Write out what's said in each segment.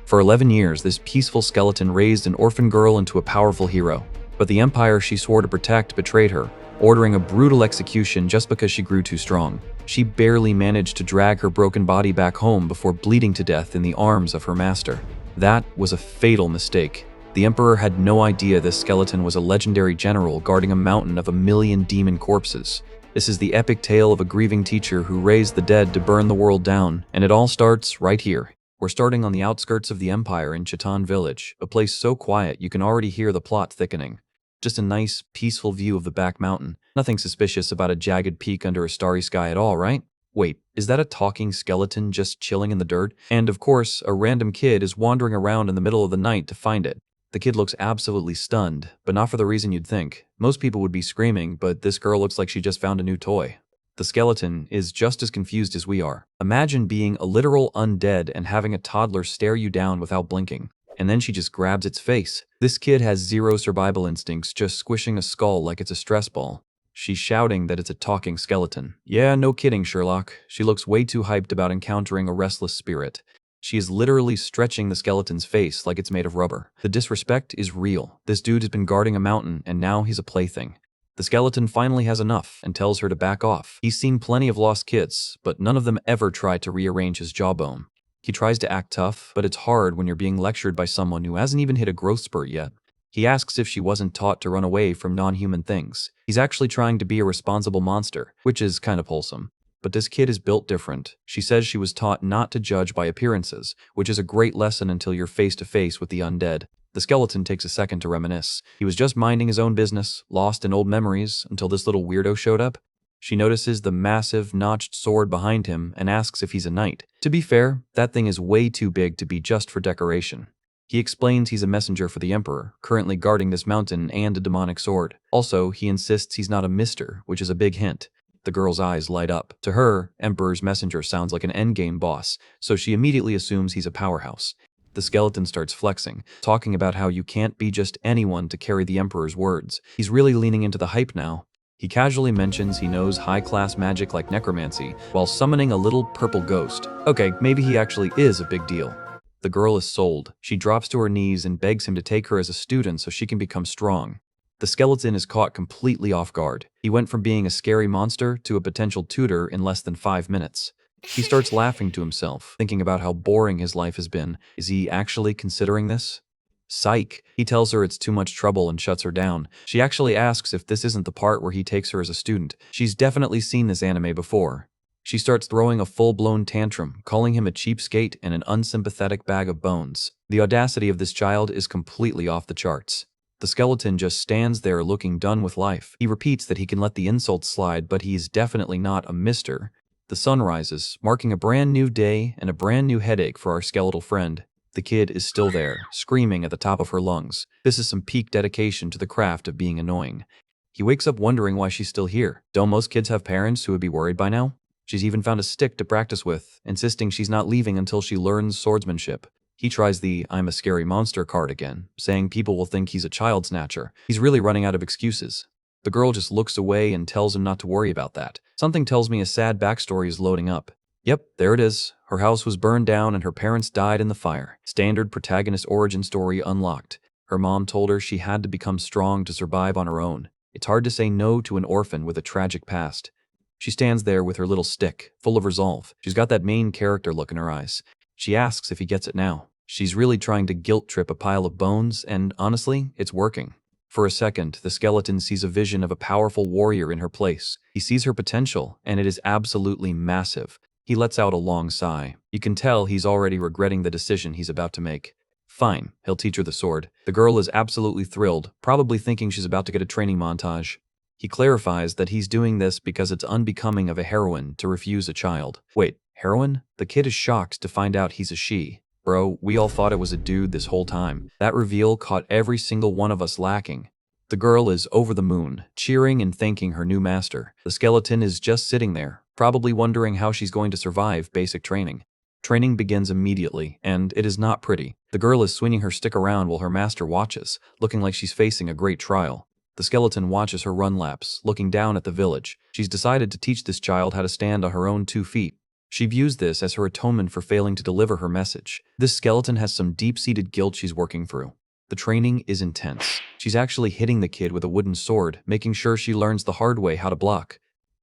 For 11 years, this peaceful skeleton raised an orphan girl into a powerful hero. But the empire she swore to protect betrayed her, ordering a brutal execution just because she grew too strong. She barely managed to drag her broken body back home before bleeding to death in the arms of her master. That was a fatal mistake. The emperor had no idea this skeleton was a legendary general guarding a mountain of 1,000,000 demon corpses. This is the epic tale of a grieving teacher who raised the dead to burn the world down, and it all starts right here. We're starting on the outskirts of the empire in Chitan Village, a place so quiet you can already hear the plot thickening. Just a nice, peaceful view of the back mountain. Nothing suspicious about a jagged peak under a starry sky at all, right? Wait, is that a talking skeleton just chilling in the dirt? And of course, a random kid is wandering around in the middle of the night to find it. The kid looks absolutely stunned, but not for the reason you'd think. Most people would be screaming, but this girl looks like she just found a new toy. The skeleton is just as confused as we are. Imagine being a literal undead and having a toddler stare you down without blinking. And then she just grabs its face. This kid has zero survival instincts, just squishing a skull like it's a stress ball. She's shouting that it's a talking skeleton. Yeah, no kidding, Sherlock. She looks way too hyped about encountering a restless spirit. She is literally stretching the skeleton's face like it's made of rubber. The disrespect is real. This dude has been guarding a mountain, and now he's a plaything. The skeleton finally has enough and tells her to back off. He's seen plenty of lost kids, but none of them ever tried to rearrange his jawbone. He tries to act tough, but it's hard when you're being lectured by someone who hasn't even hit a growth spurt yet. He asks if she wasn't taught to run away from non-human things. He's actually trying to be a responsible monster, which is kind of wholesome. But this kid is built different. She says she was taught not to judge by appearances, which is a great lesson until you're face to face with the undead. The skeleton takes a second to reminisce. He was just minding his own business, lost in old memories, until this little weirdo showed up. She notices the massive, notched sword behind him and asks if he's a knight. To be fair, that thing is way too big to be just for decoration. He explains he's a messenger for the emperor, currently guarding this mountain and a demonic sword. Also, he insists he's not a mister, which is a big hint. The girl's eyes light up. To her, Emperor's messenger sounds like an endgame boss, so she immediately assumes he's a powerhouse. The skeleton starts flexing, talking about how you can't be just anyone to carry the Emperor's words. He's really leaning into the hype now. He casually mentions he knows high-class magic like necromancy, while summoning a little purple ghost. Okay, maybe he actually is a big deal. The girl is sold. She drops to her knees and begs him to take her as a student so she can become strong. The skeleton is caught completely off guard. He went from being a scary monster to a potential tutor in less than 5 minutes. He starts laughing to himself, thinking about how boring his life has been. Is he actually considering this? Psych. He tells her it's too much trouble and shuts her down. She actually asks if this isn't the part where he takes her as a student. She's definitely seen this anime before. She starts throwing a full-blown tantrum, calling him a cheapskate and an unsympathetic bag of bones. The audacity of this child is completely off the charts. The skeleton just stands there looking done with life. He repeats that he can let the insults slide, but he is definitely not a mister. The sun rises, marking a brand new day and a brand new headache for our skeletal friend. The kid is still there, screaming at the top of her lungs. This is some peak dedication to the craft of being annoying. He wakes up wondering why she's still here. Don't most kids have parents who would be worried by now? She's even found a stick to practice with, insisting she's not leaving until she learns swordsmanship. He tries the "I'm a scary monster" card again, saying people will think he's a child snatcher. He's really running out of excuses. The girl just looks away and tells him not to worry about that. Something tells me a sad backstory is loading up. Yep, there it is. Her house was burned down and her parents died in the fire. Standard protagonist origin story unlocked. Her mom told her she had to become strong to survive on her own. It's hard to say no to an orphan with a tragic past. She stands there with her little stick, full of resolve. She's got that main character look in her eyes. She asks if he gets it now. She's really trying to guilt trip a pile of bones, and honestly, it's working. For a second, the skeleton sees a vision of a powerful warrior in her place. He sees her potential, and it is absolutely massive. He lets out a long sigh. You can tell he's already regretting the decision he's about to make. Fine, he'll teach her the sword. The girl is absolutely thrilled, probably thinking she's about to get a training montage. He clarifies that he's doing this because it's unbecoming of a heroine to refuse a child. Wait, heroine? The kid is shocked to find out he's a she. Bro, we all thought it was a dude this whole time. That reveal caught every single one of us lacking. The girl is over the moon, cheering and thanking her new master. The skeleton is just sitting there, probably wondering how she's going to survive basic training. Training begins immediately, and it is not pretty. The girl is swinging her stick around while her master watches, looking like she's facing a great trial. The skeleton watches her run laps, looking down at the village. She's decided to teach this child how to stand on her own 2 feet. She views this as her atonement for failing to deliver her message. This skeleton has some deep-seated guilt she's working through. The training is intense. She's actually hitting the kid with a wooden sword, making sure she learns the hard way how to block.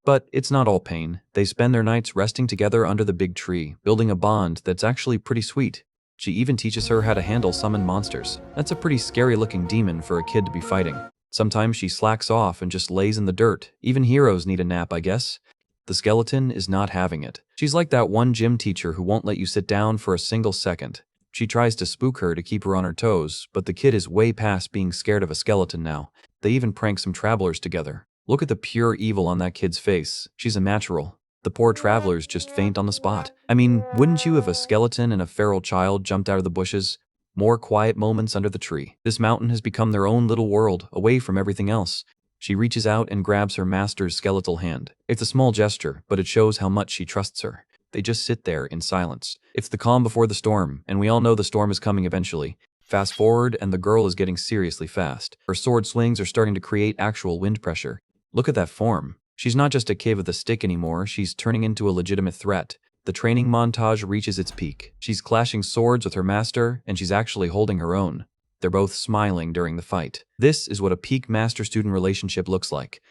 But it's not all pain. They spend their nights resting together under the big tree, building a bond that's actually pretty sweet. She even teaches her how to handle summoned monsters. That's a pretty scary-looking demon for a kid to be fighting. Sometimes she slacks off and just lays in the dirt. Even heroes need a nap, I guess. The skeleton is not having it. She's like that one gym teacher who won't let you sit down for a single second. She tries to spook her to keep her on her toes, but the kid is way past being scared of a skeleton now. They even prank some travelers together. Look at the pure evil on that kid's face. She's a natural. The poor travelers just faint on the spot. I mean, wouldn't you if a skeleton and a feral child jumped out of the bushes? More quiet moments under the tree. This mountain has become their own little world, away from everything else. She reaches out and grabs her master's skeletal hand. It's a small gesture, but it shows how much she trusts her. They just sit there in silence. It's the calm before the storm, and we all know the storm is coming eventually. Fast forward, and the girl is getting seriously fast. Her sword swings are starting to create actual wind pressure. Look at that form. She's not just a kid with a stick anymore, she's turning into a legitimate threat. The training montage reaches its peak. She's clashing swords with her master, and she's actually holding her own. They're both smiling during the fight. This is what a peak master-student relationship looks like.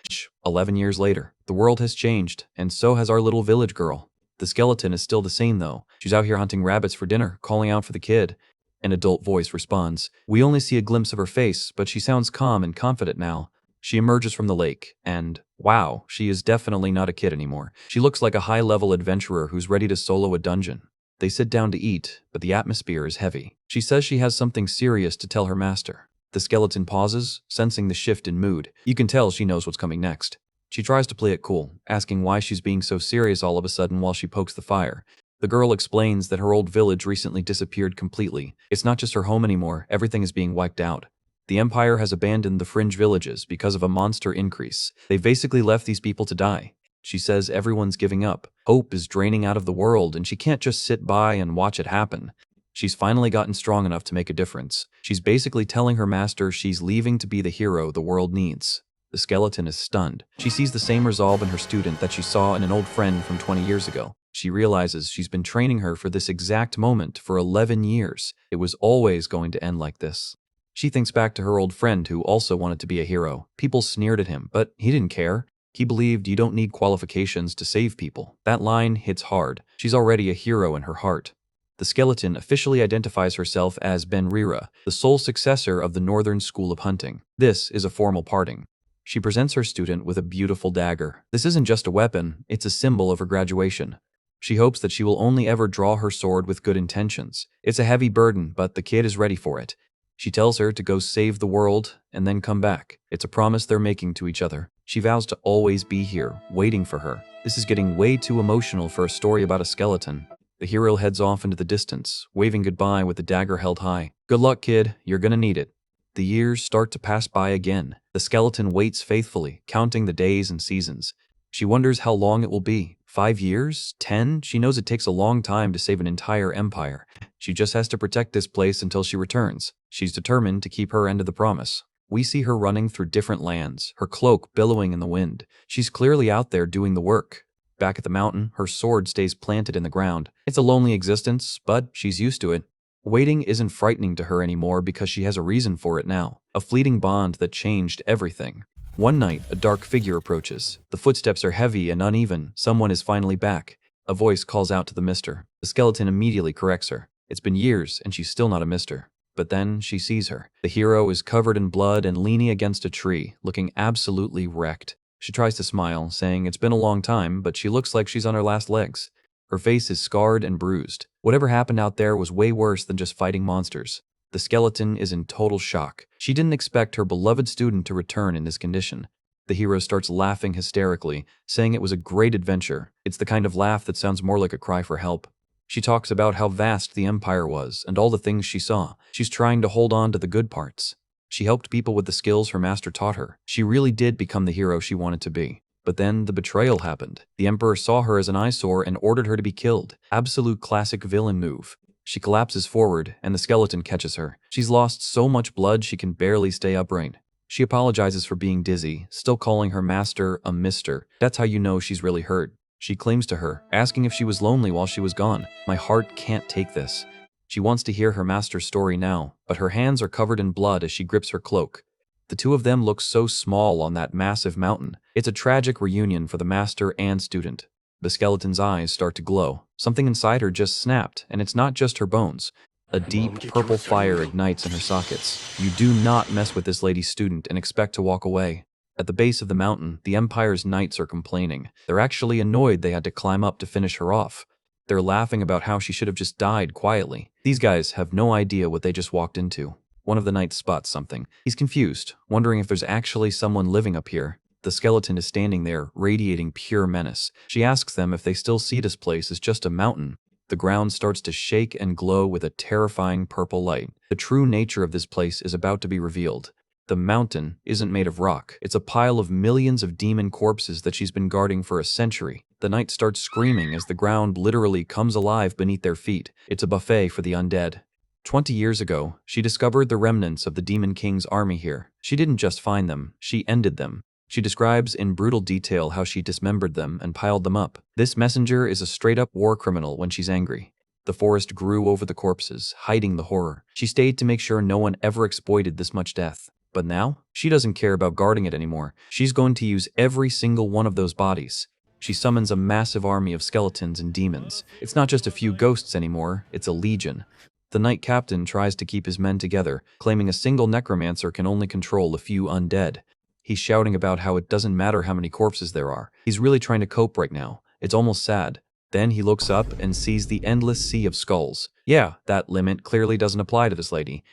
11 years later, the world has changed, and so has our little village girl. The skeleton is still the same though. She's out here hunting rabbits for dinner, calling out for the kid. An adult voice responds. We only see a glimpse of her face, but she sounds calm and confident now. She emerges from the lake, and wow, she is definitely not a kid anymore. She looks like a high-level adventurer who's ready to solo a dungeon. They sit down to eat, but the atmosphere is heavy. She says she has something serious to tell her master. The skeleton pauses, sensing the shift in mood. You can tell she knows what's coming next. She tries to play it cool, asking why she's being so serious all of a sudden while she pokes the fire. The girl explains that her old village recently disappeared completely. It's not just her home anymore, everything is being wiped out. The Empire has abandoned the fringe villages because of a monster increase. They've basically left these people to die. She says everyone's giving up. Hope is draining out of the world, and she can't just sit by and watch it happen. She's finally gotten strong enough to make a difference. She's basically telling her master she's leaving to be the hero the world needs. The skeleton is stunned. She sees the same resolve in her student that she saw in an old friend from 20 years ago. She realizes she's been training her for this exact moment for 11 years. It was always going to end like this. She thinks back to her old friend who also wanted to be a hero. People sneered at him, but he didn't care. He believed you don't need qualifications to save people. That line hits hard. She's already a hero in her heart. The skeleton officially identifies herself as Ben-Rira, the sole successor of the Northern School of Hunting. This is a formal parting. She presents her student with a beautiful dagger. This isn't just a weapon, it's a symbol of her graduation. She hopes that she will only ever draw her sword with good intentions. It's a heavy burden, but the kid is ready for it. She tells her to go save the world and then come back. It's a promise they're making to each other. She vows to always be here, waiting for her. This is getting way too emotional for a story about a skeleton. The hero heads off into the distance, waving goodbye with the dagger held high. Good luck, kid. You're gonna need it. The years start to pass by again. The skeleton waits faithfully, counting the days and seasons. She wonders how long it will be. 5 years? 10? She knows it takes a long time to save an entire empire. She just has to protect this place until she returns. She's determined to keep her end of the promise. We see her running through different lands, her cloak billowing in the wind. She's clearly out there doing the work. Back at the mountain, her sword stays planted in the ground. It's a lonely existence, but she's used to it. Waiting isn't frightening to her anymore because she has a reason for it now. A fleeting bond that changed everything. One night, a dark figure approaches. The footsteps are heavy and uneven. Someone is finally back. A voice calls out to the mister. The skeleton immediately corrects her. It's been years, and she's still not a mister. But then she sees her. The hero is covered in blood and leaning against a tree, looking absolutely wrecked. She tries to smile, saying it's been a long time, but she looks like she's on her last legs. Her face is scarred and bruised. Whatever happened out there was way worse than just fighting monsters. The skeleton is in total shock. She didn't expect her beloved student to return in this condition. The hero starts laughing hysterically, saying it was a great adventure. It's the kind of laugh that sounds more like a cry for help. She talks about how vast the empire was and all the things she saw. She's trying to hold on to the good parts. She helped people with the skills her master taught her. She really did become the hero she wanted to be. But then the betrayal happened. The emperor saw her as an eyesore and ordered her to be killed. Absolute classic villain move. She collapses forward, and the skeleton catches her. She's lost so much blood she can barely stay upright. She apologizes for being dizzy, still calling her master a mister. That's how you know she's really hurt. She clings to her, asking if she was lonely while she was gone. My heart can't take this. She wants to hear her master's story now, but her hands are covered in blood as she grips her cloak. The two of them look so small on that massive mountain. It's a tragic reunion for the master and student. The skeleton's eyes start to glow. Something inside her just snapped, and it's not just her bones. A deep purple fire ignites in her sockets. You do not mess with this lady's student and expect to walk away. At the base of the mountain, the Empire's knights are complaining. They're actually annoyed they had to climb up to finish her off. They're laughing about how she should have just died quietly. These guys have no idea what they just walked into. One of the knights spots something. He's confused, wondering if there's actually someone living up here. The skeleton is standing there, radiating pure menace. She asks them if they still see this place as just a mountain. The ground starts to shake and glow with a terrifying purple light. The true nature of this place is about to be revealed. The mountain isn't made of rock. It's a pile of millions of demon corpses that she's been guarding for a century. The knight starts screaming as the ground literally comes alive beneath their feet. It's a buffet for the undead. 20 years ago, she discovered the remnants of the Demon King's army here. She didn't just find them, she ended them. She describes in brutal detail how she dismembered them and piled them up. This messenger is a straight-up war criminal when she's angry. The forest grew over the corpses, hiding the horror. She stayed to make sure no one ever exploited this much death. But now, she doesn't care about guarding it anymore. She's going to use every single one of those bodies. She summons a massive army of skeletons and demons. It's not just a few ghosts anymore, it's a legion. The knight captain tries to keep his men together, claiming a single necromancer can only control a few undead. He's shouting about how it doesn't matter how many corpses there are. He's really trying to cope right now. It's almost sad. Then he looks up and sees the endless sea of skulls. Yeah, that limit clearly doesn't apply to this lady.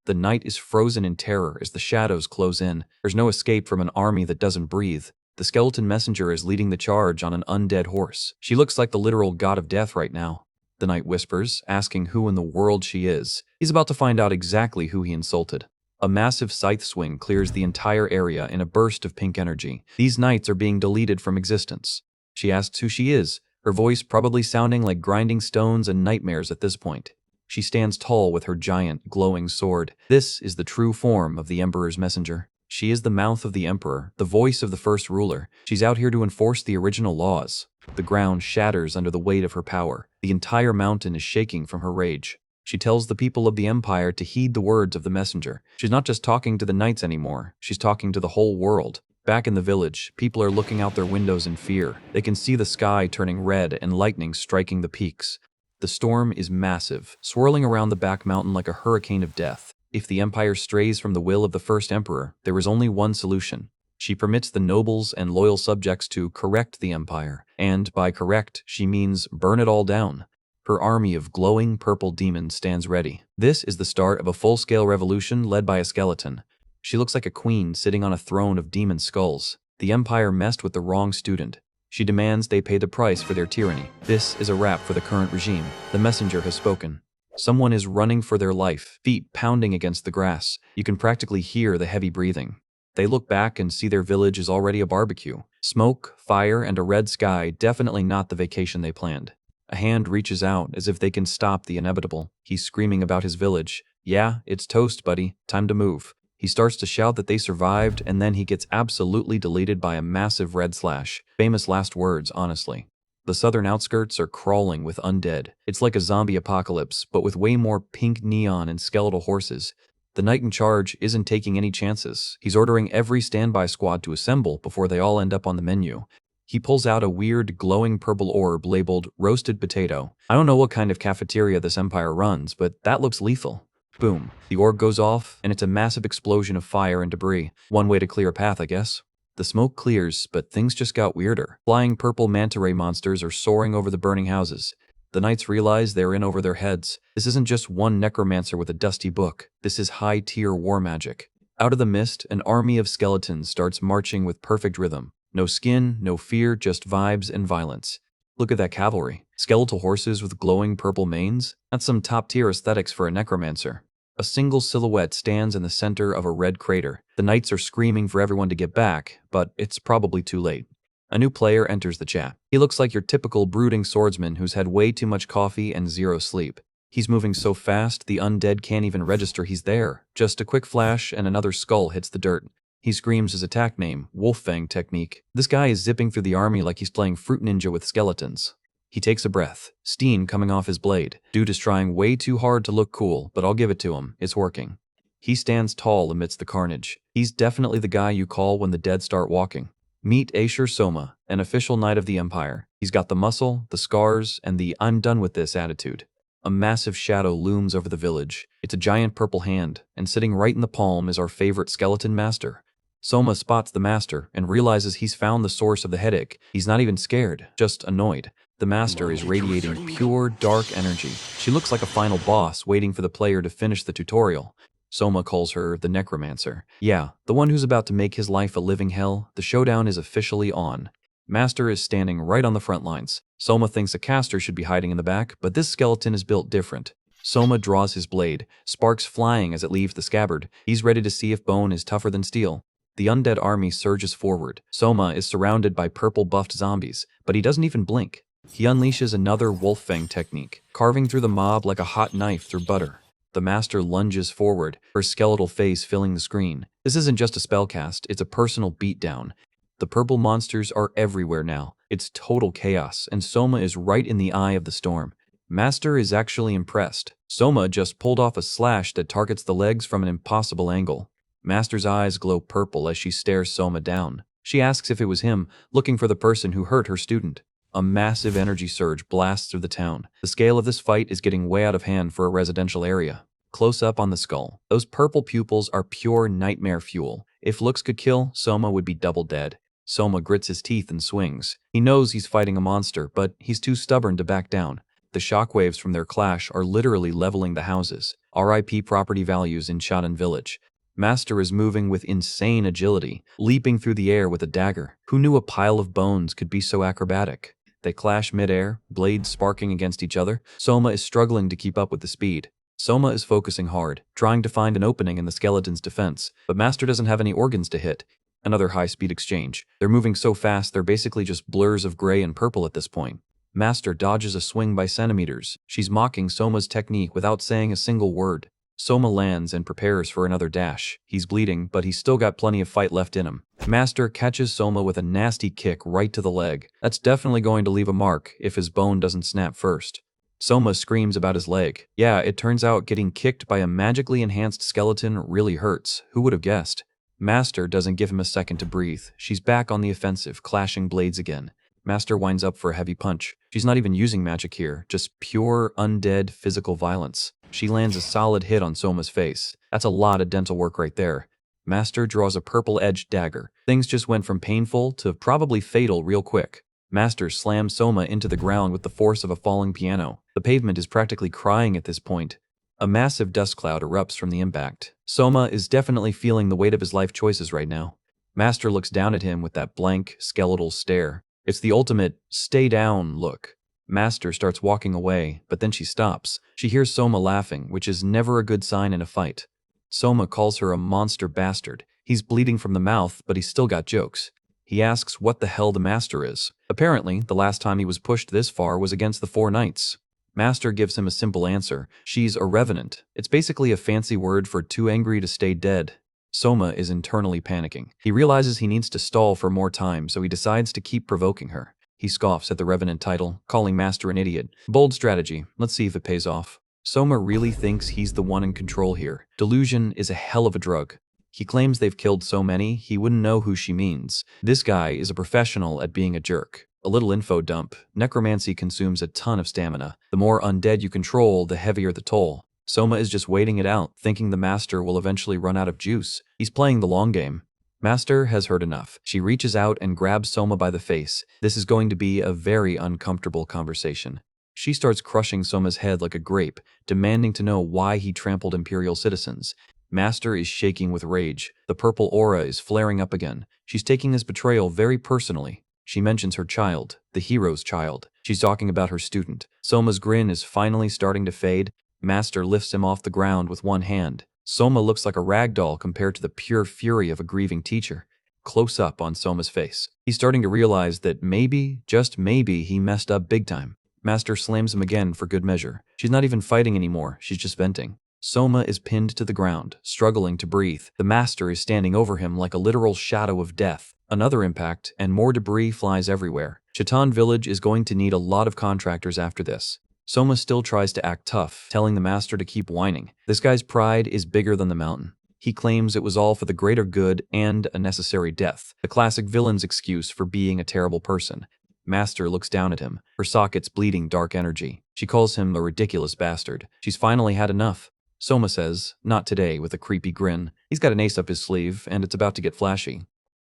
The knight is frozen in terror as the shadows close in. There's no escape from an army that doesn't breathe. The skeleton messenger is leading the charge on an undead horse. She looks like the literal god of death right now. The knight whispers, asking who in the world she is. He's about to find out exactly who he insulted. A massive scythe swing clears the entire area in a burst of pink energy. These knights are being deleted from existence. She asks who she is, her voice probably sounding like grinding stones and nightmares at this point. She stands tall with her giant, glowing sword. This is the true form of the Emperor's messenger. She is the mouth of the Emperor, the voice of the first ruler. She's out here to enforce the original laws. The ground shatters under the weight of her power. The entire mountain is shaking from her rage. She tells the people of the Empire to heed the words of the messenger. She's not just talking to the knights anymore. She's talking to the whole world. Back in the village, people are looking out their windows in fear. They can see the sky turning red and lightning striking the peaks. The storm is massive, swirling around the back mountain like a hurricane of death. If the Empire strays from the will of the first Emperor, there is only one solution. She permits the nobles and loyal subjects to correct the Empire, and by correct, she means burn it all down. Her army of glowing purple demons stands ready. This is the start of a full-scale revolution led by a skeleton. She looks like a queen sitting on a throne of demon skulls. The Empire messed with the wrong student. She demands they pay the price for their tyranny. This is a wrap for the current regime. The messenger has spoken. Someone is running for their life, feet pounding against the grass. You can practically hear the heavy breathing. They look back and see their village is already a barbecue. Smoke, fire, and a red sky, definitely not the vacation they planned. A hand reaches out as if they can stop the inevitable. He's screaming about his village. Yeah, it's toast, buddy. Time to move. He starts to shout that they survived, and then he gets absolutely deleted by a massive red slash. Famous last words, honestly. The southern outskirts are crawling with undead. It's like a zombie apocalypse, but with way more pink neon and skeletal horses. The knight in charge isn't taking any chances. He's ordering every standby squad to assemble before they all end up on the menu. He pulls out a weird, glowing purple orb labeled roasted potato. I don't know what kind of cafeteria this empire runs, but that looks lethal. Boom. The orb goes off, and it's a massive explosion of fire and debris. One way to clear a path, I guess. The smoke clears, but things just got weirder. Flying purple manta ray monsters are soaring over the burning houses. The knights realize they're in over their heads. This isn't just one necromancer with a dusty book. This is high-tier war magic. Out of the mist, an army of skeletons starts marching with perfect rhythm. No skin, no fear, just vibes and violence. Look at that cavalry. Skeletal horses with glowing purple manes? That's some top-tier aesthetics for a necromancer. A single silhouette stands in the center of a red crater. The knights are screaming for everyone to get back, but it's probably too late. A new player enters the chat. He looks like your typical brooding swordsman who's had way too much coffee and zero sleep. He's moving so fast, the undead can't even register he's there. Just a quick flash and another skull hits the dirt. He screams his attack name, Wolffang technique. This guy is zipping through the army like he's playing Fruit Ninja with skeletons. He takes a breath, steam coming off his blade. Dude is trying way too hard to look cool, but I'll give it to him, it's working. He stands tall amidst the carnage. He's definitely the guy you call when the dead start walking. Meet Ashur Soma, an official knight of the Empire. He's got the muscle, the scars, and the "I'm done with this" attitude. A massive shadow looms over the village. It's a giant purple hand, and sitting right in the palm is our favorite skeleton master. Soma spots the master and realizes he's found the source of the headache. He's not even scared, just annoyed. The master is radiating pure, dark energy. She looks like a final boss waiting for the player to finish the tutorial. Soma calls her the necromancer. Yeah, the one who's about to make his life a living hell. The showdown is officially on. Master is standing right on the front lines. Soma thinks a caster should be hiding in the back, but this skeleton is built different. Soma draws his blade, sparks flying as it leaves the scabbard. He's ready to see if bone is tougher than steel. The undead army surges forward. Soma is surrounded by purple-buffed zombies, but he doesn't even blink. He unleashes another Wolffang technique, carving through the mob like a hot knife through butter. The master lunges forward, her skeletal face filling the screen. This isn't just a spellcast, it's a personal beatdown. The purple monsters are everywhere now. It's total chaos, and Soma is right in the eye of the storm. Master is actually impressed. Soma just pulled off a slash that targets the legs from an impossible angle. Master's eyes glow purple as she stares Soma down. She asks if it was him, looking for the person who hurt her student. A massive energy surge blasts through the town. The scale of this fight is getting way out of hand for a residential area. Close up on the skull. Those purple pupils are pure nightmare fuel. If looks could kill, Soma would be double dead. Soma grits his teeth and swings. He knows he's fighting a monster, but he's too stubborn to back down. The shockwaves from their clash are literally leveling the houses. RIP property values in Shodan Village. Master is moving with insane agility, leaping through the air with a dagger. Who knew a pile of bones could be so acrobatic? They clash mid-air, blades sparking against each other. Soma is struggling to keep up with the speed. Soma is focusing hard, trying to find an opening in the skeleton's defense, but Master doesn't have any organs to hit. Another high-speed exchange. They're moving so fast they're basically just blurs of gray and purple at this point. Master dodges a swing by centimeters. She's mocking Soma's technique without saying a single word. Soma lands and prepares for another dash. He's bleeding, but he's still got plenty of fight left in him. Master catches Soma with a nasty kick right to the leg. That's definitely going to leave a mark if his bone doesn't snap first. Soma screams about his leg. Yeah, it turns out getting kicked by a magically enhanced skeleton really hurts. Who would have guessed? Master doesn't give him a second to breathe. She's back on the offensive, clashing blades again. Master winds up for a heavy punch. She's not even using magic here, just pure, undead physical violence. She lands a solid hit on Soma's face. That's a lot of dental work right there. Master draws a purple-edged dagger. Things just went from painful to probably fatal real quick. Master slams Soma into the ground with the force of a falling piano. The pavement is practically crying at this point. A massive dust cloud erupts from the impact. Soma is definitely feeling the weight of his life choices right now. Master looks down at him with that blank, skeletal stare. It's the ultimate, stay down look. Master starts walking away, but then she stops. She hears Soma laughing, which is never a good sign in a fight. Soma calls her a monster bastard. He's bleeding from the mouth, but he's still got jokes. He asks what the hell the master is. Apparently, the last time he was pushed this far was against the Four Knights. Master gives him a simple answer. She's a revenant. It's basically a fancy word for too angry to stay dead. Soma is internally panicking. He realizes he needs to stall for more time, so he decides to keep provoking her. He scoffs at the revenant title, calling Master an idiot. Bold strategy. Let's see if it pays off. Soma really thinks he's the one in control here. Delusion is a hell of a drug. He claims they've killed so many, he wouldn't know who she means. This guy is a professional at being a jerk. A little info dump. Necromancy consumes a ton of stamina. The more undead you control, the heavier the toll. Soma is just waiting it out, thinking the Master will eventually run out of juice. He's playing the long game. Master has heard enough. She reaches out and grabs Soma by the face. This is going to be a very uncomfortable conversation. She starts crushing Soma's head like a grape, demanding to know why he trampled Imperial citizens. Master is shaking with rage. The purple aura is flaring up again. She's taking this betrayal very personally. She mentions her child, the hero's child. She's talking about her student. Soma's grin is finally starting to fade. Master lifts him off the ground with one hand. Soma looks like a rag doll compared to the pure fury of a grieving teacher. Close up on Soma's face. He's starting to realize that maybe, just maybe, he messed up big time. Master slams him again for good measure. She's not even fighting anymore, she's just venting. Soma is pinned to the ground, struggling to breathe. The master is standing over him like a literal shadow of death. Another impact, and more debris flies everywhere. Chitan village is going to need a lot of contractors after this. Soma still tries to act tough, telling the master to keep whining. This guy's pride is bigger than the mountain. He claims it was all for the greater good and a necessary death. The classic villain's excuse for being a terrible person. Master looks down at him, her sockets bleeding dark energy. She calls him a ridiculous bastard. She's finally had enough. Soma says, "Not today," with a creepy grin. He's got an ace up his sleeve, and it's about to get flashy.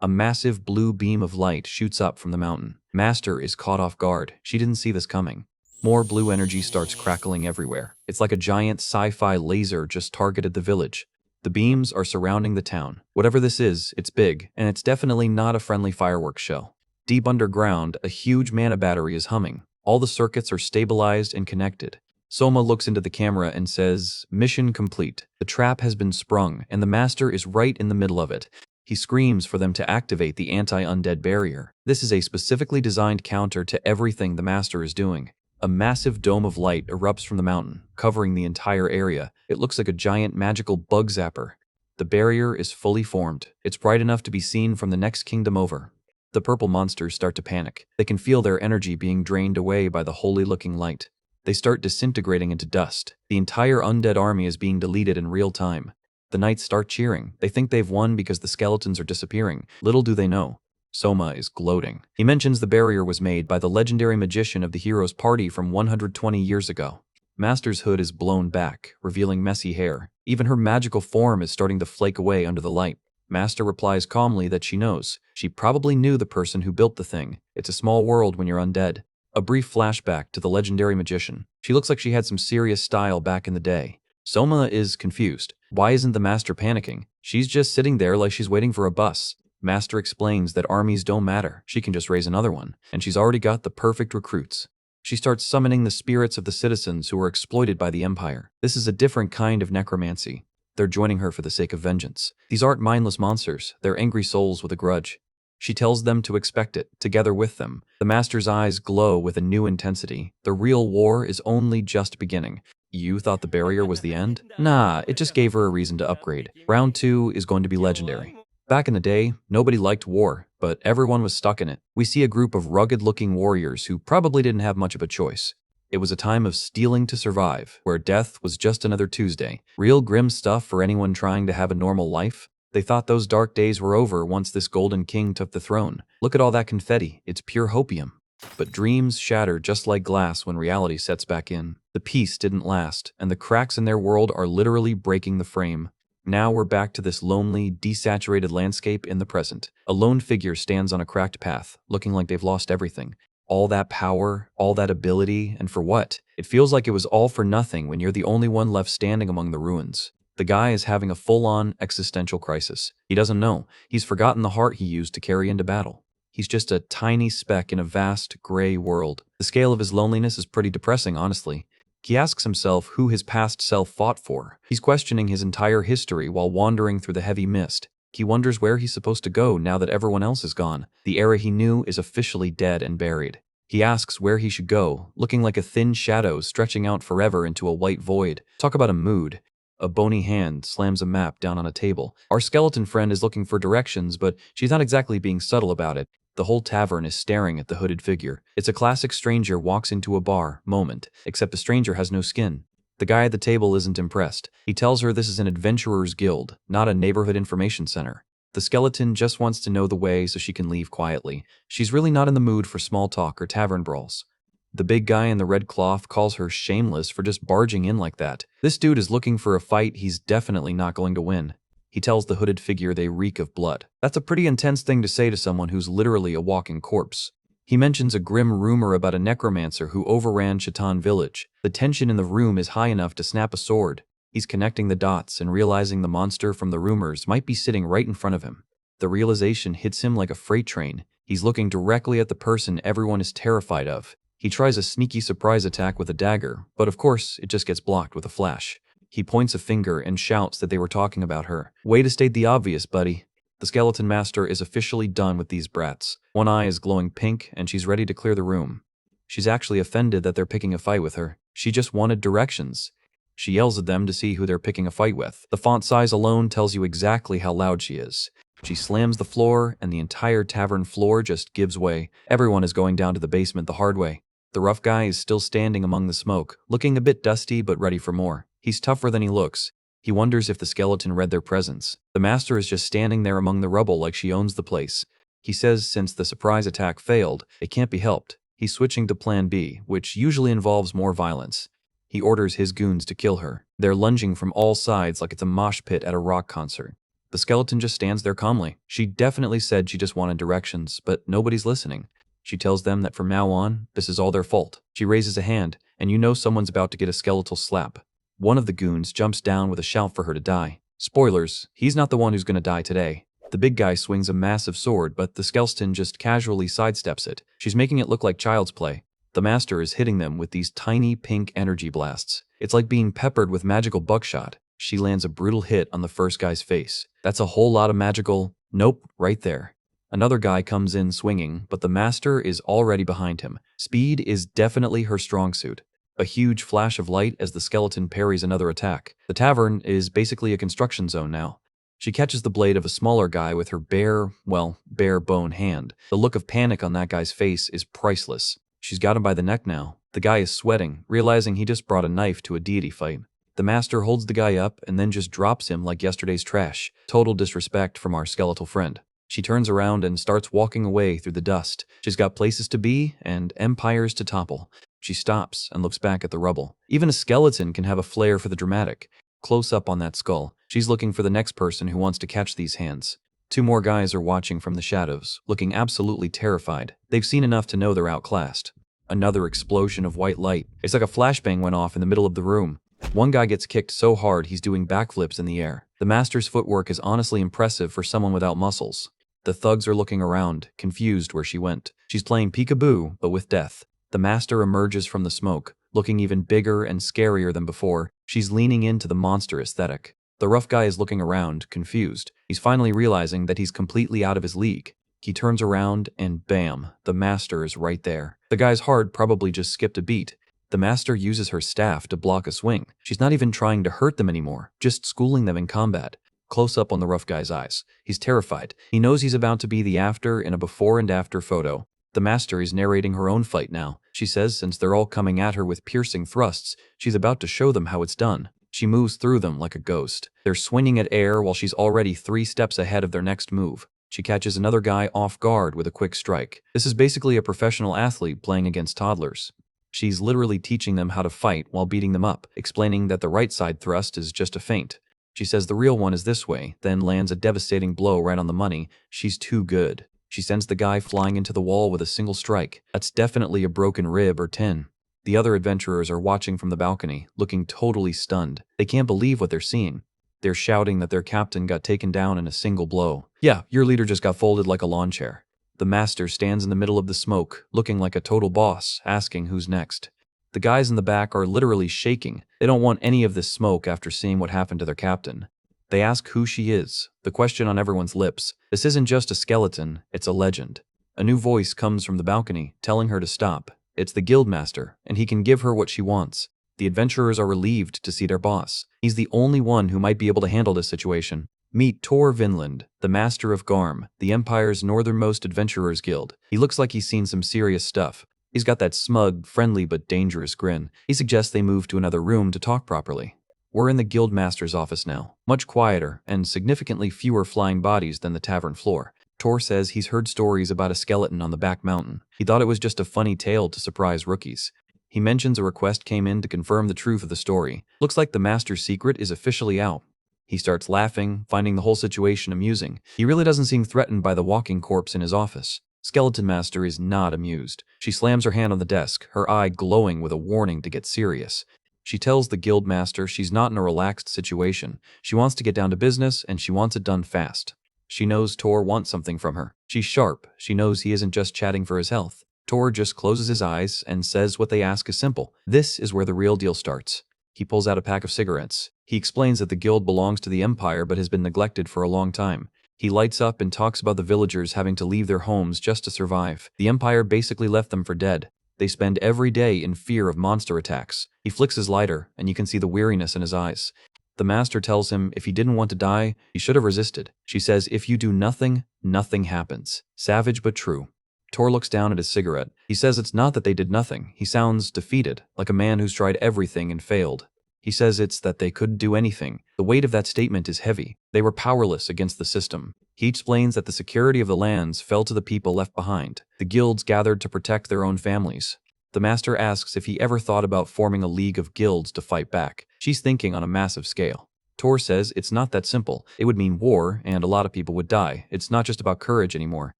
A massive blue beam of light shoots up from the mountain. Master is caught off guard. She didn't see this coming. More blue energy starts crackling everywhere. It's like a giant sci-fi laser just targeted the village. The beams are surrounding the town. Whatever this is, it's big, and it's definitely not a friendly fireworks show. Deep underground, a huge mana battery is humming. All the circuits are stabilized and connected. Soma looks into the camera and says, "Mission complete. The trap has been sprung, and the master is right in the middle of it." He screams for them to activate the anti-undead barrier. This is a specifically designed counter to everything the master is doing. A massive dome of light erupts from the mountain, covering the entire area. It looks like a giant magical bug zapper. The barrier is fully formed. It's bright enough to be seen from the next kingdom over. The purple monsters start to panic. They can feel their energy being drained away by the holy-looking light. They start disintegrating into dust. The entire undead army is being deleted in real time. The knights start cheering. They think they've won because the skeletons are disappearing. Little do they know, Soma is gloating. He mentions the barrier was made by the legendary magician of the hero's party from 120 years ago. Master's hood is blown back, revealing messy hair. Even her magical form is starting to flake away under the light. Master replies calmly that she knows. She probably knew the person who built the thing. It's a small world when you're undead. A brief flashback to the legendary magician. She looks like she had some serious style back in the day. Soma is confused. Why isn't the master panicking? She's just sitting there like she's waiting for a bus. Master explains that armies don't matter. She can just raise another one. And she's already got the perfect recruits. She starts summoning the spirits of the citizens who were exploited by the Empire. This is a different kind of necromancy. They're joining her for the sake of vengeance. These aren't mindless monsters. They're angry souls with a grudge. She tells them to expect it, together with them. The master's eyes glow with a new intensity. The real war is only just beginning. You thought the barrier was the end? Nah, it just gave her a reason to upgrade. Round 2 is going to be legendary. Back in the day, nobody liked war, but everyone was stuck in it. We see a group of rugged-looking warriors who probably didn't have much of a choice. It was a time of stealing to survive, where death was just another Tuesday. Real grim stuff for anyone trying to have a normal life. They thought those dark days were over once this golden king took the throne. Look at all that confetti. It's pure hopium. But dreams shatter just like glass when reality sets back in. The peace didn't last, and the cracks in their world are literally breaking the frame. Now we're back to this lonely, desaturated landscape in the present. A lone figure stands on a cracked path, looking like they've lost everything. All that power, all that ability, and for what? It feels like it was all for nothing when you're the only one left standing among the ruins. The guy is having a full-on existential crisis. He doesn't know. He's forgotten the heart he used to carry into battle. He's just a tiny speck in a vast, gray world. The scale of his loneliness is pretty depressing, honestly. He asks himself who his past self fought for. He's questioning his entire history while wandering through the heavy mist. He wonders where he's supposed to go now that everyone else is gone. The era he knew is officially dead and buried. He asks where he should go, looking like a thin shadow stretching out forever into a white void. Talk about a mood. A bony hand slams a map down on a table. Our skeleton friend is looking for directions, but she's not exactly being subtle about it. The whole tavern is staring at the hooded figure. It's a classic stranger walks into a bar moment, except the stranger has no skin. The guy at the table isn't impressed. He tells her this is an adventurer's guild, not a neighborhood information center. The skeleton just wants to know the way so she can leave quietly. She's really not in the mood for small talk or tavern brawls. The big guy in the red cloth calls her shameless for just barging in like that. This dude is looking for a fight he's definitely not going to win. He tells the hooded figure they reek of blood. That's a pretty intense thing to say to someone who's literally a walking corpse. He mentions a grim rumor about a necromancer who overran Chitan village. The tension in the room is high enough to snap a sword. He's connecting the dots and realizing the monster from the rumors might be sitting right in front of him. The realization hits him like a freight train. He's looking directly at the person everyone is terrified of. He tries a sneaky surprise attack with a dagger, but of course it just gets blocked with a flash. He points a finger and shouts that they were talking about her. Way to state the obvious, buddy. The skeleton master is officially done with these brats. One eye is glowing pink and she's ready to clear the room. She's actually offended that they're picking a fight with her. She just wanted directions. She yells at them to see who they're picking a fight with. The font size alone tells you exactly how loud she is. She slams the floor, and the entire tavern floor just gives way. Everyone is going down to the basement the hard way. The rough guy is still standing among the smoke, looking a bit dusty but ready for more. He's tougher than he looks. He wonders if the skeleton read their presence. The master is just standing there among the rubble like she owns the place. He says since the surprise attack failed, it can't be helped. He's switching to plan B, which usually involves more violence. He orders his goons to kill her. They're lunging from all sides like it's a mosh pit at a rock concert. The skeleton just stands there calmly. She definitely said she just wanted directions, but nobody's listening. She tells them that from now on, this is all their fault. She raises a hand, and you know someone's about to get a skeletal slap. One of the goons jumps down with a shout for her to die. Spoilers, he's not the one who's gonna die today. The big guy swings a massive sword, but the skeleton just casually sidesteps it. She's making it look like child's play. The master is hitting them with these tiny pink energy blasts. It's like being peppered with magical buckshot. She lands a brutal hit on the first guy's face. That's a whole lot of magical... Nope, right there. Another guy comes in swinging, but the master is already behind him. Speed is definitely her strong suit. A huge flash of light as the skeleton parries another attack. The tavern is basically a construction zone now. She catches the blade of a smaller guy with her bare bone hand. The look of panic on that guy's face is priceless. She's got him by the neck now. The guy is sweating, realizing he just brought a knife to a deity fight. The master holds the guy up and then just drops him like yesterday's trash. Total disrespect from our skeletal friend. She turns around and starts walking away through the dust. She's got places to be and empires to topple. She stops and looks back at the rubble. Even a skeleton can have a flair for the dramatic. Close up on that skull. She's looking for the next person who wants to catch these hands. Two more guys are watching from the shadows, looking absolutely terrified. They've seen enough to know they're outclassed. Another explosion of white light. It's like a flashbang went off in the middle of the room. One guy gets kicked so hard he's doing backflips in the air. The master's footwork is honestly impressive for someone without muscles. The thugs are looking around, confused where she went. She's playing peekaboo, but with death. The master emerges from the smoke, looking even bigger and scarier than before. She's leaning into the monster aesthetic. The rough guy is looking around, confused. He's finally realizing that he's completely out of his league. He turns around and bam, the master is right there. The guy's heart probably just skipped a beat. The master uses her staff to block a swing. She's not even trying to hurt them anymore, just schooling them in combat. Close up on the rough guy's eyes. He's terrified. He knows he's about to be the after in a before and after photo. The master is narrating her own fight now. She says since they're all coming at her with piercing thrusts, she's about to show them how it's done. She moves through them like a ghost. They're swinging at air while she's already 3 steps ahead of their next move. She catches another guy off guard with a quick strike. This is basically a professional athlete playing against toddlers. She's literally teaching them how to fight while beating them up, explaining that the right side thrust is just a feint. She says the real one is this way, then lands a devastating blow right on the money. She's too good. She sends the guy flying into the wall with a single strike. That's definitely a broken rib or 10. The other adventurers are watching from the balcony, looking totally stunned. They can't believe what they're seeing. They're shouting that their captain got taken down in a single blow. Yeah, your leader just got folded like a lawn chair. The master stands in the middle of the smoke, looking like a total boss, asking who's next. The guys in the back are literally shaking. They don't want any of this smoke after seeing what happened to their captain. They ask who she is, the question on everyone's lips. This isn't just a skeleton, it's a legend. A new voice comes from the balcony, telling her to stop. It's the guildmaster, and he can give her what she wants. The adventurers are relieved to see their boss. He's the only one who might be able to handle this situation. Meet Tor Vinland, the master of Garm, the Empire's northernmost adventurers guild. He looks like he's seen some serious stuff. He's got that smug, friendly but dangerous grin. He suggests they move to another room to talk properly. We're in the guildmaster's office now, much quieter and significantly fewer flying bodies than the tavern floor. Tor says he's heard stories about a skeleton on the back mountain. He thought it was just a funny tale to surprise rookies. He mentions a request came in to confirm the truth of the story. Looks like the master's secret is officially out. He starts laughing, finding the whole situation amusing. He really doesn't seem threatened by the walking corpse in his office. Skeleton Master is not amused. She slams her hand on the desk, her eye glowing with a warning to get serious. She tells the guild master she's not in a relaxed situation. She wants to get down to business, and she wants it done fast. She knows Tor wants something from her. She's sharp. She knows he isn't just chatting for his health. Tor just closes his eyes and says what they ask is simple. This is where the real deal starts. He pulls out a pack of cigarettes. He explains that the guild belongs to the Empire but has been neglected for a long time. He lights up and talks about the villagers having to leave their homes just to survive. The Empire basically left them for dead. They spend every day in fear of monster attacks. He flicks his lighter, and you can see the weariness in his eyes. The master tells him if he didn't want to die, he should have resisted. She says if you do nothing, nothing happens. Savage but true. Tor looks down at his cigarette. He says it's not that they did nothing. He sounds defeated, like a man who's tried everything and failed. He says it's that they couldn't do anything. The weight of that statement is heavy. They were powerless against the system. He explains that the security of the lands fell to the people left behind. The guilds gathered to protect their own families. The master asks if he ever thought about forming a league of guilds to fight back. She's thinking on a massive scale. Tor says it's not that simple. It would mean war, and a lot of people would die. It's not just about courage anymore.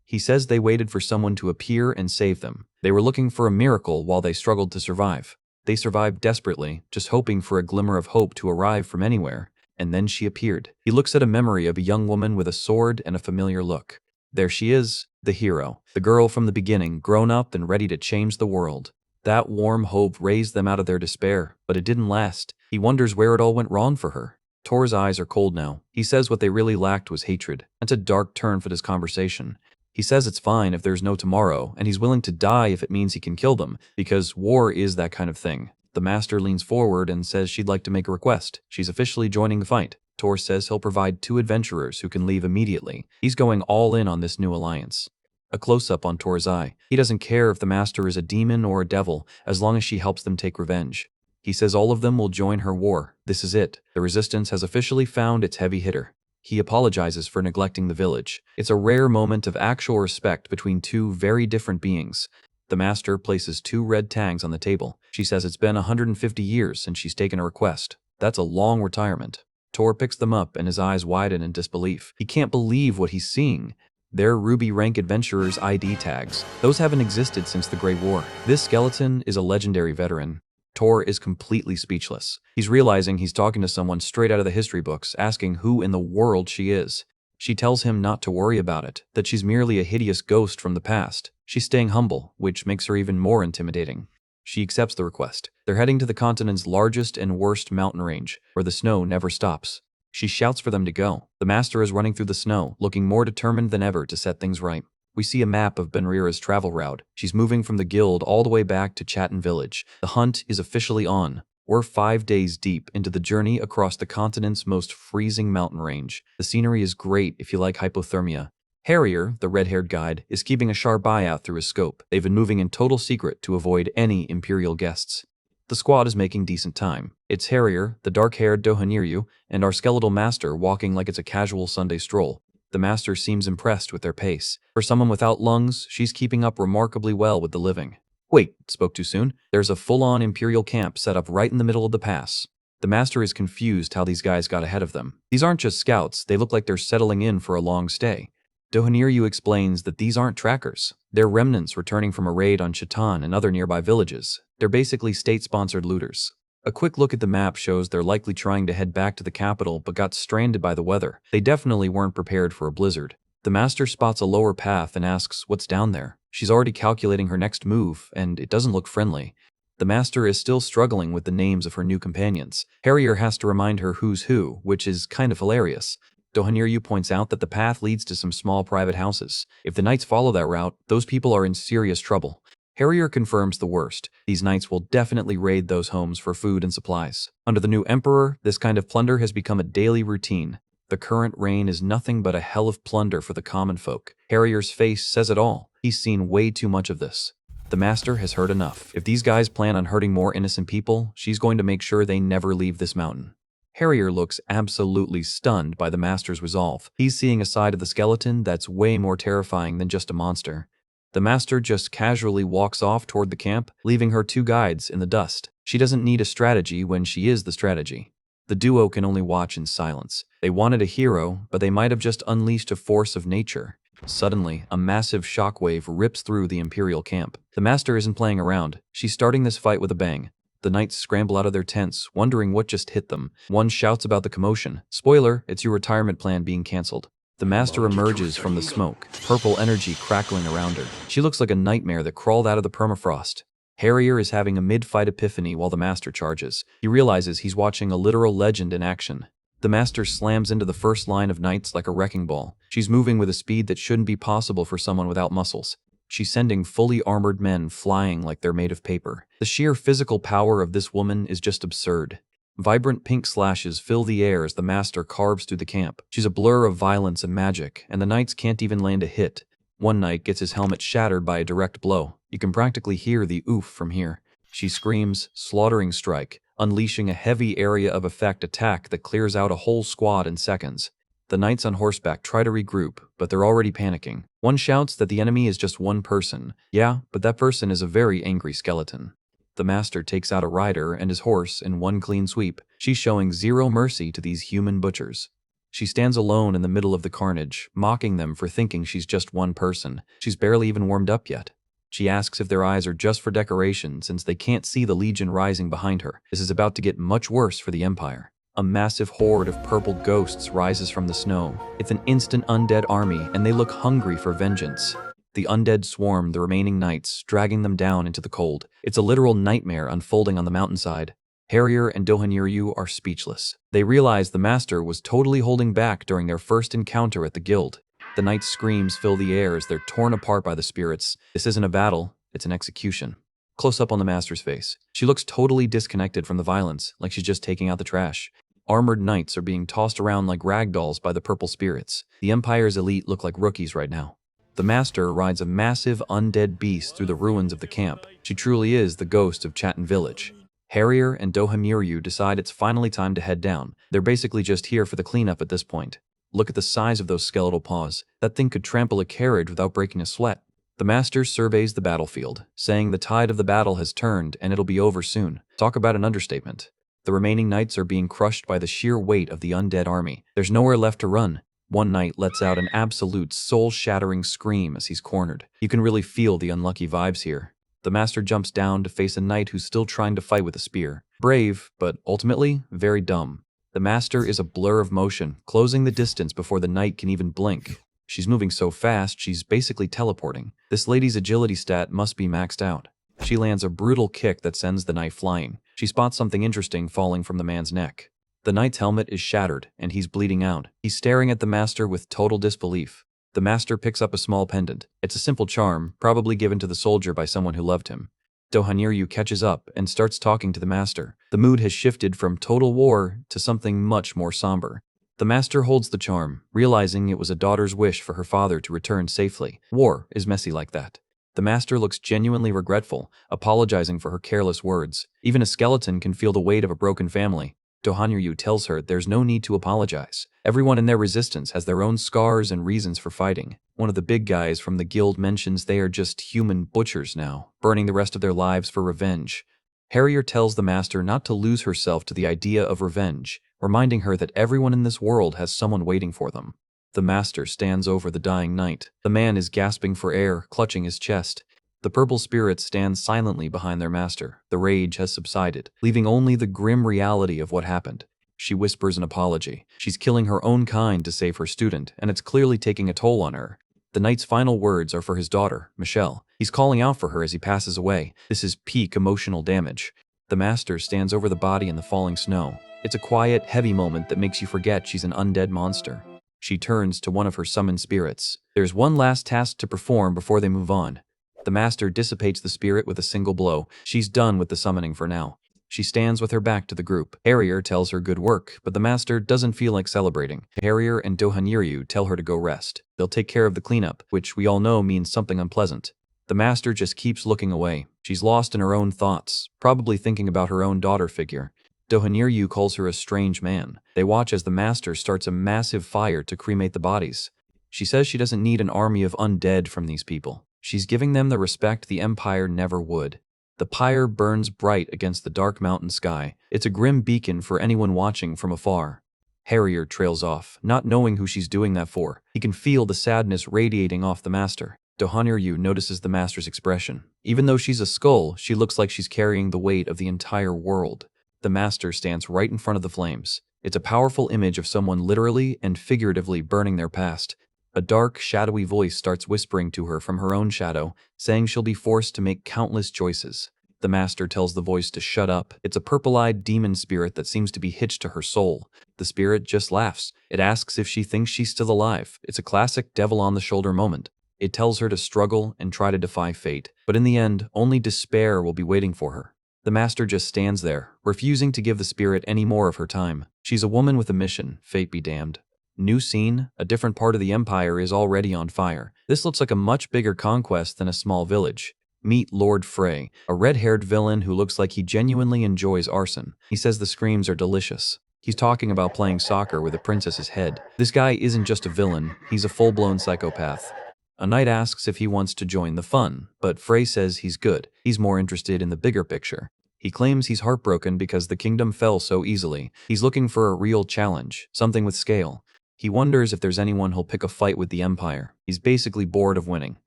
He says they waited for someone to appear and save them. They were looking for a miracle while they struggled to survive. They survived desperately, just hoping for a glimmer of hope to arrive from anywhere. And then she appeared. He looks at a memory of a young woman with a sword and a familiar look. There she is, the hero. The girl from the beginning, grown up and ready to change the world. That warm hope raised them out of their despair, but it didn't last. He wonders where it all went wrong for her. Tor's eyes are cold now. He says what they really lacked was hatred. That's a dark turn for this conversation. He says it's fine if there's no tomorrow, and he's willing to die if it means he can kill them, because war is that kind of thing. The master leans forward and says she'd like to make a request. She's officially joining the fight. Tor says he'll provide 2 adventurers who can leave immediately. He's going all in on this new alliance. A close-up on Tor's eye. He doesn't care if the master is a demon or a devil, as long as she helps them take revenge. He says all of them will join her war. This is it. The resistance has officially found its heavy hitter. He apologizes for neglecting the village. It's a rare moment of actual respect between 2 very different beings. The master places 2 red tags on the table. She says it's been 150 years since she's taken a request. That's a long retirement. Tor picks them up and his eyes widen in disbelief. He can't believe what he's seeing. They're Ruby rank adventurers' ID tags. Those haven't existed since the Great War. This skeleton is a legendary veteran. Tor is completely speechless. He's realizing he's talking to someone straight out of the history books, asking who in the world she is. She tells him not to worry about it, that she's merely a hideous ghost from the past. She's staying humble, which makes her even more intimidating. She accepts the request. They're heading to the continent's largest and worst mountain range, where the snow never stops. She shouts for them to go. The master is running through the snow, looking more determined than ever to set things right. We see a map of Benrira's travel route. She's moving from the guild all the way back to Chatten Village. The hunt is officially on. We're 5 days deep into the journey across the continent's most freezing mountain range. The scenery is great if you like hypothermia. Harrier, the red-haired guide, is keeping a sharp eye out through his scope. They've been moving in total secret to avoid any Imperial guests. The squad is making decent time. It's Harrier, the dark-haired Dohaniryu, and our skeletal master walking like it's a casual Sunday stroll. The master seems impressed with their pace. For someone without lungs, she's keeping up remarkably well with the living. Wait, spoke too soon. There's a full-on Imperial camp set up right in the middle of the pass. The master is confused how these guys got ahead of them. These aren't just scouts, they look like they're settling in for a long stay. Dohaniryu explains that these aren't trackers. They're remnants returning from a raid on Chatan and other nearby villages. They're basically state-sponsored looters. A quick look at the map shows they're likely trying to head back to the capital but got stranded by the weather. They definitely weren't prepared for a blizzard. The master spots a lower path and asks what's down there. She's already calculating her next move, and it doesn't look friendly. The master is still struggling with the names of her new companions. Harrier has to remind her who's who, which is kind of hilarious. Dohaniryu points out that the path leads to some small private houses. If the knights follow that route, those people are in serious trouble. Harrier confirms the worst. These knights will definitely raid those homes for food and supplies. Under the new emperor, this kind of plunder has become a daily routine. The current reign is nothing but a hell of plunder for the common folk. Harrier's face says it all. He's seen way too much of this. The master has heard enough. If these guys plan on hurting more innocent people, she's going to make sure they never leave this mountain. Harrier looks absolutely stunned by the master's resolve. He's seeing a side of the skeleton that's way more terrifying than just a monster. The master just casually walks off toward the camp, leaving her 2 guides in the dust. She doesn't need a strategy when she is the strategy. The duo can only watch in silence. They wanted a hero, but they might have just unleashed a force of nature. Suddenly, a massive shockwave rips through the Imperial camp. The master isn't playing around. She's starting this fight with a bang. The knights scramble out of their tents, wondering what just hit them. One shouts about the commotion. Spoiler, it's your retirement plan being cancelled. The master emerges from the smoke, purple energy crackling around her. She looks like a nightmare that crawled out of the permafrost. Harrier is having a mid-fight epiphany while the master charges. He realizes he's watching a literal legend in action. The master slams into the first line of knights like a wrecking ball. She's moving with a speed that shouldn't be possible for someone without muscles. She's sending fully armored men flying like they're made of paper. The sheer physical power of this woman is just absurd. Vibrant pink slashes fill the air as the master carves through the camp. She's a blur of violence and magic, and the knights can't even land a hit. One knight gets his helmet shattered by a direct blow. You can practically hear the oof from here. She screams, slaughtering strike, unleashing a heavy area of effect attack that clears out a whole squad in seconds. The knights on horseback try to regroup, but they're already panicking. One shouts that the enemy is just one person. Yeah, but that person is a very angry skeleton. The master takes out a rider and his horse in one clean sweep. She's showing zero mercy to these human butchers. She stands alone in the middle of the carnage, mocking them for thinking she's just one person. She's barely even warmed up yet. She asks if their eyes are just for decoration since they can't see the legion rising behind her. This is about to get much worse for the Empire. A massive horde of purple ghosts rises from the snow. It's an instant undead army, and they look hungry for vengeance. The undead swarm the remaining knights, dragging them down into the cold. It's a literal nightmare unfolding on the mountainside. Harrier and Dohaniryu are speechless. They realize the master was totally holding back during their first encounter at the guild. The knights' screams fill the air as they're torn apart by the spirits. This isn't a battle, it's an execution. Close up on the master's face. She looks totally disconnected from the violence, like she's just taking out the trash. Armored knights are being tossed around like ragdolls by the purple spirits. The Empire's elite look like rookies right now. The master rides a massive undead beast through the ruins of the camp. She truly is the ghost of Chatten Village. Harrier and Dohamuryu decide it's finally time to head down. They're basically just here for the cleanup at this point. Look at the size of those skeletal paws. That thing could trample a carriage without breaking a sweat. The master surveys the battlefield, saying the tide of the battle has turned and it'll be over soon. Talk about an understatement. The remaining knights are being crushed by the sheer weight of the undead army. There's nowhere left to run. One knight lets out an absolute soul-shattering scream as he's cornered. You can really feel the unlucky vibes here. The master jumps down to face a knight who's still trying to fight with a spear. Brave, but ultimately very dumb. The master is a blur of motion, closing the distance before the knight can even blink. She's moving so fast, she's basically teleporting. This lady's agility stat must be maxed out. She lands a brutal kick that sends the knight flying. She spots something interesting falling from the man's neck. The knight's helmet is shattered, and he's bleeding out. He's staring at the master with total disbelief. The master picks up a small pendant. It's a simple charm, probably given to the soldier by someone who loved him. Dohaniryu catches up and starts talking to the master. The mood has shifted from total war to something much more somber. The master holds the charm, realizing it was a daughter's wish for her father to return safely. War is messy like that. The master looks genuinely regretful, apologizing for her careless words. Even a skeleton can feel the weight of a broken family. Dohaniryu tells her there's no need to apologize. Everyone in their resistance has their own scars and reasons for fighting. One of the big guys from the guild mentions they are just human butchers now, burning the rest of their lives for revenge. Harrier tells the master not to lose herself to the idea of revenge, reminding her that everyone in this world has someone waiting for them. The master stands over the dying knight. The man is gasping for air, clutching his chest. The purple spirits stand silently behind their master. The rage has subsided, leaving only the grim reality of what happened. She whispers an apology. She's killing her own kind to save her student, and it's clearly taking a toll on her. The knight's final words are for his daughter, Michelle. He's calling out for her as he passes away. This is peak emotional damage. The master stands over the body in the falling snow. It's a quiet, heavy moment that makes you forget she's an undead monster. She turns to one of her summoned spirits. There's one last task to perform before they move on. The master dissipates the spirit with a single blow. She's done with the summoning for now. She stands with her back to the group. Harrier tells her good work, but the master doesn't feel like celebrating. Harrier and Dohaniryu tell her to go rest. They'll take care of the cleanup, which we all know means something unpleasant. The master just keeps looking away. She's lost in her own thoughts, probably thinking about her own daughter figure. Dohaniryu calls her a strange man. They watch as the master starts a massive fire to cremate the bodies. She says she doesn't need an army of undead from these people. She's giving them the respect the Empire never would. The pyre burns bright against the dark mountain sky. It's a grim beacon for anyone watching from afar. Harrier trails off, not knowing who she's doing that for. He can feel the sadness radiating off the master. Dohaniryu notices the master's expression. Even though she's a skull, she looks like she's carrying the weight of the entire world. The master stands right in front of the flames. It's a powerful image of someone literally and figuratively burning their past. A dark, shadowy voice starts whispering to her from her own shadow, saying she'll be forced to make countless choices. The master tells the voice to shut up. It's a purple-eyed demon spirit that seems to be hitched to her soul. The spirit just laughs. It asks if she thinks she's still alive. It's a classic devil-on-the-shoulder moment. It tells her to struggle and try to defy fate, but in the end, only despair will be waiting for her. The master just stands there, refusing to give the spirit any more of her time. She's a woman with a mission, fate be damned. New scene, a different part of the empire is already on fire. This looks like a much bigger conquest than a small village. Meet Lord Frey, a red-haired villain who looks like he genuinely enjoys arson. He says the screams are delicious. He's talking about playing soccer with a princess's head. This guy isn't just a villain, he's a full-blown psychopath. A knight asks if he wants to join the fun, but Frey says he's good. He's more interested in the bigger picture. He claims he's heartbroken because the kingdom fell so easily. He's looking for a real challenge, something with scale. He wonders if there's anyone who'll pick a fight with the Empire. He's basically bored of winning.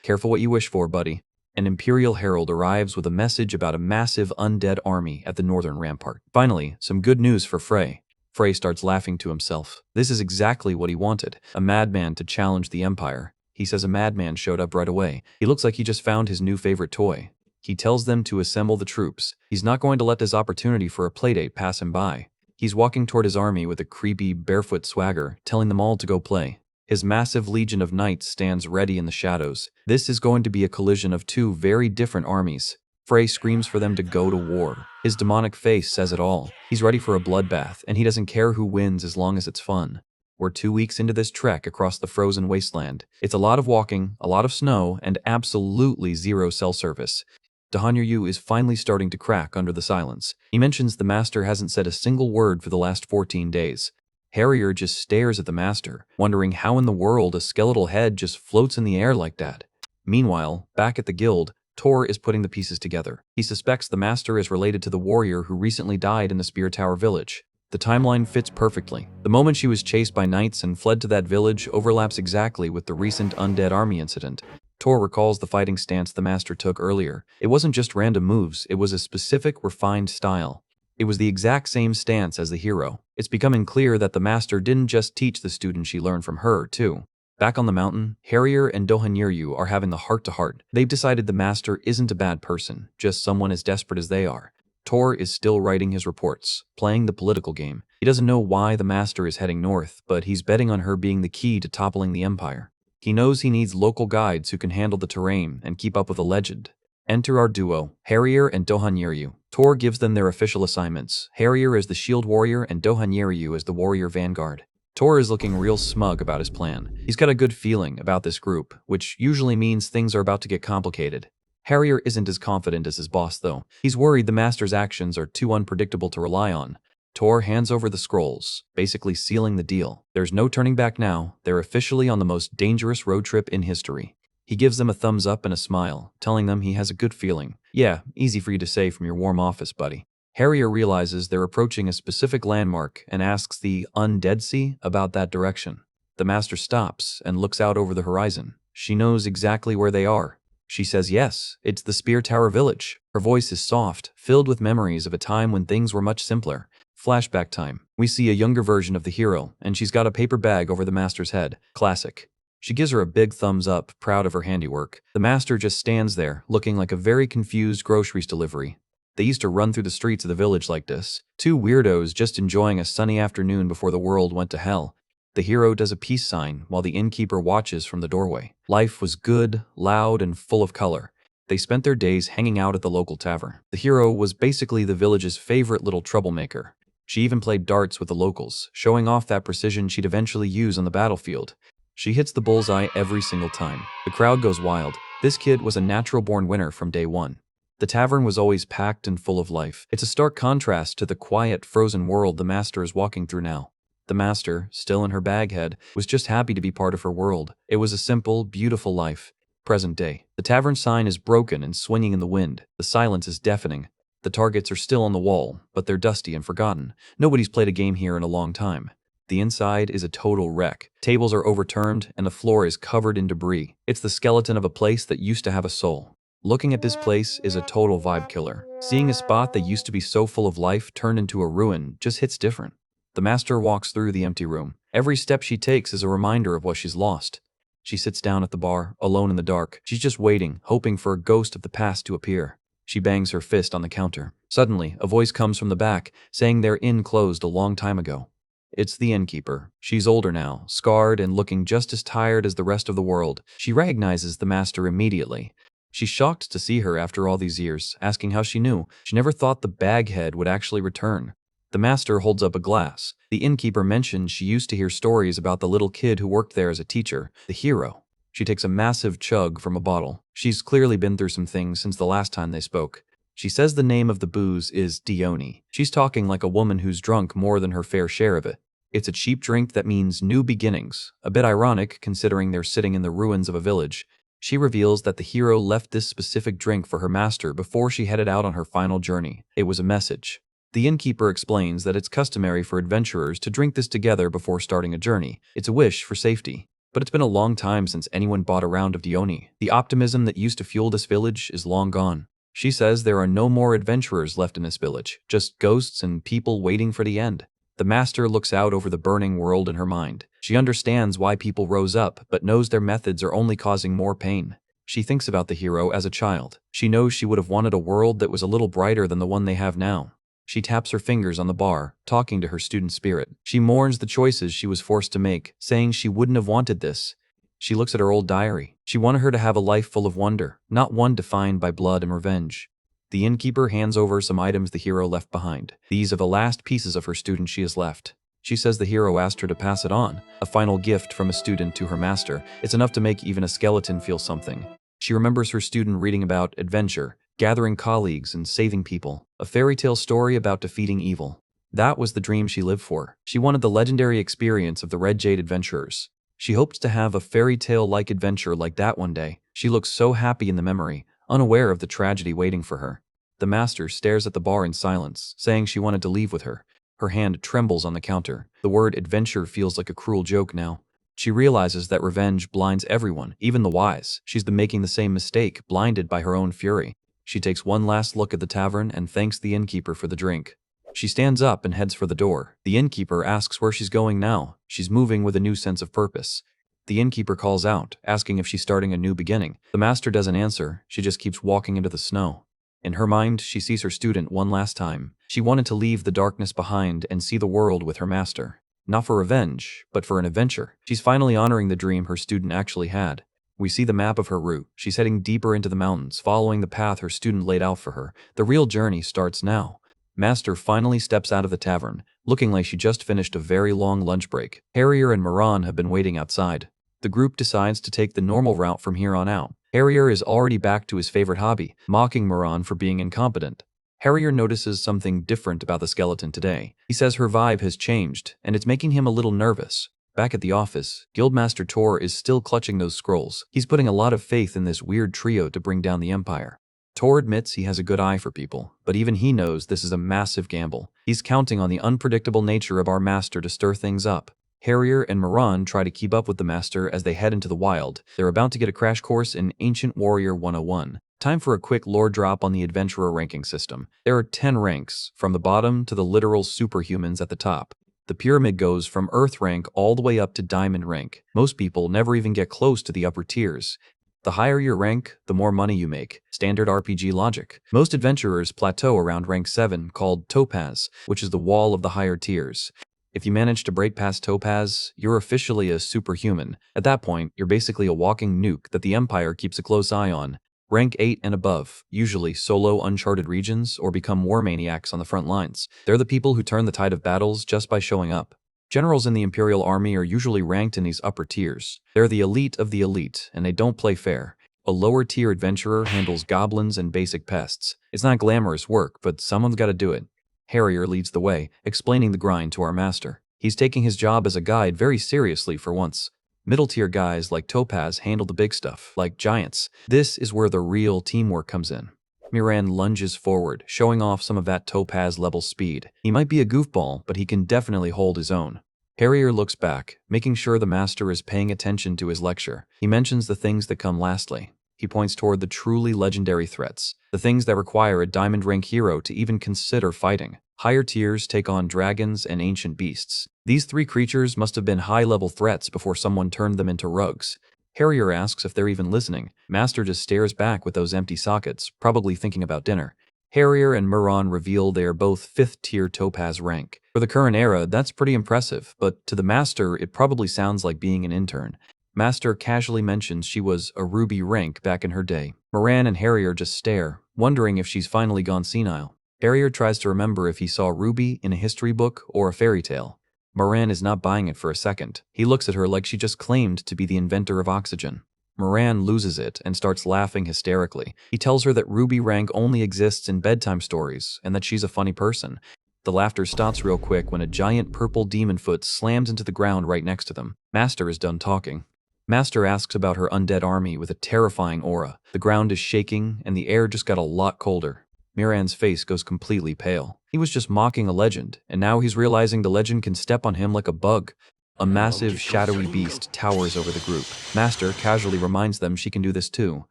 Careful what you wish for, buddy. An Imperial herald arrives with a message about a massive undead army at the northern rampart. Finally, some good news for Frey. Frey starts laughing to himself. This is exactly what he wanted, a madman to challenge the Empire. He says a madman showed up right away. He looks like he just found his new favorite toy. He tells them to assemble the troops. He's not going to let this opportunity for a playdate pass him by. He's walking toward his army with a creepy, barefoot swagger, telling them all to go play. His massive legion of knights stands ready in the shadows. This is going to be a collision of two very different armies. Frey screams for them to go to war. His demonic face says it all. He's ready for a bloodbath, and he doesn't care who wins as long as it's fun. We're 2 weeks into this trek across the frozen wasteland. It's a lot of walking, a lot of snow, and absolutely zero cell service. Yu is finally starting to crack under the silence. He mentions the master hasn't said a single word for the last 14 days. Harrier just stares at the master, wondering how in the world a skeletal head just floats in the air like that. Meanwhile, back at the guild, Tor is putting the pieces together. He suspects the master is related to the warrior who recently died in the Spear Tower village. The timeline fits perfectly. The moment she was chased by knights and fled to that village overlaps exactly with the recent undead army incident. Tor recalls the fighting stance the master took earlier. It wasn't just random moves, it was a specific, refined style. It was the exact same stance as the hero. It's becoming clear that the master didn't just teach the student she learned from her, too. Back on the mountain, Harrier and Yu are having the heart-to-heart. They've decided the master isn't a bad person, just someone as desperate as they are. Tor is still writing his reports, playing the political game. He doesn't know why the master is heading north, but he's betting on her being the key to toppling the empire. He knows he needs local guides who can handle the terrain and keep up with the legend. Enter our duo, Harrier and Yu. Tor gives them their official assignments. Harrier is the shield warrior and Yu is the warrior vanguard. Tor is looking real smug about his plan. He's got a good feeling about this group, which usually means things are about to get complicated. Harrier isn't as confident as his boss, though. He's worried the master's actions are too unpredictable to rely on. Tor hands over the scrolls, basically sealing the deal. There's no turning back now. They're officially on the most dangerous road trip in history. He gives them a thumbs up and a smile, telling them he has a good feeling. Yeah, easy for you to say from your warm office, buddy. Harrier realizes they're approaching a specific landmark and asks the Undead Sea about that direction. The master stops and looks out over the horizon. She knows exactly where they are. She says yes, it's the Spear Tower village. Her voice is soft, filled with memories of a time when things were much simpler. Flashback time. We see a younger version of the hero, and she's got a paper bag over the master's head. Classic. She gives her a big thumbs up, proud of her handiwork. The master just stands there, looking like a very confused groceries delivery. They used to run through the streets of the village like this. Two weirdos just enjoying a sunny afternoon before the world went to hell. The hero does a peace sign while the innkeeper watches from the doorway. Life was good, loud, and full of color. They spent their days hanging out at the local tavern. The hero was basically the village's favorite little troublemaker. She even played darts with the locals, showing off that precision she'd eventually use on the battlefield. She hits the bullseye every single time. The crowd goes wild. This kid was a natural-born winner from day one. The tavern was always packed and full of life. It's a stark contrast to the quiet, frozen world the master is walking through now. The master, still in her baghead, was just happy to be part of her world. It was a simple, beautiful life. Present day. The tavern sign is broken and swinging in the wind. The silence is deafening. The targets are still on the wall, but they're dusty and forgotten. Nobody's played a game here in a long time. The inside is a total wreck. Tables are overturned, and the floor is covered in debris. It's the skeleton of a place that used to have a soul. Looking at this place is a total vibe killer. Seeing a spot that used to be so full of life turned into a ruin just hits different. The master walks through the empty room. Every step she takes is a reminder of what she's lost. She sits down at the bar, alone in the dark. She's just waiting, hoping for a ghost of the past to appear. She bangs her fist on the counter. Suddenly, a voice comes from the back, saying their inn closed a long time ago. It's the innkeeper. She's older now, scarred and looking just as tired as the rest of the world. She recognizes the master immediately. She's shocked to see her after all these years, asking how she knew. She never thought the baghead would actually return. The master holds up a glass. The innkeeper mentions she used to hear stories about the little kid who worked there as a teacher, the hero. She takes a massive chug from a bottle. She's clearly been through some things since the last time they spoke. She says the name of the booze is Dione. She's talking like a woman who's drunk more than her fair share of it. It's a cheap drink that means new beginnings, a bit ironic considering they're sitting in the ruins of a village. She reveals that the hero left this specific drink for her master before she headed out on her final journey. It was a message. The innkeeper explains that it's customary for adventurers to drink this together before starting a journey. It's a wish for safety. But it's been a long time since anyone bought a round of Dione. The optimism that used to fuel this village is long gone. She says there are no more adventurers left in this village, just ghosts and people waiting for the end. The master looks out over the burning world in her mind. She understands why people rose up, but knows their methods are only causing more pain. She thinks about the hero as a child. She knows she would have wanted a world that was a little brighter than the one they have now. She taps her fingers on the bar, talking to her student spirit. She mourns the choices she was forced to make, saying she wouldn't have wanted this. She looks at her old diary. She wanted her to have a life full of wonder, not one defined by blood and revenge. The innkeeper hands over some items the hero left behind. These are the last pieces of her student she has left. She says the hero asked her to pass it on, a final gift from a student to her master. It's enough to make even a skeleton feel something. She remembers her student reading about adventure, gathering colleagues and saving people, a fairy tale story about defeating evil. That was the dream she lived for. She wanted the legendary experience of the Red Jade adventurers. She hoped to have a fairy tale-like adventure like that one day. She looks so happy in the memory, unaware of the tragedy waiting for her. The master stares at the bar in silence, saying she wanted to leave with her. Her hand trembles on the counter. The word adventure feels like a cruel joke now. She realizes that revenge blinds everyone, even the wise. She's been making the same mistake, blinded by her own fury. She takes one last look at the tavern and thanks the innkeeper for the drink. She stands up and heads for the door. The innkeeper asks where she's going now. She's moving with a new sense of purpose. The innkeeper calls out, asking if she's starting a new beginning. The master doesn't answer. She just keeps walking into the snow. In her mind, she sees her student one last time. She wanted to leave the darkness behind and see the world with her master. Not for revenge, but for an adventure. She's finally honoring the dream her student actually had. We see the map of her route. She's heading deeper into the mountains, following the path her student laid out for her. The real journey starts now. Master finally steps out of the tavern, looking like she just finished a very long lunch break. Harrier and Moran have been waiting outside. The group decides to take the normal route from here on out. Harrier is already back to his favorite hobby, mocking Moran for being incompetent. Harrier notices something different about the skeleton today. He says her vibe has changed, and it's making him a little nervous. Back at the office, Guildmaster Tor is still clutching those scrolls. He's putting a lot of faith in this weird trio to bring down the Empire. Tor admits he has a good eye for people, but even he knows this is a massive gamble. He's counting on the unpredictable nature of our master to stir things up. Harrier and Moran try to keep up with the master as they head into the wild. They're about to get a crash course in Ancient Warrior 101. Time for a quick lore drop on the adventurer ranking system. There are 10 ranks, from the bottom to the literal superhumans at the top. The pyramid goes from Earth rank all the way up to Diamond rank. Most people never even get close to the upper tiers. The higher your rank, the more money you make. Standard RPG logic. Most adventurers plateau around rank 7, called Topaz, which is the wall of the higher tiers. If you manage to break past Topaz, you're officially a superhuman. At that point, you're basically a walking nuke that the Empire keeps a close eye on. Rank 8 and above, usually solo uncharted regions or become war maniacs on the front lines. They're the people who turn the tide of battles just by showing up. Generals in the Imperial Army are usually ranked in these upper tiers. They're the elite of the elite, and they don't play fair. A lower-tier adventurer handles goblins and basic pests. It's not glamorous work, but someone's got to do it. Harrier leads the way, explaining the grind to our master. He's taking his job as a guide very seriously for once. Middle-tier guys like Topaz handle the big stuff, like giants. This is where the real teamwork comes in. Moran lunges forward, showing off some of that Topaz-level speed. He might be a goofball, but he can definitely hold his own. Harrier looks back, making sure the master is paying attention to his lecture. He mentions the things that come lastly. He points toward the truly legendary threats, the things that require a diamond rank hero to even consider fighting. Higher tiers take on dragons and ancient beasts. These 3 creatures must have been high-level threats before someone turned them into rugs. Harrier asks if they're even listening. Master just stares back with those empty sockets, probably thinking about dinner. Harrier and Moran reveal they are both 5th-tier Topaz rank. For the current era, that's pretty impressive, but to the master, it probably sounds like being an intern. Master casually mentions she was a ruby rank back in her day. Moran and Harrier just stare, wondering if she's finally gone senile. Harrier tries to remember if he saw Ruby in a history book or a fairy tale. Moran is not buying it for a second. He looks at her like she just claimed to be the inventor of oxygen. Moran loses it and starts laughing hysterically. He tells her that Ruby rank only exists in bedtime stories and that she's a funny person. The laughter stops real quick when a giant purple demon foot slams into the ground right next to them. Master is done talking. Master asks about her undead army with a terrifying aura. The ground is shaking and the air just got a lot colder. Moran's face goes completely pale. He was just mocking a legend, and now he's realizing the legend can step on him like a bug. A massive, shadowy beast towers over the group. Master casually reminds them she can do this too.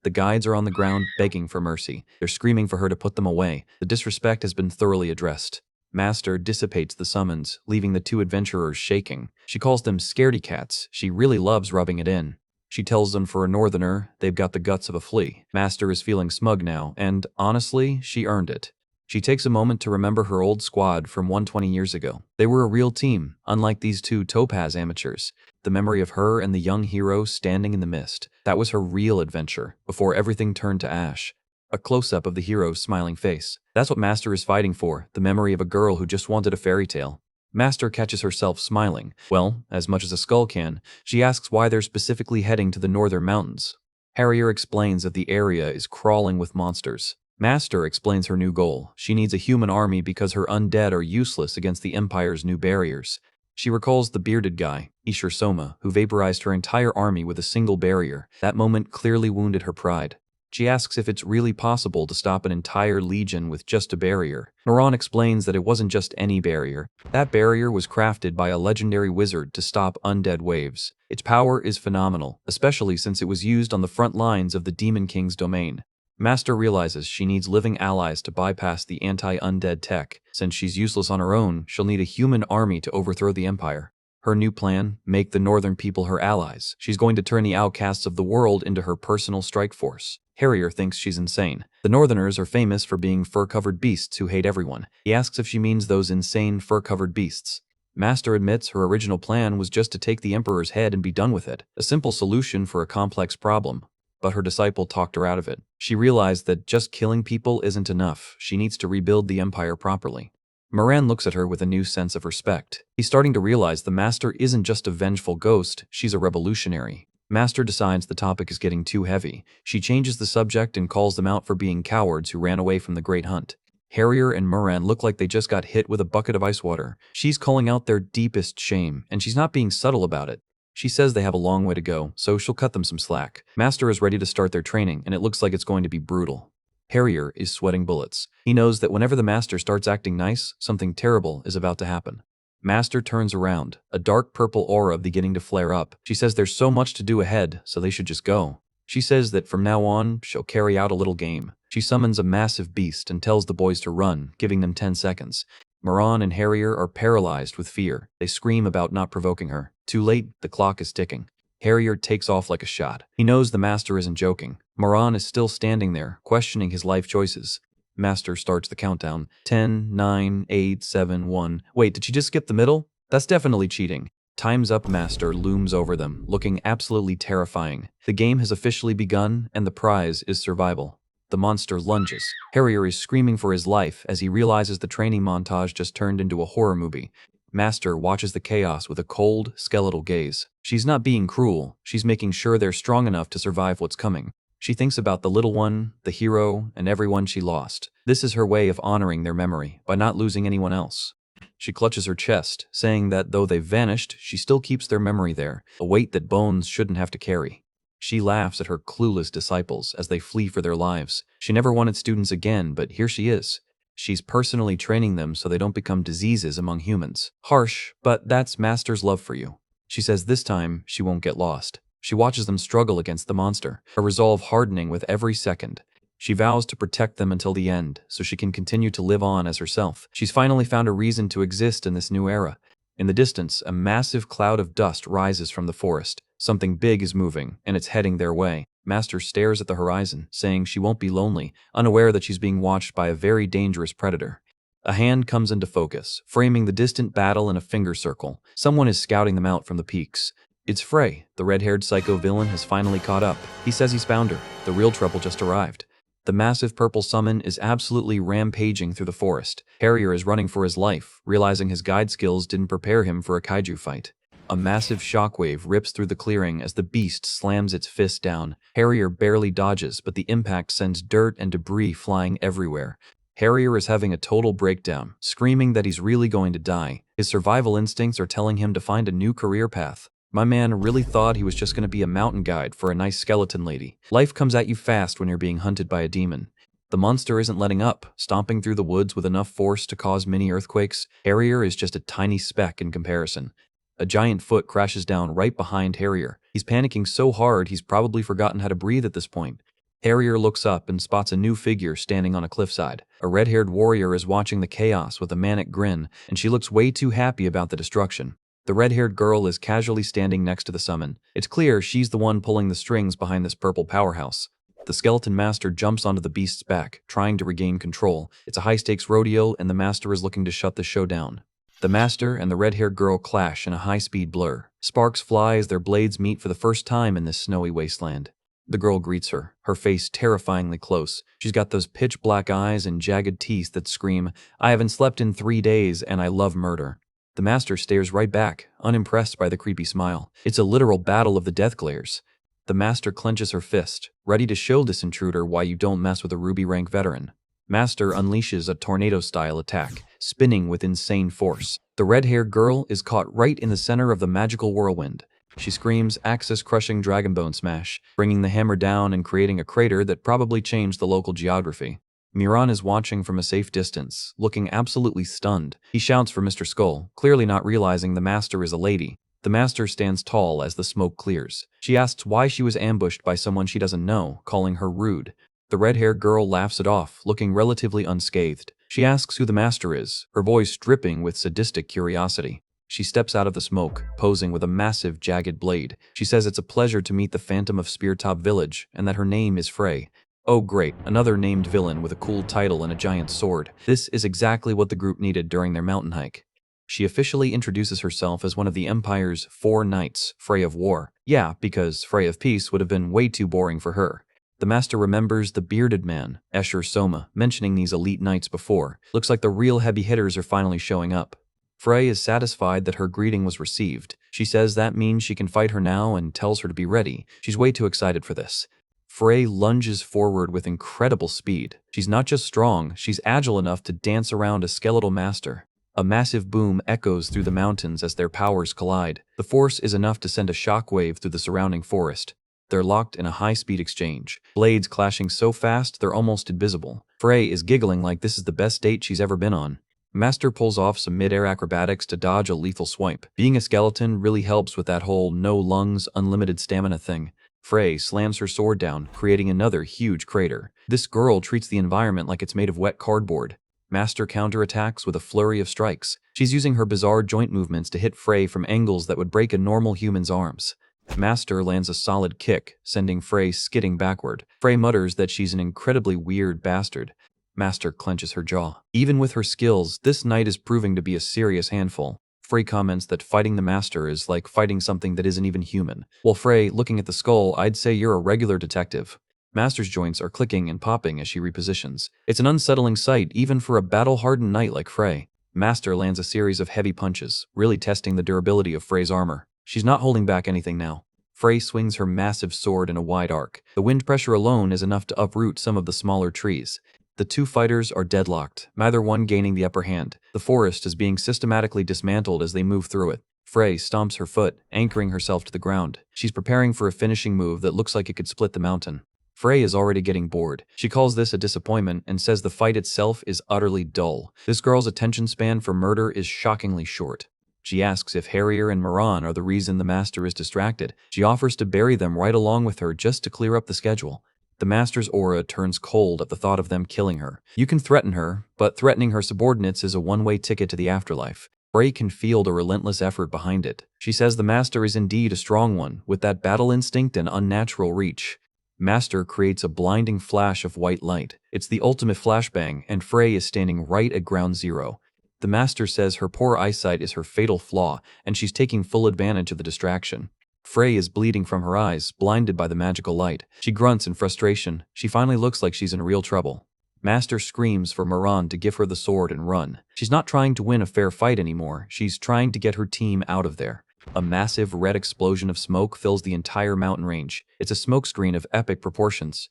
The guides are on the ground begging for mercy. They're screaming for her to put them away. The disrespect has been thoroughly addressed. Master dissipates the summons, leaving the two adventurers shaking. She calls them scaredy cats. She really loves rubbing it in. She tells them for a northerner, they've got the guts of a flea. Master is feeling smug now, and honestly, she earned it. She takes a moment to remember her old squad from 120 years ago. They were a real team, unlike these two topaz amateurs. The memory of her and the young hero standing in the mist. That was her real adventure, before everything turned to ash. A close-up of the hero's smiling face. That's what Master is fighting for, the memory of a girl who just wanted a fairy tale. Master catches herself smiling. Well, as much as a skull can. She asks why they're specifically heading to the northern mountains. Harrier explains that the area is crawling with monsters. Master explains her new goal. She needs a human army because her undead are useless against the Empire's new barriers. She recalls the bearded guy, Ishur Soma, who vaporized her entire army with a single barrier. That moment clearly wounded her pride. She asks if it's really possible to stop an entire legion with just a barrier. Moran explains that it wasn't just any barrier. That barrier was crafted by a legendary wizard to stop undead waves. Its power is phenomenal, especially since it was used on the front lines of the Demon King's domain. Master realizes she needs living allies to bypass the anti-undead tech. Since she's useless on her own, she'll need a human army to overthrow the Empire. Her new plan, make the northern people her allies. She's going to turn the outcasts of the world into her personal strike force. Harrier thinks she's insane. The northerners are famous for being fur-covered beasts who hate everyone. He asks if she means those insane fur-covered beasts. Master admits her original plan was just to take the Emperor's head and be done with it. A simple solution for a complex problem. But her disciple talked her out of it. She realized that just killing people isn't enough. She needs to rebuild the Empire properly. Moran looks at her with a new sense of respect. He's starting to realize the Master isn't just a vengeful ghost, she's a revolutionary. Master decides the topic is getting too heavy. She changes the subject and calls them out for being cowards who ran away from the Great Hunt. Harrier and Moran look like they just got hit with a bucket of ice water. She's calling out their deepest shame, and she's not being subtle about it. She says they have a long way to go, so she'll cut them some slack. Master is ready to start their training, and it looks like it's going to be brutal. Harrier is sweating bullets. He knows that whenever the Master starts acting nice, something terrible is about to happen. Master turns around, a dark purple aura beginning to flare up. She says there's so much to do ahead, so they should just go. She says that from now on, she'll carry out a little game. She summons a massive beast and tells the boys to run, giving them 10 seconds. Moran and Harrier are paralyzed with fear. They scream about not provoking her. Too late, the clock is ticking. Harrier takes off like a shot. He knows the Master isn't joking. Moran is still standing there, questioning his life choices. Master starts the countdown. 10, 9, 8, 7, 1. Wait, did she just skip the middle? That's definitely cheating. Time's up. Master looms over them, looking absolutely terrifying. The game has officially begun, and the prize is survival. The monster lunges. Harrier is screaming for his life as he realizes the training montage just turned into a horror movie. Master watches the chaos with a cold, skeletal gaze. She's not being cruel. She's making sure they're strong enough to survive what's coming. She thinks about the little one, the hero, and everyone she lost. This is her way of honoring their memory, by not losing anyone else. She clutches her chest, saying that though they've vanished, she still keeps their memory there, a weight that bones shouldn't have to carry. She laughs at her clueless disciples as they flee for their lives. She never wanted students again, but here she is. She's personally training them so they don't become diseases among humans. Harsh, but that's Master's love for you. She says this time she won't get lost. She watches them struggle against the monster, her resolve hardening with every second. She vows to protect them until the end, so she can continue to live on as herself. She's finally found a reason to exist in this new era. In the distance, a massive cloud of dust rises from the forest. Something big is moving, and it's heading their way. Master stares at the horizon, saying she won't be lonely, unaware that she's being watched by a very dangerous predator. A hand comes into focus, framing the distant battle in a finger circle. Someone is scouting them out from the peaks. It's Frey. The red-haired psycho villain has finally caught up. He says he's found her. The real trouble just arrived. The massive purple summon is absolutely rampaging through the forest. Harrier is running for his life, realizing his guide skills didn't prepare him for a kaiju fight. A massive shockwave rips through the clearing as the beast slams its fist down. Harrier barely dodges, but the impact sends dirt and debris flying everywhere. Harrier is having a total breakdown, screaming that he's really going to die. His survival instincts are telling him to find a new career path. My man really thought he was just going to be a mountain guide for a nice skeleton lady. Life comes at you fast when you're being hunted by a demon. The monster isn't letting up, stomping through the woods with enough force to cause mini earthquakes. Harrier is just a tiny speck in comparison. A giant foot crashes down right behind Harrier. He's panicking so hard he's probably forgotten how to breathe at this point. Harrier looks up and spots a new figure standing on a cliffside. A red-haired warrior is watching the chaos with a manic grin, and she looks way too happy about the destruction. The red-haired girl is casually standing next to the summon. It's clear she's the one pulling the strings behind this purple powerhouse. The skeleton master jumps onto the beast's back, trying to regain control. It's a high-stakes rodeo, and the master is looking to shut the show down. The master and the red-haired girl clash in a high-speed blur. Sparks fly as their blades meet for the first time in this snowy wasteland. The girl greets her, her face terrifyingly close. She's got those pitch-black eyes and jagged teeth that scream, "I haven't slept in 3 days and I love murder." The master stares right back, unimpressed by the creepy smile. It's a literal battle of the death glares. The master clenches her fist, ready to show this intruder why you don't mess with a ruby rank veteran. Master unleashes a tornado-style attack, spinning with insane force. The red-haired girl is caught right in the center of the magical whirlwind. She screams axis-crushing dragonbone smash, bringing the hammer down and creating a crater that probably changed the local geography. Moran is watching from a safe distance, looking absolutely stunned. He shouts for Mr. Skull, clearly not realizing the master is a lady. The master stands tall as the smoke clears. She asks why she was ambushed by someone she doesn't know, calling her rude. The red-haired girl laughs it off, looking relatively unscathed. She asks who the master is, her voice dripping with sadistic curiosity. She steps out of the smoke, posing with a massive, jagged blade. She says it's a pleasure to meet the Phantom of Speartop Village, and that her name is Frey. Oh great, another named villain with a cool title and a giant sword. This is exactly what the group needed during their mountain hike. She officially introduces herself as one of the Empire's 4 knights, Frey of War. Yeah, because Frey of Peace would have been way too boring for her. The master remembers the bearded man, Escher Soma, mentioning these elite knights before. Looks like the real heavy hitters are finally showing up. Frey is satisfied that her greeting was received. She says that means she can fight her now and tells her to be ready. She's way too excited for this. Frey lunges forward with incredible speed. She's not just strong, she's agile enough to dance around a skeletal master. A massive boom echoes through the mountains as their powers collide. The force is enough to send a shockwave through the surrounding forest. They're locked in a high-speed exchange, blades clashing so fast they're almost invisible. Frey is giggling like this is the best date she's ever been on. Master pulls off some mid-air acrobatics to dodge a lethal swipe. Being a skeleton really helps with that whole no lungs, unlimited stamina thing. Frey slams her sword down, creating another huge crater. This girl treats the environment like it's made of wet cardboard. Master counterattacks with a flurry of strikes. She's using her bizarre joint movements to hit Frey from angles that would break a normal human's arms. Master lands a solid kick, sending Frey skidding backward. Frey mutters that she's an incredibly weird bastard. Master clenches her jaw. Even with her skills, this knight is proving to be a serious handful. Frey comments that fighting the master is like fighting something that isn't even human. While Frey, looking at the skull, I'd say you're a regular detective. Master's joints are clicking and popping as she repositions. It's an unsettling sight even for a battle-hardened knight like Frey. Master lands a series of heavy punches, really testing the durability of Frey's armor. She's not holding back anything now. Frey swings her massive sword in a wide arc. The wind pressure alone is enough to uproot some of the smaller trees. The two fighters are deadlocked, neither one gaining the upper hand. The forest is being systematically dismantled as they move through it. Frey stomps her foot, anchoring herself to the ground. She's preparing for a finishing move that looks like it could split the mountain. Frey is already getting bored. She calls this a disappointment and says the fight itself is utterly dull. This girl's attention span for murder is shockingly short. She asks if Harrier and Moran are the reason the master is distracted. She offers to bury them right along with her just to clear up the schedule. The master's aura turns cold at the thought of them killing her. You can threaten her, but threatening her subordinates is a one-way ticket to the afterlife. Frey can feel the relentless effort behind it. She says the master is indeed a strong one, with that battle instinct and unnatural reach. Master creates a blinding flash of white light. It's the ultimate flashbang, and Frey is standing right at ground zero. The Master says her poor eyesight is her fatal flaw, and she's taking full advantage of the distraction. Frey is bleeding from her eyes, blinded by the magical light. She grunts in frustration. She finally looks like she's in real trouble. Master screams for Moran to give her the sword and run. She's not trying to win a fair fight anymore. She's trying to get her team out of there. A massive red explosion of smoke fills the entire mountain range. It's a smokescreen of epic proportions.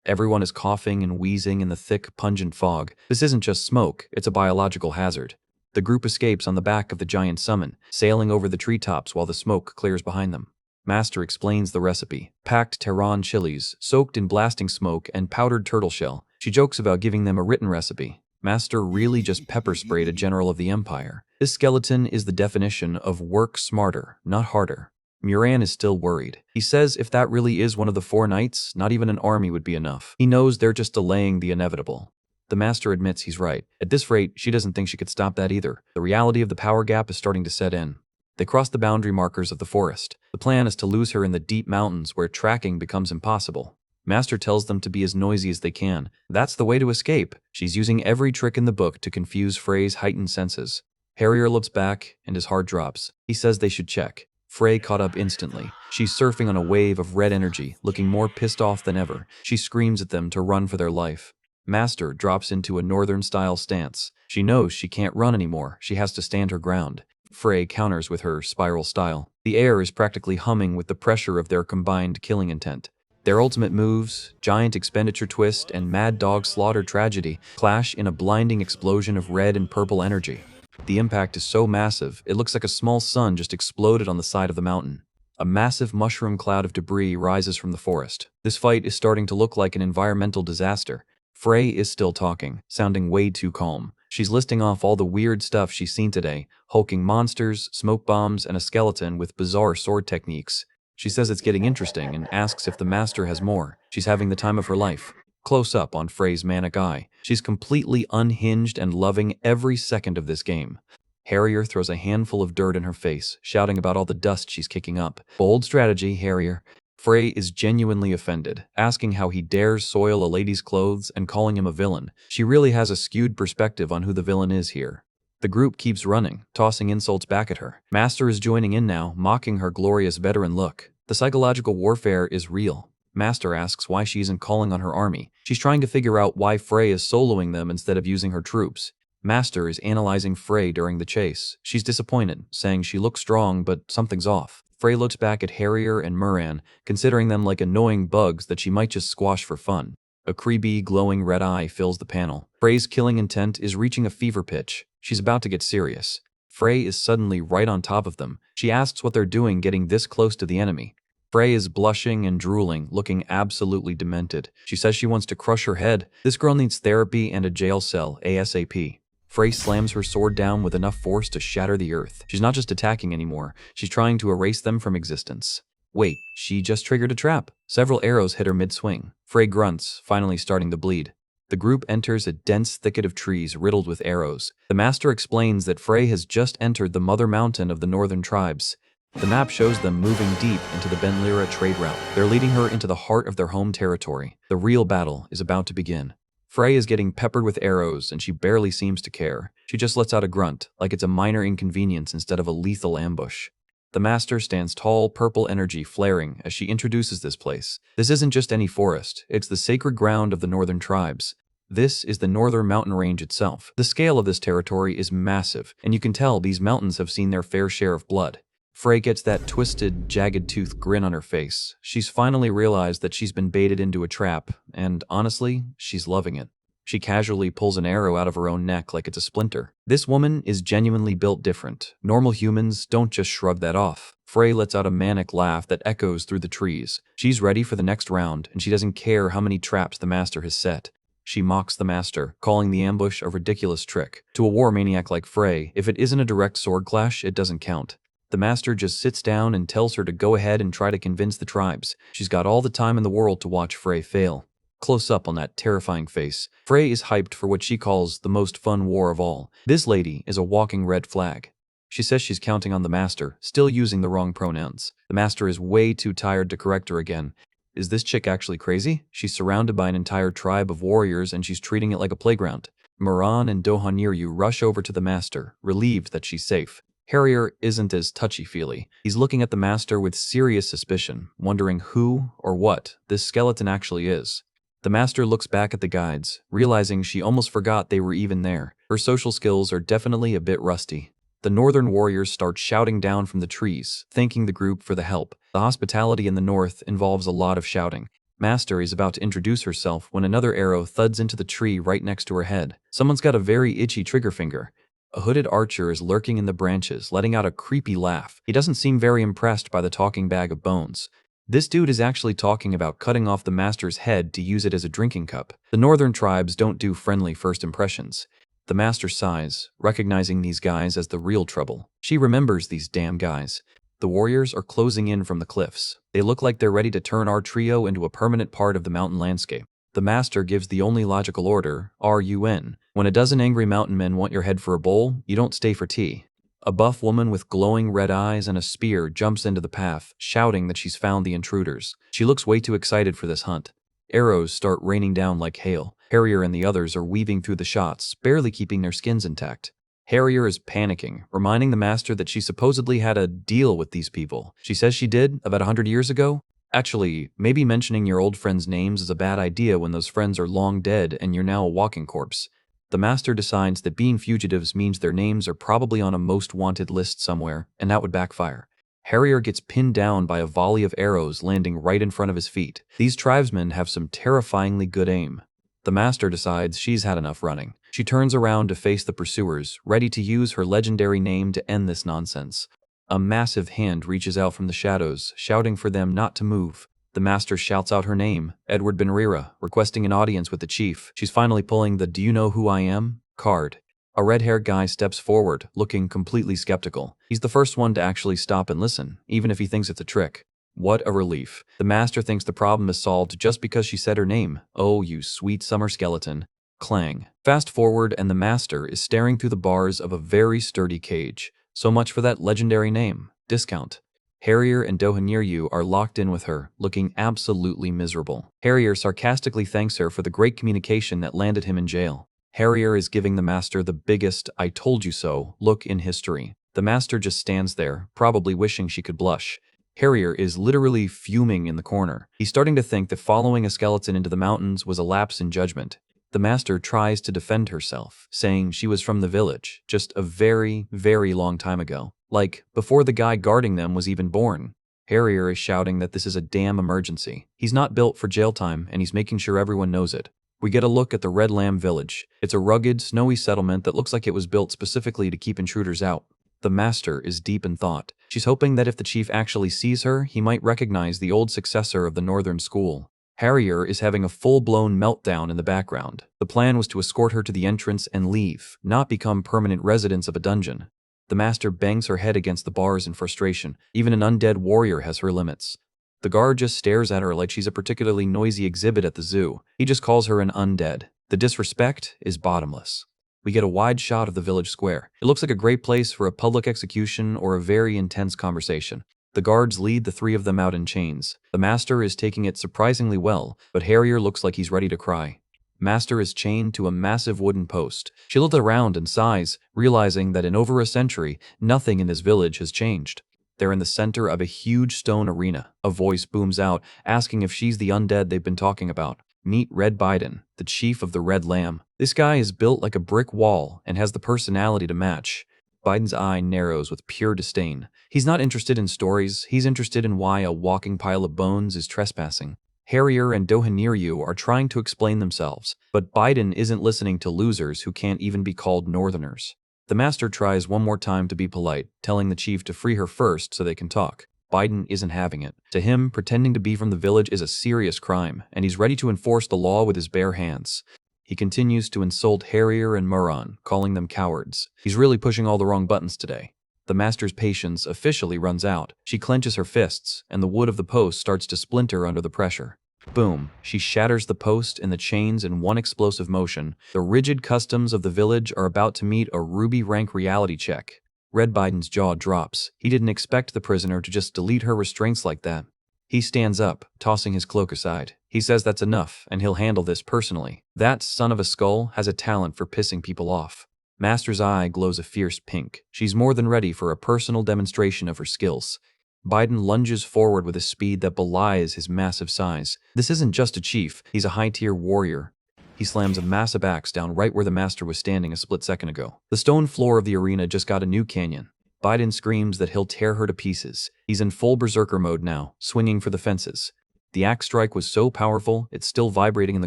Everyone is coughing and wheezing in the thick, pungent fog. This isn't just smoke, it's a biological hazard. The group escapes on the back of the giant summon, sailing over the treetops while the smoke clears behind them. Master explains the recipe. Packed Tehran chilies, soaked in blasting smoke, and powdered turtle shell. She jokes about giving them a written recipe. Master really just pepper sprayed a general of the Empire. This skeleton is the definition of work smarter, not harder. Moran is still worried. He says if that really is one of the 4 knights, not even an army would be enough. He knows they're just delaying the inevitable. The Master admits he's right. At this rate, she doesn't think she could stop that either. The reality of the power gap is starting to set in. They cross the boundary markers of the forest. The plan is to lose her in the deep mountains where tracking becomes impossible. Master tells them to be as noisy as they can. That's the way to escape. She's using every trick in the book to confuse Frey's heightened senses. Harrier looks back, and his heart drops. He says they should check. Frey caught up instantly. She's surfing on a wave of red energy, looking more pissed off than ever. She screams at them to run for their life. Master drops into a northern-style stance. She knows she can't run anymore. She has to stand her ground. Frey counters with her spiral style. The air is practically humming with the pressure of their combined killing intent. Their ultimate moves, giant expenditure twist, and mad dog slaughter tragedy clash in a blinding explosion of red and purple energy. The impact is so massive, it looks like a small sun just exploded on the side of the mountain. A massive mushroom cloud of debris rises from the forest. This fight is starting to look like an environmental disaster. Frey is still talking, sounding way too calm. She's listing off all the weird stuff she's seen today, hulking monsters, smoke bombs, and a skeleton with bizarre sword techniques. She says it's getting interesting and asks if the Master has more. She's having the time of her life. Close up on Frey's manic eye. She's completely unhinged and loving every second of this game. Harrier throws a handful of dirt in her face, shouting about all the dust she's kicking up. Bold strategy, Harrier. Frey is genuinely offended, asking how he dares soil a lady's clothes and calling him a villain. She really has a skewed perspective on who the villain is here. The group keeps running, tossing insults back at her. Master is joining in now, mocking her glorious veteran look. The psychological warfare is real. Master asks why she isn't calling on her army. She's trying to figure out why Frey is soloing them instead of using her troops. Master is analyzing Frey during the chase. She's disappointed, saying she looks strong, but something's off. Frey looks back at Harrier and Moran, considering them like annoying bugs that she might just squash for fun. A creepy, glowing red eye fills the panel. Frey's killing intent is reaching a fever pitch. She's about to get serious. Frey is suddenly right on top of them. She asks what they're doing getting this close to the enemy. Frey is blushing and drooling, looking absolutely demented. She says she wants to crush her head. This girl needs therapy and a jail cell, ASAP. Frey slams her sword down with enough force to shatter the earth. She's not just attacking anymore. She's trying to erase them from existence. Wait, she just triggered a trap. Several arrows hit her mid-swing. Frey grunts, finally starting to bleed. The group enters a dense thicket of trees riddled with arrows. The Master explains that Frey has just entered the mother mountain of the northern tribes. The map shows them moving deep into the Ben-Lyra trade route. They're leading her into the heart of their home territory. The real battle is about to begin. Frey is getting peppered with arrows, and she barely seems to care. She just lets out a grunt, like it's a minor inconvenience instead of a lethal ambush. The Master stands tall, purple energy flaring as she introduces this place. This isn't just any forest, it's the sacred ground of the northern tribes. This is the northern mountain range itself. The scale of this territory is massive, and you can tell these mountains have seen their fair share of blood. Frey gets that twisted, jagged-toothed grin on her face. She's finally realized that she's been baited into a trap, and honestly, she's loving it. She casually pulls an arrow out of her own neck like it's a splinter. This woman is genuinely built different. Normal humans don't just shrug that off. Frey lets out a manic laugh that echoes through the trees. She's ready for the next round, and she doesn't care how many traps the Master has set. She mocks the Master, calling the ambush a ridiculous trick. To a war maniac like Frey, if it isn't a direct sword clash, it doesn't count. The Master just sits down and tells her to go ahead and try to convince the tribes. She's got all the time in the world to watch Frey fail. Close up on that terrifying face. Frey is hyped for what she calls the most fun war of all. This lady is a walking red flag. She says she's counting on the Master, still using the wrong pronouns. The Master is way too tired to correct her again. is this chick actually crazy? She's surrounded by an entire tribe of warriors and she's treating it like a playground. Moran and Dohaniryu rush over to the master, relieved that she's safe. Harrier isn't as touchy-feely. He's looking at the master with serious suspicion, wondering who or what this skeleton actually is. The master looks back at the guides, realizing she almost forgot they were even there. Her social skills are definitely a bit rusty. The northern warriors start shouting down from the trees, thanking the group for the help. The hospitality in the north involves a lot of shouting. Master is about to introduce herself when another arrow thuds into the tree right next to her head. Someone's got a very itchy trigger finger. A hooded archer is lurking in the branches, letting out a creepy laugh. He doesn't seem very impressed by the talking bag of bones. This dude is actually talking about cutting off the master's head to use it as a drinking cup. The northern tribes don't do friendly first impressions. The master sighs, recognizing these guys as the real trouble. She remembers these damn guys. The warriors are closing in from the cliffs. They look like they're ready to turn our trio into a permanent part of the mountain landscape. The master gives the only logical order, RUN. When a dozen angry mountain men want your head for a bowl, you don't stay for tea. A buff woman with glowing red eyes and a spear jumps into the path, shouting that she's found the intruders. She looks way too excited for this hunt. Arrows start raining down like hail. Harrier and the others are weaving through the shots, barely keeping their skins intact. Harrier is panicking, reminding the master that she supposedly had a deal with these people. She says she did, about 100 years ago. Actually, maybe mentioning your old friends' names is a bad idea when those friends are long dead and you're now a walking corpse. The master decides that being fugitives means their names are probably on a most wanted list somewhere, and that would backfire. Harrier gets pinned down by a volley of arrows landing right in front of his feet. These tribesmen have some terrifyingly good aim. The master decides she's had enough running. She turns around to face the pursuers, ready to use her legendary name to end this nonsense. A massive hand reaches out from the shadows, shouting for them not to move. The master shouts out her name, Edward Benrira, requesting an audience with the chief. She's finally pulling the "Do you know who I am?" card. A red-haired guy steps forward, looking completely skeptical. He's the first one to actually stop and listen, even if he thinks it's a trick. What a relief. The master thinks the problem is solved just because she said her name. Oh, you sweet summer skeleton. Clang. Fast forward and the master is staring through the bars of a very sturdy cage. So much for that legendary name. Discount. Harrier and Dohaniryu are locked in with her, looking absolutely miserable. Harrier sarcastically thanks her for the great communication that landed him in jail. Harrier is giving the master the biggest "I told you so" look in history. The master just stands there, probably wishing she could blush. Harrier is literally fuming in the corner. He's starting to think that following a skeleton into the mountains was a lapse in judgment. The master tries to defend herself, saying she was from the village, just a very, very long time ago. Like, before the guy guarding them was even born. Harrier is shouting that this is a damn emergency. He's not built for jail time, and he's making sure everyone knows it. We get a look at the Red Lamb village. It's a rugged, snowy settlement that looks like it was built specifically to keep intruders out. The master is deep in thought. She's hoping that if the chief actually sees her, he might recognize the old successor of the northern school. Harrier is having a full-blown meltdown in the background. The plan was to escort her to the entrance and leave, not become permanent residents of a dungeon. The master bangs her head against the bars in frustration. Even an undead warrior has her limits. The guard just stares at her like she's a particularly noisy exhibit at the zoo. He just calls her an undead. The disrespect is bottomless. We get a wide shot of the village square. It looks like a great place for a public execution or a very intense conversation. The guards lead the three of them out in chains. The master is taking it surprisingly well, but Harrier looks like he's ready to cry. Master is chained to a massive wooden post. She looks around and sighs, realizing that in over a century, nothing in this village has changed. They're in the center of a huge stone arena. A voice booms out, asking if she's the undead they've been talking about. Meet Red Biden, the chief of the Red Lamb. This guy is built like a brick wall and has the personality to match. Biden's eye narrows with pure disdain. He's not interested in stories, he's interested in why a walking pile of bones is trespassing. Harrier and Dohaniryu are trying to explain themselves, but Biden isn't listening to losers who can't even be called northerners. The master tries one more time to be polite, telling the chief to free her first so they can talk. Biden isn't having it. To him, pretending to be from the village is a serious crime, and he's ready to enforce the law with his bare hands. He continues to insult Harrier and Moran, calling them cowards. He's really pushing all the wrong buttons today. The master's patience officially runs out. She clenches her fists, and the wood of the post starts to splinter under the pressure. Boom. She shatters the post and the chains in one explosive motion. The rigid customs of the village are about to meet a ruby rank reality check. Red Biden's jaw drops. He didn't expect the prisoner to just delete her restraints like that. He stands up, tossing his cloak aside. He says that's enough, and he'll handle this personally. That son of a skull has a talent for pissing people off. Master's eye glows a fierce pink. She's more than ready for a personal demonstration of her skills. Biden lunges forward with a speed that belies his massive size. This isn't just a chief, he's a high-tier warrior. He slams a massive axe down right where the master was standing a split second ago. The stone floor of the arena just got a new canyon. Biden screams that he'll tear her to pieces. He's in full berserker mode now, swinging for the fences. The axe strike was so powerful, it's still vibrating in the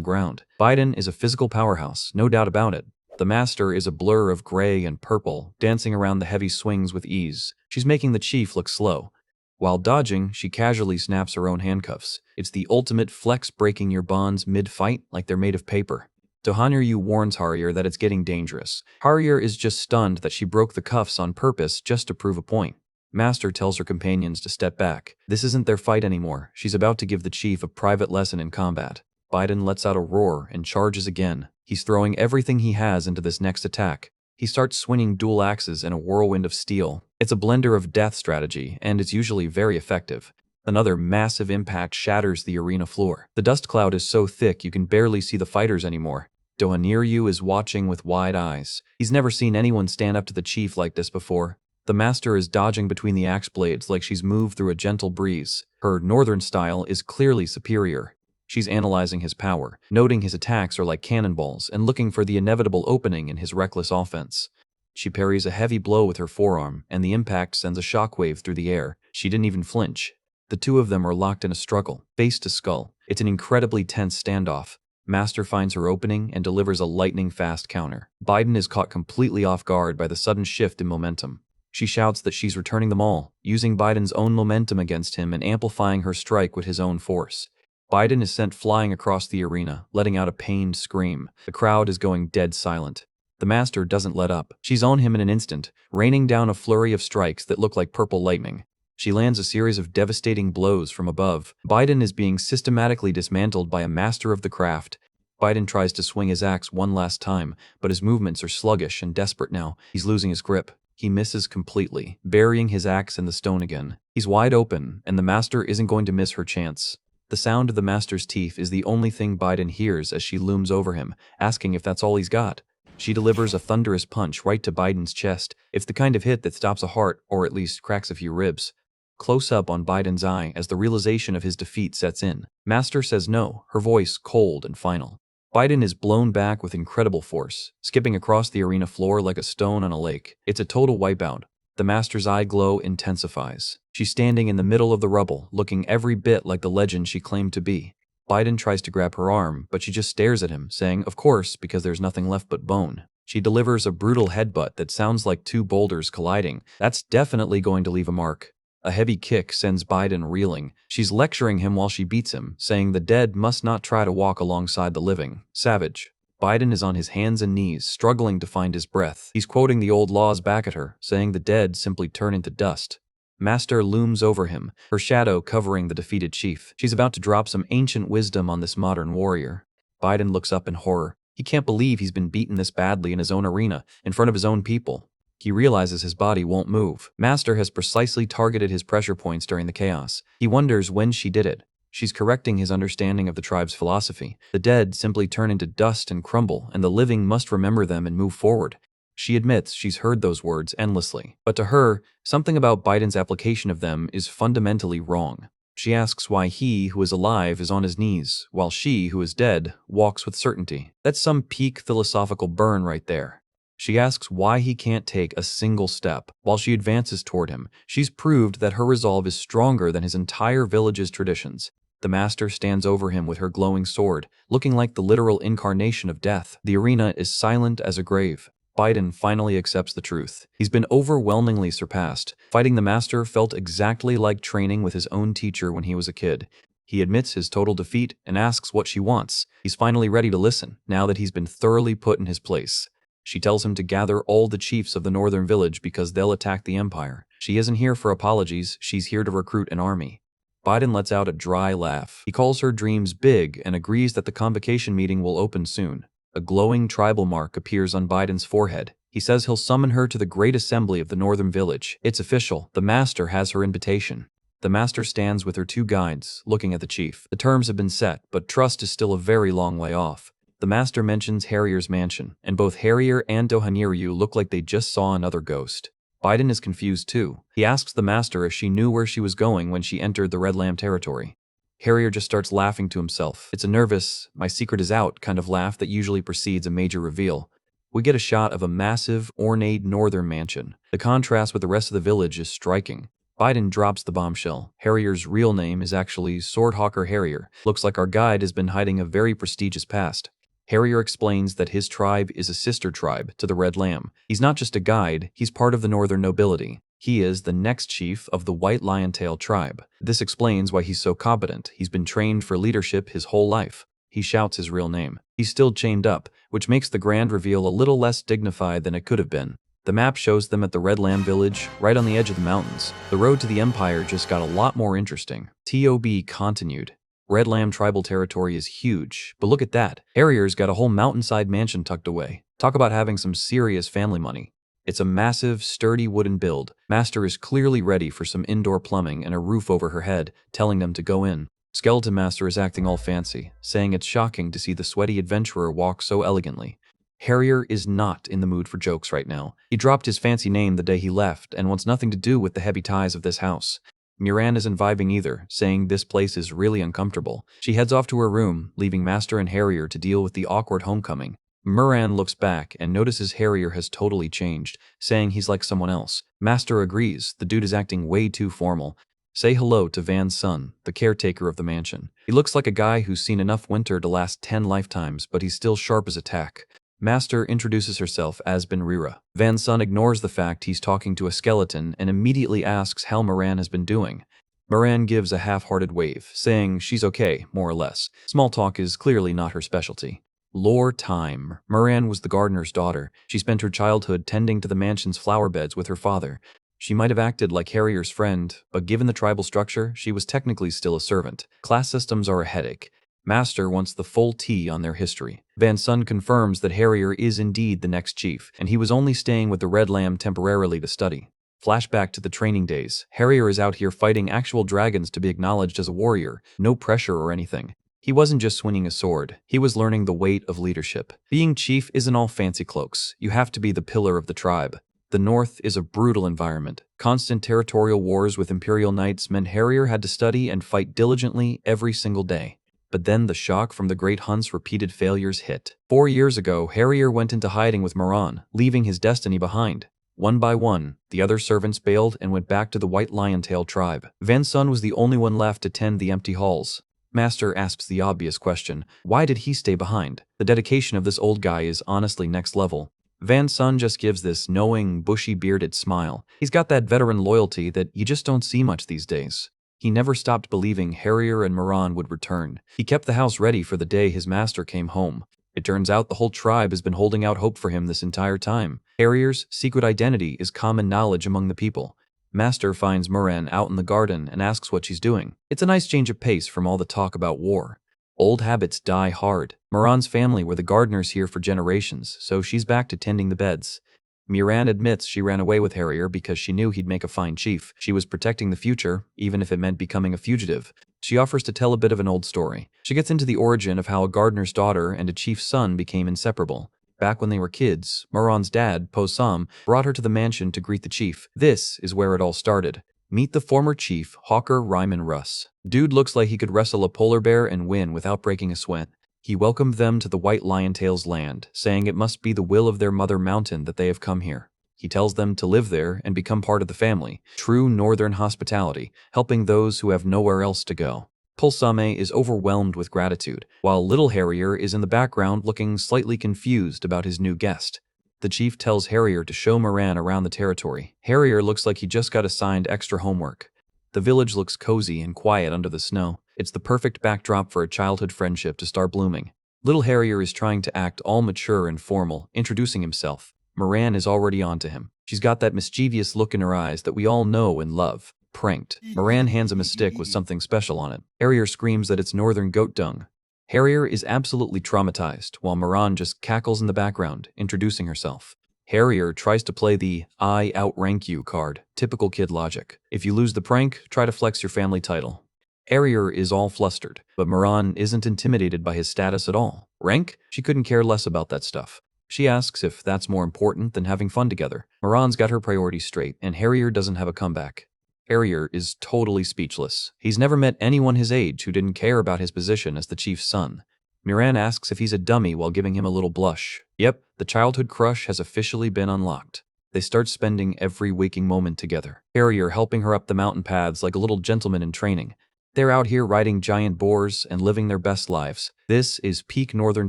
ground. Biden is a physical powerhouse, no doubt about it. The master is a blur of gray and purple, dancing around the heavy swings with ease. She's making the chief look slow. While dodging, she casually snaps her own handcuffs. It's the ultimate flex, breaking your bonds mid-fight like they're made of paper. Dohaniryu warns Harrier that it's getting dangerous. Harrier is just stunned that she broke the cuffs on purpose just to prove a point. Master tells her companions to step back. This isn't their fight anymore. She's about to give the chief a private lesson in combat. Biden lets out a roar and charges again. He's throwing everything he has into this next attack. He starts swinging dual axes in a whirlwind of steel. It's a blender of death strategy, and it's usually very effective. Another massive impact shatters the arena floor. The dust cloud is so thick you can barely see the fighters anymore. Dohaniryu is watching with wide eyes. He's never seen anyone stand up to the chief like this before. The master is dodging between the axe blades like she's moved through a gentle breeze. Her northern style is clearly superior. She's analyzing his power, noting his attacks are like cannonballs, and looking for the inevitable opening in his reckless offense. She parries a heavy blow with her forearm, and the impact sends a shockwave through the air. She didn't even flinch. The two of them are locked in a struggle, face to skull. It's an incredibly tense standoff. Master finds her opening and delivers a lightning-fast counter. Biden is caught completely off guard by the sudden shift in momentum. She shouts that she's returning them all, using Biden's own momentum against him and amplifying her strike with his own force. Biden is sent flying across the arena, letting out a pained scream. The crowd is going dead silent. The master doesn't let up. She's on him in an instant, raining down a flurry of strikes that look like purple lightning. She lands a series of devastating blows from above. Biden is being systematically dismantled by a master of the craft. Biden tries to swing his axe one last time, but his movements are sluggish and desperate now. He's losing his grip. He misses completely, burying his axe in the stone again. He's wide open, and the master isn't going to miss her chance. The sound of the master's teeth is the only thing Biden hears as she looms over him, asking if that's all he's got. She delivers a thunderous punch right to Biden's chest. It's the kind of hit that stops a heart, or at least cracks a few ribs. Close up on Biden's eye as the realization of his defeat sets in. Master says no, her voice cold and final. Biden is blown back with incredible force, skipping across the arena floor like a stone on a lake. It's a total wipeout. The master's eye glow intensifies. She's standing in the middle of the rubble, looking every bit like the legend she claimed to be. Biden tries to grab her arm, but she just stares at him, saying, of course, because there's nothing left but bone. She delivers a brutal headbutt that sounds like two boulders colliding. That's definitely going to leave a mark. A heavy kick sends Biden reeling. She's lecturing him while she beats him, saying the dead must not try to walk alongside the living. Savage. Biden is on his hands and knees, struggling to find his breath. He's quoting the old laws back at her, saying the dead simply turn into dust. Master looms over him, her shadow covering the defeated chief. She's about to drop some ancient wisdom on this modern warrior. Biden looks up in horror. He can't believe he's been beaten this badly in his own arena, in front of his own people. He realizes his body won't move. Master has precisely targeted his pressure points during the chaos. He wonders when she did it. She's correcting his understanding of the tribe's philosophy. The dead simply turn into dust and crumble, and the living must remember them and move forward. She admits she's heard those words endlessly. But to her, something about Biden's application of them is fundamentally wrong. She asks why he, who is alive, is on his knees, while she, who is dead, walks with certainty. That's some peak philosophical burn right there. She asks why he can't take a single step. While she advances toward him, she's proved that her resolve is stronger than his entire village's traditions. The master stands over him with her glowing sword, looking like the literal incarnation of death. The arena is silent as a grave. Biden finally accepts the truth. He's been overwhelmingly surpassed. Fighting the master felt exactly like training with his own teacher when he was a kid. He admits his total defeat and asks what she wants. He's finally ready to listen, now that he's been thoroughly put in his place. She tells him to gather all the chiefs of the northern village because they'll attack the empire. She isn't here for apologies, she's here to recruit an army. Biden lets out a dry laugh. He calls her dreams big and agrees that the convocation meeting will open soon. A glowing tribal mark appears on Biden's forehead. He says he'll summon her to the great assembly of the northern village. It's official. The master has her invitation. The master stands with her two guides, looking at the chief. The terms have been set, but trust is still a very long way off. The master mentions Harrier's mansion, and both Harrier and Dohaniryu look like they just saw another ghost. Biden is confused too. He asks the master if she knew where she was going when she entered the Red Lamb territory. Harrier just starts laughing to himself. It's a nervous, my secret is out kind of laugh that usually precedes a major reveal. We get a shot of a massive, ornate northern mansion. The contrast with the rest of the village is striking. Biden drops the bombshell. Harrier's real name is actually Swordhawker Harrier. Looks like our guide has been hiding a very prestigious past. Harrier explains that his tribe is a sister tribe to the Red Lamb. He's not just a guide, he's part of the northern nobility. He is the next chief of the White Liontail tribe. This explains why he's so competent. He's been trained for leadership his whole life. He shouts his real name. He's still chained up, which makes the grand reveal a little less dignified than it could have been. The map shows them at the Red Lamb village, right on the edge of the mountains. The road to the Empire just got a lot more interesting. TOB continued. Red Lamb tribal territory is huge, but look at that. Harrier's got a whole mountainside mansion tucked away. Talk about having some serious family money. It's a massive, sturdy wooden build. Master is clearly ready for some indoor plumbing and a roof over her head, telling them to go in. Skeleton Master is acting all fancy, saying it's shocking to see the sweaty adventurer walk so elegantly. Harrier is not in the mood for jokes right now. He dropped his fancy name the day he left and wants nothing to do with the heavy ties of this house. Moran isn't vibing either, saying this place is really uncomfortable. She heads off to her room, leaving Master and Harrier to deal with the awkward homecoming. Moran looks back and notices Harrier has totally changed, saying he's like someone else. Master agrees, the dude is acting way too formal. Say hello to Van's son, the caretaker of the mansion. He looks like a guy who's seen enough winter to last 10 lifetimes, but he's still sharp as a tack. Master introduces herself as Benrira. Van's son ignores the fact he's talking to a skeleton and immediately asks how Moran has been doing. Moran gives a half-hearted wave, saying she's okay, more or less. Small talk is clearly not her specialty. Lore time. Moran was the gardener's daughter. She spent her childhood tending to the mansion's flower beds with her father. She might have acted like Harrier's friend, but given the tribal structure, she was technically still a servant. Class systems are a headache. Master wants the full tea on their history. Van's son confirms that Harrier is indeed the next chief, and he was only staying with the Red Lamb temporarily to study. Flashback to the training days. Harrier is out here fighting actual dragons to be acknowledged as a warrior, no pressure or anything. He wasn't just swinging a sword, he was learning the weight of leadership. Being chief isn't all fancy cloaks. You have to be the pillar of the tribe. The North is a brutal environment. Constant territorial wars with Imperial Knights meant Harrier had to study and fight diligently every single day. But then the shock from the Great Hunt's repeated failures hit. 4 years ago, Harrier went into hiding with Moran, leaving his destiny behind. One by one, the other servants bailed and went back to the White Liontail tribe. Van's son was the only one left to tend the empty halls. Master asks the obvious question, why did he stay behind? The dedication of this old guy is honestly next level. Van's son just gives this knowing, bushy-bearded smile. He's got that veteran loyalty that you just don't see much these days. He never stopped believing Harrier and Moran would return. He kept the house ready for the day his master came home. It turns out the whole tribe has been holding out hope for him this entire time. Harrier's secret identity is common knowledge among the people. Master finds Moran out in the garden and asks what she's doing. It's a nice change of pace from all the talk about war. Old habits die hard. Moran's family were the gardeners here for generations, so she's back to tending the beds. Moran admits she ran away with Harrier because she knew he'd make a fine chief. She was protecting the future, even if it meant becoming a fugitive. She offers to tell a bit of an old story. She gets into the origin of how a gardener's daughter and a chief's son became inseparable. Back when they were kids, Moran's dad, Po-Sam, brought her to the mansion to greet the chief. This is where it all started. Meet the former chief, Hawker Ryman Russ. Dude looks like he could wrestle a polar bear and win without breaking a sweat. He welcomed them to the White Liontail's land, saying it must be the will of their mother mountain that they have come here. He tells them to live there and become part of the family. True northern hospitality, helping those who have nowhere else to go. Pulsame is overwhelmed with gratitude, while little Harrier is in the background looking slightly confused about his new guest. The chief tells Harrier to show Moran around the territory. Harrier looks like he just got assigned extra homework. The village looks cozy and quiet under the snow. It's the perfect backdrop for a childhood friendship to start blooming. Little Harrier is trying to act all mature and formal, introducing himself. Moran is already onto him. She's got that mischievous look in her eyes that we all know and love. Pranked. Moran hands him a stick with something special on it. Harrier screams that it's northern goat dung. Harrier is absolutely traumatized, while Moran just cackles in the background, introducing herself. Harrier tries to play the "I outrank you" card, typical kid logic. If you lose the prank, try to flex your family title. Harrier is all flustered, but Moran isn't intimidated by his status at all. Rank? She couldn't care less about that stuff. She asks if that's more important than having fun together. Moran's got her priorities straight, and Harrier doesn't have a comeback. Harrier is totally speechless. He's never met anyone his age who didn't care about his position as the chief's son. Moran asks if he's a dummy while giving him a little blush. Yep, the childhood crush has officially been unlocked. They start spending every waking moment together. Harrier helping her up the mountain paths like a little gentleman in training. They're out here riding giant boars and living their best lives. This is peak northern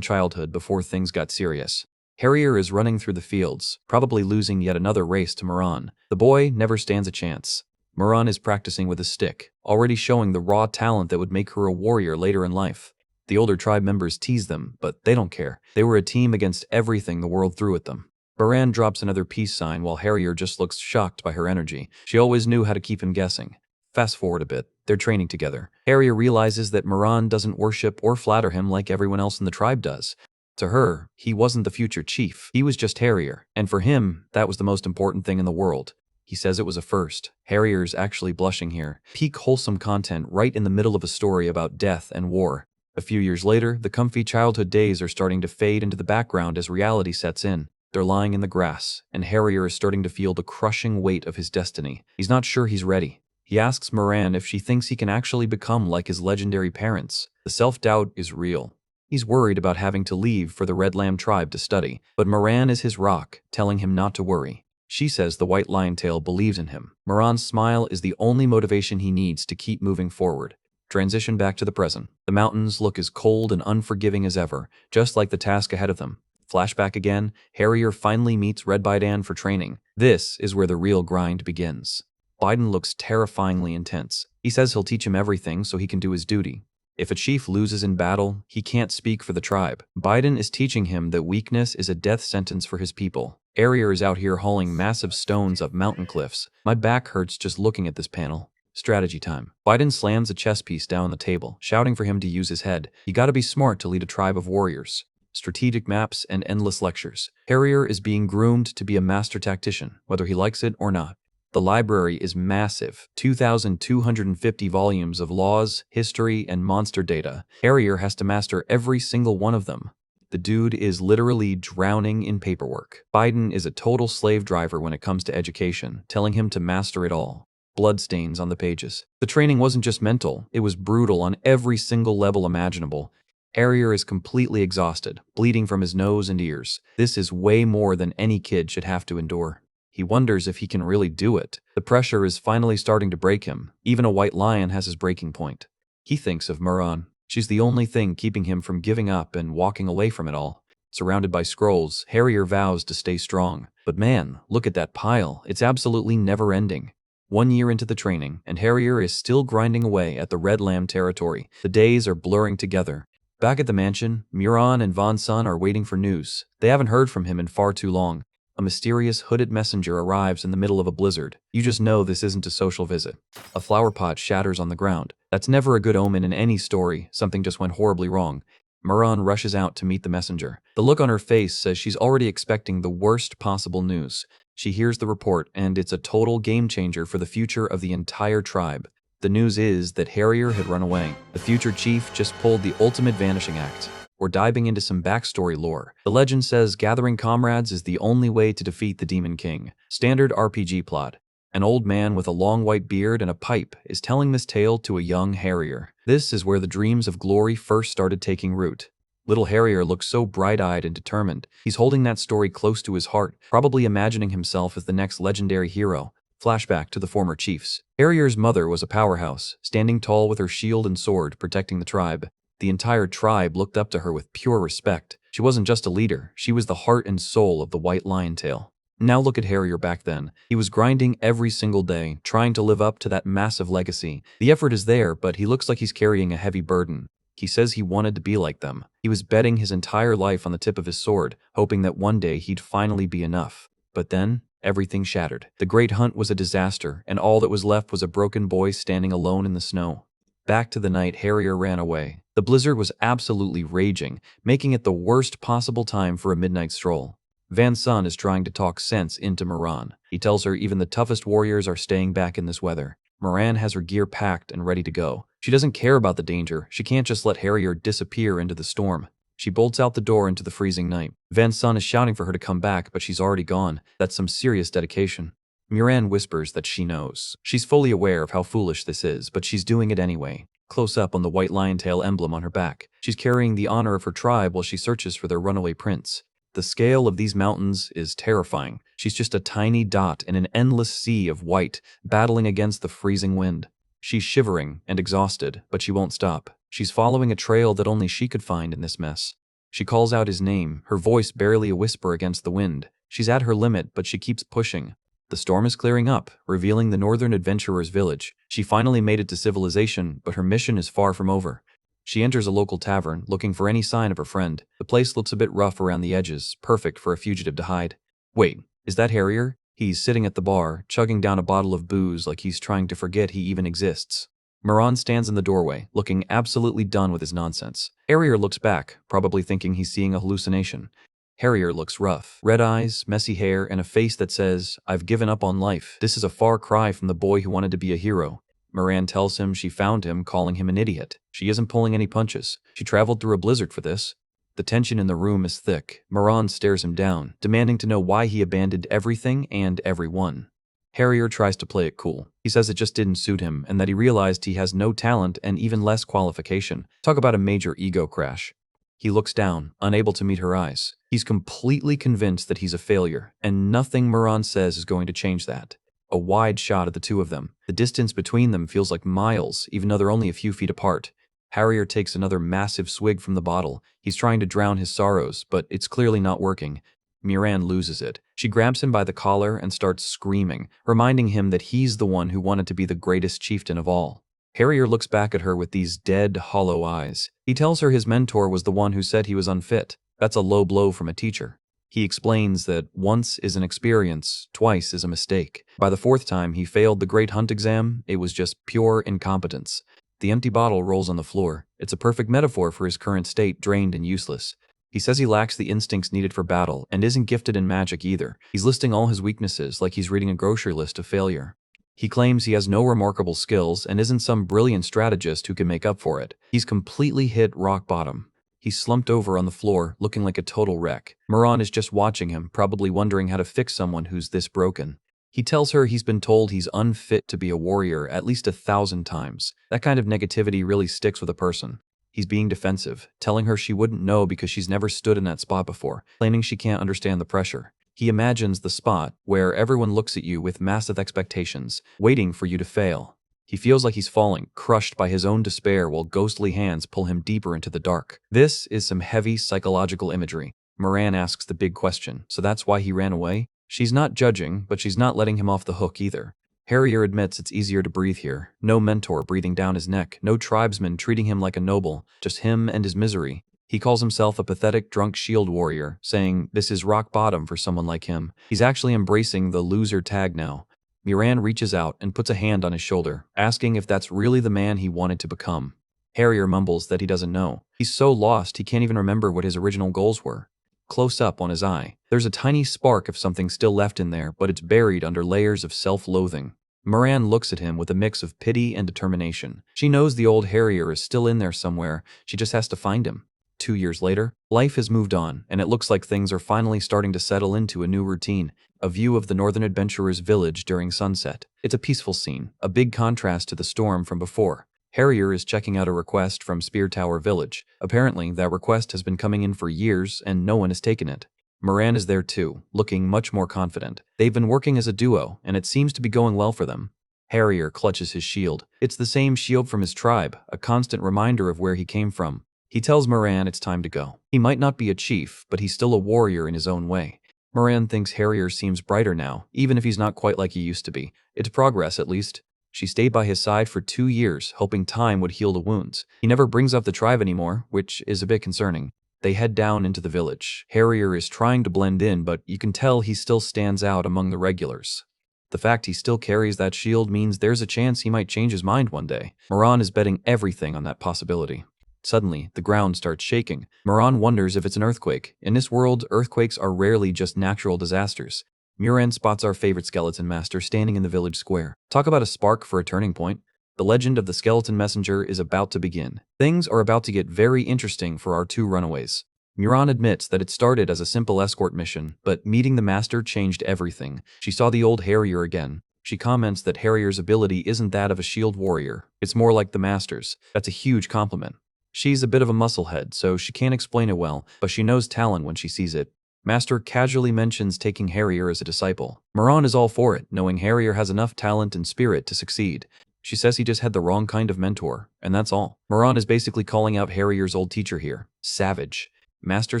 childhood before things got serious. Harrier is running through the fields, probably losing yet another race to Moran. The boy never stands a chance. Moran is practicing with a stick, already showing the raw talent that would make her a warrior later in life. The older tribe members tease them, but they don't care. They were a team against everything the world threw at them. Moran drops another peace sign while Harrier just looks shocked by her energy. She always knew how to keep him guessing. Fast forward a bit. They're training together. Harrier realizes that Moran doesn't worship or flatter him like everyone else in the tribe does. To her, he wasn't the future chief. He was just Harrier. And for him, that was the most important thing in the world. He says it was a first. Harrier's actually blushing here. Peak wholesome content right in the middle of a story about death and war. A few years later, the comfy childhood days are starting to fade into the background as reality sets in. They're lying in the grass, and Harrier is starting to feel the crushing weight of his destiny. He's not sure he's ready. He asks Moran if she thinks he can actually become like his legendary parents. The self-doubt is real. He's worried about having to leave for the Red Lamb tribe to study, but Moran is his rock, telling him not to worry. She says the White Lion-tail believes in him. Moran's smile is the only motivation he needs to keep moving forward. Transition back to the present. The mountains look as cold and unforgiving as ever, just like the task ahead of them. Flashback again, Harrier finally meets Red Baidan for training. This is where the real grind begins. Biden looks terrifyingly intense. He says he'll teach him everything so he can do his duty. If a chief loses in battle, he can't speak for the tribe. Biden is teaching him that weakness is a death sentence for his people. Harrier is out here hauling massive stones up mountain cliffs. My back hurts just looking at this panel. Strategy time. Biden slams a chess piece down on the table, shouting for him to use his head. You gotta be smart to lead a tribe of warriors. Strategic maps and endless lectures. Harrier is being groomed to be a master tactician, whether he likes it or not. The library is massive, 2,250 volumes of laws, history, and monster data. Harrier has to master every single one of them. The dude is literally drowning in paperwork. Biden is a total slave driver when it comes to education, telling him to master it all. Bloodstains on the pages. The training wasn't just mental, it was brutal on every single level imaginable. Harrier is completely exhausted, bleeding from his nose and ears. This is way more than any kid should have to endure. He wonders if he can really do it. The pressure is finally starting to break him. Even a white lion has his breaking point. He thinks of Moran. She's the only thing keeping him from giving up and walking away from it all. Surrounded by scrolls, Harrier vows to stay strong. But man, look at that pile. It's absolutely never-ending. 1 year into the training, and Harrier is still grinding away at the Red Lamb territory. The days are blurring together. Back at the mansion, Moran and Von Sun are waiting for news. They haven't heard from him in far too long. A mysterious hooded messenger arrives in the middle of a blizzard. You just know this isn't a social visit. A flower pot shatters on the ground. That's never a good omen in any story. Something just went horribly wrong. Moran rushes out to meet the messenger. The look on her face says she's already expecting the worst possible news. She hears the report, and it's a total game changer for the future of the entire tribe. The news is that Harrier had run away. The future chief just pulled the ultimate vanishing act. We're diving into some backstory lore. The legend says gathering comrades is the only way to defeat the Demon King. Standard RPG plot. An old man with a long white beard and a pipe is telling this tale to a young Harrier. This is where the dreams of glory first started taking root. Little Harrier looks so bright-eyed and determined. He's holding that story close to his heart, probably imagining himself as the next legendary hero. Flashback to the former chiefs. Harrier's mother was a powerhouse, standing tall with her shield and sword, protecting the tribe. The entire tribe looked up to her with pure respect. She wasn't just a leader, she was the heart and soul of the White Lion-tail. Now look at Harrier back then. He was grinding every single day, trying to live up to that massive legacy. The effort is there, but he looks like he's carrying a heavy burden. He says he wanted to be like them. He was betting his entire life on the tip of his sword, hoping that one day he'd finally be enough. But then, everything shattered. The great hunt was a disaster, and all that was left was a broken boy standing alone in the snow. Back to the night Harrier ran away. The blizzard was absolutely raging, making it the worst possible time for a midnight stroll. Van Sun is trying to talk sense into Moran. He tells her even the toughest warriors are staying back in this weather. Moran has her gear packed and ready to go. She doesn't care about the danger. She can't just let Harrier disappear into the storm. She bolts out the door into the freezing night. Van Sun is shouting for her to come back, but she's already gone. That's some serious dedication. Moran whispers that she knows. She's fully aware of how foolish this is, but she's doing it anyway. Close up on the white lion tail emblem on her back. She's carrying the honor of her tribe while she searches for their runaway prince. The scale of these mountains is terrifying. She's just a tiny dot in an endless sea of white, battling against the freezing wind. She's shivering and exhausted, but she won't stop. She's following a trail that only she could find in this mess. She calls out his name, her voice barely a whisper against the wind. She's at her limit, but she keeps pushing. The storm is clearing up, revealing the northern adventurers' village. She finally made it to civilization, but her mission is far from over. She enters a local tavern, looking for any sign of her friend. The place looks a bit rough around the edges, perfect for a fugitive to hide. Wait, is that Harrier? He's sitting at the bar, chugging down a bottle of booze like he's trying to forget he even exists. Moran stands in the doorway, looking absolutely done with his nonsense. Harrier looks back, probably thinking he's seeing a hallucination. Harrier looks rough. Red eyes, messy hair, and a face that says, "I've given up on life." This is a far cry from the boy who wanted to be a hero. Moran tells him she found him, calling him an idiot. She isn't pulling any punches. She traveled through a blizzard for this. The tension in the room is thick. Moran stares him down, demanding to know why he abandoned everything and everyone. Harrier tries to play it cool. He says it just didn't suit him, and that he realized he has no talent and even less qualification. Talk about a major ego crash. He looks down, unable to meet her eyes. He's completely convinced that he's a failure, and nothing Moran says is going to change that. A wide shot at the two of them. The distance between them feels like miles, even though they're only a few feet apart. Harrier takes another massive swig from the bottle. He's trying to drown his sorrows, but it's clearly not working. Moran loses it. She grabs him by the collar and starts screaming, reminding him that he's the one who wanted to be the greatest chieftain of all. Harrier looks back at her with these dead, hollow eyes. He tells her his mentor was the one who said he was unfit. That's a low blow from a teacher. He explains that once is an experience, twice is a mistake. By the fourth time he failed the Great Hunt exam, it was just pure incompetence. The empty bottle rolls on the floor. It's a perfect metaphor for his current state, drained and useless. He says he lacks the instincts needed for battle, and isn't gifted in magic either. He's listing all his weaknesses like he's reading a grocery list of failure. He claims he has no remarkable skills and isn't some brilliant strategist who can make up for it. He's completely hit rock bottom. He's slumped over on the floor, looking like a total wreck. Moran is just watching him, probably wondering how to fix someone who's this broken. He tells her he's been told he's unfit to be a warrior at least 1,000 times. That kind of negativity really sticks with a person. He's being defensive, telling her she wouldn't know because she's never stood in that spot before, claiming she can't understand the pressure. He imagines the spot where everyone looks at you with massive expectations, waiting for you to fail. He feels like he's falling, crushed by his own despair while ghostly hands pull him deeper into the dark. This is some heavy psychological imagery. Moran asks the big question, so that's why he ran away? She's not judging, but she's not letting him off the hook either. Harrier admits it's easier to breathe here. No mentor breathing down his neck, no tribesman treating him like a noble, just him and his misery. He calls himself a pathetic, drunk shield warrior, saying this is rock bottom for someone like him. He's actually embracing the loser tag now. Moran reaches out and puts a hand on his shoulder, asking if that's really the man he wanted to become. Harrier mumbles that he doesn't know. He's so lost he can't even remember what his original goals were. Close up on his eye, there's a tiny spark of something still left in there, but it's buried under layers of self-loathing. Moran looks at him with a mix of pity and determination. She knows the old Harrier is still in there somewhere, she just has to find him. 2 years later, life has moved on, and it looks like things are finally starting to settle into a new routine. A view of the Northern Adventurers' village during sunset. It's a peaceful scene, a big contrast to the storm from before. Harrier is checking out a request from Spear Tower Village. Apparently, that request has been coming in for years, and no one has taken it. Moran is there too, looking much more confident. They've been working as a duo, and it seems to be going well for them. Harrier clutches his shield. It's the same shield from his tribe, a constant reminder of where he came from. He tells Moran it's time to go. He might not be a chief, but he's still a warrior in his own way. Moran thinks Harrier seems brighter now, even if he's not quite like he used to be. It's progress, at least. She stayed by his side for 2 years, hoping time would heal the wounds. He never brings up the tribe anymore, which is a bit concerning. They head down into the village. Harrier is trying to blend in, but you can tell he still stands out among the regulars. The fact he still carries that shield means there's a chance he might change his mind one day. Moran is betting everything on that possibility. Suddenly, the ground starts shaking. Moran wonders if it's an earthquake. In this world, earthquakes are rarely just natural disasters. Moran spots our favorite skeleton master standing in the village square. Talk about a spark for a turning point. The legend of the skeleton messenger is about to begin. Things are about to get very interesting for our two runaways. Moran admits that it started as a simple escort mission, but meeting the master changed everything. She saw the old Harrier again. She comments that Harrier's ability isn't that of a shield warrior. It's more like the master's. That's a huge compliment. She's a bit of a musclehead, so she can't explain it well, but she knows talent when she sees it. Master casually mentions taking Harrier as a disciple. Moran is all for it, knowing Harrier has enough talent and spirit to succeed. She says he just had the wrong kind of mentor, and that's all. Moran is basically calling out Harrier's old teacher here. Savage. Master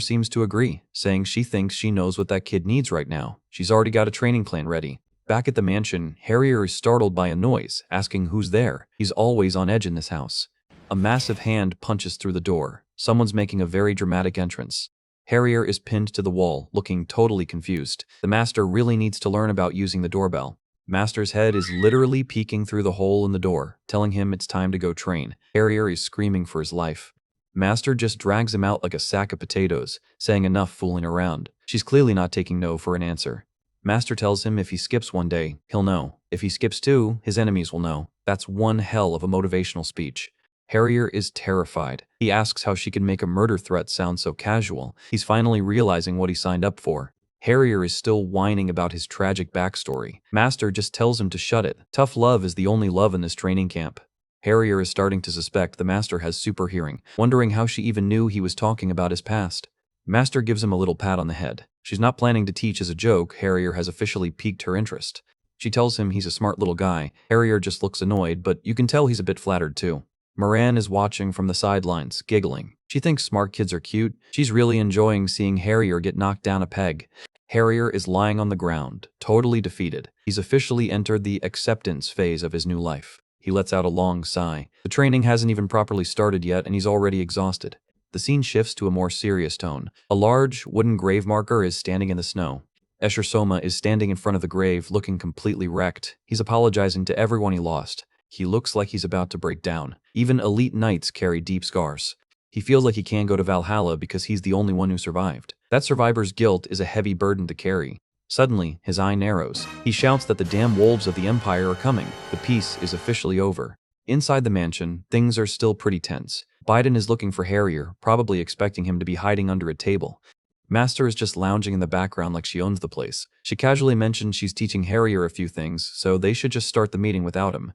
seems to agree, saying she thinks she knows what that kid needs right now. She's already got a training plan ready. Back at the mansion, Harrier is startled by a noise, asking who's there. He's always on edge in this house. A massive hand punches through the door. Someone's making a very dramatic entrance. Harrier is pinned to the wall, looking totally confused. The master really needs to learn about using the doorbell. Master's head is literally peeking through the hole in the door, telling him it's time to go train. Harrier is screaming for his life. Master just drags him out like a sack of potatoes, saying enough fooling around. She's clearly not taking no for an answer. Master tells him if he skips one day, he'll know. If he skips two, his enemies will know. That's one hell of a motivational speech. Harrier is terrified. He asks how she can make a murder threat sound so casual. He's finally realizing what he signed up for. Harrier is still whining about his tragic backstory. Master just tells him to shut it. Tough love is the only love in this training camp. Harrier is starting to suspect the master has super hearing, wondering how she even knew he was talking about his past. Master gives him a little pat on the head. She's not planning to teach as a joke. Harrier has officially piqued her interest. She tells him he's a smart little guy. Harrier just looks annoyed, but you can tell he's a bit flattered too. Moran is watching from the sidelines, giggling. She thinks smart kids are cute. She's really enjoying seeing Harrier get knocked down a peg. Harrier is lying on the ground, totally defeated. He's officially entered the acceptance phase of his new life. He lets out a long sigh. The training hasn't even properly started yet, and he's already exhausted. The scene shifts to a more serious tone. A large, wooden grave marker is standing in the snow. Escher Soma is standing in front of the grave, looking completely wrecked. He's apologizing to everyone he lost. He looks like he's about to break down. Even elite knights carry deep scars. He feels like he can't go to Valhalla because he's the only one who survived. That survivor's guilt is a heavy burden to carry. Suddenly, his eye narrows. He shouts that the damn wolves of the Empire are coming. The peace is officially over. Inside the mansion, things are still pretty tense. Biden is looking for Harrier, probably expecting him to be hiding under a table. Master is just lounging in the background like she owns the place. She casually mentions she's teaching Harrier a few things, so they should just start the meeting without him.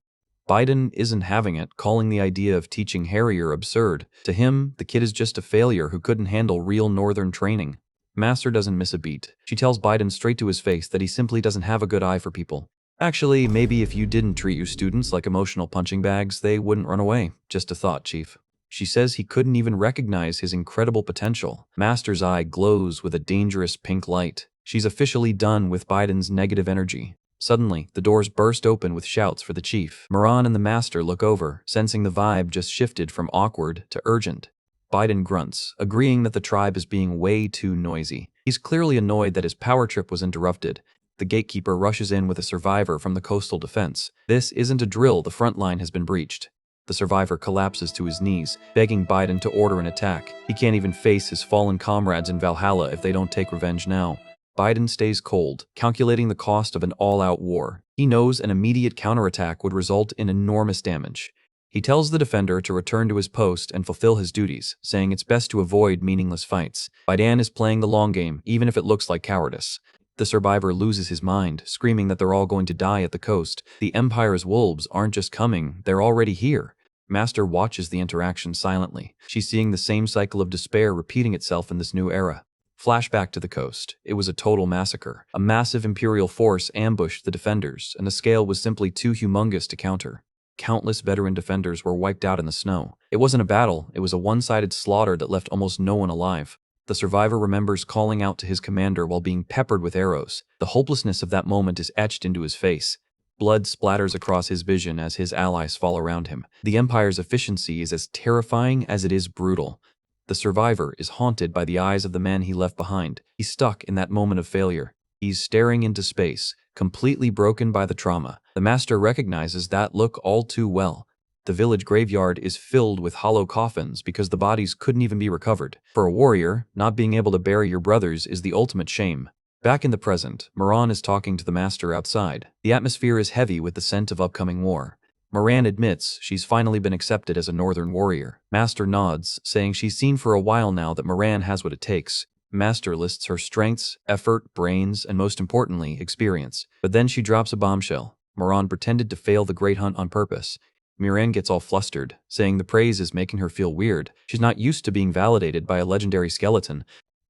Biden isn't having it, calling the idea of teaching Harrier absurd. To him, the kid is just a failure who couldn't handle real northern training. Master doesn't miss a beat. She tells Biden straight to his face that he simply doesn't have a good eye for people. Actually, maybe if you didn't treat your students like emotional punching bags, they wouldn't run away. Just a thought, Chief. She says he couldn't even recognize his incredible potential. Master's eye glows with a dangerous pink light. She's officially done with Biden's negative energy. Suddenly, the doors burst open with shouts for the chief. Moran and the master look over, sensing the vibe just shifted from awkward to urgent. Biden grunts, agreeing that the tribe is being way too noisy. He's clearly annoyed that his power trip was interrupted. The gatekeeper rushes in with a survivor from the coastal defense. This isn't a drill, the front line has been breached. The survivor collapses to his knees, begging Biden to order an attack. He can't even face his fallen comrades in Valhalla if they don't take revenge now. Biden stays cold, calculating the cost of an all-out war. He knows an immediate counterattack would result in enormous damage. He tells the defender to return to his post and fulfill his duties, saying it's best to avoid meaningless fights. Biden is playing the long game, even if it looks like cowardice. The survivor loses his mind, screaming that they're all going to die at the coast. The Empire's wolves aren't just coming, they're already here. Master watches the interaction silently. She's seeing the same cycle of despair repeating itself in this new era. Flashback to the coast. It was a total massacre. A massive Imperial force ambushed the defenders, and the scale was simply too humongous to counter. Countless veteran defenders were wiped out in the snow. It wasn't a battle, it was a one-sided slaughter that left almost no one alive. The survivor remembers calling out to his commander while being peppered with arrows. The hopelessness of that moment is etched into his face. Blood splatters across his vision as his allies fall around him. The Empire's efficiency is as terrifying as it is brutal. The survivor is haunted by the eyes of the men he left behind. He's stuck in that moment of failure. He's staring into space, completely broken by the trauma. The master recognizes that look all too well. The village graveyard is filled with hollow coffins because the bodies couldn't even be recovered. For a warrior, not being able to bury your brothers is the ultimate shame. Back in the present, Moran is talking to the master outside. The atmosphere is heavy with the scent of upcoming war. Moran admits she's finally been accepted as a northern warrior. Master nods, saying she's seen for a while now that Moran has what it takes. Master lists her strengths, effort, brains, and most importantly, experience. But then she drops a bombshell. Moran pretended to fail the Great Hunt on purpose. Moran gets all flustered, saying the praise is making her feel weird. She's not used to being validated by a legendary skeleton.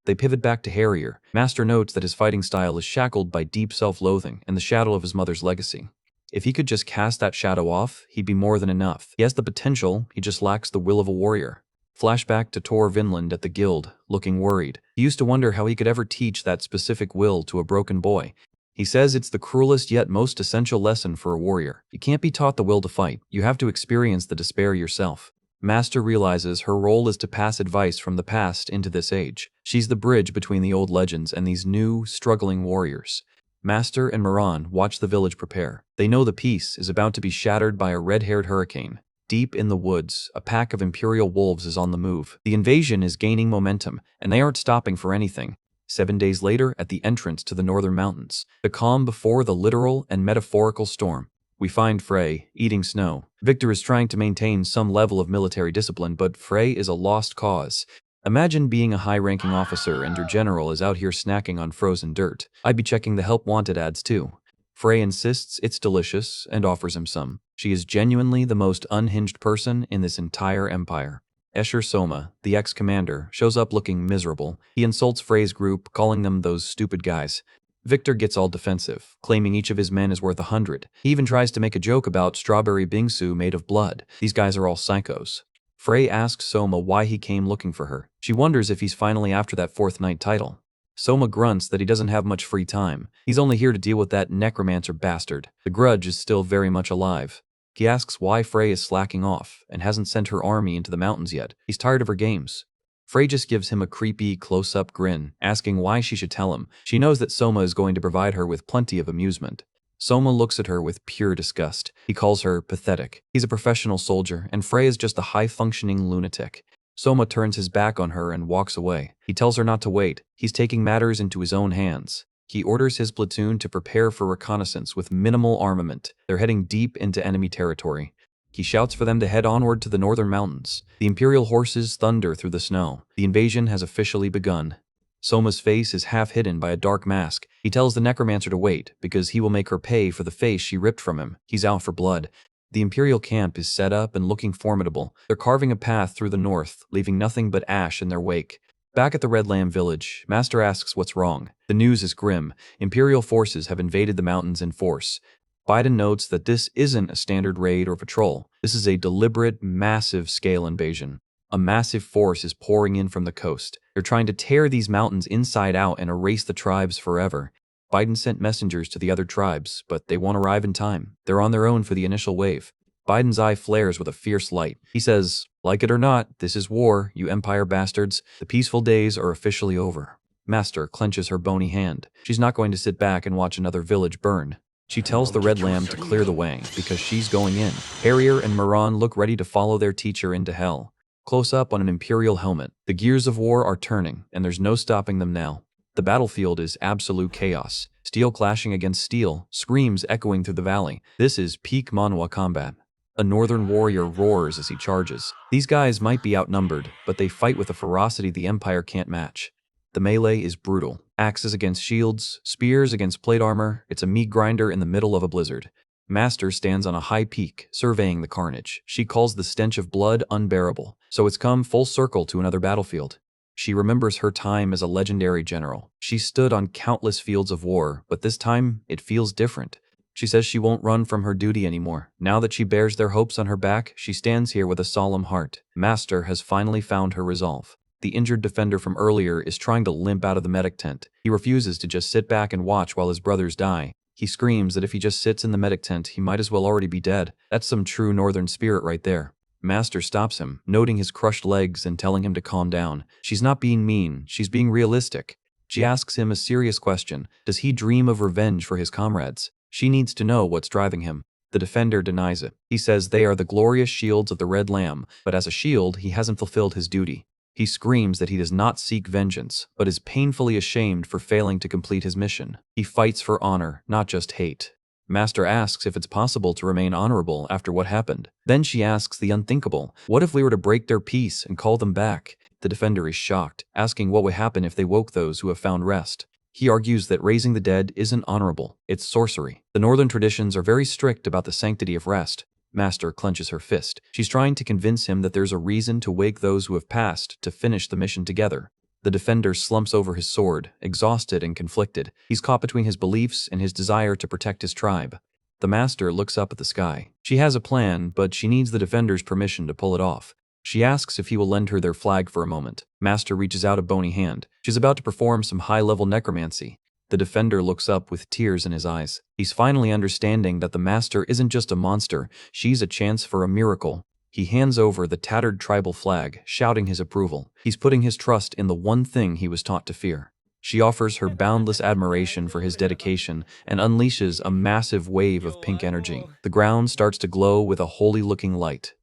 They pivot back to Harrier. Master notes that his fighting style is shackled by deep self-loathing and the shadow of his mother's legacy. If he could just cast that shadow off, he'd be more than enough. He has the potential, he just lacks the will of a warrior. Flashback to Tor Vinland at the guild, looking worried. He used to wonder how he could ever teach that specific will to a broken boy. He says it's the cruelest yet most essential lesson for a warrior. You can't be taught the will to fight, you have to experience the despair yourself. Master realizes her role is to pass advice from the past into this age. She's the bridge between the old legends and these new, struggling warriors. Master and Moran watch the village prepare. They know the peace is about to be shattered by a red-haired hurricane. Deep in the woods, a pack of imperial wolves is on the move. The invasion is gaining momentum, and they aren't stopping for anything. 7 days later, at the entrance to the northern mountains, the calm before the literal and metaphorical storm, we find Frey eating snow. Victor is trying to maintain some level of military discipline, but Frey is a lost cause. Imagine being a high-ranking officer and your general is out here snacking on frozen dirt. I'd be checking the help wanted ads too. Frey insists it's delicious and offers him some. She is genuinely the most unhinged person in this entire empire. Escher Soma, the ex-commander, shows up looking miserable. He insults Frey's group, calling them those stupid guys. Victor gets all defensive, claiming each of his men is worth 100. He even tries to make a joke about strawberry bingsu made of blood. These guys are all psychos. Frey asks Soma why he came looking for her. She wonders if he's finally after that 4th night title. Soma grunts that he doesn't have much free time. He's only here to deal with that necromancer bastard. The grudge is still very much alive. He asks why Frey is slacking off and hasn't sent her army into the mountains yet. He's tired of her games. Frey just gives him a creepy, close-up grin, asking why she should tell him. She knows that Soma is going to provide her with plenty of amusement. Soma looks at her with pure disgust. He calls her pathetic. He's a professional soldier, and Frey is just a high-functioning lunatic. Soma turns his back on her and walks away. He tells her not to wait. He's taking matters into his own hands. He orders his platoon to prepare for reconnaissance with minimal armament. They're heading deep into enemy territory. He shouts for them to head onward to the northern mountains. The Imperial horses thunder through the snow. The invasion has officially begun. Soma's face is half hidden by a dark mask. He tells the necromancer to wait, because he will make her pay for the face she ripped from him. He's out for blood. The Imperial camp is set up and looking formidable. They're carving a path through the north, leaving nothing but ash in their wake. Back at the Red Lamb village, Master asks what's wrong. The news is grim. Imperial forces have invaded the mountains in force. Biden notes that this isn't a standard raid or patrol. This is a deliberate, massive-scale invasion. A massive force is pouring in from the coast. They're trying to tear these mountains inside out and erase the tribes forever. Biden sent messengers to the other tribes, but they won't arrive in time. They're on their own for the initial wave. Biden's eye flares with a fierce light. He says, "Like it or not, this is war, you Empire bastards. The peaceful days are officially over." Master clenches her bony hand. She's not going to sit back and watch another village burn. She tells the Red Lamb to clear the way, because she's going in. Harrier and Moran look ready to follow their teacher into hell. Close up on an Imperial helmet. The gears of war are turning, and there's no stopping them now. The battlefield is absolute chaos. Steel clashing against steel, screams echoing through the valley. This is peak Manhwa combat. A northern warrior roars as he charges. These guys might be outnumbered, but they fight with a ferocity the Empire can't match. The melee is brutal. Axes against shields, spears against plate armor. It's a meat grinder in the middle of a blizzard. Master stands on a high peak, surveying the carnage. She calls the stench of blood unbearable. So it's come full circle to another battlefield. She remembers her time as a legendary general. She stood on countless fields of war, but this time it feels different. She says she won't run from her duty anymore. Now that she bears their hopes on her back, she stands here with a solemn heart. Master has finally found her resolve. The injured defender from earlier is trying to limp out of the medic tent. He refuses to just sit back and watch while his brothers die. He screams that if he just sits in the medic tent, he might as well already be dead. That's some true northern spirit right there. Master stops him, noting his crushed legs and telling him to calm down. She's not being mean, she's being realistic. She asks him a serious question. Does he dream of revenge for his comrades? She needs to know what's driving him. The defender denies it. He says they are the glorious shields of the Red Lamb, but as a shield, he hasn't fulfilled his duty. He screams that he does not seek vengeance, but is painfully ashamed for failing to complete his mission. He fights for honor, not just hate. Master asks if it's possible to remain honorable after what happened. Then she asks the unthinkable, what if we were to break their peace and call them back? The defender is shocked, asking what would happen if they woke those who have found rest. He argues that raising the dead isn't honorable, it's sorcery. The northern traditions are very strict about the sanctity of rest. Master clenches her fist. She's trying to convince him that there's a reason to wake those who have passed to finish the mission together. The defender slumps over his sword, exhausted and conflicted. He's caught between his beliefs and his desire to protect his tribe. The master looks up at the sky. She has a plan, but she needs the defender's permission to pull it off. She asks if he will lend her their flag for a moment. Master reaches out a bony hand. She's about to perform some high-level necromancy. The defender looks up with tears in his eyes. He's finally understanding that the master isn't just a monster, she's a chance for a miracle. He hands over the tattered tribal flag, shouting his approval. He's putting his trust in the one thing he was taught to fear. She offers her boundless admiration for his dedication and unleashes a massive wave of pink energy. The ground starts to glow with a holy-looking light.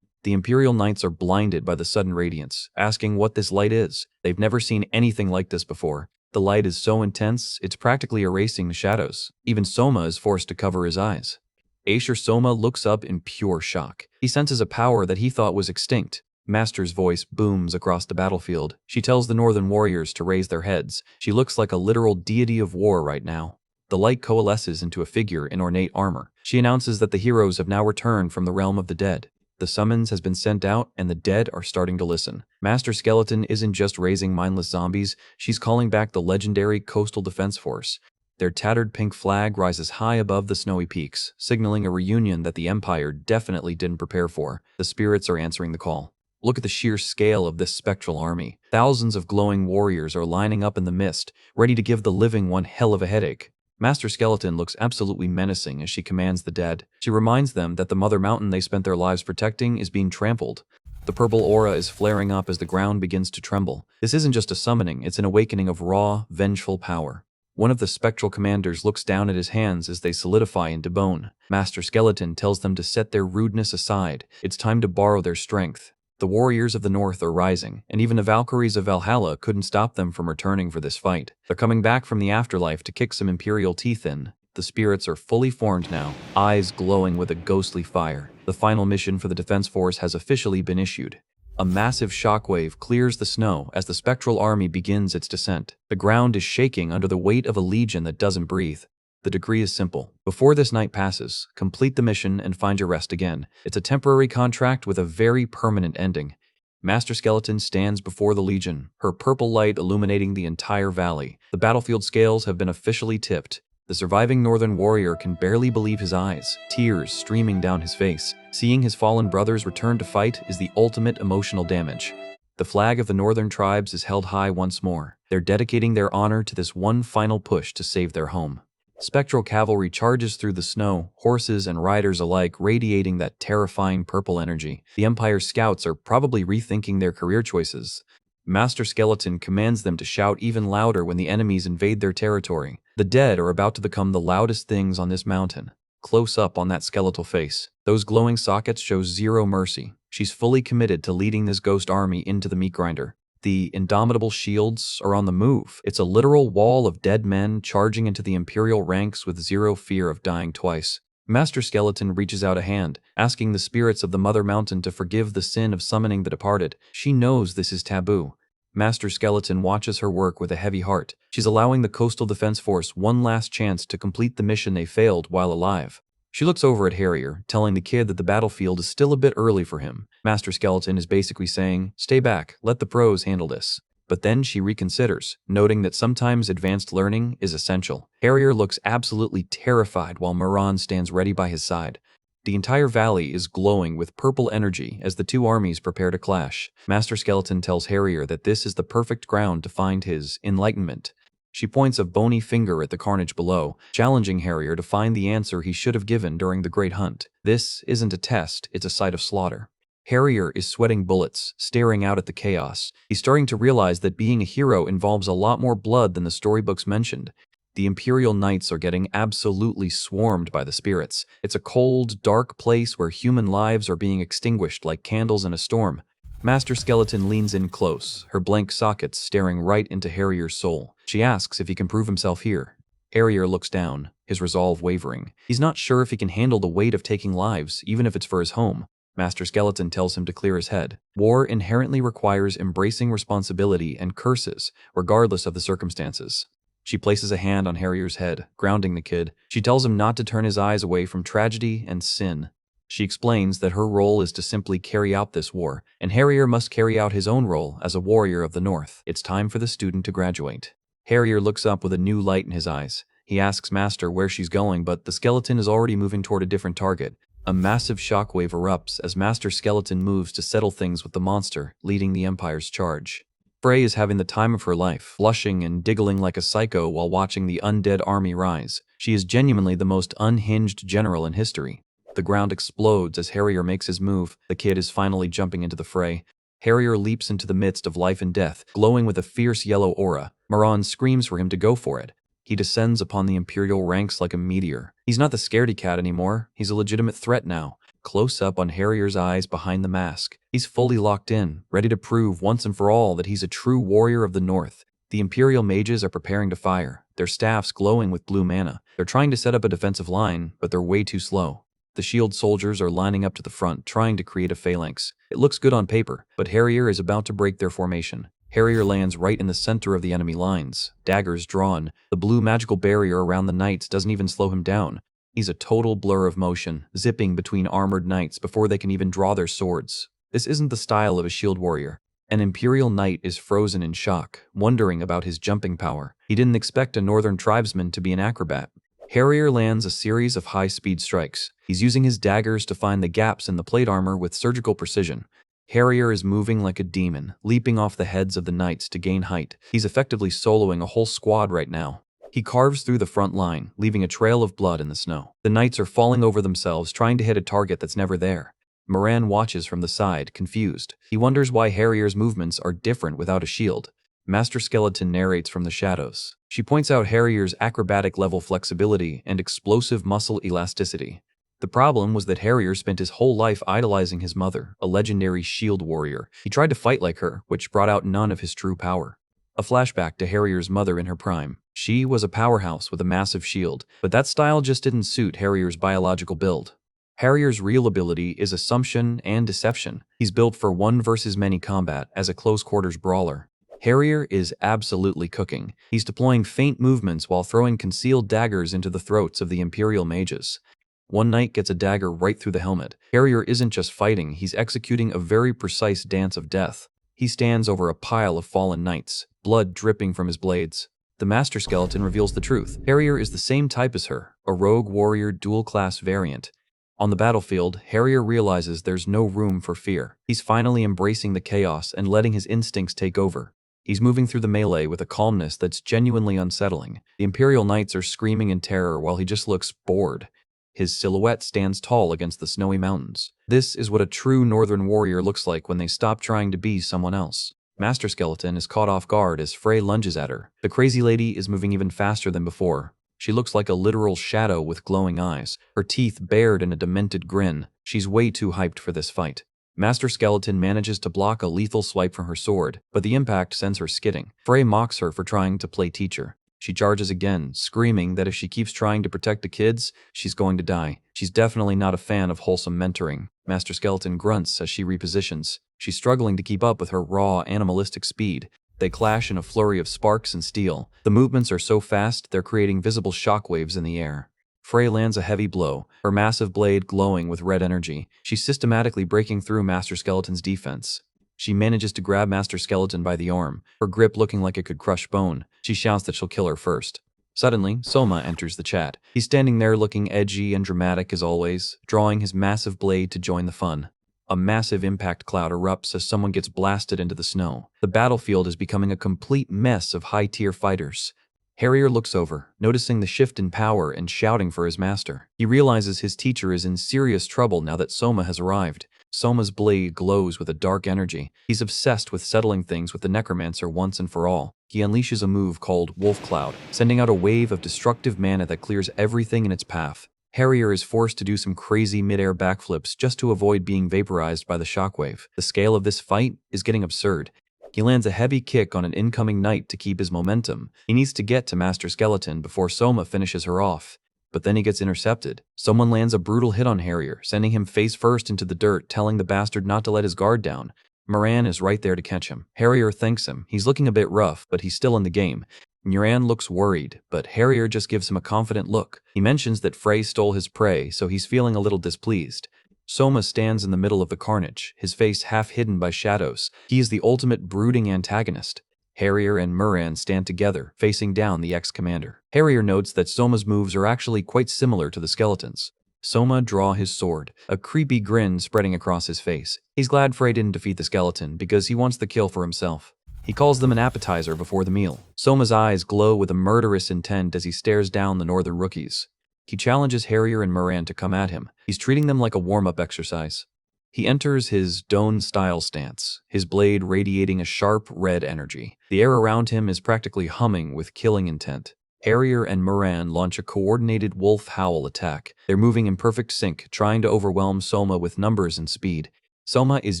The Imperial Knights are blinded by the sudden radiance, asking what this light is. They've never seen anything like this before. The light is so intense, it's practically erasing the shadows. Even Soma is forced to cover his eyes. Aesir Soma looks up in pure shock. He senses a power that he thought was extinct. Master's voice booms across the battlefield. She tells the northern warriors to raise their heads. She looks like a literal deity of war right now. The light coalesces into a figure in ornate armor. She announces that the heroes have now returned from the realm of the dead. The summons has been sent out, and the dead are starting to listen. Master Skeleton isn't just raising mindless zombies, she's calling back the legendary Coastal Defense Force. Their tattered pink flag rises high above the snowy peaks, signaling a reunion that the Empire definitely didn't prepare for. The spirits are answering the call. Look at the sheer scale of this spectral army. Thousands of glowing warriors are lining up in the mist, ready to give the living one hell of a headache. Master Skeleton looks absolutely menacing as she commands the dead. She reminds them that the Mother Mountain they spent their lives protecting is being trampled. The purple aura is flaring up as the ground begins to tremble. This isn't just a summoning, it's an awakening of raw, vengeful power. One of the spectral commanders looks down at his hands as they solidify into bone. Master Skeleton tells them to set their rudeness aside. It's time to borrow their strength. The warriors of the north are rising, and even the Valkyries of Valhalla couldn't stop them from returning for this fight. They're coming back from the afterlife to kick some Imperial teeth in. The spirits are fully formed now, eyes glowing with a ghostly fire. The final mission for the Defense Force has officially been issued. A massive shockwave clears the snow as the spectral army begins its descent. The ground is shaking under the weight of a legion that doesn't breathe. The decree is simple. Before this night passes, complete the mission and find your rest again. It's a temporary contract with a very permanent ending. Master Skeleton stands before the Legion, her purple light illuminating the entire valley. The battlefield scales have been officially tipped. The surviving northern warrior can barely believe his eyes, tears streaming down his face. Seeing his fallen brothers return to fight is the ultimate emotional damage. The flag of the northern tribes is held high once more. They're dedicating their honor to this one final push to save their home. Spectral cavalry charges through the snow, horses and riders alike radiating that terrifying purple energy. The Empire's scouts are probably rethinking their career choices. Master Skeleton commands them to shout even louder when the enemies invade their territory. The dead are about to become the loudest things on this mountain. Close up on that skeletal face. Those glowing sockets show zero mercy. She's fully committed to leading this ghost army into the meat grinder. The indomitable shields are on the move. It's a literal wall of dead men charging into the Imperial ranks with zero fear of dying twice. Master Skeleton reaches out a hand, asking the spirits of the Mother Mountain to forgive the sin of summoning the departed. She knows this is taboo. Master Skeleton watches her work with a heavy heart. She's allowing the Coastal Defense Force one last chance to complete the mission they failed while alive. She looks over at Harrier, telling the kid that the battlefield is still a bit early for him. Master Skeleton is basically saying, stay back, let the pros handle this. But then she reconsiders, noting that sometimes advanced learning is essential. Harrier looks absolutely terrified while Moran stands ready by his side. The entire valley is glowing with purple energy as the two armies prepare to clash. Master Skeleton tells Harrier that this is the perfect ground to find his enlightenment. She points a bony finger at the carnage below, challenging Harrier to find the answer he should have given during the Great Hunt. This isn't a test, it's a site of slaughter. Harrier is sweating bullets, staring out at the chaos. He's starting to realize that being a hero involves a lot more blood than the storybooks mentioned. The Imperial Knights are getting absolutely swarmed by the spirits. It's a cold, dark place where human lives are being extinguished like candles in a storm. Master Skeleton leans in close, her blank sockets staring right into Harrier's soul. She asks if he can prove himself here. Harrier looks down, his resolve wavering. He's not sure if he can handle the weight of taking lives, even if it's for his home. Master Skeleton tells him to clear his head. War inherently requires embracing responsibility and curses, regardless of the circumstances. She places a hand on Harrier's head, grounding the kid. She tells him not to turn his eyes away from tragedy and sin. She explains that her role is to simply carry out this war, and Harrier must carry out his own role as a warrior of the North. It's time for the student to graduate. Harrier looks up with a new light in his eyes. He asks Master where she's going, but the skeleton is already moving toward a different target. A massive shockwave erupts as Master Skeleton moves to settle things with the monster, leading the Empire's charge. Frey is having the time of her life, blushing and giggling like a psycho while watching the undead army rise. She is genuinely the most unhinged general in history. The ground explodes as Harrier makes his move. The kid is finally jumping into the fray. Harrier leaps into the midst of life and death, glowing with a fierce yellow aura. Moran screams for him to go for it. He descends upon the Imperial ranks like a meteor. He's not the scaredy cat anymore. He's a legitimate threat now. Close up on Harrier's eyes behind the mask. He's fully locked in, ready to prove once and for all that he's a true warrior of the North. The Imperial mages are preparing to fire, their staffs glowing with blue mana. They're trying to set up a defensive line, but they're way too slow. The shield soldiers are lining up to the front, trying to create a phalanx. It looks good on paper, but Harrier is about to break their formation. Harrier lands right in the center of the enemy lines, daggers drawn. The blue magical barrier around the knights doesn't even slow him down. He's a total blur of motion, zipping between armored knights before they can even draw their swords. This isn't the style of a shield warrior. An Imperial Knight is frozen in shock, wondering about his jumping power. He didn't expect a northern tribesman to be an acrobat. Harrier lands a series of high-speed strikes. He's using his daggers to find the gaps in the plate armor with surgical precision. Harrier is moving like a demon, leaping off the heads of the knights to gain height. He's effectively soloing a whole squad right now. He carves through the front line, leaving a trail of blood in the snow. The knights are falling over themselves, trying to hit a target that's never there. Moran watches from the side, confused. He wonders why Harrier's movements are different without a shield. Master Skeleton narrates from the shadows. She points out Harrier's acrobatic-level flexibility and explosive muscle elasticity. The problem was that Harrier spent his whole life idolizing his mother, a legendary shield warrior. He tried to fight like her, which brought out none of his true power. A flashback to Harrier's mother in her prime. She was a powerhouse with a massive shield, but that style just didn't suit Harrier's biological build. Harrier's real ability is assumption and deception. He's built for one versus many combat as a close-quarters brawler. Harrier is absolutely cooking. He's deploying feint movements while throwing concealed daggers into the throats of the Imperial mages. One knight gets a dagger right through the helmet. Harrier isn't just fighting, he's executing a very precise dance of death. He stands over a pile of fallen knights, blood dripping from his blades. The Master Skeleton reveals the truth. Harrier is the same type as her, a rogue warrior dual-class variant. On the battlefield, Harrier realizes there's no room for fear. He's finally embracing the chaos and letting his instincts take over. He's moving through the melee with a calmness that's genuinely unsettling. The Imperial Knights are screaming in terror while he just looks bored. His silhouette stands tall against the snowy mountains. This is what a true northern warrior looks like when they stop trying to be someone else. Master Skeleton is caught off guard as Frey lunges at her. The crazy lady is moving even faster than before. She looks like a literal shadow with glowing eyes, her teeth bared in a demented grin. She's way too hyped for this fight. Master Skeleton manages to block a lethal swipe from her sword, but the impact sends her skidding. Frey mocks her for trying to play teacher. She charges again, screaming that if she keeps trying to protect the kids, she's going to die. She's definitely not a fan of wholesome mentoring. Master Skeleton grunts as she repositions. She's struggling to keep up with her raw, animalistic speed. They clash in a flurry of sparks and steel. The movements are so fast, they're creating visible shockwaves in the air. Frey lands a heavy blow, her massive blade glowing with red energy. She's systematically breaking through Master Skeleton's defense. She manages to grab Master Skeleton by the arm, her grip looking like it could crush bone. She shouts that she'll kill her first. Suddenly, Soma enters the chat. He's standing there looking edgy and dramatic as always, drawing his massive blade to join the fun. A massive impact cloud erupts as someone gets blasted into the snow. The battlefield is becoming a complete mess of high-tier fighters. Harrier looks over, noticing the shift in power and shouting for his master. He realizes his teacher is in serious trouble now that Soma has arrived. Soma's blade glows with a dark energy. He's obsessed with settling things with the necromancer once and for all. He unleashes a move called Wolf Cloud, sending out a wave of destructive mana that clears everything in its path. Harrier is forced to do some crazy mid-air backflips just to avoid being vaporized by the shockwave. The scale of this fight is getting absurd. He lands a heavy kick on an incoming knight to keep his momentum. He needs to get to Master Skeleton before Soma finishes her off. But then he gets intercepted. Someone lands a brutal hit on Harrier, sending him face first into the dirt, telling the bastard not to let his guard down. Moran is right there to catch him. Harrier thanks him. He's looking a bit rough, but he's still in the game. Moran looks worried, but Harrier just gives him a confident look. He mentions that Frey stole his prey, so he's feeling a little displeased. Soma stands in the middle of the carnage, his face half hidden by shadows. He is the ultimate brooding antagonist. Harrier and Moran stand together, facing down the ex-commander. Harrier notes that Soma's moves are actually quite similar to the skeleton's. Soma draws his sword, a creepy grin spreading across his face. He's glad Frey didn't defeat the skeleton because he wants the kill for himself. He calls them an appetizer before the meal. Soma's eyes glow with a murderous intent as he stares down the northern rookies. He challenges Harrier and Moran to come at him. He's treating them like a warm-up exercise. He enters his Dawn-style stance, his blade radiating a sharp red energy. The air around him is practically humming with killing intent. Harrier and Moran launch a coordinated wolf howl attack. They're moving in perfect sync, trying to overwhelm Soma with numbers and speed. Soma is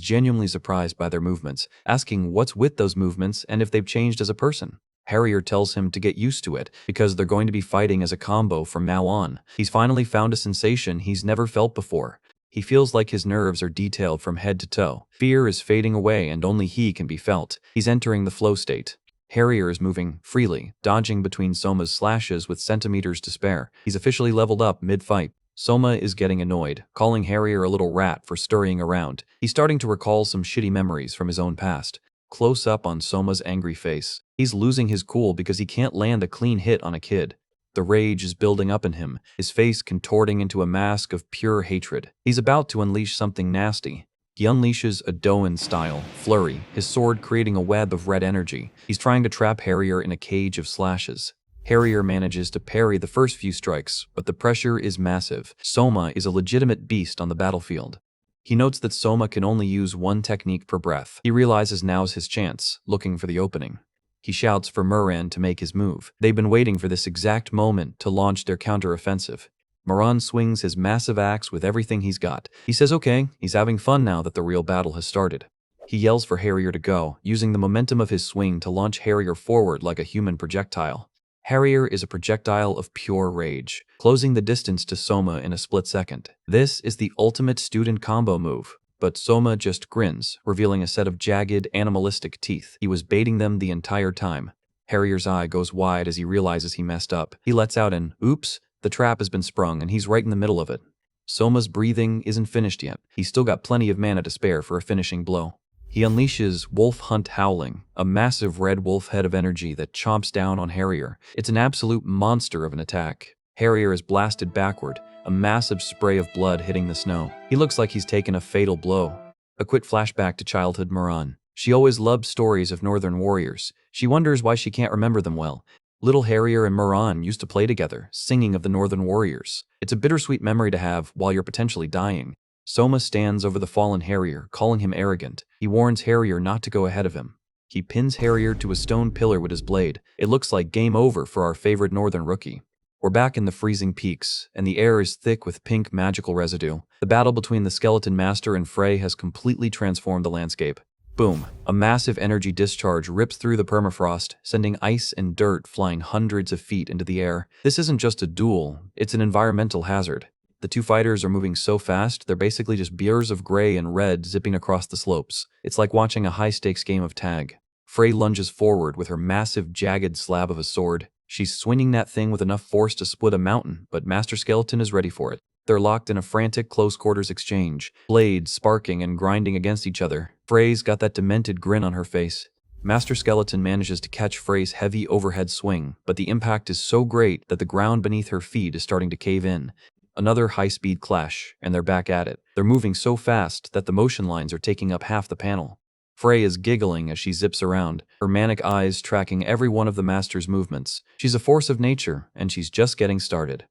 genuinely surprised by their movements, asking what's with those movements and if they've changed as a person. Harrier tells him to get used to it, because they're going to be fighting as a combo from now on. He's finally found a sensation he's never felt before. He feels like his nerves are detailed from head to toe. Fear is fading away and only he can be felt. He's entering the flow state. Harrier is moving freely, dodging between Soma's slashes with centimeters to spare. He's officially leveled up mid-fight. Soma is getting annoyed, calling Harrier a little rat for scurrying around. He's starting to recall some shitty memories from his own past. Close up on Soma's angry face. He's losing his cool because he can't land a clean hit on a kid. The rage is building up in him, his face contorting into a mask of pure hatred. He's about to unleash something nasty. He unleashes a Doan-style flurry, his sword creating a web of red energy. He's trying to trap Harrier in a cage of slashes. Harrier manages to parry the first few strikes, but the pressure is massive. Soma is a legitimate beast on the battlefield. He notes that Soma can only use one technique per breath. He realizes now's his chance, looking for the opening. He shouts for Moran to make his move. They've been waiting for this exact moment to launch their counter-offensive. Moran swings his massive axe with everything he's got. He says okay, he's having fun now that the real battle has started. He yells for Harrier to go, using the momentum of his swing to launch Harrier forward like a human projectile. Harrier is a projectile of pure rage, closing the distance to Soma in a split second. This is the ultimate student combo move. But Soma just grins, revealing a set of jagged, animalistic teeth. He was baiting them the entire time. Harrier's eye goes wide as he realizes he messed up. He lets out an, oops, the trap has been sprung and he's right in the middle of it. Soma's breathing isn't finished yet. He's still got plenty of mana to spare for a finishing blow. He unleashes Wolf Hunt Howling, a massive red wolf head of energy that chomps down on Harrier. It's an absolute monster of an attack. Harrier is blasted backward, a massive spray of blood hitting the snow. He looks like he's taken a fatal blow. A quick flashback to childhood Moran. She always loved stories of northern warriors. She wonders why she can't remember them well. Little Harrier and Moran used to play together, singing of the northern warriors. It's a bittersweet memory to have while you're potentially dying. Soma stands over the fallen Harrier, calling him arrogant. He warns Harrier not to go ahead of him. He pins Harrier to a stone pillar with his blade. It looks like game over for our favorite northern rookie. We're back in the freezing peaks, and the air is thick with pink magical residue. The battle between the Skeleton Master and Frey has completely transformed the landscape. Boom! A massive energy discharge rips through the permafrost, sending ice and dirt flying hundreds of feet into the air. This isn't just a duel, it's an environmental hazard. The two fighters are moving so fast, they're basically just beers of gray and red zipping across the slopes. It's like watching a high-stakes game of tag. Frey lunges forward with her massive, jagged slab of a sword. She's swinging that thing with enough force to split a mountain, but Master Skeleton is ready for it. They're locked in a frantic close-quarters exchange, blades sparking and grinding against each other. Frey's got that demented grin on her face. Master Skeleton manages to catch Frey's heavy overhead swing, but the impact is so great that the ground beneath her feet is starting to cave in. Another high-speed clash, and they're back at it. They're moving so fast that the motion lines are taking up half the panel. Frey is giggling as she zips around, her manic eyes tracking every one of the Master's movements. She's a force of nature, and she's just getting started.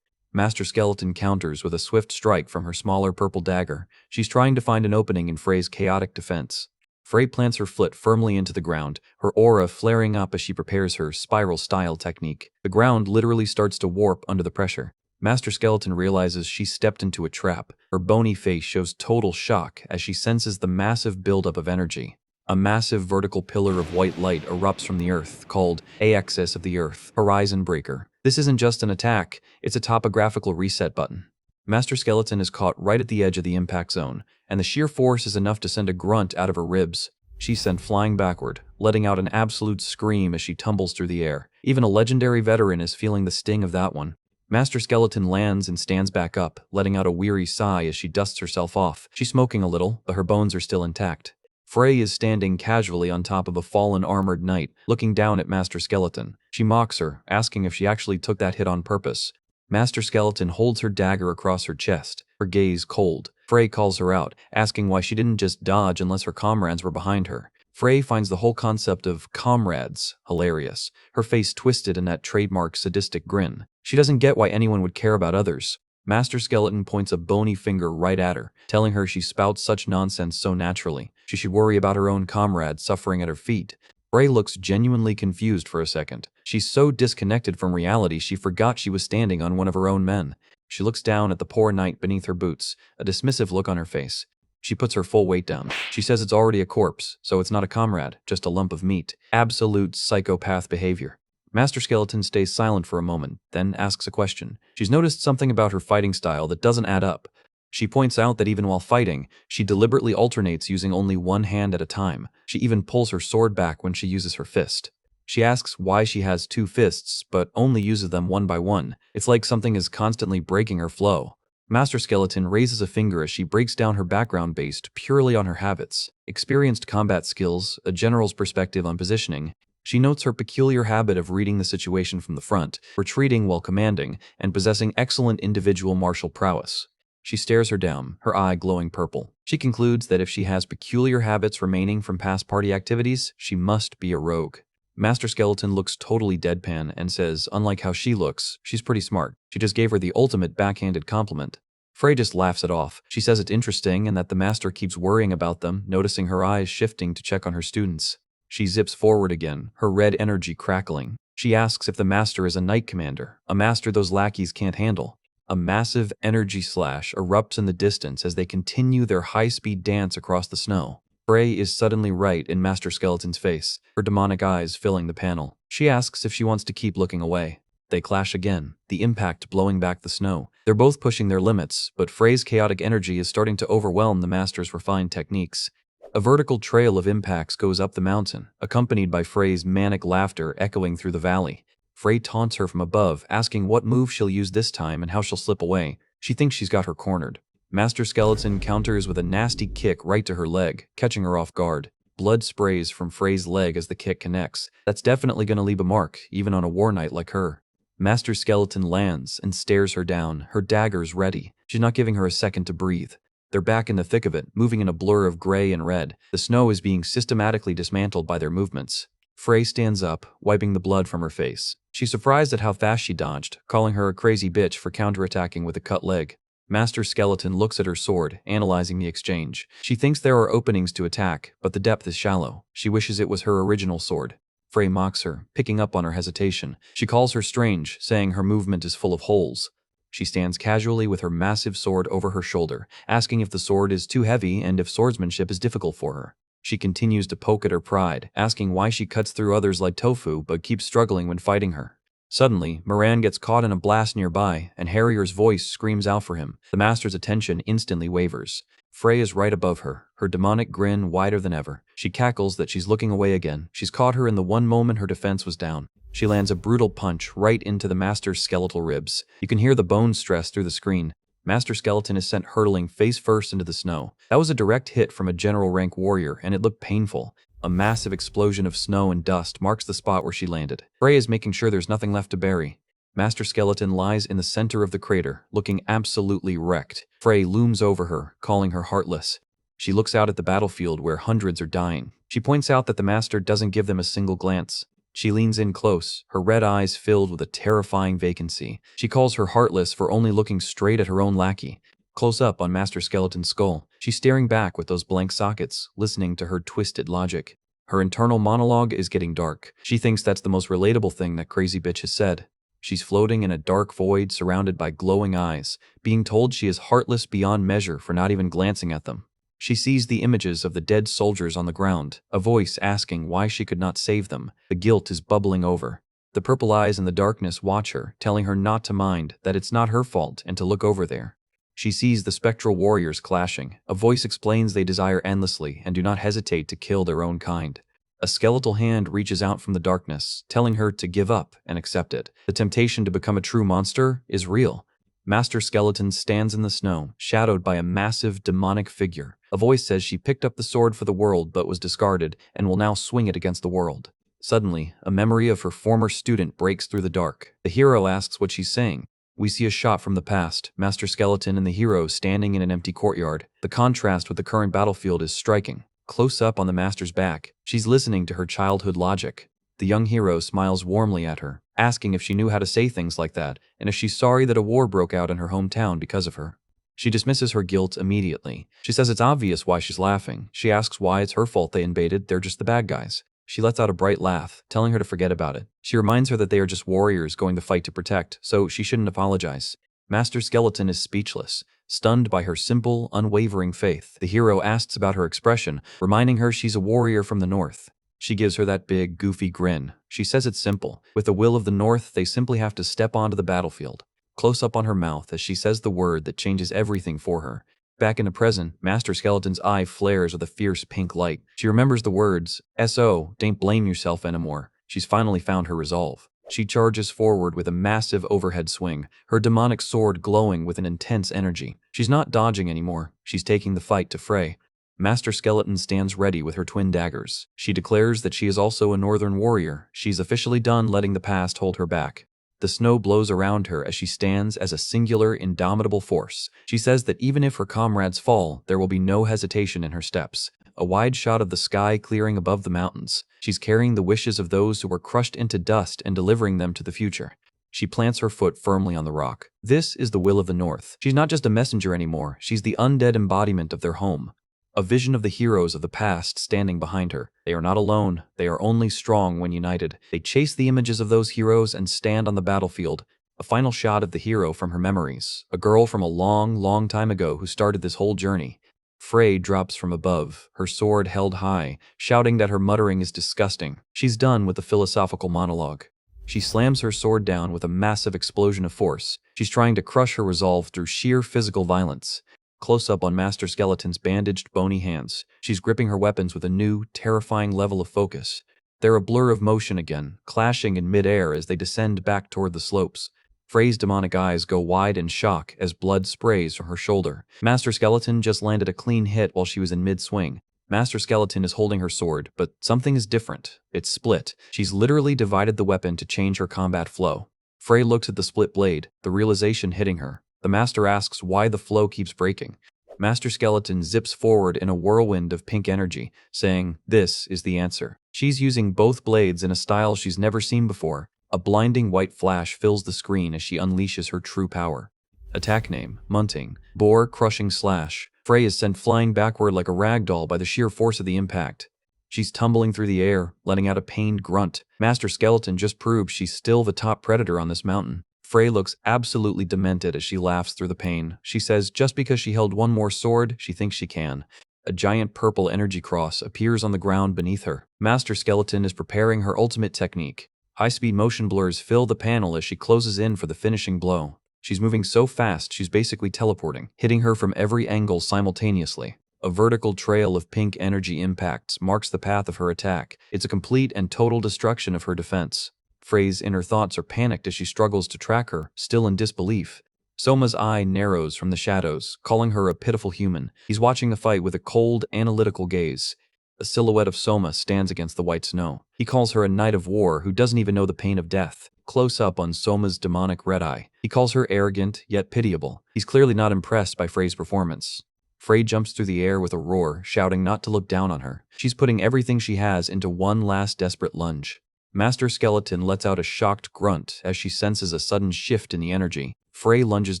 Master Skeleton counters with a swift strike from her smaller purple dagger. She's trying to find an opening in Frey's chaotic defense. Frey plants her foot firmly into the ground, her aura flaring up as she prepares her spiral-style technique. The ground literally starts to warp under the pressure. Master Skeleton realizes she stepped into a trap. Her bony face shows total shock as she senses the massive buildup of energy. A massive vertical pillar of white light erupts from the earth, called Axis of the Earth, Horizon Breaker. This isn't just an attack, it's a topographical reset button. Master Skeleton is caught right at the edge of the impact zone, and the sheer force is enough to send a grunt out of her ribs. She's sent flying backward, letting out an absolute scream as she tumbles through the air. Even a legendary veteran is feeling the sting of that one. Master Skeleton lands and stands back up, letting out a weary sigh as she dusts herself off. She's smoking a little, but her bones are still intact. Frey is standing casually on top of a fallen armored knight, looking down at Master Skeleton. She mocks her, asking if she actually took that hit on purpose. Master Skeleton holds her dagger across her chest, her gaze cold. Frey calls her out, asking why she didn't just dodge unless her comrades were behind her. Frey finds the whole concept of comrades hilarious, her face twisted in that trademark sadistic grin. She doesn't get why anyone would care about others. Master Skeleton points a bony finger right at her, telling her she spouts such nonsense so naturally. She should worry about her own comrades suffering at her feet. Frey looks genuinely confused for a second. She's so disconnected from reality she forgot she was standing on one of her own men. She looks down at the poor knight beneath her boots, a dismissive look on her face. She puts her full weight down. She says it's already a corpse, so it's not a comrade, just a lump of meat. Absolute psychopath behavior. Master Skeleton stays silent for a moment, then asks a question. She's noticed something about her fighting style that doesn't add up. She points out that even while fighting, she deliberately alternates using only one hand at a time. She even pulls her sword back when she uses her fist. She asks why she has two fists, but only uses them one by one. It's like something is constantly breaking her flow. Master Skeleton raises a finger as she breaks down her background based purely on her habits. Experienced combat skills, a general's perspective on positioning. She notes her peculiar habit of reading the situation from the front, retreating while commanding, and possessing excellent individual martial prowess. She stares her down, her eye glowing purple. She concludes that if she has peculiar habits remaining from past party activities, she must be a rogue. Master Skeleton looks totally deadpan and says, unlike how she looks, she's pretty smart. She just gave her the ultimate backhanded compliment. Frey just laughs it off. She says it's interesting and that the master keeps worrying about them, noticing her eyes shifting to check on her students. She zips forward again, her red energy crackling. She asks if the master is a knight commander, a master those lackeys can't handle. A massive energy slash erupts in the distance as they continue their high-speed dance across the snow. Frey is suddenly right in Master Skeleton's face, her demonic eyes filling the panel. She asks if she wants to keep looking away. They clash again, the impact blowing back the snow. They're both pushing their limits, but Frey's chaotic energy is starting to overwhelm the master's refined techniques. A vertical trail of impacts goes up the mountain, accompanied by Frey's manic laughter echoing through the valley. Frey taunts her from above, asking what move she'll use this time and how she'll slip away. She thinks she's got her cornered. Master Skeleton counters with a nasty kick right to her leg, catching her off guard. Blood sprays from Frey's leg as the kick connects. That's definitely going to leave a mark, even on a war knight like her. Master Skeleton lands and stares her down, her daggers ready. She's not giving her a second to breathe. They're back in the thick of it, moving in a blur of gray and red. The snow is being systematically dismantled by their movements. Frey stands up, wiping the blood from her face. She's surprised at how fast she dodged, calling her a crazy bitch for counterattacking with a cut leg. Master Skeleton looks at her sword, analyzing the exchange. She thinks there are openings to attack, but the depth is shallow. She wishes it was her original sword. Frey mocks her, picking up on her hesitation. She calls her strange, saying her movement is full of holes. She stands casually with her massive sword over her shoulder, asking if the sword is too heavy and if swordsmanship is difficult for her. She continues to poke at her pride, asking why she cuts through others like tofu but keeps struggling when fighting her. Suddenly, Moran gets caught in a blast nearby, and Harrier's voice screams out for him. The master's attention instantly wavers. Frey is right above her, her demonic grin wider than ever. She cackles that she's looking away again. She's caught her in the one moment her defense was down. She lands a brutal punch right into the master's skeletal ribs. You can hear the bones stress through the screen. Master Skeleton is sent hurtling face first into the snow. That was a direct hit from a general rank warrior, and it looked painful. A massive explosion of snow and dust marks the spot where she landed. Frey is making sure there's nothing left to bury. Master Skeleton lies in the center of the crater, looking absolutely wrecked. Frey looms over her, calling her heartless. She looks out at the battlefield where hundreds are dying. She points out that the master doesn't give them a single glance. She leans in close, her red eyes filled with a terrifying vacancy. She calls her heartless for only looking straight at her own lackey. Close up on Master Skeleton's skull, she's staring back with those blank sockets, listening to her twisted logic. Her internal monologue is getting dark. She thinks that's the most relatable thing that crazy bitch has said. She's floating in a dark void surrounded by glowing eyes, being told she is heartless beyond measure for not even glancing at them. She sees the images of the dead soldiers on the ground, a voice asking why she could not save them. The guilt is bubbling over. The purple eyes in the darkness watch her, telling her not to mind, that it's not her fault, and to look over there. She sees the spectral warriors clashing. A voice explains they desire endlessly and do not hesitate to kill their own kind. A skeletal hand reaches out from the darkness, telling her to give up and accept it. The temptation to become a true monster is real. Master Skeleton stands in the snow, shadowed by a massive demonic figure. A voice says she picked up the sword for the world but was discarded and will now swing it against the world. Suddenly, a memory of her former student breaks through the dark. The hero asks what she's saying. We see a shot from the past, Master Skeleton and the hero standing in an empty courtyard. The contrast with the current battlefield is striking. Close up on the master's back, she's listening to her childhood logic. The young hero smiles warmly at her, asking if she knew how to say things like that, and if she's sorry that a war broke out in her hometown because of her. She dismisses her guilt immediately. She says it's obvious why she's laughing. She asks why it's her fault they invaded, they're just the bad guys. She lets out a bright laugh, telling her to forget about it. She reminds her that they are just warriors going to fight to protect, so she shouldn't apologize. Master Skeleton is speechless, stunned by her simple, unwavering faith. The hero asks about her expression, reminding her she's a warrior from the north. She gives her that big, goofy grin. She says it's simple. With the will of the North, they simply have to step onto the battlefield. Close up on her mouth as she says the word that changes everything for her. Back in the present, Master Skeleton's eye flares with a fierce pink light. She remembers the words, "S.O., don't blame yourself anymore." She's finally found her resolve. She charges forward with a massive overhead swing, her demonic sword glowing with an intense energy. She's not dodging anymore. She's taking the fight to Frey. Master Skeleton stands ready with her twin daggers. She declares that she is also a northern warrior. She's officially done letting the past hold her back. The snow blows around her as she stands as a singular, indomitable force. She says that even if her comrades fall, there will be no hesitation in her steps. A wide shot of the sky clearing above the mountains. She's carrying the wishes of those who were crushed into dust and delivering them to the future. She plants her foot firmly on the rock. This is the will of the North. She's not just a messenger anymore. She's the undead embodiment of their home. A vision of the heroes of the past standing behind her. They are not alone. They are only strong when united. They chase the images of those heroes and stand on the battlefield. A final shot of the hero from her memories. A girl from a long, long time ago who started this whole journey. Frey drops from above, her sword held high, shouting that her muttering is disgusting. She's done with the philosophical monologue. She slams her sword down with a massive explosion of force. She's trying to crush her resolve through sheer physical violence. Close up on Master Skeleton's bandaged, bony hands. She's gripping her weapons with a new, terrifying level of focus. They're a blur of motion again, clashing in mid-air as they descend back toward the slopes. Frey's demonic eyes go wide in shock as blood sprays from her shoulder. Master Skeleton just landed a clean hit while she was in mid-swing. Master Skeleton is holding her sword, but something is different. It's split. She's literally divided the weapon to change her combat flow. Frey looks at the split blade, the realization hitting her. The Master asks why the flow keeps breaking. Master Skeleton zips forward in a whirlwind of pink energy, saying, "This is the answer." She's using both blades in a style she's never seen before. A blinding white flash fills the screen as she unleashes her true power. Attack name, Munting. Bore Crushing Slash. Frey is sent flying backward like a rag doll by the sheer force of the impact. She's tumbling through the air, letting out a pained grunt. Master Skeleton just proved she's still the top predator on this mountain. Frey looks absolutely demented as she laughs through the pain. She says just because she held one more sword, she thinks she can. A giant purple energy cross appears on the ground beneath her. Master Skeleton is preparing her ultimate technique. High-speed motion blurs fill the panel as she closes in for the finishing blow. She's moving so fast, she's basically teleporting, hitting her from every angle simultaneously. A vertical trail of pink energy impacts marks the path of her attack. It's a complete and total destruction of her defense. Frey's inner thoughts are panicked as she struggles to track her, still in disbelief. Soma's eye narrows from the shadows, calling her a pitiful human. He's watching the fight with a cold, analytical gaze. A silhouette of Soma stands against the white snow. He calls her a knight of war who doesn't even know the pain of death. Close up on Soma's demonic red eye. He calls her arrogant, yet pitiable. He's clearly not impressed by Frey's performance. Frey jumps through the air with a roar, shouting not to look down on her. She's putting everything she has into one last desperate lunge. Master Skeleton lets out a shocked grunt as she senses a sudden shift in the energy. Frey lunges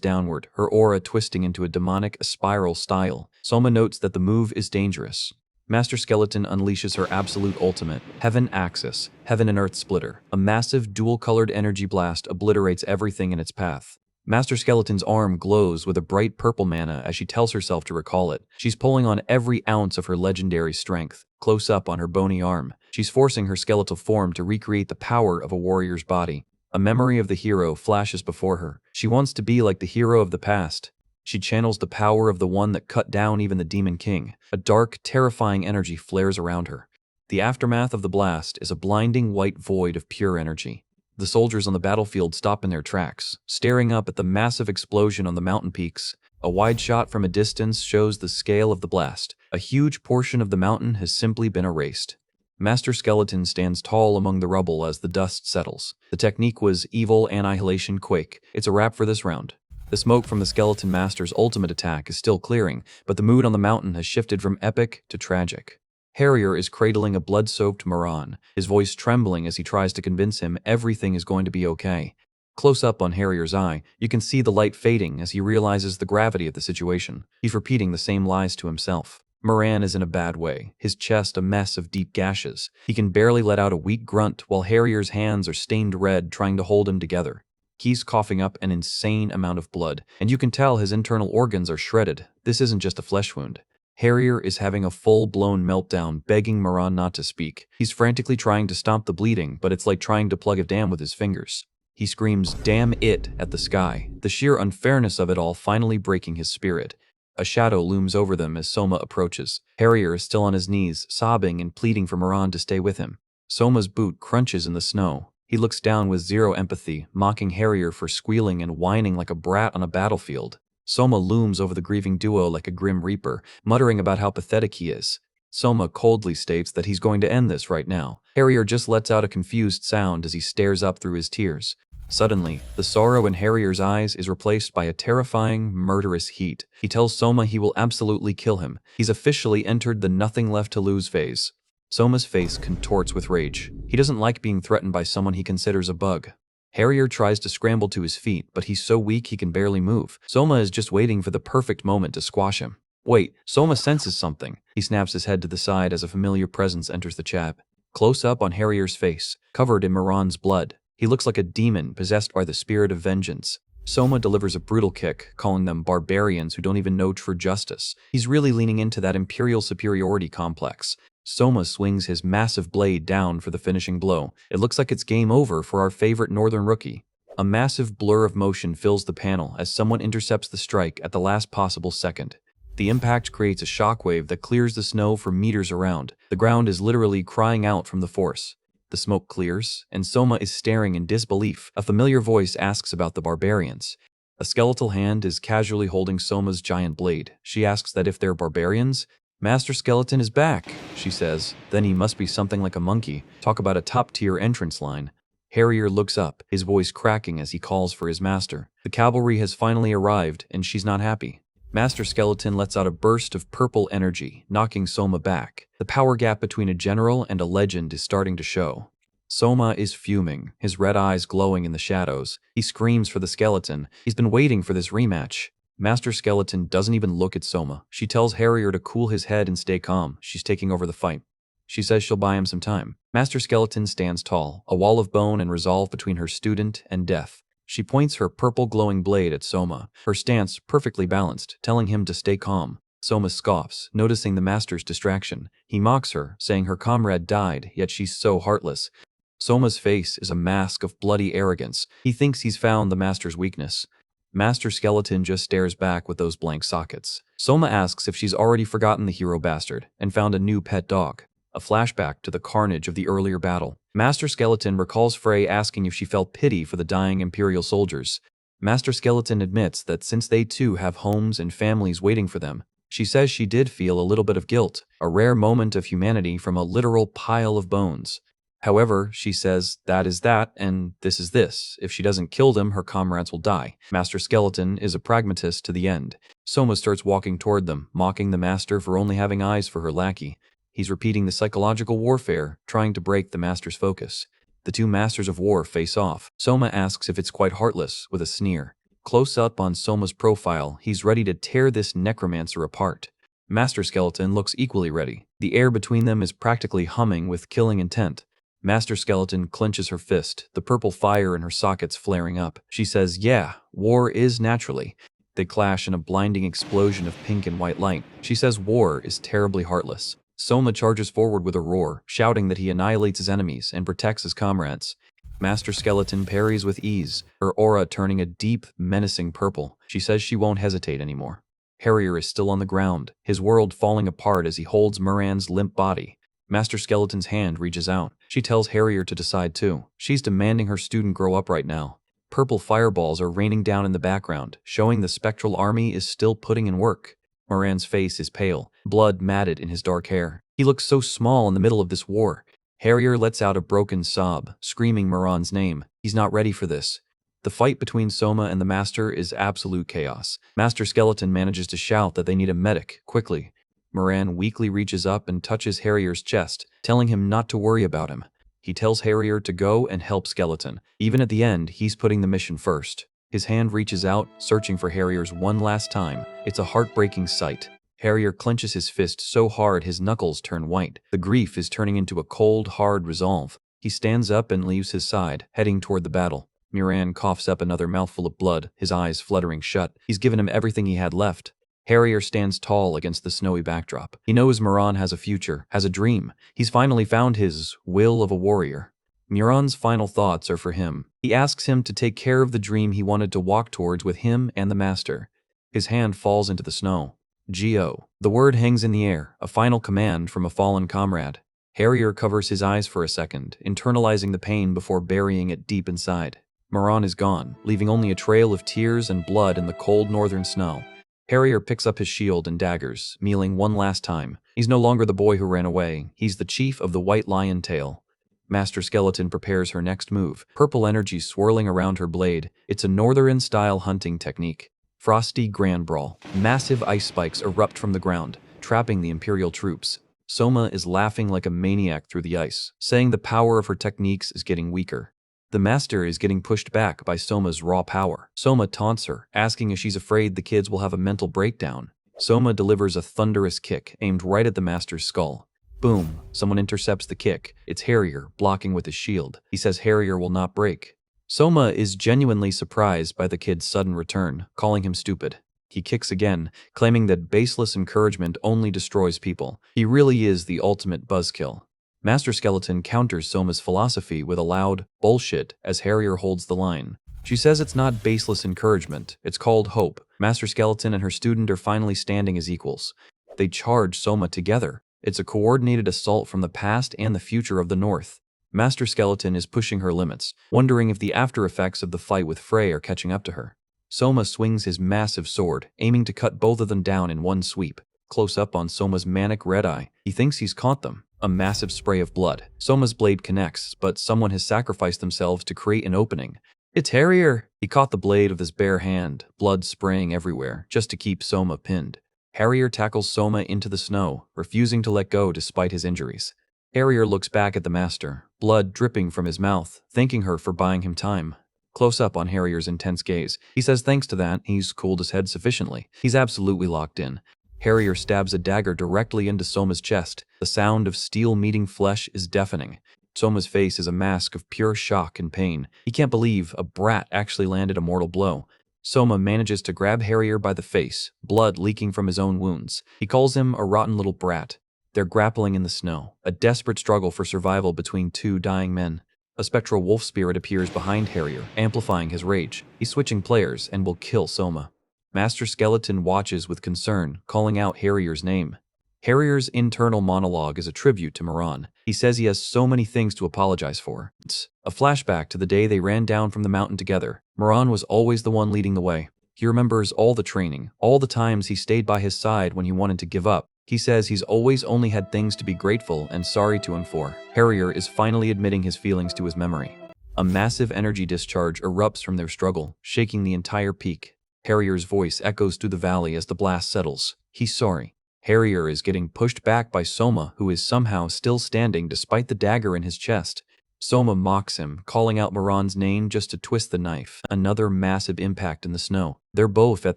downward, her aura twisting into a demonic spiral style. Soma notes that the move is dangerous. Master Skeleton unleashes her absolute ultimate, Heaven Axis, Heaven and Earth Splitter. A massive dual-colored energy blast obliterates everything in its path. Master Skeleton's arm glows with a bright purple mana as she tells herself to recall it. She's pulling on every ounce of her legendary strength. Close up on her bony arm, she's forcing her skeletal form to recreate the power of a warrior's body. A memory of the hero flashes before her. She wants to be like the hero of the past. She channels the power of the one that cut down even the Demon King. A dark, terrifying energy flares around her. The aftermath of the blast is a blinding white void of pure energy. The soldiers on the battlefield stop in their tracks, staring up at the massive explosion on the mountain peaks. A wide shot from a distance shows the scale of the blast. A huge portion of the mountain has simply been erased. Master Skeleton stands tall among the rubble as the dust settles. The technique was Evil Annihilation Quake. It's a wrap for this round. The smoke from the Skeleton Master's ultimate attack is still clearing, but the mood on the mountain has shifted from epic to tragic. Harrier is cradling a blood-soaked Moran, his voice trembling as he tries to convince him everything is going to be okay. Close up on Harrier's eye, you can see the light fading as he realizes the gravity of the situation. He's repeating the same lies to himself. Moran is in a bad way, his chest a mess of deep gashes. He can barely let out a weak grunt while Harrier's hands are stained red trying to hold him together. He's coughing up an insane amount of blood, and you can tell his internal organs are shredded. This isn't just a flesh wound. Harrier is having a full-blown meltdown, begging Moran not to speak. He's frantically trying to stop the bleeding, but it's like trying to plug a dam with his fingers. He screams, "Damn it," at the sky, the sheer unfairness of it all finally breaking his spirit. A shadow looms over them as Soma approaches. Harrier is still on his knees, sobbing and pleading for Moran to stay with him. Soma's boot crunches in the snow. He looks down with zero empathy, mocking Harrier for squealing and whining like a brat on a battlefield. Soma looms over the grieving duo like a grim reaper, muttering about how pathetic he is. Soma coldly states that he's going to end this right now. Harrier just lets out a confused sound as he stares up through his tears. Suddenly, the sorrow in Harrier's eyes is replaced by a terrifying, murderous heat. He tells Soma he will absolutely kill him. He's officially entered the nothing left to lose phase. Soma's face contorts with rage. He doesn't like being threatened by someone he considers a bug. Harrier tries to scramble to his feet, but he's so weak he can barely move. Soma is just waiting for the perfect moment to squash him. Wait, Soma senses something. He snaps his head to the side as a familiar presence enters the chat. Close up on Harrier's face, covered in Moran's blood. He looks like a demon possessed by the spirit of vengeance. Soma delivers a brutal kick, calling them barbarians who don't even know true justice. He's really leaning into that imperial superiority complex. Soma swings his massive blade down for the finishing blow. It looks like it's game over for our favorite northern rookie. A massive blur of motion fills the panel as someone intercepts the strike at the last possible second. The impact creates a shockwave that clears the snow for meters around. The ground is literally crying out from the force. The smoke clears, and Soma is staring in disbelief. A familiar voice asks about the barbarians. A skeletal hand is casually holding Soma's giant blade. She asks that if they're barbarians, Master Skeleton is back, she says. Then he must be something like a monkey. Talk about a top-tier entrance line. Harrier looks up, his voice cracking as he calls for his master. The cavalry has finally arrived, and she's not happy. Master Skeleton lets out a burst of purple energy, knocking Soma back. The power gap between a general and a legend is starting to show. Soma is fuming, his red eyes glowing in the shadows. He screams for the skeleton. He's been waiting for this rematch. Master Skeleton doesn't even look at Soma. She tells Harrier to cool his head and stay calm. She's taking over the fight. She says she'll buy him some time. Master Skeleton stands tall, a wall of bone and resolve between her student and death. She points her purple glowing blade at Soma, her stance perfectly balanced, telling him to stay calm. Soma scoffs, noticing the master's distraction. He mocks her, saying her comrade died, yet she's so heartless. Soma's face is a mask of bloody arrogance. He thinks he's found the master's weakness. Master Skeleton just stares back with those blank sockets. Soma asks if she's already forgotten the hero bastard and found a new pet dog. A flashback to the carnage of the earlier battle. Master Skeleton recalls Frey asking if she felt pity for the dying Imperial soldiers. Master Skeleton admits that since they too have homes and families waiting for them, she says she did feel a little bit of guilt, a rare moment of humanity from a literal pile of bones. However, she says that is that and this is this. If she doesn't kill them, her comrades will die. Master Skeleton is a pragmatist to the end. Soma starts walking toward them, mocking the master for only having eyes for her lackey. He's repeating the psychological warfare, trying to break the master's focus. The two masters of war face off. Soma asks if it's quite heartless, with a sneer. Close up on Soma's profile, he's ready to tear this necromancer apart. Master Skeleton looks equally ready. The air between them is practically humming with killing intent. Master Skeleton clenches her fist, the purple fire in her sockets flaring up. She says, "Yeah, war is naturally." They clash in a blinding explosion of pink and white light. She says war is terribly heartless. Soma charges forward with a roar, shouting that he annihilates his enemies and protects his comrades. Master Skeleton parries with ease, her aura turning a deep, menacing purple. She says she won't hesitate anymore. Harrier is still on the ground, his world falling apart as he holds Moran's limp body. Master Skeleton's hand reaches out. She tells Harrier to decide too. She's demanding her student grow up right now. Purple fireballs are raining down in the background, showing the spectral army is still putting in work. Moran's face is pale, blood matted in his dark hair. He looks so small in the middle of this war. Harrier lets out a broken sob, screaming Moran's name. He's not ready for this. The fight between Soma and the Master is absolute chaos. Master Skeleton manages to shout that they need a medic, quickly. Moran weakly reaches up and touches Harrier's chest, telling him not to worry about him. He tells Harrier to go and help Skeleton. Even at the end, he's putting the mission first. His hand reaches out, searching for Harrier's one last time. It's a heartbreaking sight. Harrier clenches his fist so hard his knuckles turn white. The grief is turning into a cold, hard resolve. He stands up and leaves his side, heading toward the battle. Moran coughs up another mouthful of blood, his eyes fluttering shut. He's given him everything he had left. Harrier stands tall against the snowy backdrop. He knows Moran has a future, has a dream. He's finally found his will of a warrior. Moran's final thoughts are for him. He asks him to take care of the dream he wanted to walk towards with him and the Master. His hand falls into the snow. Go. The word hangs in the air, a final command from a fallen comrade. Harrier covers his eyes for a second, internalizing the pain before burying it deep inside. Moran is gone, leaving only a trail of tears and blood in the cold northern snow. Harrier picks up his shield and daggers, kneeling one last time. He's no longer the boy who ran away. He's the chief of the White Lion Tail. Master Skeleton prepares her next move, purple energy swirling around her blade. It's a northern-style hunting technique. Frosty Grand Brawl. Massive ice spikes erupt from the ground, trapping the Imperial troops. Soma is laughing like a maniac through the ice, saying the power of her techniques is getting weaker. The Master is getting pushed back by Soma's raw power. Soma taunts her, asking if she's afraid the kids will have a mental breakdown. Soma delivers a thunderous kick, aimed right at the Master's skull. Boom! Someone intercepts the kick. It's Harrier, blocking with his shield. He says Harrier will not break. Soma is genuinely surprised by the kid's sudden return, calling him stupid. He kicks again, claiming that baseless encouragement only destroys people. He really is the ultimate buzzkill. Master Skeleton counters Soma's philosophy with a loud bullshit as Harrier holds the line. She says it's not baseless encouragement, it's called hope. Master Skeleton and her student are finally standing as equals. They charge Soma together. It's a coordinated assault from the past and the future of the North. Master Skeleton is pushing her limits, wondering if the after effects of the fight with Frey are catching up to her. Soma swings his massive sword, aiming to cut both of them down in one sweep. Close up on Soma's manic red eye, he thinks he's caught them. A massive spray of blood. Soma's blade connects, but someone has sacrificed themselves to create an opening. It's Harrier! He caught the blade with his bare hand, blood spraying everywhere, just to keep Soma pinned. Harrier tackles Soma into the snow, refusing to let go despite his injuries. Harrier looks back at the Master, blood dripping from his mouth, thanking her for buying him time. Close up on Harrier's intense gaze. He says thanks to that, he's cooled his head sufficiently. He's absolutely locked in. Harrier stabs a dagger directly into Soma's chest. The sound of steel meeting flesh is deafening. Soma's face is a mask of pure shock and pain. He can't believe a brat actually landed a mortal blow. Soma manages to grab Harrier by the face, blood leaking from his own wounds. He calls him a rotten little brat. They're grappling in the snow, a desperate struggle for survival between two dying men. A spectral wolf spirit appears behind Harrier, amplifying his rage. He's switching players and will kill Soma. Master Skeleton watches with concern, calling out Harrier's name. Harrier's internal monologue is a tribute to Moran. He says he has so many things to apologize for. It's a flashback to the day they ran down from the mountain together. Moran was always the one leading the way. He remembers all the training, all the times he stayed by his side when he wanted to give up. He says he's always only had things to be grateful and sorry to him for. Harrier is finally admitting his feelings to his memory. A massive energy discharge erupts from their struggle, shaking the entire peak. Harrier's voice echoes through the valley as the blast settles. He's sorry. Harrier is getting pushed back by Soma, who is somehow still standing despite the dagger in his chest. Soma mocks him, calling out Moran's name just to twist the knife. Another massive impact in the snow. They're both at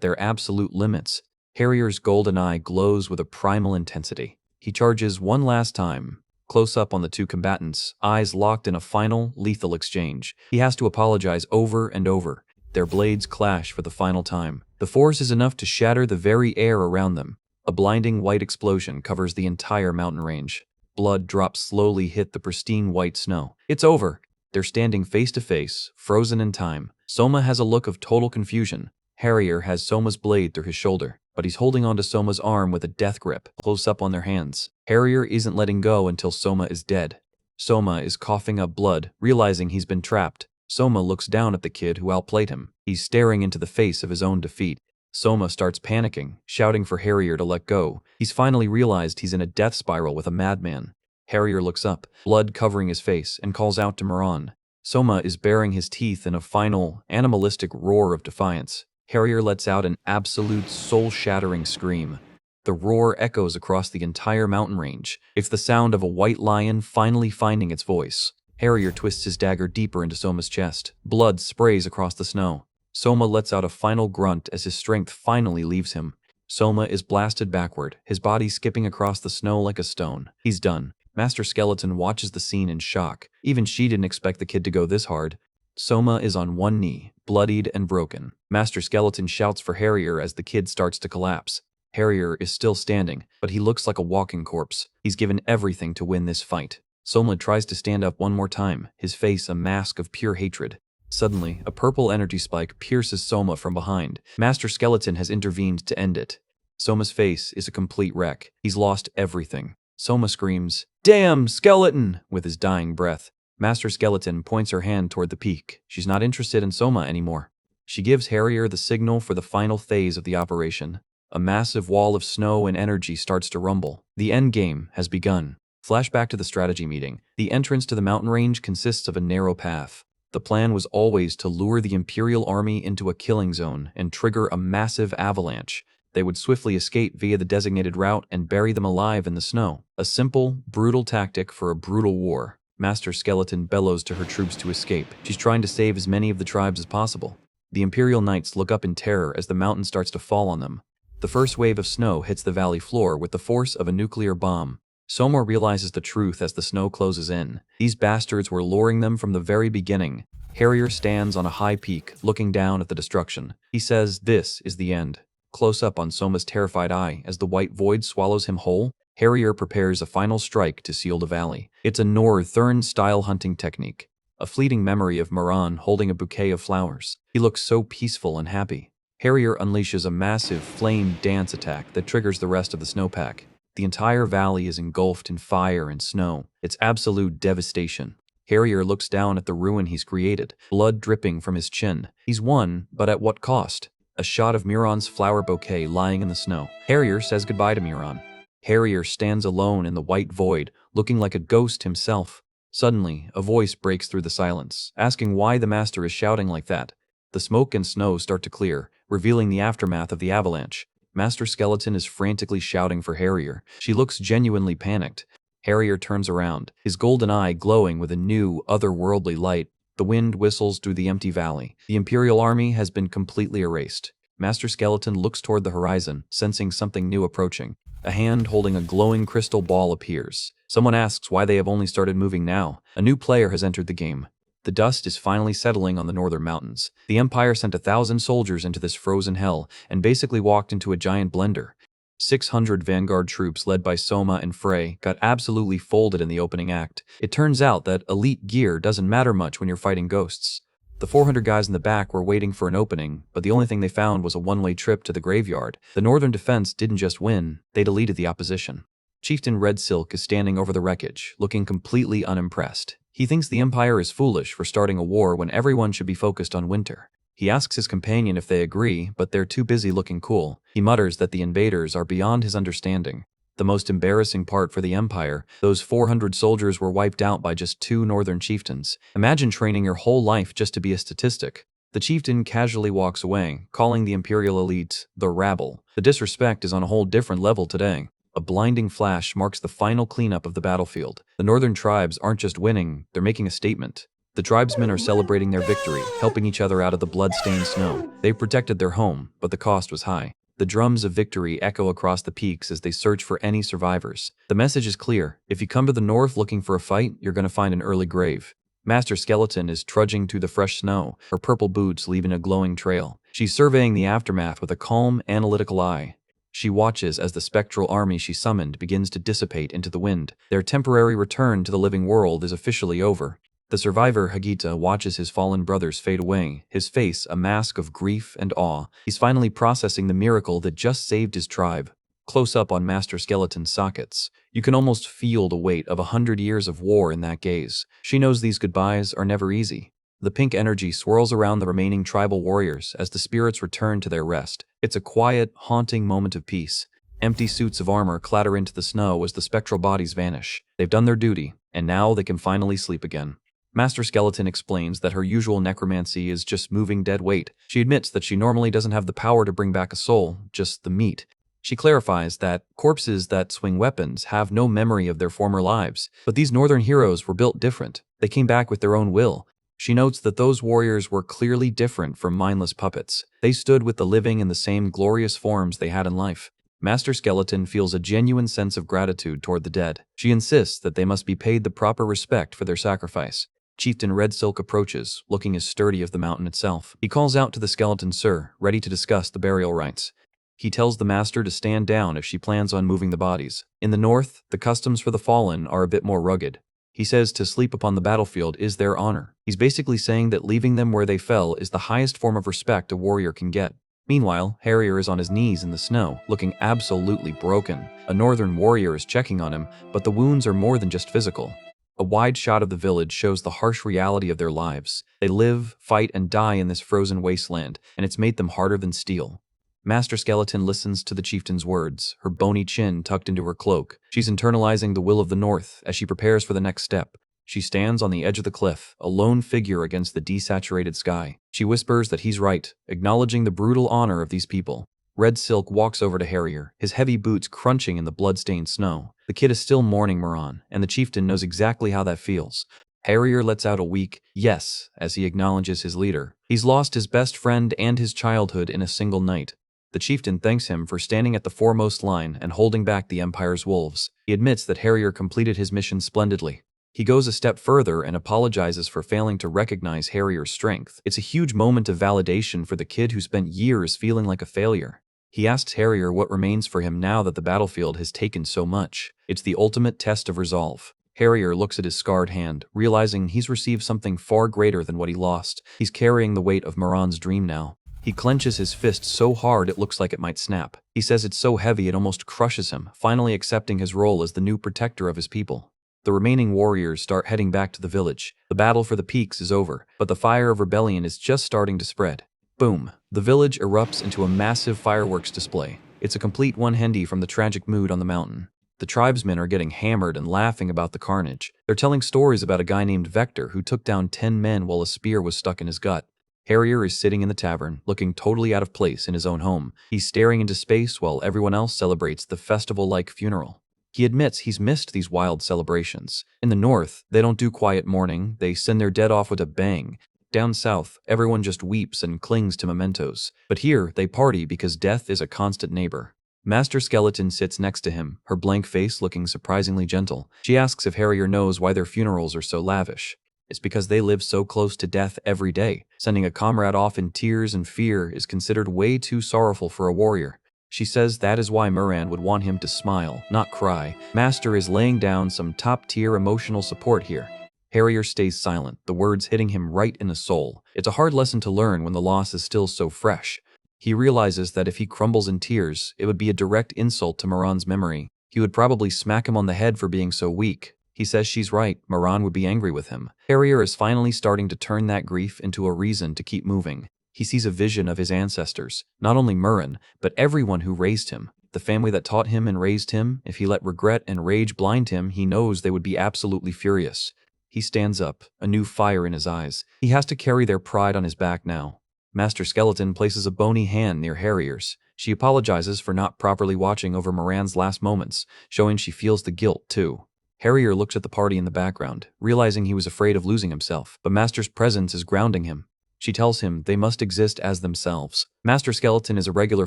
their absolute limits. Harrier's golden eye glows with a primal intensity. He charges one last time. Close up on the two combatants, eyes locked in a final, lethal exchange. He has to apologize over and over. Their blades clash for the final time. The force is enough to shatter the very air around them. A blinding white explosion covers the entire mountain range. Blood drops slowly hit the pristine white snow. It's over. They're standing face to face, frozen in time. Soma has a look of total confusion. Harrier has Soma's blade through his shoulder, but he's holding onto Soma's arm with a death grip, close up on their hands. Harrier isn't letting go until Soma is dead. Soma is coughing up blood, realizing he's been trapped. Soma looks down at the kid who outplayed him. He's staring into the face of his own defeat. Soma starts panicking, shouting for Harrier to let go. He's finally realized he's in a death spiral with a madman. Harrier looks up, blood covering his face, and calls out to Moran. Soma is baring his teeth in a final, animalistic roar of defiance. Harrier lets out an absolute soul-shattering scream. The roar echoes across the entire mountain range. It's the sound of a white lion finally finding its voice. Harrier twists his dagger deeper into Soma's chest. Blood sprays across the snow. Soma lets out a final grunt as his strength finally leaves him. Soma is blasted backward, his body skipping across the snow like a stone. He's done. Master Skeleton watches the scene in shock. Even she didn't expect the kid to go this hard. Soma is on one knee, bloodied and broken. Master Skeleton shouts for Harrier as the kid starts to collapse. Harrier is still standing, but he looks like a walking corpse. He's given everything to win this fight. Soma tries to stand up one more time, his face a mask of pure hatred. Suddenly, a purple energy spike pierces Soma from behind. Master Skeleton has intervened to end it. Soma's face is a complete wreck. He's lost everything. Soma screams, "Damn, Skeleton!" with his dying breath. Master Skeleton points her hand toward the peak. She's not interested in Soma anymore. She gives Harrier the signal for the final phase of the operation. A massive wall of snow and energy starts to rumble. The endgame has begun. Flashback to the strategy meeting. The entrance to the mountain range consists of a narrow path. The plan was always to lure the Imperial army into a killing zone and trigger a massive avalanche. They would swiftly escape via the designated route and bury them alive in the snow. A simple, brutal tactic for a brutal war. Master Skeleton bellows to her troops to escape. She's trying to save as many of the tribes as possible. The Imperial Knights look up in terror as the mountain starts to fall on them. The first wave of snow hits the valley floor with the force of a nuclear bomb. Soma realizes the truth as the snow closes in. These bastards were luring them from the very beginning. Harrier stands on a high peak, looking down at the destruction. He says, "This is the end." Close up on Soma's terrified eye as the white void swallows him whole, Harrier prepares a final strike to seal the valley. It's a Northern-style hunting technique. A fleeting memory of Moran holding a bouquet of flowers. He looks so peaceful and happy. Harrier unleashes a massive flame dance attack that triggers the rest of the snowpack. The entire valley is engulfed in fire and snow. It's absolute devastation. Harrier looks down at the ruin he's created, blood dripping from his chin. He's won, but at what cost? A shot of Moran's flower bouquet lying in the snow. Harrier says goodbye to Moran. Harrier stands alone in the white void, looking like a ghost himself. Suddenly, a voice breaks through the silence, asking why the master is shouting like that. The smoke and snow start to clear, revealing the aftermath of the avalanche. Master Skeleton is frantically shouting for Harrier. She looks genuinely panicked. Harrier turns around, his golden eye glowing with a new, otherworldly light. The wind whistles through the empty valley. The Imperial army has been completely erased. Master Skeleton looks toward the horizon, sensing something new approaching. A hand holding a glowing crystal ball appears. Someone asks why they have only started moving now. A new player has entered the game. The dust is finally settling on the northern mountains. The Empire sent 1,000 soldiers into this frozen hell and basically walked into a giant blender. 600 vanguard troops led by Soma and Frey got absolutely folded in the opening act. It turns out that elite gear doesn't matter much when you're fighting ghosts. The 400 guys in the back were waiting for an opening, but the only thing they found was a one-way trip to the graveyard. The northern defense didn't just win, they deleted the opposition. Chieftain Red Silk is standing over the wreckage, looking completely unimpressed. He thinks the Empire is foolish for starting a war when everyone should be focused on winter. He asks his companion if they agree, but they're too busy looking cool. He mutters that the invaders are beyond his understanding. The most embarrassing part for the Empire, those 400 soldiers were wiped out by just 2 northern chieftains. Imagine training your whole life just to be a statistic. The chieftain casually walks away, calling the Imperial elite the rabble. The disrespect is on a whole different level today. A blinding flash marks the final cleanup of the battlefield. The northern tribes aren't just winning, they're making a statement. The tribesmen are celebrating their victory, helping each other out of the blood-stained snow. They've protected their home, but the cost was high. The drums of victory echo across the peaks as they search for any survivors. The message is clear. If you come to the north looking for a fight, you're going to find an early grave. Master Skeleton is trudging through the fresh snow, her purple boots leaving a glowing trail. She's surveying the aftermath with a calm, analytical eye. She watches as the spectral army she summoned begins to dissipate into the wind. Their temporary return to the living world is officially over. The survivor, Hagita, watches his fallen brothers fade away, his face a mask of grief and awe. He's finally processing the miracle that just saved his tribe. Close up on Master Skeleton's sockets, you can almost feel the weight of 100 years of war in that gaze. She knows these goodbyes are never easy. The pink energy swirls around the remaining tribal warriors as the spirits return to their rest. It's a quiet, haunting moment of peace. Empty suits of armor clatter into the snow as the spectral bodies vanish. They've done their duty, and now they can finally sleep again. Master Skeleton explains that her usual necromancy is just moving dead weight. She admits that she normally doesn't have the power to bring back a soul, just the meat. She clarifies that corpses that swing weapons have no memory of their former lives, but these northern heroes were built different. They came back with their own will. She notes that those warriors were clearly different from mindless puppets. They stood with the living in the same glorious forms they had in life. Master Skeleton feels a genuine sense of gratitude toward the dead. She insists that they must be paid the proper respect for their sacrifice. Chieftain Red Silk approaches, looking as sturdy as the mountain itself. He calls out to the skeleton sir, ready to discuss the burial rites. He tells the master to stand down if she plans on moving the bodies. In the north, the customs for the fallen are a bit more rugged. He says to sleep upon the battlefield is their honor. He's basically saying that leaving them where they fell is the highest form of respect a warrior can get. Meanwhile, Harrier is on his knees in the snow, looking absolutely broken. A northern warrior is checking on him, but the wounds are more than just physical. A wide shot of the village shows the harsh reality of their lives. They live, fight, and die in this frozen wasteland, and it's made them harder than steel. Master Skeleton listens to the chieftain's words, her bony chin tucked into her cloak. She's internalizing the will of the north as she prepares for the next step. She stands on the edge of the cliff, a lone figure against the desaturated sky. She whispers that he's right, acknowledging the brutal honor of these people. Red Silk walks over to Harrier, his heavy boots crunching in the blood-stained snow. The kid is still mourning Moran, and the chieftain knows exactly how that feels. Harrier lets out a weak yes as he acknowledges his leader. He's lost his best friend and his childhood in a single night. The chieftain thanks him for standing at the foremost line and holding back the Empire's wolves. He admits that Harrier completed his mission splendidly. He goes a step further and apologizes for failing to recognize Harrier's strength. It's a huge moment of validation for the kid who spent years feeling like a failure. He asks Harrier what remains for him now that the battlefield has taken so much. It's the ultimate test of resolve. Harrier looks at his scarred hand, realizing he's received something far greater than what he lost. He's carrying the weight of Moran's dream now. He clenches his fist so hard it looks like it might snap. He says it's so heavy it almost crushes him, finally accepting his role as the new protector of his people. The remaining warriors start heading back to the village. The battle for the peaks is over, but the fire of rebellion is just starting to spread. Boom. The village erupts into a massive fireworks display. It's a complete 180 from the tragic mood on the mountain. The tribesmen are getting hammered and laughing about the carnage. They're telling stories about a guy named Vector who took down 10 men while a spear was stuck in his gut. Harrier is sitting in the tavern, looking totally out of place in his own home. He's staring into space while everyone else celebrates the festival-like funeral. He admits he's missed these wild celebrations. In the north, they don't do quiet mourning, they send their dead off with a bang. Down south, everyone just weeps and clings to mementos. But here, they party because death is a constant neighbor. Master Skeleton sits next to him, her blank face looking surprisingly gentle. She asks if Harrier knows why their funerals are so lavish. It's because they live so close to death every day. Sending a comrade off in tears and fear is considered way too sorrowful for a warrior. She says that is why Moran would want him to smile, not cry. Master is laying down some top-tier emotional support here. Harrier stays silent, the words hitting him right in the soul. It's a hard lesson to learn when the loss is still so fresh. He realizes that if he crumbles in tears, it would be a direct insult to Moran's memory. He would probably smack him on the head for being so weak. He says she's right, Moran would be angry with him. Harrier is finally starting to turn that grief into a reason to keep moving. He sees a vision of his ancestors, not only Moran, but everyone who raised him. The family that taught him and raised him, if he let regret and rage blind him, he knows they would be absolutely furious. He stands up, a new fire in his eyes. He has to carry their pride on his back now. Master Skeleton places a bony hand near Harrier's. She apologizes for not properly watching over Moran's last moments, showing she feels the guilt, too. Harrier looks at the party in the background, realizing he was afraid of losing himself, but Master's presence is grounding him. She tells him they must exist as themselves. Master Skeleton is a regular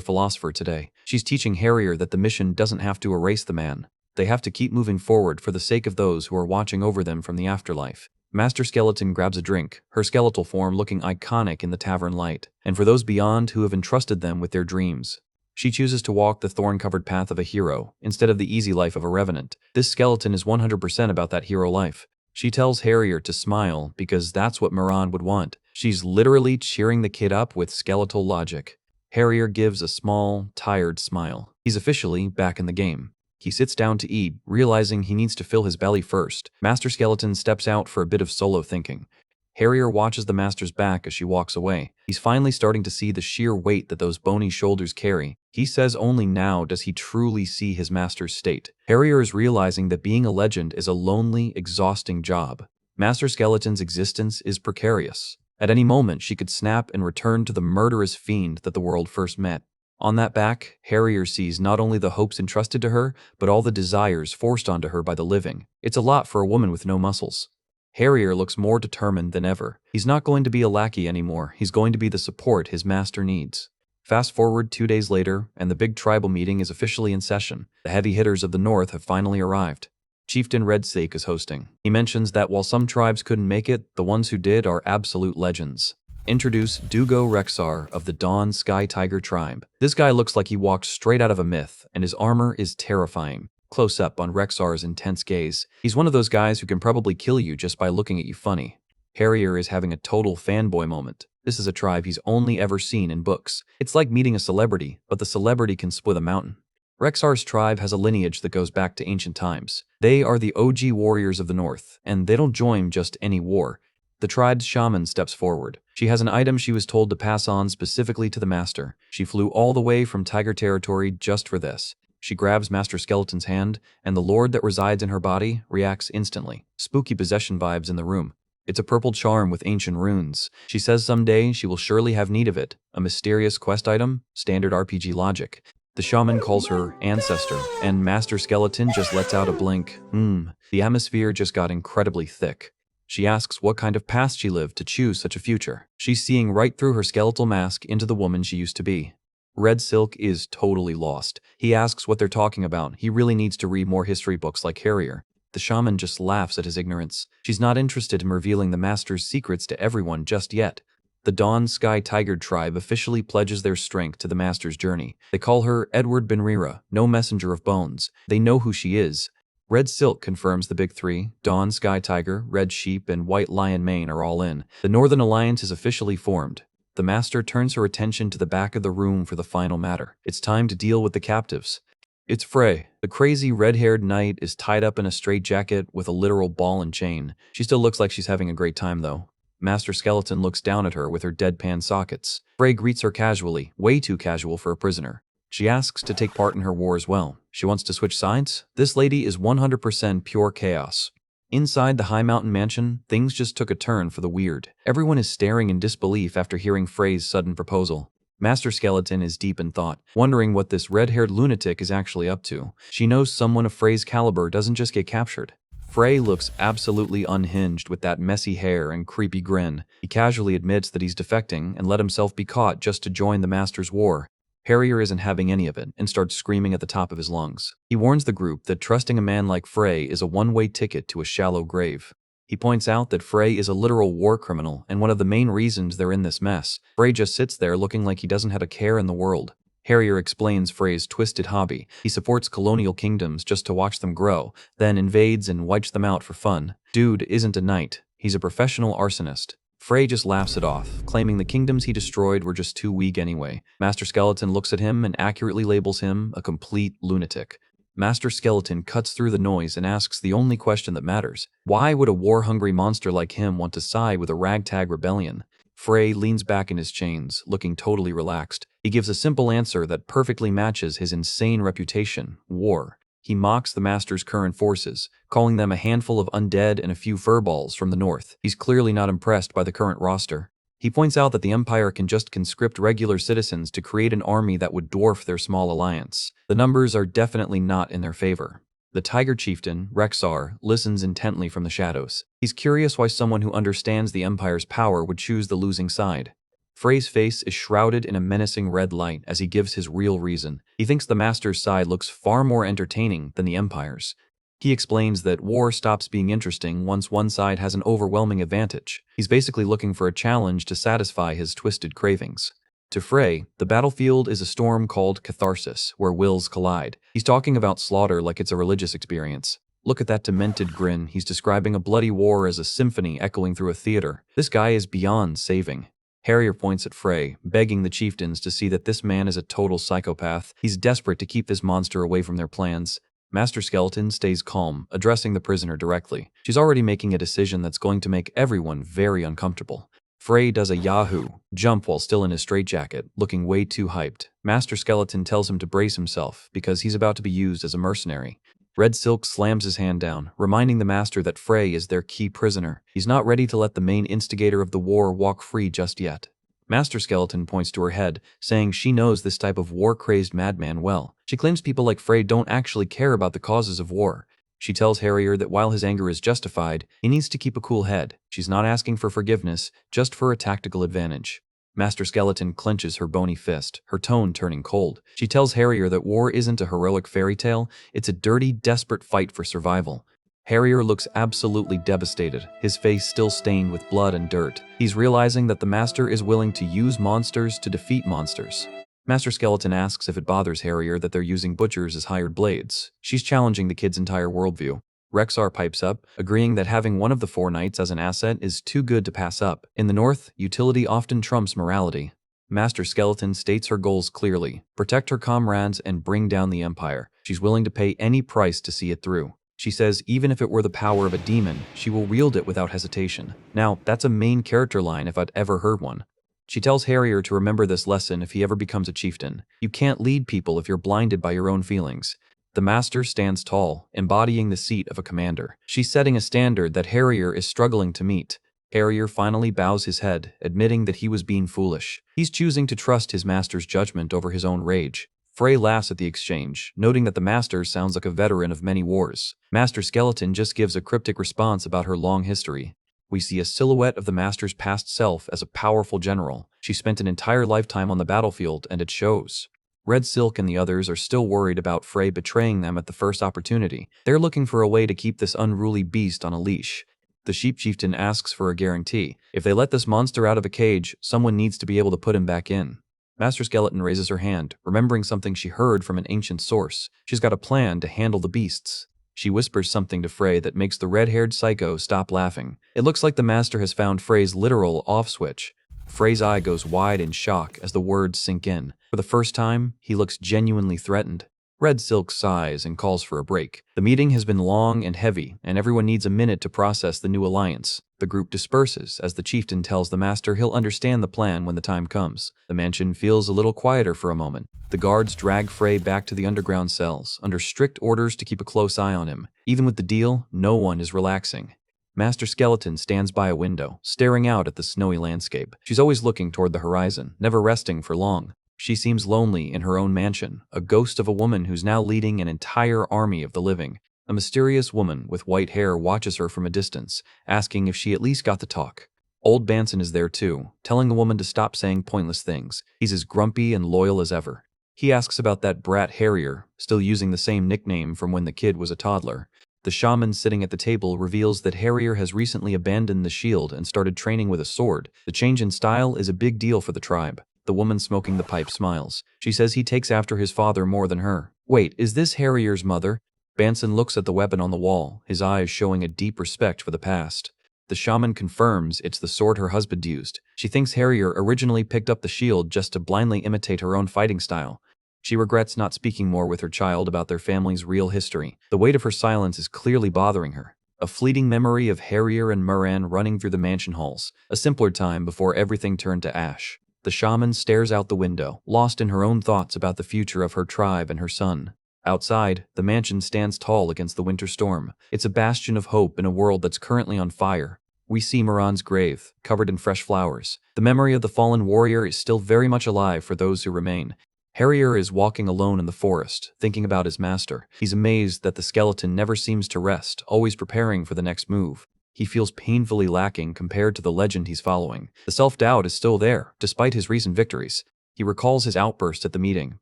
philosopher today. She's teaching Harrier that the mission doesn't have to erase the man. They have to keep moving forward for the sake of those who are watching over them from the afterlife. Master Skeleton grabs a drink, her skeletal form looking iconic in the tavern light, and for those beyond who have entrusted them with their dreams. She chooses to walk the thorn-covered path of a hero, instead of the easy life of a revenant. This skeleton is 100% about that hero life. She tells Harrier to smile because that's what Moran would want. She's literally cheering the kid up with skeletal logic. Harrier gives a small, tired smile. He's officially back in the game. He sits down to eat, realizing he needs to fill his belly first. Master Skeleton steps out for a bit of solo thinking. Harrier watches the master's back as she walks away. He's finally starting to see the sheer weight that those bony shoulders carry. He says only now does he truly see his master's state. Harrier is realizing that being a legend is a lonely, exhausting job. Master Skeleton's existence is precarious. At any moment, she could snap and return to the murderous fiend that the world first met. On that back, Harrier sees not only the hopes entrusted to her, but all the desires forced onto her by the living. It's a lot for a woman with no muscles. Harrier looks more determined than ever. He's not going to be a lackey anymore. He's going to be the support his master needs. Fast forward 2 days later, and the big tribal meeting is officially in session. The heavy hitters of the north have finally arrived. Chieftain Redsake is hosting. He mentions that while some tribes couldn't make it, the ones who did are absolute legends. Introduce Dugo Rexar of the Dawn Sky Tiger tribe. This guy looks like he walked straight out of a myth, and his armor is terrifying. Close up on Rexar's intense gaze. He's one of those guys who can probably kill you just by looking at you funny. Harrier is having a total fanboy moment. This is a tribe he's only ever seen in books. It's like meeting a celebrity, but the celebrity can split a mountain. Rexar's tribe has a lineage that goes back to ancient times. They are the OG warriors of the north, and they don't join just any war. The tribe's shaman steps forward. She has an item she was told to pass on specifically to the master. She flew all the way from Tiger territory just for this. She grabs Master Skeleton's hand, and the lord that resides in her body reacts instantly. Spooky possession vibes in the room. It's a purple charm with ancient runes. She says someday she will surely have need of it. A mysterious quest item? Standard RPG logic. The shaman calls her ancestor, and Master Skeleton just lets out a blink. The atmosphere just got incredibly thick. She asks what kind of past she lived to choose such a future. She's seeing right through her skeletal mask into the woman she used to be. Red Silk is totally lost. He asks what they're talking about. He really needs to read more history books like Harrier. The shaman just laughs at his ignorance. She's not interested in revealing the master's secrets to everyone just yet. The Dawn Sky Tiger tribe officially pledges their strength to the master's journey. They call her Edward Benrira, no messenger of bones. They know who she is. Red Silk confirms the big three. Dawn Sky Tiger, Red Sheep, and White Lion Mane are all in. The Northern Alliance is officially formed. The master turns her attention to the back of the room for the final matter. It's time to deal with the captives. It's Frey. The crazy red-haired knight is tied up in a straitjacket with a literal ball and chain. She still looks like she's having a great time, though. Master Skeleton looks down at her with her deadpan sockets. Frey greets her casually, way too casual for a prisoner. She asks to take part in her war as well. She wants to switch sides? This lady is 100% pure chaos. Inside the High Mountain Mansion, things just took a turn for the weird. Everyone is staring in disbelief after hearing Frey's sudden proposal. Master Skeleton is deep in thought, wondering what this red-haired lunatic is actually up to. She knows someone of Frey's caliber doesn't just get captured. Frey looks absolutely unhinged with that messy hair and creepy grin. He casually admits that he's defecting and let himself be caught just to join the Master's war. Harrier isn't having any of it and starts screaming at the top of his lungs. He warns the group that trusting a man like Frey is a one-way ticket to a shallow grave. He points out that Frey is a literal war criminal and one of the main reasons they're in this mess. Frey just sits there looking like he doesn't have a care in the world. Harrier explains Frey's twisted hobby. He supports colonial kingdoms just to watch them grow, then invades and wipes them out for fun. Dude isn't a knight. He's a professional arsonist. Frey just laughs it off, claiming the kingdoms he destroyed were just too weak anyway. Master Skeleton looks at him and accurately labels him a complete lunatic. Master Skeleton cuts through the noise and asks the only question that matters. Why would a war-hungry monster like him want to side with a ragtag rebellion? Frey leans back in his chains, looking totally relaxed. He gives a simple answer that perfectly matches his insane reputation: war. He mocks the Master's current forces, calling them a handful of undead and a few furballs from the north. He's clearly not impressed by the current roster. He points out that the Empire can just conscript regular citizens to create an army that would dwarf their small alliance. The numbers are definitely not in their favor. The Tiger Chieftain, Rexar, listens intently from the shadows. He's curious why someone who understands the Empire's power would choose the losing side. Frey's face is shrouded in a menacing red light as he gives his real reason. He thinks the Master's side looks far more entertaining than the Empire's. He explains that war stops being interesting once one side has an overwhelming advantage. He's basically looking for a challenge to satisfy his twisted cravings. To Frey, the battlefield is a storm called catharsis, where wills collide. He's talking about slaughter like it's a religious experience. Look at that demented grin. He's describing a bloody war as a symphony echoing through a theater. This guy is beyond saving. Harrier points at Frey, begging the chieftains to see that this man is a total psychopath. He's desperate to keep this monster away from their plans. Master Skeleton stays calm, addressing the prisoner directly. She's already making a decision that's going to make everyone very uncomfortable. Frey does a Yahoo jump while still in his straitjacket, looking way too hyped. Master Skeleton tells him to brace himself because he's about to be used as a mercenary. Red Silk slams his hand down, reminding the Master that Frey is their key prisoner. He's not ready to let the main instigator of the war walk free just yet. Master Skeleton points to her head, saying she knows this type of war-crazed madman well. She claims people like Frey don't actually care about the causes of war. She tells Harrier that while his anger is justified, he needs to keep a cool head. She's not asking for forgiveness, just for a tactical advantage. Master Skeleton clenches her bony fist, her tone turning cold. She tells Harrier that war isn't a heroic fairy tale, it's a dirty, desperate fight for survival. Harrier looks absolutely devastated, his face still stained with blood and dirt. He's realizing that the Master is willing to use monsters to defeat monsters. Master Skeleton asks if it bothers Harrier that they're using butchers as hired blades. She's challenging the kid's entire worldview. Rexar pipes up, agreeing that having one of the four knights as an asset is too good to pass up. In the North, utility often trumps morality. Master Skeleton states her goals clearly: protect her comrades and bring down the Empire. She's willing to pay any price to see it through. She says even if it were the power of a demon, she will wield it without hesitation. Now, that's a main character line if I'd ever heard one. She tells Harrier to remember this lesson if he ever becomes a chieftain. You can't lead people if you're blinded by your own feelings. The Master stands tall, embodying the seat of a commander. She's setting a standard that Harrier is struggling to meet. Harrier finally bows his head, admitting that he was being foolish. He's choosing to trust his Master's judgment over his own rage. Frey laughs at the exchange, noting that the Master sounds like a veteran of many wars. Master Skeleton just gives a cryptic response about her long history. We see a silhouette of the Master's past self as a powerful general. She spent an entire lifetime on the battlefield, and it shows. Red Silk and the others are still worried about Frey betraying them at the first opportunity. They're looking for a way to keep this unruly beast on a leash. The Sheep Chieftain asks for a guarantee. If they let this monster out of a cage, someone needs to be able to put him back in. Master Skeleton raises her hand, remembering something she heard from an ancient source. She's got a plan to handle the beasts. She whispers something to Frey that makes the red-haired psycho stop laughing. It looks like the Master has found Frey's literal off switch. Frey's eye goes wide in shock as the words sink in. For the first time, he looks genuinely threatened. Red Silk sighs and calls for a break. The meeting has been long and heavy, and everyone needs a minute to process the new alliance. The group disperses as the chieftain tells the Master he'll understand the plan when the time comes. The mansion feels a little quieter for a moment. The guards drag Frey back to the underground cells, under strict orders to keep a close eye on him. Even with the deal, no one is relaxing. Master Skeleton stands by a window, staring out at the snowy landscape. She's always looking toward the horizon, never resting for long. She seems lonely in her own mansion, a ghost of a woman who's now leading an entire army of the living. A mysterious woman with white hair watches her from a distance, asking if she at least got to talk. Old Banson is there too, telling the woman to stop saying pointless things. He's as grumpy and loyal as ever. He asks about that brat Harrier, still using the same nickname from when the kid was a toddler. The shaman sitting at the table reveals that Harrier has recently abandoned the shield and started training with a sword. The change in style is a big deal for the tribe. The woman smoking the pipe smiles. She says he takes after his father more than her. Wait, is this Harrier's mother? Banson looks at the weapon on the wall, his eyes showing a deep respect for the past. The shaman confirms it's the sword her husband used. She thinks Harrier originally picked up the shield just to blindly imitate her own fighting style. She regrets not speaking more with her child about their family's real history. The weight of her silence is clearly bothering her. A fleeting memory of Harrier and Moran running through the mansion halls. A simpler time before everything turned to ash. The shaman stares out the window, lost in her own thoughts about the future of her tribe and her son. Outside, the mansion stands tall against the winter storm. It's a bastion of hope in a world that's currently on fire. We see Moran's grave, covered in fresh flowers. The memory of the fallen warrior is still very much alive for those who remain. Harrier is walking alone in the forest, thinking about his master. He's amazed that the skeleton never seems to rest, always preparing for the next move. He feels painfully lacking compared to the legend he's following. The self-doubt is still there, despite his recent victories. He recalls his outburst at the meeting,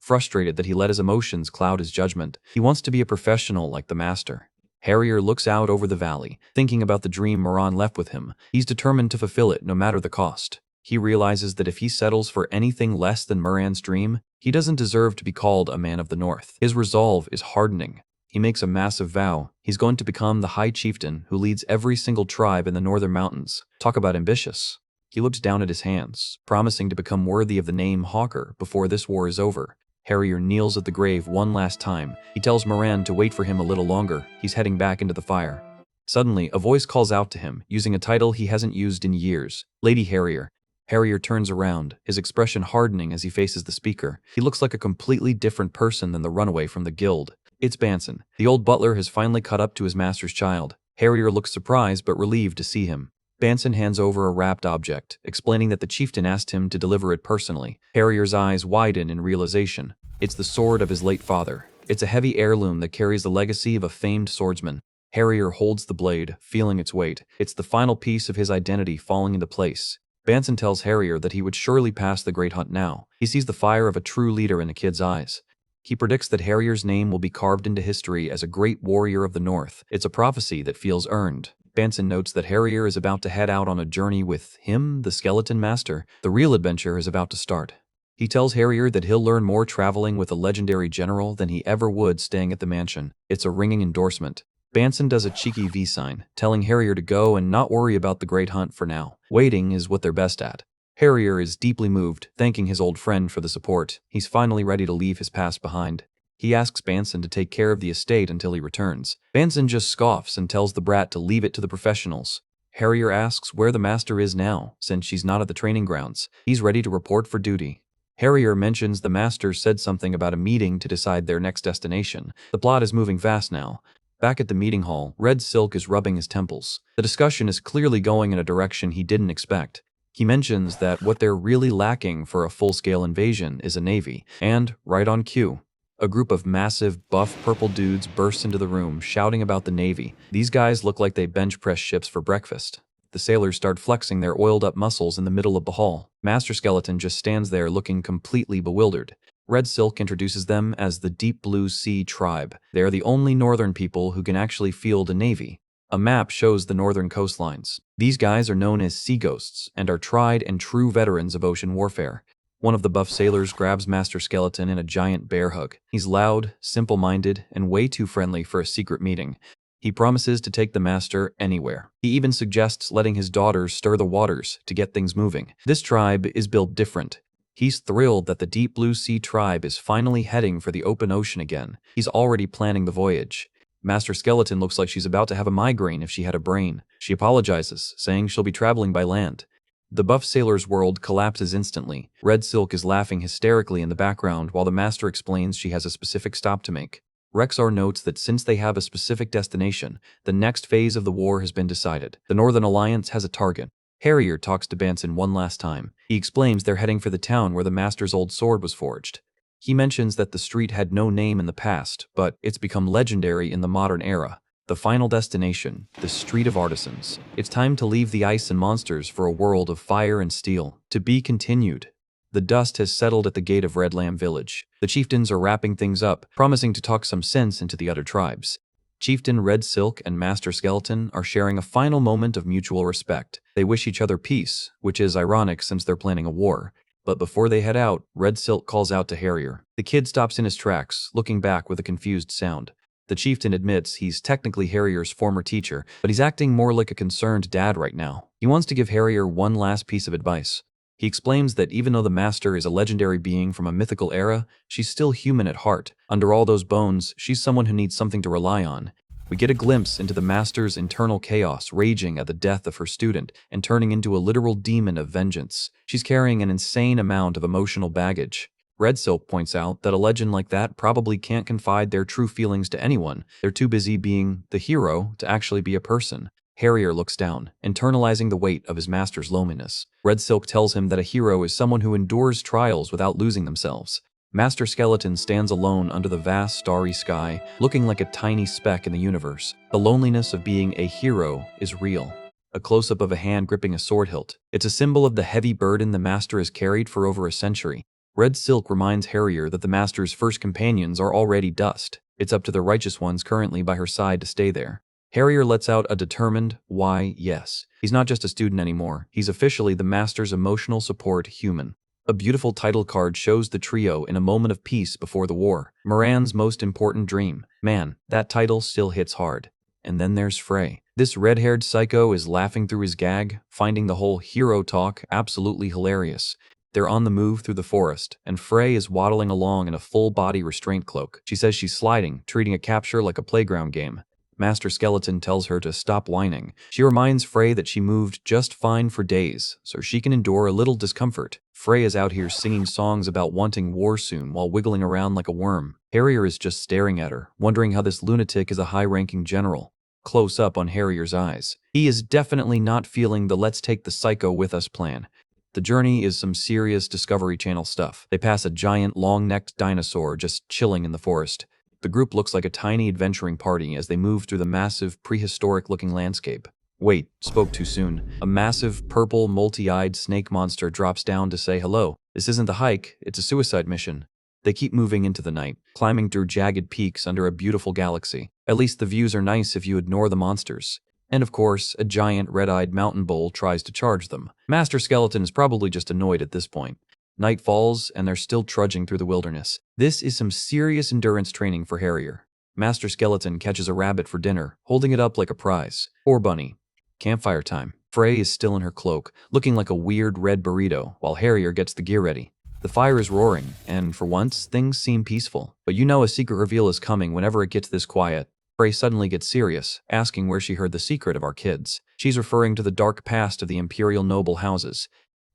frustrated that he let his emotions cloud his judgment. He wants to be a professional like the master. Harrier looks out over the valley, thinking about the dream Moran left with him. He's determined to fulfill it no matter the cost. He realizes that if he settles for anything less than Moran's dream, he doesn't deserve to be called a man of the North. His resolve is hardening. He makes a massive vow. He's going to become the High Chieftain who leads every single tribe in the Northern Mountains. Talk about ambitious. He looks down at his hands, promising to become worthy of the name Hawker before this war is over. Harrier kneels at the grave one last time. He tells Moran to wait for him a little longer. He's heading back into the fire. Suddenly, a voice calls out to him, using a title he hasn't used in years. Lady Harrier. Harrier turns around, his expression hardening as he faces the speaker. He looks like a completely different person than the runaway from the guild. It's Banson. The old butler has finally caught up to his master's child. Harrier looks surprised but relieved to see him. Banson hands over a wrapped object, explaining that the chieftain asked him to deliver it personally. Harrier's eyes widen in realization. It's the sword of his late father. It's a heavy heirloom that carries the legacy of a famed swordsman. Harrier holds the blade, feeling its weight. It's the final piece of his identity falling into place. Banson tells Harrier that he would surely pass the Great Hunt now. He sees the fire of a true leader in the kid's eyes. He predicts that Harrier's name will be carved into history as a great warrior of the North. It's a prophecy that feels earned. Banson notes that Harrier is about to head out on a journey with him, the skeleton master. The real adventure is about to start. He tells Harrier that he'll learn more traveling with a legendary general than he ever would staying at the mansion. It's a ringing endorsement. Banson does a cheeky V sign, telling Harrier to go and not worry about the Great Hunt for now. Waiting is what they're best at. Harrier is deeply moved, thanking his old friend for the support. He's finally ready to leave his past behind. He asks Banson to take care of the estate until he returns. Banson just scoffs and tells the brat to leave it to the professionals. Harrier asks where the master is now, since she's not at the training grounds. He's ready to report for duty. Harrier mentions the master said something about a meeting to decide their next destination. The plot is moving fast now. Back at the meeting hall, Red Silk is rubbing his temples. The discussion is clearly going in a direction he didn't expect. He mentions that what they're really lacking for a full-scale invasion is a navy, and, right on cue, a group of massive, buff purple dudes burst into the room, shouting about the Navy. These guys look like they bench press ships for breakfast. The sailors start flexing their oiled-up muscles in the middle of the hall. Master Skeleton just stands there looking completely bewildered. Red Silk introduces them as the Deep Blue Sea Tribe. They are the only northern people who can actually field a navy. A map shows the northern coastlines. These guys are known as sea ghosts and are tried and true veterans of ocean warfare. One of the buff sailors grabs Master Skeleton in a giant bear hug. He's loud, simple-minded, and way too friendly for a secret meeting. He promises to take the master anywhere. He even suggests letting his daughters stir the waters to get things moving. This tribe is built different. He's thrilled that the Deep Blue Sea Tribe is finally heading for the open ocean again. He's already planning the voyage. Master Skeleton looks like she's about to have a migraine if she had a brain. She apologizes, saying she'll be traveling by land. The buff sailor's world collapses instantly. Red Silk is laughing hysterically in the background while the master explains she has a specific stop to make. Rexar notes that since they have a specific destination, the next phase of the war has been decided. The Northern Alliance has a target. Harrier talks to Banson one last time. He explains they're heading for the town where the master's old sword was forged. He mentions that the street had no name in the past, but it's become legendary in the modern era. The final destination, the Street of Artisans. It's time to leave the ice and monsters for a world of fire and steel. To be continued. The dust has settled at the gate of Red Lamb Village. The chieftains are wrapping things up, promising to talk some sense into the other tribes. Chieftain Red Silk and Master Skeleton are sharing a final moment of mutual respect. They wish each other peace, which is ironic since they're planning a war. But before they head out, Red Silk calls out to Harrier. The kid stops in his tracks, looking back with a confused sound. The chieftain admits he's technically Harrier's former teacher, but he's acting more like a concerned dad right now. He wants to give Harrier one last piece of advice. He explains that even though the master is a legendary being from a mythical era, she's still human at heart. Under all those bones, she's someone who needs something to rely on. We get a glimpse into the master's internal chaos raging at the death of her student and turning into a literal demon of vengeance. She's carrying an insane amount of emotional baggage. Red Silk points out that a legend like that probably can't confide their true feelings to anyone. They're too busy being the hero to actually be a person. Harrier looks down, internalizing the weight of his master's loneliness. Red Silk tells him that a hero is someone who endures trials without losing themselves. Master Skeleton stands alone under the vast starry sky, looking like a tiny speck in the universe. The loneliness of being a hero is real. A close-up of a hand gripping a sword hilt. It's a symbol of the heavy burden the master has carried for over a century. Red Silk reminds Harrier that the master's first companions are already dust. It's up to the righteous ones currently by her side to stay there. Harrier lets out a determined, why, yes. He's not just a student anymore. He's officially the master's emotional support human. A beautiful title card shows the trio in a moment of peace before the war. Moran's most important dream. Man, that title still hits hard. And then there's Frey. This red-haired psycho is laughing through his gag, finding the whole hero talk absolutely hilarious. They're on the move through the forest, and Frey is waddling along in a full-body restraint cloak. She says she's sliding, treating a capture like a playground game. Master Skeleton tells her to stop whining. She reminds Frey that she moved just fine for days, so she can endure a little discomfort. Frey is out here singing songs about wanting war soon while wiggling around like a worm. Harrier is just staring at her, wondering how this lunatic is a high-ranking general. Close up on Harrier's eyes. He is definitely not feeling the let's take the psycho with us plan. The journey is some serious Discovery Channel stuff. They pass a giant, long-necked dinosaur just chilling in the forest. The group looks like a tiny adventuring party as they move through the massive, prehistoric-looking landscape. Wait, spoke too soon. A massive, purple, multi-eyed snake monster drops down to say hello. This isn't the hike, it's a suicide mission. They keep moving into the night, climbing through jagged peaks under a beautiful galaxy. At least the views are nice if you ignore the monsters. And of course, a giant red-eyed mountain bull tries to charge them. Master Skeleton is probably just annoyed at this point. Night falls, and they're still trudging through the wilderness. This is some serious endurance training for Harrier. Master Skeleton catches a rabbit for dinner, holding it up like a prize. Or bunny. Campfire time. Frey is still in her cloak, looking like a weird red burrito, while Harrier gets the gear ready. The fire is roaring, and for once, things seem peaceful. But you know a secret reveal is coming whenever it gets this quiet. Frey suddenly gets serious, asking where she heard the secret of our kids. She's referring to the dark past of the imperial noble houses.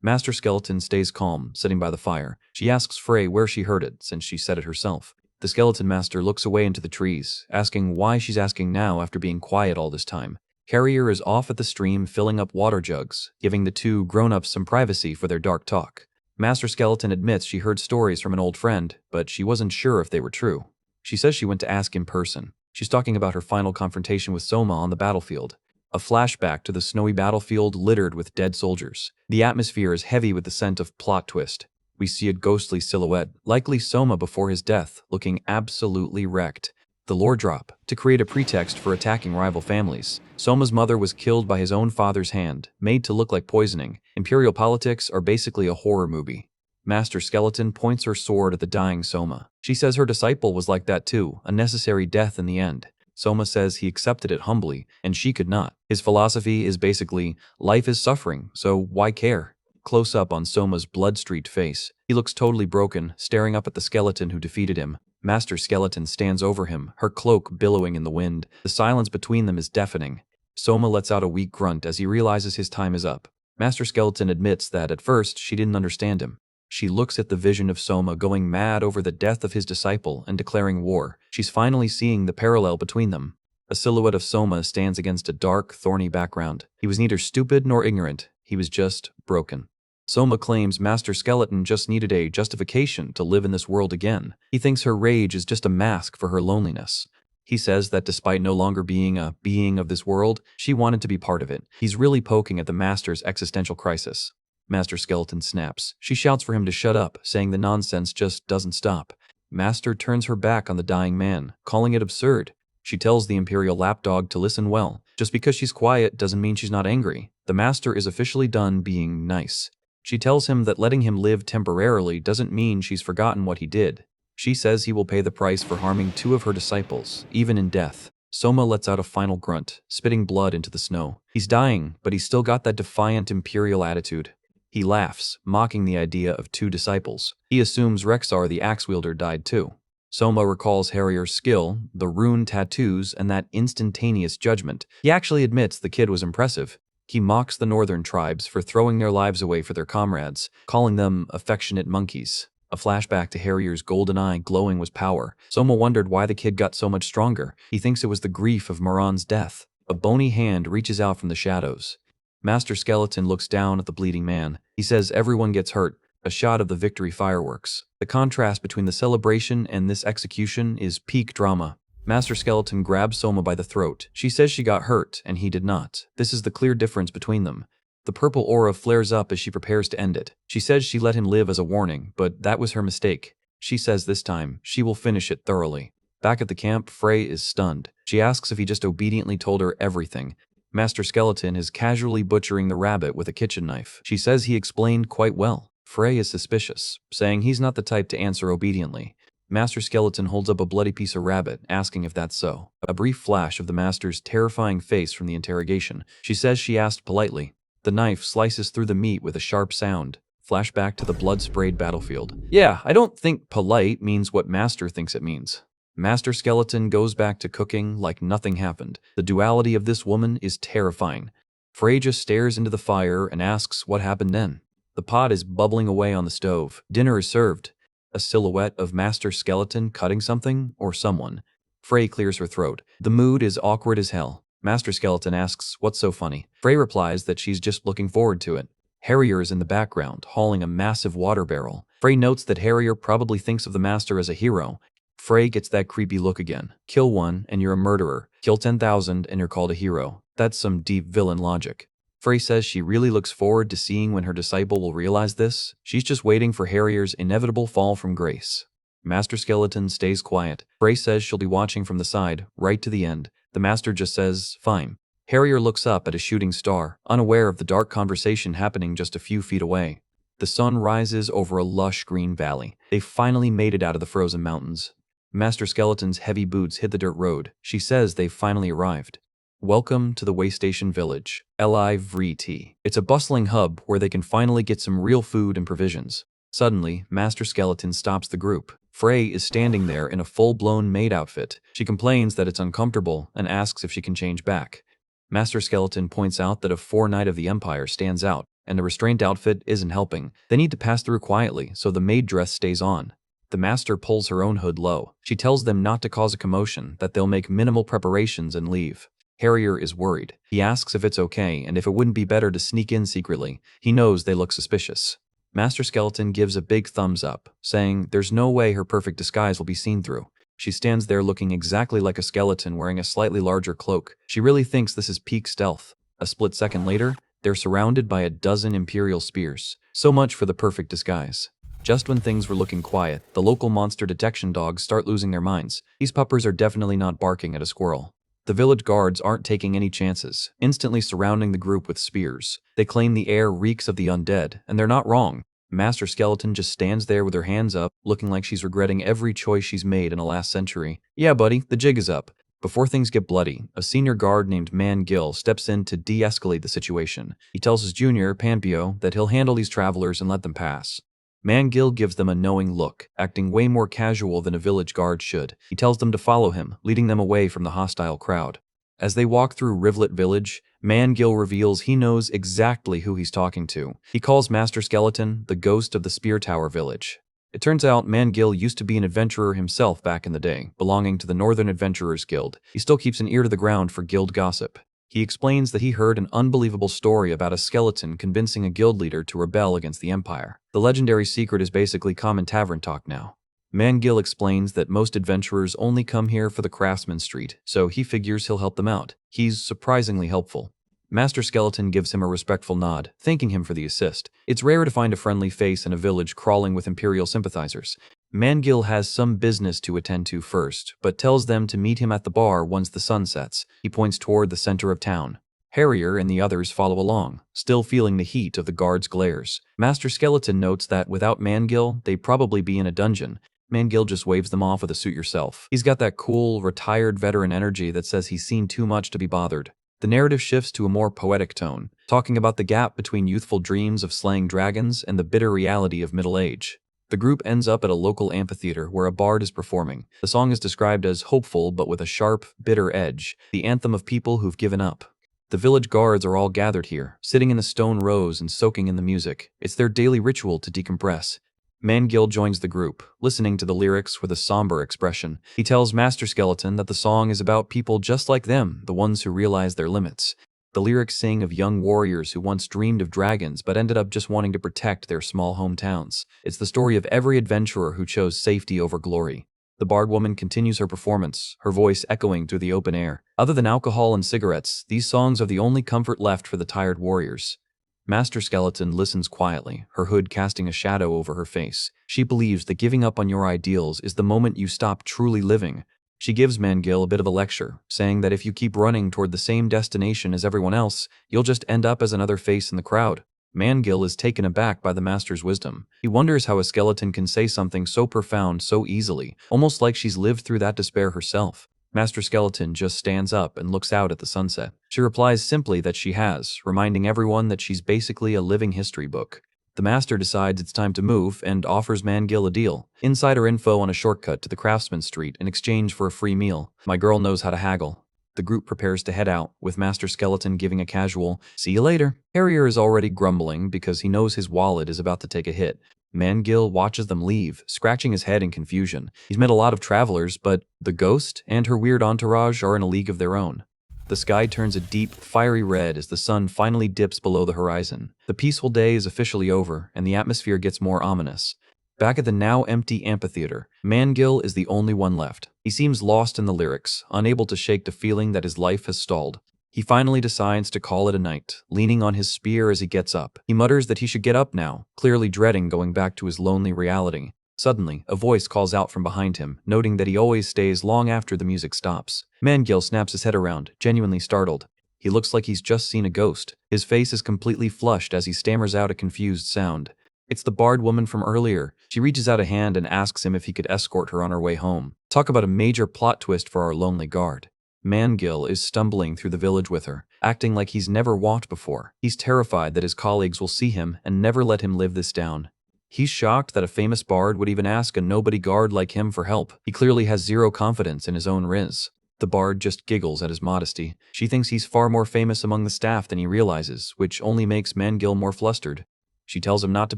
Master Skeleton stays calm, sitting by the fire. She asks Frey where she heard it, since she said it herself. The Skeleton Master looks away into the trees, asking why she's asking now after being quiet all this time. Harrier is off at the stream filling up water jugs, giving the two grown-ups some privacy for their dark talk. Master Skeleton admits she heard stories from an old friend, but she wasn't sure if they were true. She says she went to ask in person. She's talking about her final confrontation with Soma on the battlefield. A flashback to the snowy battlefield littered with dead soldiers. The atmosphere is heavy with the scent of plot twist. We see a ghostly silhouette, likely Soma before his death, looking absolutely wrecked. The lore drop, to create a pretext for attacking rival families. Soma's mother was killed by his own father's hand, made to look like poisoning. Imperial politics are basically a horror movie. Master Skeleton points her sword at the dying Soma. She says her disciple was like that too, a necessary death in the end. Soma says he accepted it humbly, and she could not. His philosophy is basically, life is suffering, so why care? Close up on Soma's blood-streaked face. He looks totally broken, staring up at the skeleton who defeated him. Master Skeleton stands over him, her cloak billowing in the wind. The silence between them is deafening. Soma lets out a weak grunt as he realizes his time is up. Master Skeleton admits that at first she didn't understand him. She looks at the vision of Soma going mad over the death of his disciple and declaring war. She's finally seeing the parallel between them. A silhouette of Soma stands against a dark, thorny background. He was neither stupid nor ignorant. He was just broken. Soma claims Master Skeleton just needed a justification to live in this world again. He thinks her rage is just a mask for her loneliness. He says that despite no longer being a being of this world, she wanted to be part of it. He's really poking at the Master's existential crisis. Master Skeleton snaps. She shouts for him to shut up, saying the nonsense just doesn't stop. Master turns her back on the dying man, calling it absurd. She tells the Imperial lapdog to listen well. Just because she's quiet doesn't mean she's not angry. The Master is officially done being nice. She tells him that letting him live temporarily doesn't mean she's forgotten what he did. She says he will pay the price for harming 2 of her disciples, even in death. Soma lets out a final grunt, spitting blood into the snow. He's dying, but he's still got that defiant Imperial attitude. He laughs, mocking the idea of 2 disciples. He assumes Rexar the axe-wielder died too. Soma recalls Harrier's skill, the rune tattoos, and that instantaneous judgment. He actually admits the kid was impressive. He mocks the northern tribes for throwing their lives away for their comrades, calling them affectionate monkeys. A flashback to Harrier's golden eye glowing with power. Soma wondered why the kid got so much stronger. He thinks it was the grief of Moran's death. A bony hand reaches out from the shadows. Master Skeleton looks down at the bleeding man. He says everyone gets hurt. A shot of the victory fireworks. The contrast between the celebration and this execution is peak drama. Master Skeleton grabs Soma by the throat. She says she got hurt, and he did not. This is the clear difference between them. The purple aura flares up as she prepares to end it. She says she let him live as a warning, but that was her mistake. She says this time, she will finish it thoroughly. Back at the camp, Frey is stunned. She asks if he just obediently told her everything. Master Skeleton is casually butchering the rabbit with a kitchen knife. She says he explained quite well. Frey is suspicious, saying he's not the type to answer obediently. Master Skeleton holds up a bloody piece of rabbit, asking if that's so. A brief flash of the Master's terrifying face from the interrogation. She says she asked politely. The knife slices through the meat with a sharp sound. Flashback to the blood-sprayed battlefield. Yeah, I don't think polite means what Master thinks it means. Master Skeleton goes back to cooking like nothing happened. The duality of this woman is terrifying. Frey just stares into the fire and asks what happened then. The pot is bubbling away on the stove. Dinner is served. A silhouette of Master Skeleton cutting something or someone. Frey clears her throat. The mood is awkward as hell. Master Skeleton asks, what's so funny? Frey replies that she's just looking forward to it. Harrier is in the background, hauling a massive water barrel. Frey notes that Harrier probably thinks of the Master as a hero. Frey gets that creepy look again. Kill one, and you're a murderer. Kill 10,000, and you're called a hero. That's some deep villain logic. Frey says she really looks forward to seeing when her disciple will realize this. She's just waiting for Harrier's inevitable fall from grace. Master Skeleton stays quiet. Frey says she'll be watching from the side, right to the end. The Master just says, fine. Harrier looks up at a shooting star, unaware of the dark conversation happening just a few feet away. The sun rises over a lush green valley. They finally made it out of the frozen mountains. Master Skeleton's heavy boots hit the dirt road. She says they've finally arrived. Welcome to the Waystation Village, LIVRT. It's a bustling hub where they can finally get some real food and provisions. Suddenly, Master Skeleton stops the group. Frey is standing there in a full-blown maid outfit. She complains that it's uncomfortable and asks if she can change back. Master Skeleton points out that a 4-Knight of the Empire stands out, and the restrained outfit isn't helping. They need to pass through quietly, so the maid dress stays on. The Master pulls her own hood low. She tells them not to cause a commotion, that they'll make minimal preparations and leave. Harrier is worried. He asks if it's okay and if it wouldn't be better to sneak in secretly. He knows they look suspicious. Master Skeleton gives a big thumbs up, saying there's no way her perfect disguise will be seen through. She stands there looking exactly like a skeleton wearing a slightly larger cloak. She really thinks this is peak stealth. A split second later, they're surrounded by a dozen Imperial spears. So much for the perfect disguise. Just when things were looking quiet, the local monster detection dogs start losing their minds. These puppers are definitely not barking at a squirrel. The village guards aren't taking any chances, instantly surrounding the group with spears. They claim the air reeks of the undead, and they're not wrong. Master Skeleton just stands there with her hands up, looking like she's regretting every choice she's made in the last century. Yeah, buddy, the jig is up. Before things get bloody, a senior guard named Man-Gil steps in to de-escalate the situation. He tells his junior, Pampio, that he'll handle these travelers and let them pass. Man-Gil gives them a knowing look, acting way more casual than a village guard should. He tells them to follow him, leading them away from the hostile crowd. As they walk through Rivulet Village, Man-Gil reveals he knows exactly who he's talking to. He calls Master Skeleton the ghost of the Spear Tower Village. It turns out Man-Gil used to be an adventurer himself back in the day, belonging to the Northern Adventurers Guild. He still keeps an ear to the ground for guild gossip. He explains that he heard an unbelievable story about a skeleton convincing a guild leader to rebel against the Empire. The legendary secret is basically common tavern talk now. Man-Gil explains that most adventurers only come here for the Craftsman Street, so he figures he'll help them out. He's surprisingly helpful. Master Skeleton gives him a respectful nod, thanking him for the assist. It's rare to find a friendly face in a village crawling with Imperial sympathizers. Man-Gil has some business to attend to first, but tells them to meet him at the bar once the sun sets. He points toward the center of town. Harrier and the others follow along, still feeling the heat of the guards' glares. Master Skeleton notes that without Man-Gil, they'd probably be in a dungeon. Man-Gil just waves them off with a suit yourself. He's got that cool, retired veteran energy that says he's seen too much to be bothered. The narrative shifts to a more poetic tone, talking about the gap between youthful dreams of slaying dragons and the bitter reality of middle age. The group ends up at a local amphitheater where a bard is performing. The song is described as hopeful but with a sharp, bitter edge, the anthem of people who've given up. The village guards are all gathered here, sitting in the stone rows and soaking in the music. It's their daily ritual to decompress. Mangill joins the group, listening to the lyrics with a somber expression. He tells Master Skeleton that the song is about people just like them, the ones who realize their limits. The lyrics sing of young warriors who once dreamed of dragons but ended up just wanting to protect their small hometowns. It's the story of every adventurer who chose safety over glory. The bard woman continues her performance, her voice echoing through the open air. Other than alcohol and cigarettes, these songs are the only comfort left for the tired warriors. Master Skeleton listens quietly, her hood casting a shadow over her face. She believes that giving up on your ideals is the moment you stop truly living. She gives Mangill a bit of a lecture, saying that if you keep running toward the same destination as everyone else, you'll just end up as another face in the crowd. Mangill is taken aback by the master's wisdom. He wonders how a skeleton can say something so profound so easily, almost like she's lived through that despair herself. Master Skeleton just stands up and looks out at the sunset. She replies simply that she has, reminding everyone that she's basically a living history book. The master decides it's time to move and offers Mangill a deal. Insider info on a shortcut to the Craftsman Street in exchange for a free meal. My girl knows how to haggle. The group prepares to head out, with Master Skeleton giving a casual, "See you later." Harrier is already grumbling because he knows his wallet is about to take a hit. Mangill watches them leave, scratching his head in confusion. He's met a lot of travelers, but the ghost and her weird entourage are in a league of their own. The sky turns a deep, fiery red as the sun finally dips below the horizon. The peaceful day is officially over, and the atmosphere gets more ominous. Back at the now empty amphitheater, Mangill is the only one left. He seems lost in the lyrics, unable to shake the feeling that his life has stalled. He finally decides to call it a night, leaning on his spear as he gets up. He mutters that he should get up now, clearly dreading going back to his lonely reality. Suddenly, a voice calls out from behind him, noting that he always stays long after the music stops. Mangill snaps his head around, genuinely startled. He looks like he's just seen a ghost. His face is completely flushed as he stammers out a confused sound. It's the bard woman from earlier. She reaches out a hand and asks him if he could escort her on her way home. Talk about a major plot twist for our lonely guard. Mangill is stumbling through the village with her, acting like he's never walked before. He's terrified that his colleagues will see him and never let him live this down. He's shocked that a famous bard would even ask a nobody guard like him for help. He clearly has zero confidence in his own riz. The bard just giggles at his modesty. She thinks he's far more famous among the staff than he realizes, which only makes Mangill more flustered. She tells him not to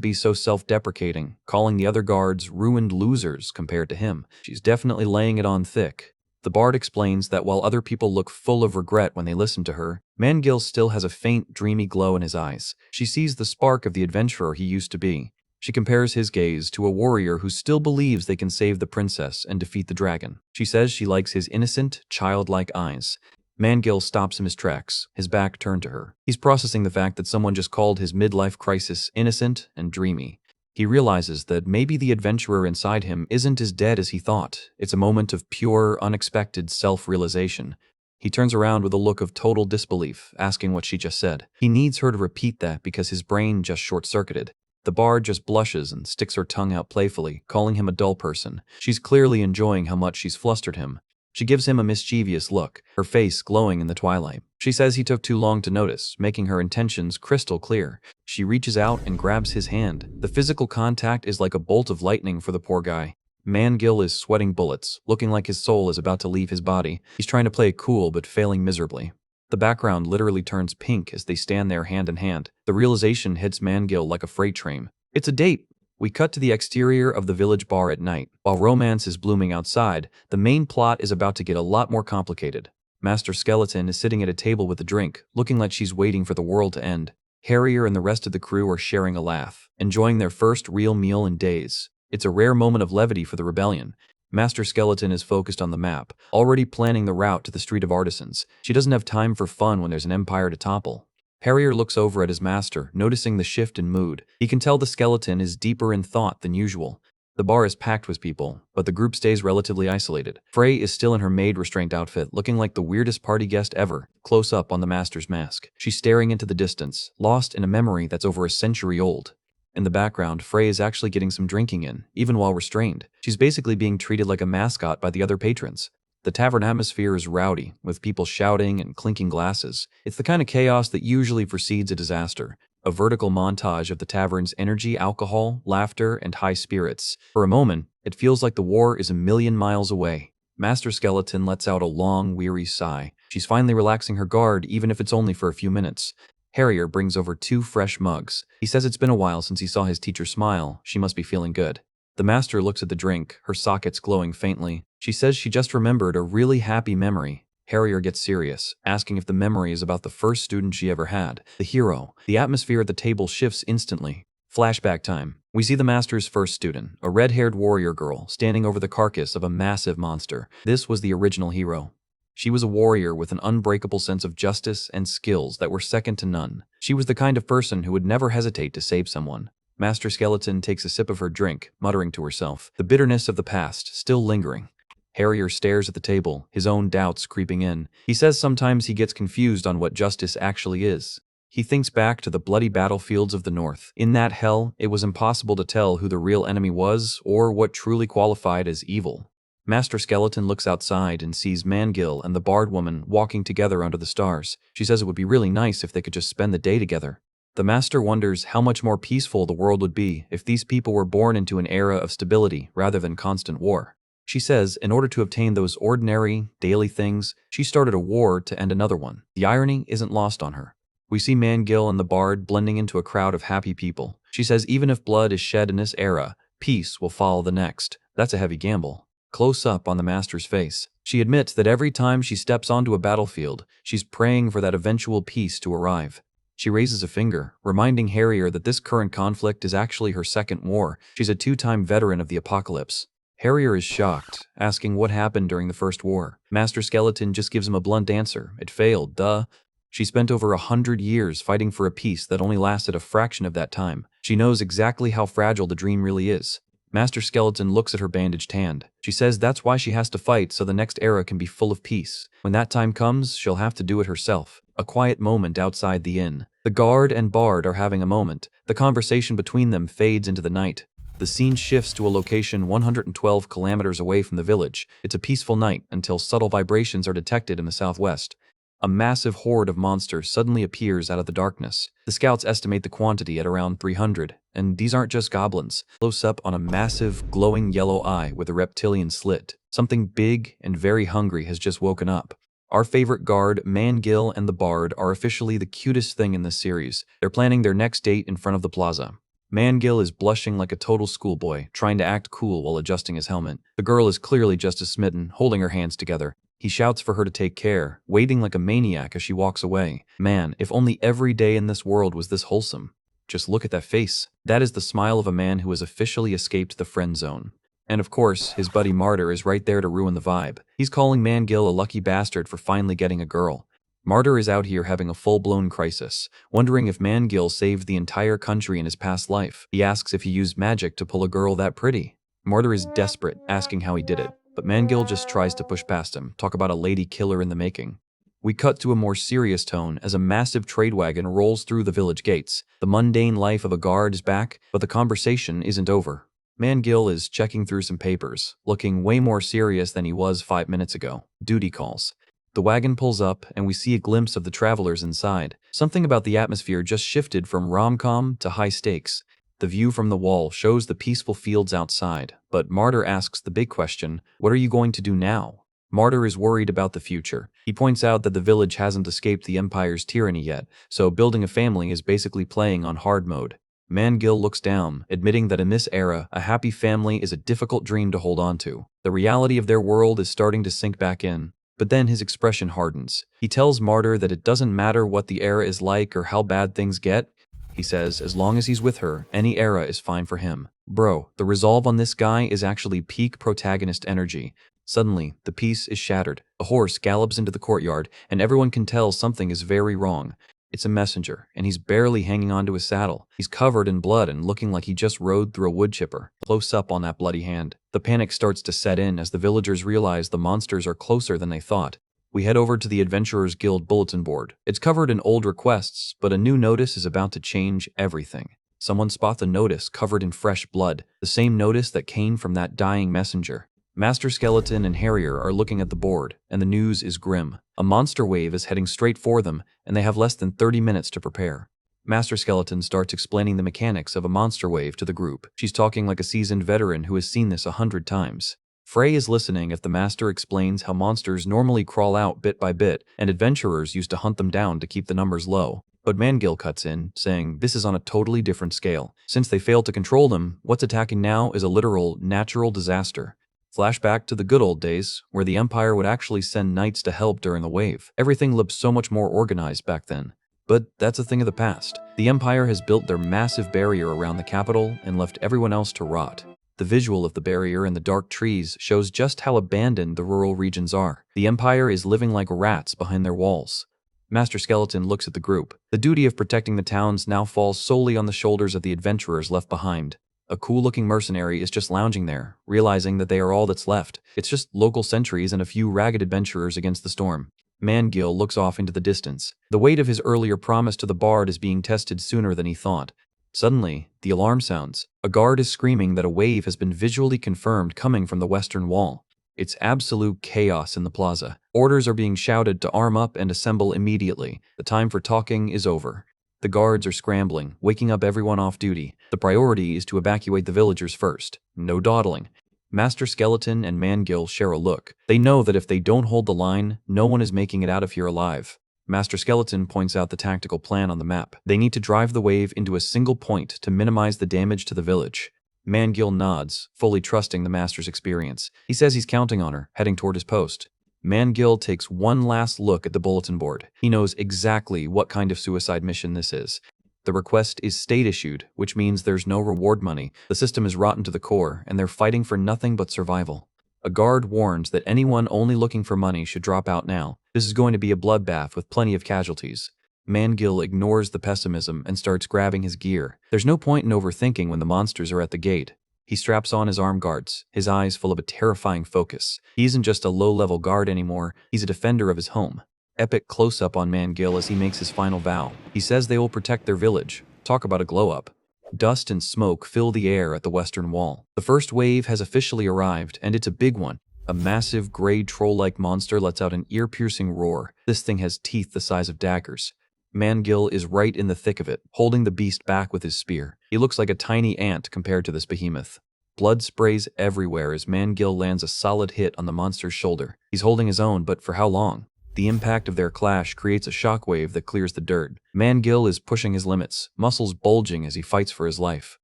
be so self-deprecating, calling the other guards ruined losers compared to him. She's definitely laying it on thick. The bard explains that while other people look full of regret when they listen to her, Mangill still has a faint, dreamy glow in his eyes. She sees the spark of the adventurer he used to be. She compares his gaze to a warrior who still believes they can save the princess and defeat the dragon. She says she likes his innocent, childlike eyes. Mangill stops in his tracks, his back turned to her. He's processing the fact that someone just called his midlife crisis innocent and dreamy. He realizes that maybe the adventurer inside him isn't as dead as he thought. It's a moment of pure, unexpected self-realization. He turns around with a look of total disbelief, asking what she just said. He needs her to repeat that because his brain just short-circuited. The bard just blushes and sticks her tongue out playfully, calling him a dull person. She's clearly enjoying how much she's flustered him. She gives him a mischievous look, her face glowing in the twilight. She says he took too long to notice, making her intentions crystal clear. She reaches out and grabs his hand. The physical contact is like a bolt of lightning for the poor guy. Mangill is sweating bullets, looking like his soul is about to leave his body. He's trying to play it cool but failing miserably. The background literally turns pink as they stand there hand in hand. The realization hits Mangill like a freight train. It's a date! We cut to the exterior of the village bar at night. While romance is blooming outside, the main plot is about to get a lot more complicated. Master Skeleton is sitting at a table with a drink, looking like she's waiting for the world to end. Harrier and the rest of the crew are sharing a laugh, enjoying their first real meal in days. It's a rare moment of levity for the rebellion. Master Skeleton is focused on the map, already planning the route to the Street of Artisans. She doesn't have time for fun when there's an empire to topple. Harrier looks over at his master, noticing the shift in mood. He can tell the skeleton is deeper in thought than usual. The bar is packed with people, but the group stays relatively isolated. Frey is still in her maid restraint outfit, looking like the weirdest party guest ever, close up on the master's mask. She's staring into the distance, lost in a memory that's over a century old. In the background, Frey is actually getting some drinking in, even while restrained. She's basically being treated like a mascot by the other patrons. The tavern atmosphere is rowdy, with people shouting and clinking glasses. It's the kind of chaos that usually precedes a disaster. A vertical montage of the tavern's energy, alcohol, laughter, and high spirits. For a moment, it feels like the war is a million miles away. Master Skeleton lets out a long, weary sigh. She's finally relaxing her guard, even if it's only for a few minutes. Harrier brings over 2 fresh mugs. He says it's been a while since he saw his teacher smile. She must be feeling good. The master looks at the drink, her sockets glowing faintly. She says she just remembered a really happy memory. Harrier gets serious, asking if the memory is about the first student she ever had, the hero. The atmosphere at the table shifts instantly. Flashback time. We see the master's first student, a red-haired warrior girl, standing over the carcass of a massive monster. This was the original hero. She was a warrior with an unbreakable sense of justice and skills that were second to none. She was the kind of person who would never hesitate to save someone. Master Skeleton takes a sip of her drink, muttering to herself, the bitterness of the past still lingering. Harrier stares at the table, his own doubts creeping in. He says sometimes he gets confused on what justice actually is. He thinks back to the bloody battlefields of the North. In that hell, it was impossible to tell who the real enemy was or what truly qualified as evil. Master Skeleton looks outside and sees Mangill and the Bard woman walking together under the stars. She says it would be really nice if they could just spend the day together. The master wonders how much more peaceful the world would be if these people were born into an era of stability rather than constant war. She says in order to obtain those ordinary, daily things, she started a war to end another one. The irony isn't lost on her. We see Mangill and the Bard blending into a crowd of happy people. She says even if blood is shed in this era, peace will follow the next. That's a heavy gamble. Close up on the master's face. She admits that every time she steps onto a battlefield, she's praying for that eventual peace to arrive. She raises a finger, reminding Harrier that this current conflict is actually her second war. She's a 2-time veteran of the apocalypse. Harrier is shocked, asking what happened during the first war. Master Skeleton just gives him a blunt answer. It failed, duh. She spent over 100 years fighting for a peace that only lasted a fraction of that time. She knows exactly how fragile the dream really is. Master Skeleton looks at her bandaged hand. She says that's why she has to fight so the next era can be full of peace. When that time comes, she'll have to do it herself. A quiet moment outside the inn. The guard and Bard are having a moment. The conversation between them fades into the night. The scene shifts to a location 112 kilometers away from the village. It's a peaceful night until subtle vibrations are detected in the southwest. A massive horde of monsters suddenly appears out of the darkness. The scouts estimate the quantity at around 300, and these aren't just goblins. Close up on a massive, glowing yellow eye with a reptilian slit. Something big and very hungry has just woken up. Our favorite guard, Mangill, and the Bard are officially the cutest thing in this series. They're planning their next date in front of the plaza. Mangill is blushing like a total schoolboy, trying to act cool while adjusting his helmet. The girl is clearly just as smitten, holding her hands together. He shouts for her to take care, waiting like a maniac as she walks away. Man, if only every day in this world was this wholesome. Just look at that face. That is the smile of a man who has officially escaped the friend zone. And of course, his buddy Martyr is right there to ruin the vibe. He's calling Mangill a lucky bastard for finally getting a girl. Martyr is out here having a full-blown crisis, wondering if Mangill saved the entire country in his past life. He asks if he used magic to pull a girl that pretty. Martyr is desperate, asking how he did it. But Mangill just tries to push past him, talk about a lady killer in the making. We cut to a more serious tone as a massive trade wagon rolls through the village gates. The mundane life of a guard is back, but the conversation isn't over. Mangill is checking through some papers, looking way more serious than he was 5 minutes ago. Duty calls. The wagon pulls up, and we see a glimpse of the travelers inside. Something about the atmosphere just shifted from rom-com to high stakes. The view from the wall shows the peaceful fields outside, but Martyr asks the big question, what are you going to do now? Martyr is worried about the future. He points out that the village hasn't escaped the Empire's tyranny yet, so building a family is basically playing on hard mode. Mangill looks down, admitting that in this era, a happy family is a difficult dream to hold on to. The reality of their world is starting to sink back in. But then his expression hardens. He tells Martyr that it doesn't matter what the era is like or how bad things get. He says as long as he's with her, any era is fine for him. Bro, the resolve on this guy is actually peak protagonist energy. Suddenly, the peace is shattered. A horse gallops into the courtyard, and everyone can tell something is very wrong. It's a messenger, and he's barely hanging onto his saddle. He's covered in blood and looking like he just rode through a wood chipper. Close up on that bloody hand. The panic starts to set in as the villagers realize the monsters are closer than they thought. We head over to the Adventurers Guild bulletin board. It's covered in old requests, but a new notice is about to change everything. Someone spots a notice covered in fresh blood, the same notice that came from that dying messenger. Master Skeleton and Harrier are looking at the board, and the news is grim. A monster wave is heading straight for them, and they have less than 30 minutes to prepare. Master Skeleton starts explaining the mechanics of a monster wave to the group. She's talking like a seasoned veteran who has seen this 100 times. Frey is listening if the master explains how monsters normally crawl out bit by bit, and adventurers used to hunt them down to keep the numbers low. But Mangil cuts in, saying this is on a totally different scale. Since they failed to control them, what's attacking now is a literal natural disaster. Flashback to the good old days, where the Empire would actually send knights to help during the wave. Everything looked so much more organized back then. But that's a thing of the past. The Empire has built their massive barrier around the capital and left everyone else to rot. The visual of the barrier and the dark trees shows just how abandoned the rural regions are. The Empire is living like rats behind their walls. Master Skeleton looks at the group. The duty of protecting the towns now falls solely on the shoulders of the adventurers left behind. A cool-looking mercenary is just lounging there, realizing that they are all that's left. It's just local sentries and a few ragged adventurers against the storm. Mangil looks off into the distance. The weight of his earlier promise to the bard is being tested sooner than he thought. Suddenly, the alarm sounds. A guard is screaming that a wave has been visually confirmed coming from the western wall. It's absolute chaos in the plaza. Orders are being shouted to arm up and assemble immediately. The time for talking is over. The guards are scrambling, waking up everyone off duty. The priority is to evacuate the villagers first. No dawdling. Master Skeleton and Mangil share a look. They know that if they don't hold the line, no one is making it out of here alive. Master Skeleton points out the tactical plan on the map. They need to drive the wave into a single point to minimize the damage to the village. Mangil nods, fully trusting the Master's experience. He says he's counting on her, heading toward his post. Mangil takes one last look at the bulletin board. He knows exactly what kind of suicide mission this is. The request is state-issued, which means there's no reward money. The system is rotten to the core, and they're fighting for nothing but survival. A guard warns that anyone only looking for money should drop out now. This is going to be a bloodbath with plenty of casualties. Mangil ignores the pessimism and starts grabbing his gear. There's no point in overthinking when the monsters are at the gate. He straps on his arm guards, his eyes full of a terrifying focus. He isn't just a low-level guard anymore, he's a defender of his home. Epic close-up on Mangil as he makes his final vow. He says they will protect their village. Talk about a glow-up. Dust and smoke fill the air at the western wall. The first wave has officially arrived, and it's a big one. A massive, gray troll-like monster lets out an ear-piercing roar. This thing has teeth the size of daggers. Mangil is right in the thick of it, holding the beast back with his spear. He looks like a tiny ant compared to this behemoth. Blood sprays everywhere as Mangil lands a solid hit on the monster's shoulder. He's holding his own, but for how long? The impact of their clash creates a shockwave that clears the dirt. Mangil is pushing his limits, muscles bulging as he fights for his life.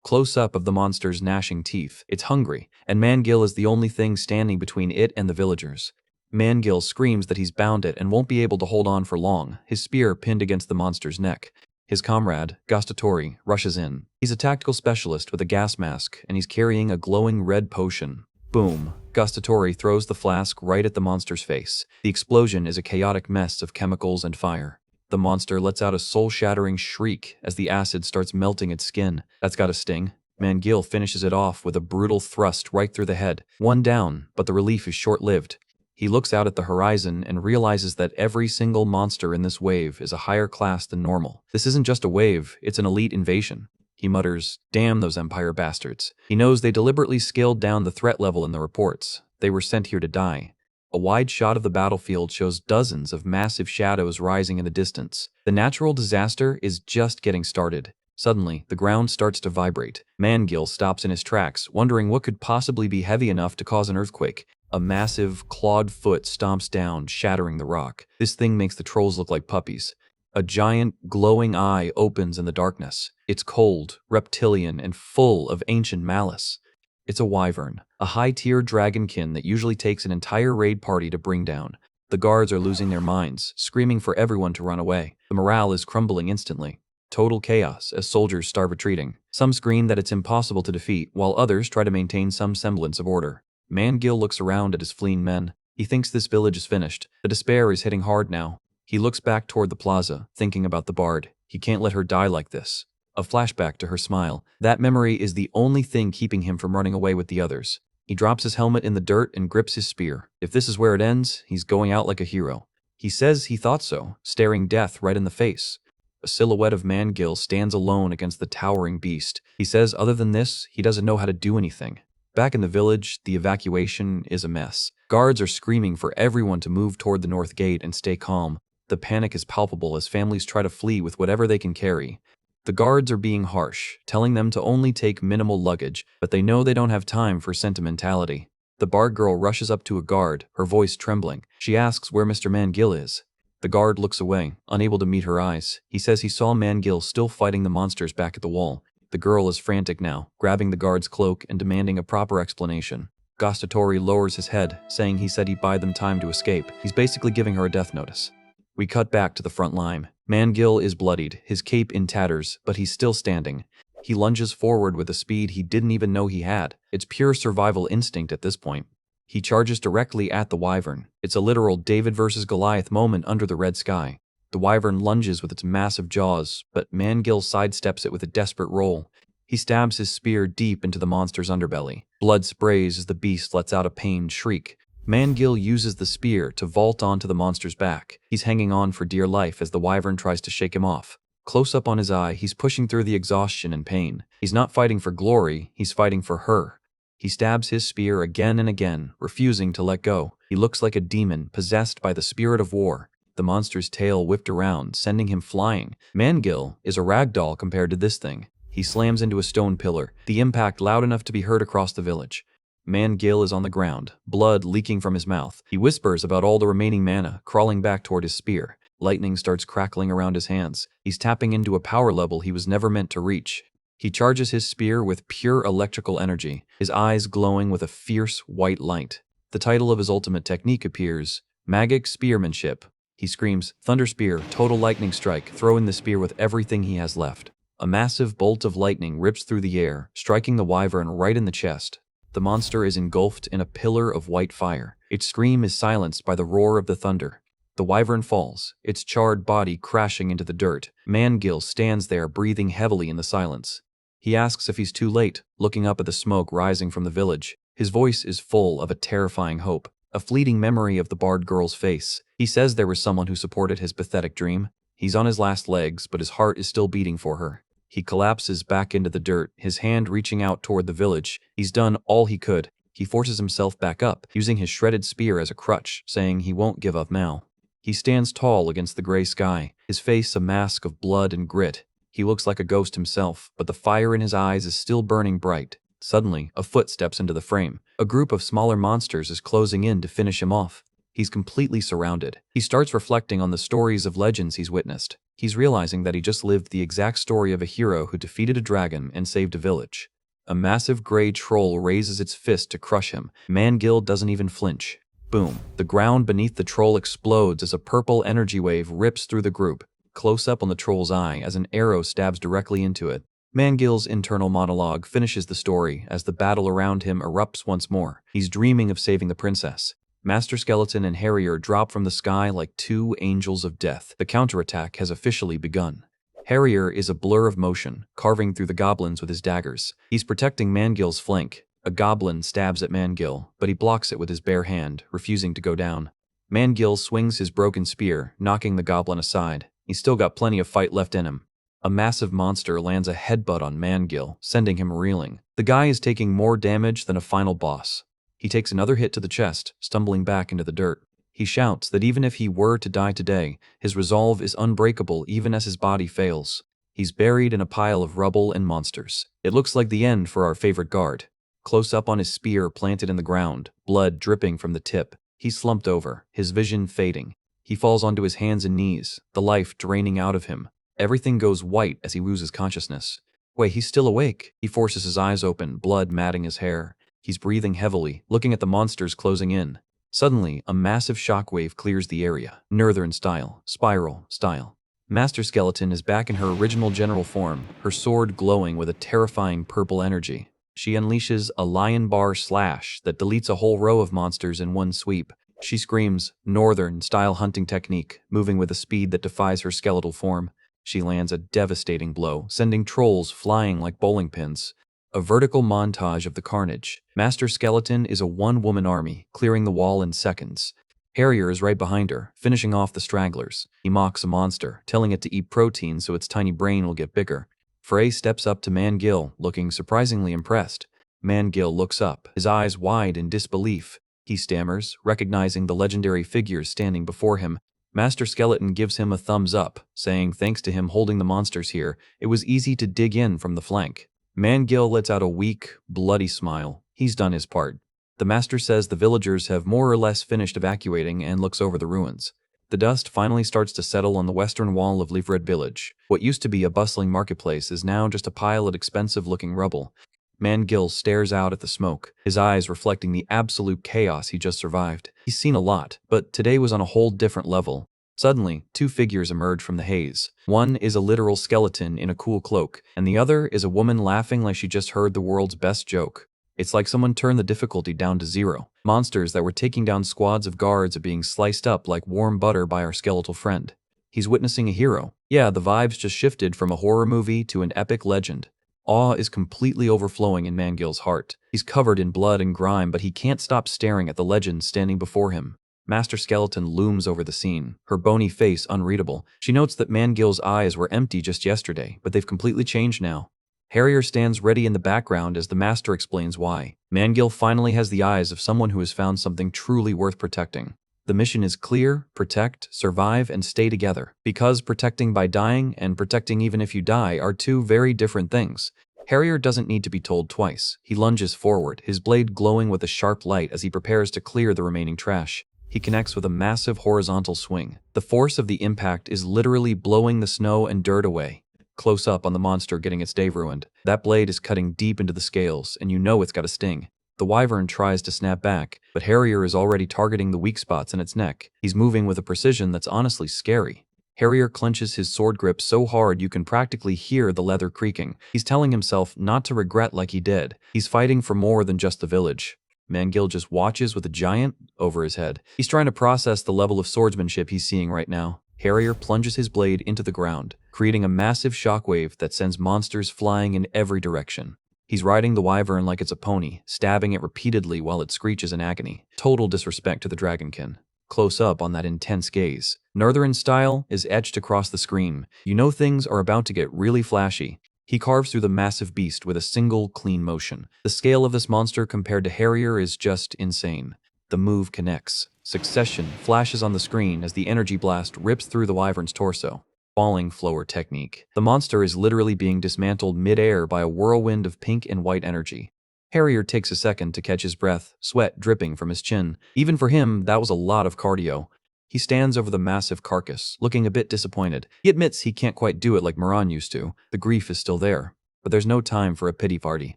Close-up of the monster's gnashing teeth. It's hungry, and Mangil is the only thing standing between it and the villagers. Mangil screams that he's bound it and won't be able to hold on for long, his spear pinned against the monster's neck. His comrade, Gastatori, rushes in. He's a tactical specialist with a gas mask, and he's carrying a glowing red potion. Boom. Gastatori throws the flask right at the monster's face. The explosion is a chaotic mess of chemicals and fire. The monster lets out a soul-shattering shriek as the acid starts melting its skin. That's gotta sting. Mangil finishes it off with a brutal thrust right through the head. One down, but the relief is short-lived. He looks out at the horizon and realizes that every single monster in this wave is a higher class than normal. This isn't just a wave, it's an elite invasion. He mutters, "Damn those Empire bastards." He knows they deliberately scaled down the threat level in the reports. They were sent here to die. A wide shot of the battlefield shows dozens of massive shadows rising in the distance. The natural disaster is just getting started. Suddenly, the ground starts to vibrate. Mangil stops in his tracks, wondering what could possibly be heavy enough to cause an earthquake. A massive, clawed foot stomps down, shattering the rock. This thing makes the trolls look like puppies. A giant, glowing eye opens in the darkness. It's cold, reptilian, and full of ancient malice. It's a wyvern, a high-tier dragonkin that usually takes an entire raid party to bring down. The guards are losing their minds, screaming for everyone to run away. The morale is crumbling instantly. Total chaos as soldiers start retreating. Some scream that it's impossible to defeat, while others try to maintain some semblance of order. Mangil looks around at his fleeing men. He thinks this village is finished. The despair is hitting hard now. He looks back toward the plaza, thinking about the bard. He can't let her die like this. A flashback to her smile. That memory is the only thing keeping him from running away with the others. He drops his helmet in the dirt and grips his spear. If this is where it ends, he's going out like a hero. He says he thought so, staring death right in the face. A silhouette of Mangil stands alone against the towering beast. He says other than this, he doesn't know how to do anything. Back in the village, the evacuation is a mess. Guards are screaming for everyone to move toward the north gate and stay calm. The panic is palpable as families try to flee with whatever they can carry. The guards are being harsh, telling them to only take minimal luggage, but they know they don't have time for sentimentality. The bard girl rushes up to a guard, her voice trembling. She asks where Mr. Mangil is. The The guard looks away, unable to meet her eyes. He says he saw Mangil still fighting the monsters back at the wall. The girl is frantic now, grabbing the guard's cloak and demanding a proper explanation. Gostatori lowers his head, saying he said he'd buy them time to escape. He's basically giving her a death notice. We cut back to the front line. Mangil is bloodied, his cape in tatters, but he's still standing. He lunges forward with a speed he didn't even know he had. It's pure survival instinct at this point. He charges directly at the wyvern. It's a literal David versus Goliath moment under the red sky. The wyvern lunges with its massive jaws, but Mangil sidesteps it with a desperate roll. He stabs his spear deep into the monster's underbelly. Blood sprays as the beast lets out a pained shriek. Mangil uses the spear to vault onto the monster's back. He's hanging on for dear life as the wyvern tries to shake him off. Close up on his eye, he's pushing through the exhaustion and pain. He's not fighting for glory, he's fighting for her. He stabs his spear again and again, refusing to let go. He looks like a demon, possessed by the spirit of war. The monster's tail whipped around, sending him flying. Mangil is a ragdoll compared to this thing. He slams into a stone pillar, the impact loud enough to be heard across the village. Mangil is on the ground, blood leaking from his mouth. He whispers about all the remaining mana, crawling back toward his spear. Lightning starts crackling around his hands. He's tapping into a power level he was never meant to reach. He charges his spear with pure electrical energy, his eyes glowing with a fierce white light. The title of his ultimate technique appears, Magic Spearmanship. He screams, Thunder Spear, Total Lightning Strike, throwing the spear with everything he has left. A massive bolt of lightning rips through the air, striking the wyvern right in the chest. The monster is engulfed in a pillar of white fire. Its scream is silenced by the roar of the thunder. The wyvern falls, its charred body crashing into the dirt. Mangil stands there, breathing heavily in the silence. He asks if he's too late, looking up at the smoke rising from the village. His voice is full of a terrifying hope, a fleeting memory of the barred girl's face. He says there was someone who supported his pathetic dream. He's on his last legs, but his heart is still beating for her. He collapses back into the dirt, his hand reaching out toward the village. He's done all he could. He forces himself back up, using his shredded spear as a crutch, saying he won't give up now. He stands tall against the gray sky, his face a mask of blood and grit. He looks like a ghost himself, but the fire in his eyes is still burning bright. Suddenly, a foot steps into the frame. A group of smaller monsters is closing in to finish him off. He's completely surrounded. He starts reflecting on the stories of legends he's witnessed. He's realizing that he just lived the exact story of a hero who defeated a dragon and saved a village. A massive gray troll raises its fist to crush him. Mangil doesn't even flinch. Boom. The ground beneath the troll explodes as a purple energy wave rips through the group. Close up on the troll's eye as an arrow stabs directly into it. Mangil's internal monologue finishes the story as the battle around him erupts once more. He's dreaming of saving the princess. Master Skeleton and Harrier drop from the sky like two angels of death. The counterattack has officially begun. Harrier is a blur of motion, carving through the goblins with his daggers. He's protecting Mangil's flank. A goblin stabs at Mangil, but he blocks it with his bare hand, refusing to go down. Mangil swings his broken spear, knocking the goblin aside. He's still got plenty of fight left in him. A massive monster lands a headbutt on Mangil, sending him reeling. The guy is taking more damage than a final boss. He takes another hit to the chest, stumbling back into the dirt. He shouts that even if he were to die today, his resolve is unbreakable even as his body fails. He's buried in a pile of rubble and monsters. It looks like the end for our favorite guard. Close up on his spear planted in the ground, blood dripping from the tip. He's slumped over, his vision fading. He falls onto his hands and knees, the life draining out of him. Everything goes white as he loses consciousness. Wait, he's still awake. He forces his eyes open, blood matting his hair. He's breathing heavily, looking at the monsters closing in. Suddenly, a massive shockwave clears the area. Northern style, spiral style. Master Skeleton is back in her original general form, her sword glowing with a terrifying purple energy. She unleashes a lion bar slash that deletes a whole row of monsters in one sweep. She screams, Northern-style hunting technique, moving with a speed that defies her skeletal form. She lands a devastating blow, sending trolls flying like bowling pins. A vertical montage of the carnage. Master Skeleton is a one-woman army, clearing the wall in seconds. Harrier is right behind her, finishing off the stragglers. He mocks a monster, telling it to eat protein so its tiny brain will get bigger. Frey steps up to Mangil, looking surprisingly impressed. Mangil looks up, his eyes wide in disbelief. He stammers, recognizing the legendary figures standing before him. Master Skeleton gives him a thumbs up, saying thanks to him holding the monsters here, it was easy to dig in from the flank. Mangil lets out a weak, bloody smile. He's done his part. The master says the villagers have more or less finished evacuating and looks over the ruins. The dust finally starts to settle on the western wall of Livred Village. What used to be a bustling marketplace is now just a pile of expensive-looking rubble. Manhwa stares out at the smoke, his eyes reflecting the absolute chaos he just survived. He's seen a lot, but today was on a whole different level. Suddenly, two figures emerge from the haze. One is a literal skeleton in a cool cloak, and the other is a woman laughing like she just heard the world's best joke. It's like someone turned the difficulty down to 0. Monsters that were taking down squads of guards are being sliced up like warm butter by our skeletal friend. He's witnessing a hero. Yeah, the vibes just shifted from a horror movie to an epic legend. Awe is completely overflowing in Manhwa's heart. He's covered in blood and grime, but he can't stop staring at the legend standing before him. Master Skeleton looms over the scene, her bony face unreadable. She notes that Manhwa's eyes were empty just yesterday, but they've completely changed now. Harrier stands ready in the background as the master explains why. Manhwa finally has the eyes of someone who has found something truly worth protecting. The mission is clear: protect, survive, and stay together. Because protecting by dying and protecting even if you die are two very different things. Harrier doesn't need to be told twice. He lunges forward, his blade glowing with a sharp light as he prepares to clear the remaining trash. He connects with a massive horizontal swing. The force of the impact is literally blowing the snow and dirt away. Close up on the monster getting its day ruined. That blade is cutting deep into the scales, and you know it's got a sting. The wyvern tries to snap back, but Harrier is already targeting the weak spots in its neck. He's moving with a precision that's honestly scary. Harrier clenches his sword grip so hard you can practically hear the leather creaking. He's telling himself not to regret like he did. He's fighting for more than just the village. Manhwa just watches with a giant over his head. He's trying to process the level of swordsmanship he's seeing right now. Harrier plunges his blade into the ground, creating a massive shockwave that sends monsters flying in every direction. He's riding the wyvern like it's a pony, stabbing it repeatedly while it screeches in agony. Total disrespect to the dragonkin. Close up on that intense gaze. Northern style is etched across the screen. You know things are about to get really flashy. He carves through the massive beast with a single, clean motion. The scale of this monster compared to Harrier is just insane. The move connects. Succession flashes on the screen as the energy blast rips through the wyvern's torso. Falling flower technique. The monster is literally being dismantled mid-air by a whirlwind of pink and white energy. Harrier takes a second to catch his breath, sweat dripping from his chin. Even for him, that was a lot of cardio. He stands over the massive carcass, looking a bit disappointed. He admits he can't quite do it like Moran used to. The grief is still there. But there's no time for a pity party.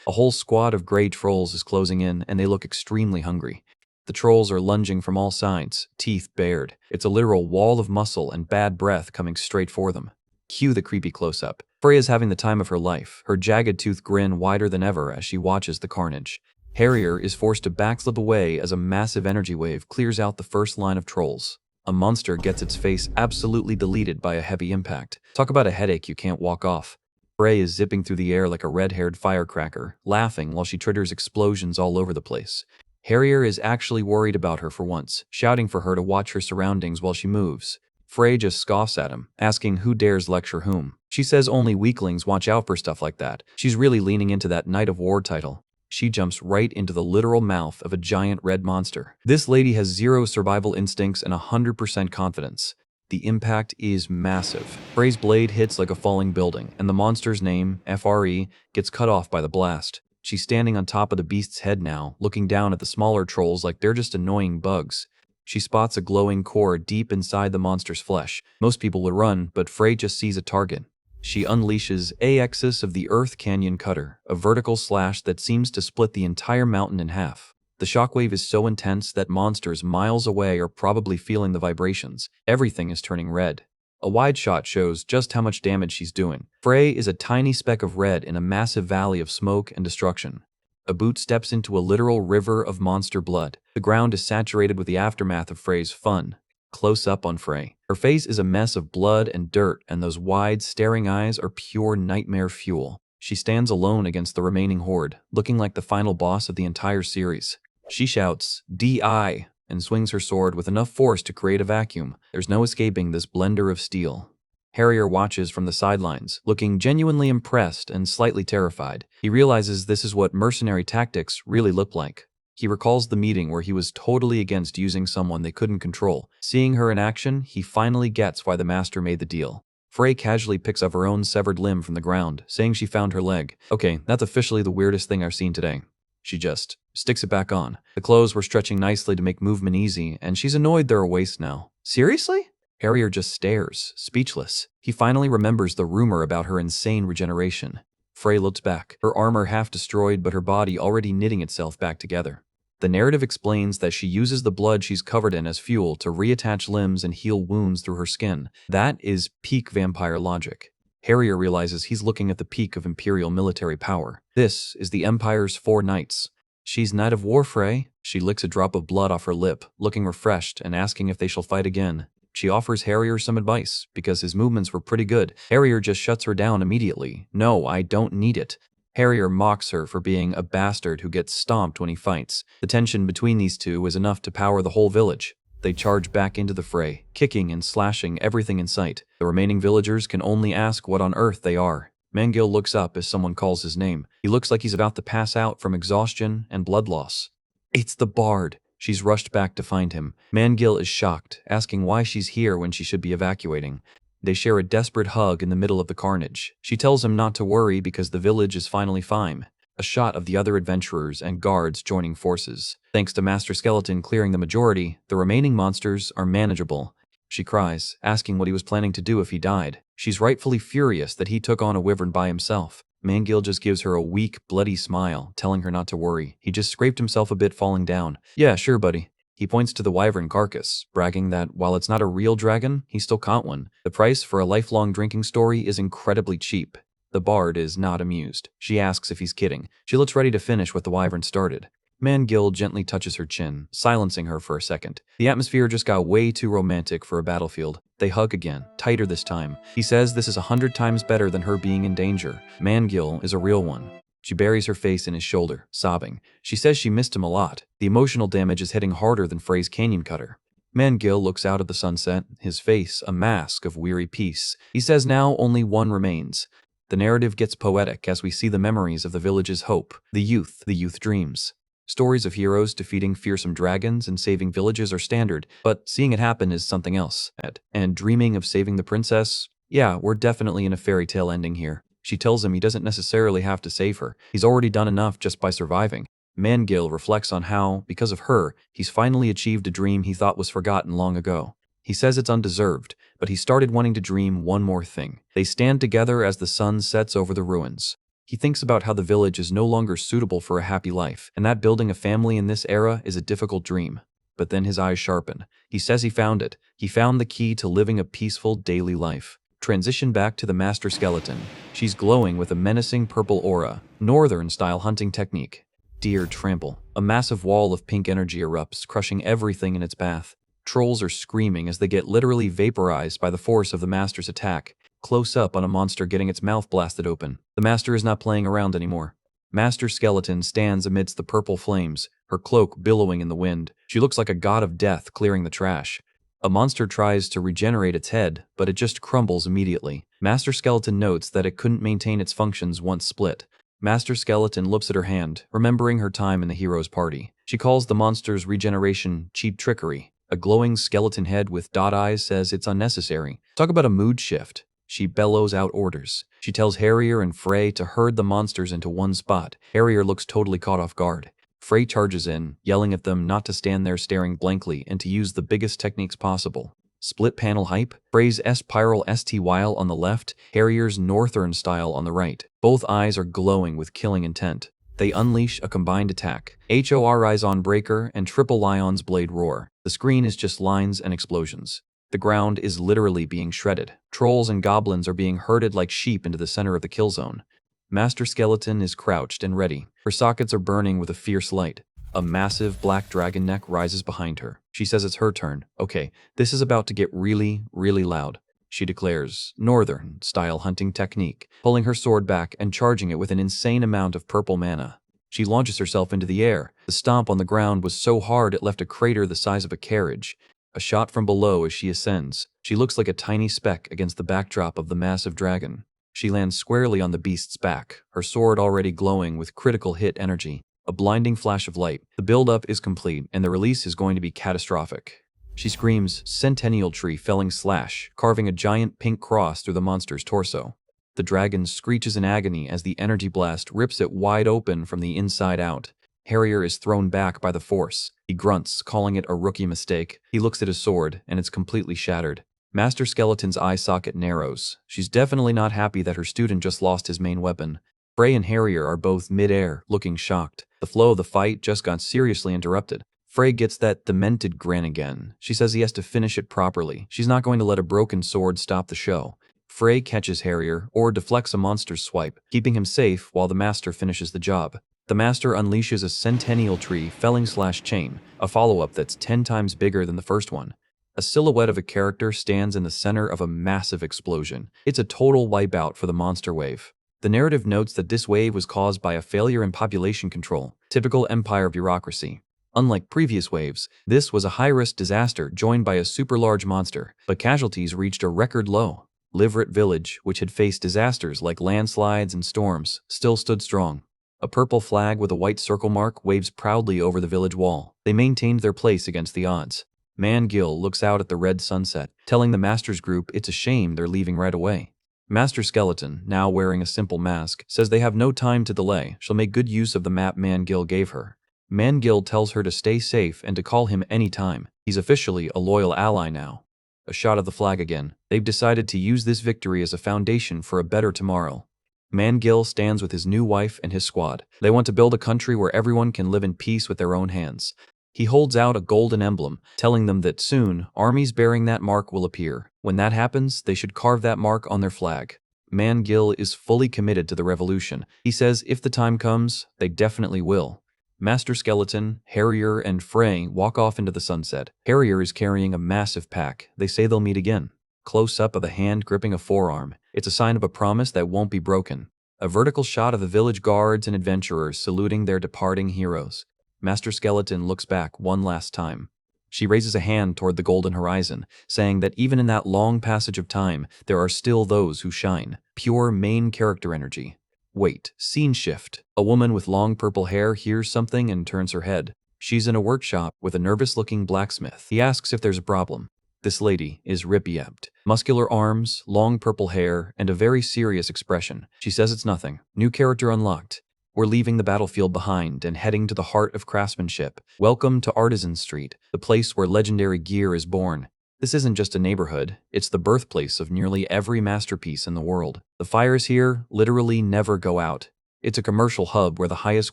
A whole squad of gray trolls is closing in, and they look extremely hungry. The trolls are lunging from all sides, teeth bared. It's a literal wall of muscle and bad breath coming straight for them. Cue the creepy close-up. Frey is having the time of her life, her jagged tooth grin wider than ever as she watches the carnage. Harrier is forced to backslip away as a massive energy wave clears out the first line of trolls. A monster gets its face absolutely deleted by a heavy impact. Talk about a headache you can't walk off. Frey is zipping through the air like a red-haired firecracker, laughing while she triggers explosions all over the place. Harrier is actually worried about her for once, shouting for her to watch her surroundings while she moves. Frey just scoffs at him, asking who dares lecture whom. She says only weaklings watch out for stuff like that. She's really leaning into that Knight of War title. She jumps right into the literal mouth of a giant red monster. This lady has 0 survival instincts and 100% confidence. The impact is massive. Frey's blade hits like a falling building, and the monster's name, Frey, gets cut off by the blast. She's standing on top of the beast's head now, looking down at the smaller trolls like they're just annoying bugs. She spots a glowing core deep inside the monster's flesh. Most people would run, but Frey just sees a target. She unleashes Axis of the Earth Canyon Cutter, a vertical slash that seems to split the entire mountain in half. The shockwave is so intense that monsters miles away are probably feeling the vibrations. Everything is turning red. A wide shot shows just how much damage she's doing. Frey is a tiny speck of red in a massive valley of smoke and destruction. A boot steps into a literal river of monster blood. The ground is saturated with the aftermath of Frey's fun. Close up on Frey. Her face is a mess of blood and dirt, and those wide, staring eyes are pure nightmare fuel. She stands alone against the remaining horde, looking like the final boss of the entire series. She shouts, "DI!" and swings her sword with enough force to create a vacuum. There's no escaping this blender of steel. Harrier watches from the sidelines, looking genuinely impressed and slightly terrified. He realizes this is what mercenary tactics really look like. He recalls the meeting where he was totally against using someone they couldn't control. Seeing her in action, he finally gets why the master made the deal. Frey casually picks up her own severed limb from the ground, saying she found her leg. Okay, that's officially the weirdest thing I've seen today. She just sticks it back on. The clothes were stretching nicely to make movement easy, and she's annoyed they're a waste now. Seriously? Harrier just stares, speechless. He finally remembers the rumor about her insane regeneration. Frey looks back, her armor half destroyed but her body already knitting itself back together. The narrative explains that she uses the blood she's covered in as fuel to reattach limbs and heal wounds through her skin. That is peak vampire logic. Harrier realizes he's looking at the peak of Imperial military power. This is the Empire's 4 knights. She's Knight of War, Frey. She licks a drop of blood off her lip, looking refreshed and asking if they shall fight again. She offers Harrier some advice, because his movements were pretty good. Harrier just shuts her down immediately. No, I don't need it. Harrier mocks her for being a bastard who gets stomped when he fights. The tension between these two is enough to power the whole village. They charge back into the fray, kicking and slashing everything in sight. The remaining villagers can only ask what on earth they are. Manga looks up as someone calls his name. He looks like he's about to pass out from exhaustion and blood loss. It's the bard. She's rushed back to find him. Manga is shocked, asking why she's here when she should be evacuating. They share a desperate hug in the middle of the carnage. She tells him not to worry because the village is finally fine. A shot of the other adventurers and guards joining forces. Thanks to Master Skeleton clearing the majority, the remaining monsters are manageable. She cries, asking what he was planning to do if he died. She's rightfully furious that he took on a wyvern by himself. Manga just gives her a weak, bloody smile, telling her not to worry. He just scraped himself a bit falling down. Yeah, sure, buddy. He points to the wyvern carcass, bragging that while it's not a real dragon, he still caught one. The price for a lifelong drinking story is incredibly cheap. The bard is not amused. She asks if he's kidding. She looks ready to finish what the wyvern started. Manga gently touches her chin, silencing her for a second. The atmosphere just got way too romantic for a battlefield. They hug again, tighter this time. He says this is 100 times better than her being in danger. Manga is a real one. She buries her face in his shoulder, sobbing. She says she missed him a lot. The emotional damage is hitting harder than Frey's canyon cutter. Manga looks out at the sunset, his face a mask of weary peace. He says now only one remains. The narrative gets poetic as we see the memories of the village's hope. The youth dreams. Stories of heroes defeating fearsome dragons and saving villages are standard, but seeing it happen is something else. And dreaming of saving the princess? Yeah, we're definitely in a fairy tale ending here. She tells him he doesn't necessarily have to save her. He's already done enough just by surviving. Manga reflects on how, because of her, he's finally achieved a dream he thought was forgotten long ago. He says it's undeserved, but he started wanting to dream one more thing. They stand together as the sun sets over the ruins. He thinks about how the village is no longer suitable for a happy life, and that building a family in this era is a difficult dream. But then his eyes sharpen. He says he found it. He found the key to living a peaceful daily life. Transition back to the Master Skeleton. She's glowing with a menacing purple aura, northern-style hunting technique. Deer trample. A massive wall of pink energy erupts, crushing everything in its path. Trolls are screaming as they get literally vaporized by the force of the Master's attack. Close up on a monster getting its mouth blasted open. The Master is not playing around anymore. Master Skeleton stands amidst the purple flames, her cloak billowing in the wind. She looks like a god of death clearing the trash. A monster tries to regenerate its head, but it just crumbles immediately. Master Skeleton notes that it couldn't maintain its functions once split. Master Skeleton looks at her hand, remembering her time in the hero's party. She calls the monster's regeneration cheap trickery. A glowing skeleton head with dot eyes says it's unnecessary. Talk about a mood shift. She bellows out orders. She tells Harrier and Frey to herd the monsters into one spot. Harrier looks totally caught off guard. Frey charges in, yelling at them not to stand there staring blankly and to use the biggest techniques possible. Split panel hype, Frey's S-Pyral ST-Wile on the left, Harrier's Northern style on the right. Both eyes are glowing with killing intent. They unleash a combined attack. Horizon Breaker and Triple Lion's Blade Roar. The screen is just lines and explosions. The ground is literally being shredded. Trolls and goblins are being herded like sheep into the center of the kill zone. Master Skeleton is crouched and ready. Her sockets are burning with a fierce light. A massive black dragon neck rises behind her. She says it's her turn. Okay, this is about to get really, really loud. She declares, Northern-style hunting technique, pulling her sword back and charging it with an insane amount of purple mana. She launches herself into the air. The stomp on the ground was so hard it left a crater the size of a carriage. A shot from below as she ascends. She looks like a tiny speck against the backdrop of the massive dragon. She lands squarely on the beast's back, her sword already glowing with critical hit energy. A blinding flash of light. The build-up is complete, and the release is going to be catastrophic. She screams, Centennial Tree felling slash, carving a giant pink cross through the monster's torso. The dragon screeches in agony as the energy blast rips it wide open from the inside out. Harrier is thrown back by the force. He grunts, calling it a rookie mistake. He looks at his sword, and it's completely shattered. Master Skeleton's eye socket narrows. She's definitely not happy that her student just lost his main weapon. Frey and Harrier are both mid-air, looking shocked. The flow of the fight just got seriously interrupted. Frey gets that demented grin again. She says he has to finish it properly. She's not going to let a broken sword stop the show. Frey catches Harrier, or deflects a monster's swipe, keeping him safe while the Master finishes the job. The Master unleashes a centennial tree felling/chain, a follow-up that's 10 times bigger than the first one. A silhouette of a character stands in the center of a massive explosion. It's a total wipeout for the monster wave. The narrative notes that this wave was caused by a failure in population control, typical Empire bureaucracy. Unlike previous waves, this was a high-risk disaster joined by a super-large monster, but casualties reached a record low. Livret Village, which had faced disasters like landslides and storms, still stood strong. A purple flag with a white circle mark waves proudly over the village wall. They maintained their place against the odds. Mangil looks out at the red sunset, telling the Master's group it's a shame they're leaving right away. Master Skeleton, now wearing a simple mask, says they have no time to delay. She'll make good use of the map Mangil gave her. Mangil tells her to stay safe and to call him anytime. He's officially a loyal ally now. A shot of the flag again. They've decided to use this victory as a foundation for a better tomorrow. Mangil stands with his new wife and his squad. They want to build a country where everyone can live in peace with their own hands. He holds out a golden emblem, telling them that soon, armies bearing that mark will appear. When that happens, they should carve that mark on their flag. Mangil is fully committed to the revolution. He says if the time comes, they definitely will. Master Skeleton, Harrier, and Frey walk off into the sunset. Harrier is carrying a massive pack. They say they'll meet again. Close-up of a hand gripping a forearm. It's a sign of a promise that won't be broken. A vertical shot of the village guards and adventurers saluting their departing heroes. Master Skeleton looks back one last time. She raises a hand toward the golden horizon, saying that even in that long passage of time, there are still those who shine. Pure main character energy. Wait, scene shift. A woman with long purple hair hears something and turns her head. She's in a workshop with a nervous-looking blacksmith. He asks if there's a problem. This lady is Ripiapt. Muscular arms, long purple hair, and a very serious expression. She says it's nothing. New character unlocked. We're leaving the battlefield behind and heading to the heart of craftsmanship. Welcome to Artisan Street, the place where legendary gear is born. This isn't just a neighborhood, it's the birthplace of nearly every masterpiece in the world. The fires here literally never go out. It's a commercial hub where the highest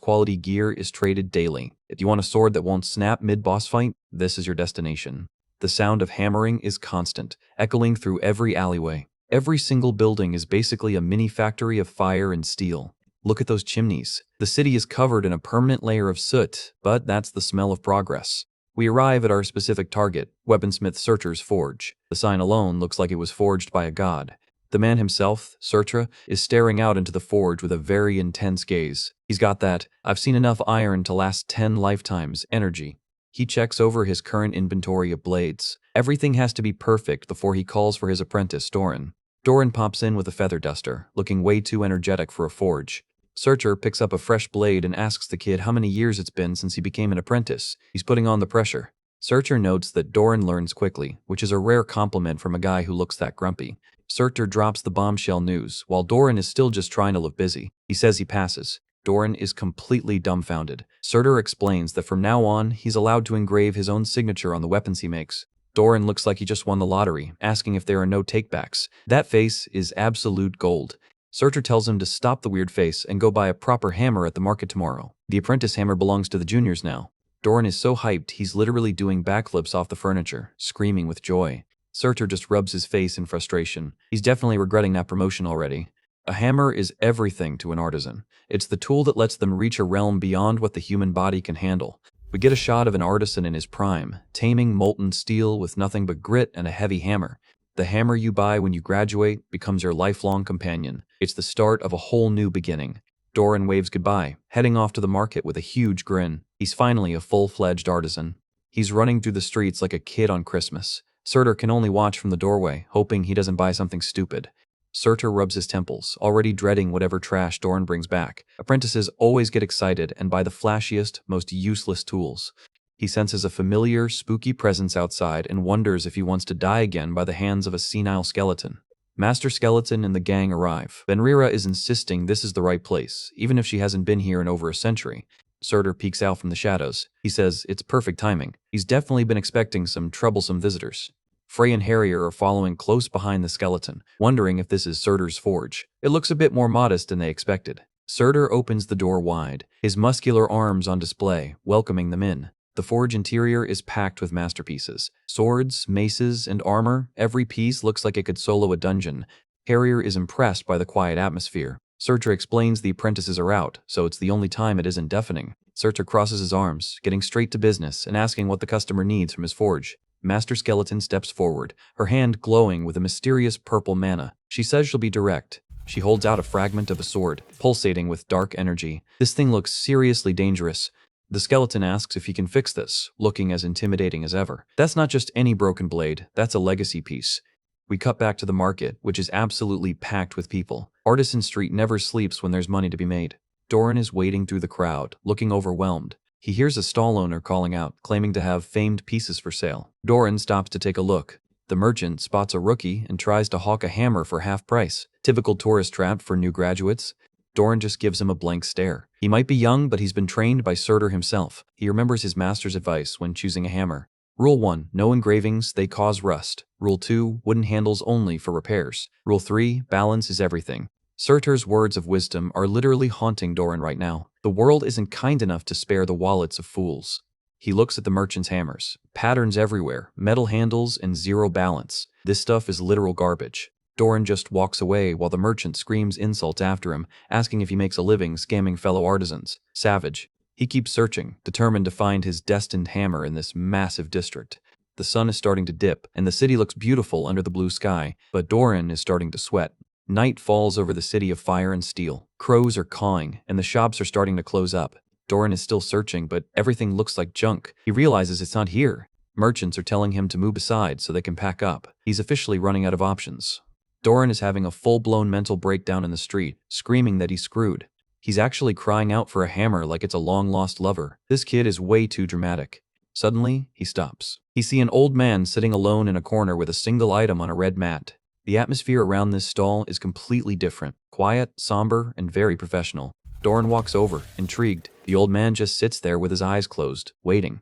quality gear is traded daily. If you want a sword that won't snap mid-boss fight, this is your destination. The sound of hammering is constant, echoing through every alleyway. Every single building is basically a mini factory of fire and steel. Look at those chimneys. The city is covered in a permanent layer of soot, but that's the smell of progress. We arrive at our specific target, Weaponsmith Searcher's forge. The sign alone looks like it was forged by a god. The man himself, Searcher, is staring out into the forge with a very intense gaze. He's got that, I've seen enough iron to last 10 lifetimes, energy. He checks over his current inventory of blades. Everything has to be perfect before he calls for his apprentice, Doran. Doran pops in with a feather duster, looking way too energetic for a forge. Searcher picks up a fresh blade and asks the kid how many years it's been since he became an apprentice. He's putting on the pressure. Searcher notes that Doran learns quickly, which is a rare compliment from a guy who looks that grumpy. Searcher drops the bombshell news, while Doran is still just trying to look busy. He says he passes. Doran is completely dumbfounded. Searcher explains that from now on, he's allowed to engrave his own signature on the weapons he makes. Doran looks like he just won the lottery, asking if there are no takebacks. That face is absolute gold. Searcher tells him to stop the weird face and go buy a proper hammer at the market tomorrow. The apprentice hammer belongs to the juniors now. Doran is so hyped he's literally doing backflips off the furniture, screaming with joy. Searcher just rubs his face in frustration. He's definitely regretting that promotion already. A hammer is everything to an artisan. It's the tool that lets them reach a realm beyond what the human body can handle. We get a shot of an artisan in his prime, taming molten steel with nothing but grit and a heavy hammer. The hammer you buy when you graduate becomes your lifelong companion. It's the start of a whole new beginning. Doran waves goodbye, heading off to the market with a huge grin. He's finally a full-fledged artisan. He's running through the streets like a kid on Christmas. Surtur can only watch from the doorway, hoping he doesn't buy something stupid. Surtur rubs his temples, already dreading whatever trash Doran brings back. Apprentices always get excited and buy the flashiest, most useless tools. He senses a familiar, spooky presence outside and wonders if he wants to die again by the hands of a senile skeleton. Master Skeleton and the gang arrive. Benrira is insisting this is the right place, even if she hasn't been here in over a century. Surtur peeks out from the shadows. He says it's perfect timing. He's definitely been expecting some troublesome visitors. Frey and Harrier are following close behind the skeleton, wondering if this is Surtur's forge. It looks a bit more modest than they expected. Surtur opens the door wide, his muscular arms on display, welcoming them in. The forge interior is packed with masterpieces. Swords, maces, and armor, every piece looks like it could solo a dungeon. Harrier is impressed by the quiet atmosphere. Surtur explains the apprentices are out, so it's the only time it isn't deafening. Surtur crosses his arms, getting straight to business and asking what the customer needs from his forge. Master Skeleton steps forward, her hand glowing with a mysterious purple mana. She says she'll be direct. She holds out a fragment of a sword, pulsating with dark energy. This thing looks seriously dangerous. The skeleton asks if he can fix this, looking as intimidating as ever. That's not just any broken blade, that's a legacy piece. We cut back to the market, which is absolutely packed with people. Artisan Street never sleeps when there's money to be made. Doran is wading through the crowd, looking overwhelmed. He hears a stall owner calling out, claiming to have famed pieces for sale. Doran stops to take a look. The merchant spots a rookie and tries to hawk a hammer for half price. Typical tourist trap for new graduates. Doran just gives him a blank stare. He might be young, but he's been trained by Surtur himself. He remembers his master's advice when choosing a hammer. Rule 1, no engravings, they cause rust. Rule 2, wooden handles only for repairs. Rule 3, balance is everything. Surtur's words of wisdom are literally haunting Doran right now. The world isn't kind enough to spare the wallets of fools. He looks at the merchant's hammers. Patterns everywhere, metal handles, and zero balance. This stuff is literal garbage. Doran just walks away while the merchant screams insults after him, asking if he makes a living scamming fellow artisans. Savage. He keeps searching, determined to find his destined hammer in this massive district. The sun is starting to dip, and the city looks beautiful under the blue sky, but Doran is starting to sweat. Night falls over the city of fire and steel. Crows are cawing, and the shops are starting to close up. Doran is still searching, but everything looks like junk. He realizes it's not here. Merchants are telling him to move aside so they can pack up. He's officially running out of options. Doran is having a full-blown mental breakdown in the street, screaming that he's screwed. He's actually crying out for a hammer like it's a long-lost lover. This kid is way too dramatic. Suddenly, he stops. He sees an old man sitting alone in a corner with a single item on a red mat. The atmosphere around this stall is completely different, quiet, somber, and very professional. Doran walks over, intrigued. The old man just sits there with his eyes closed, waiting.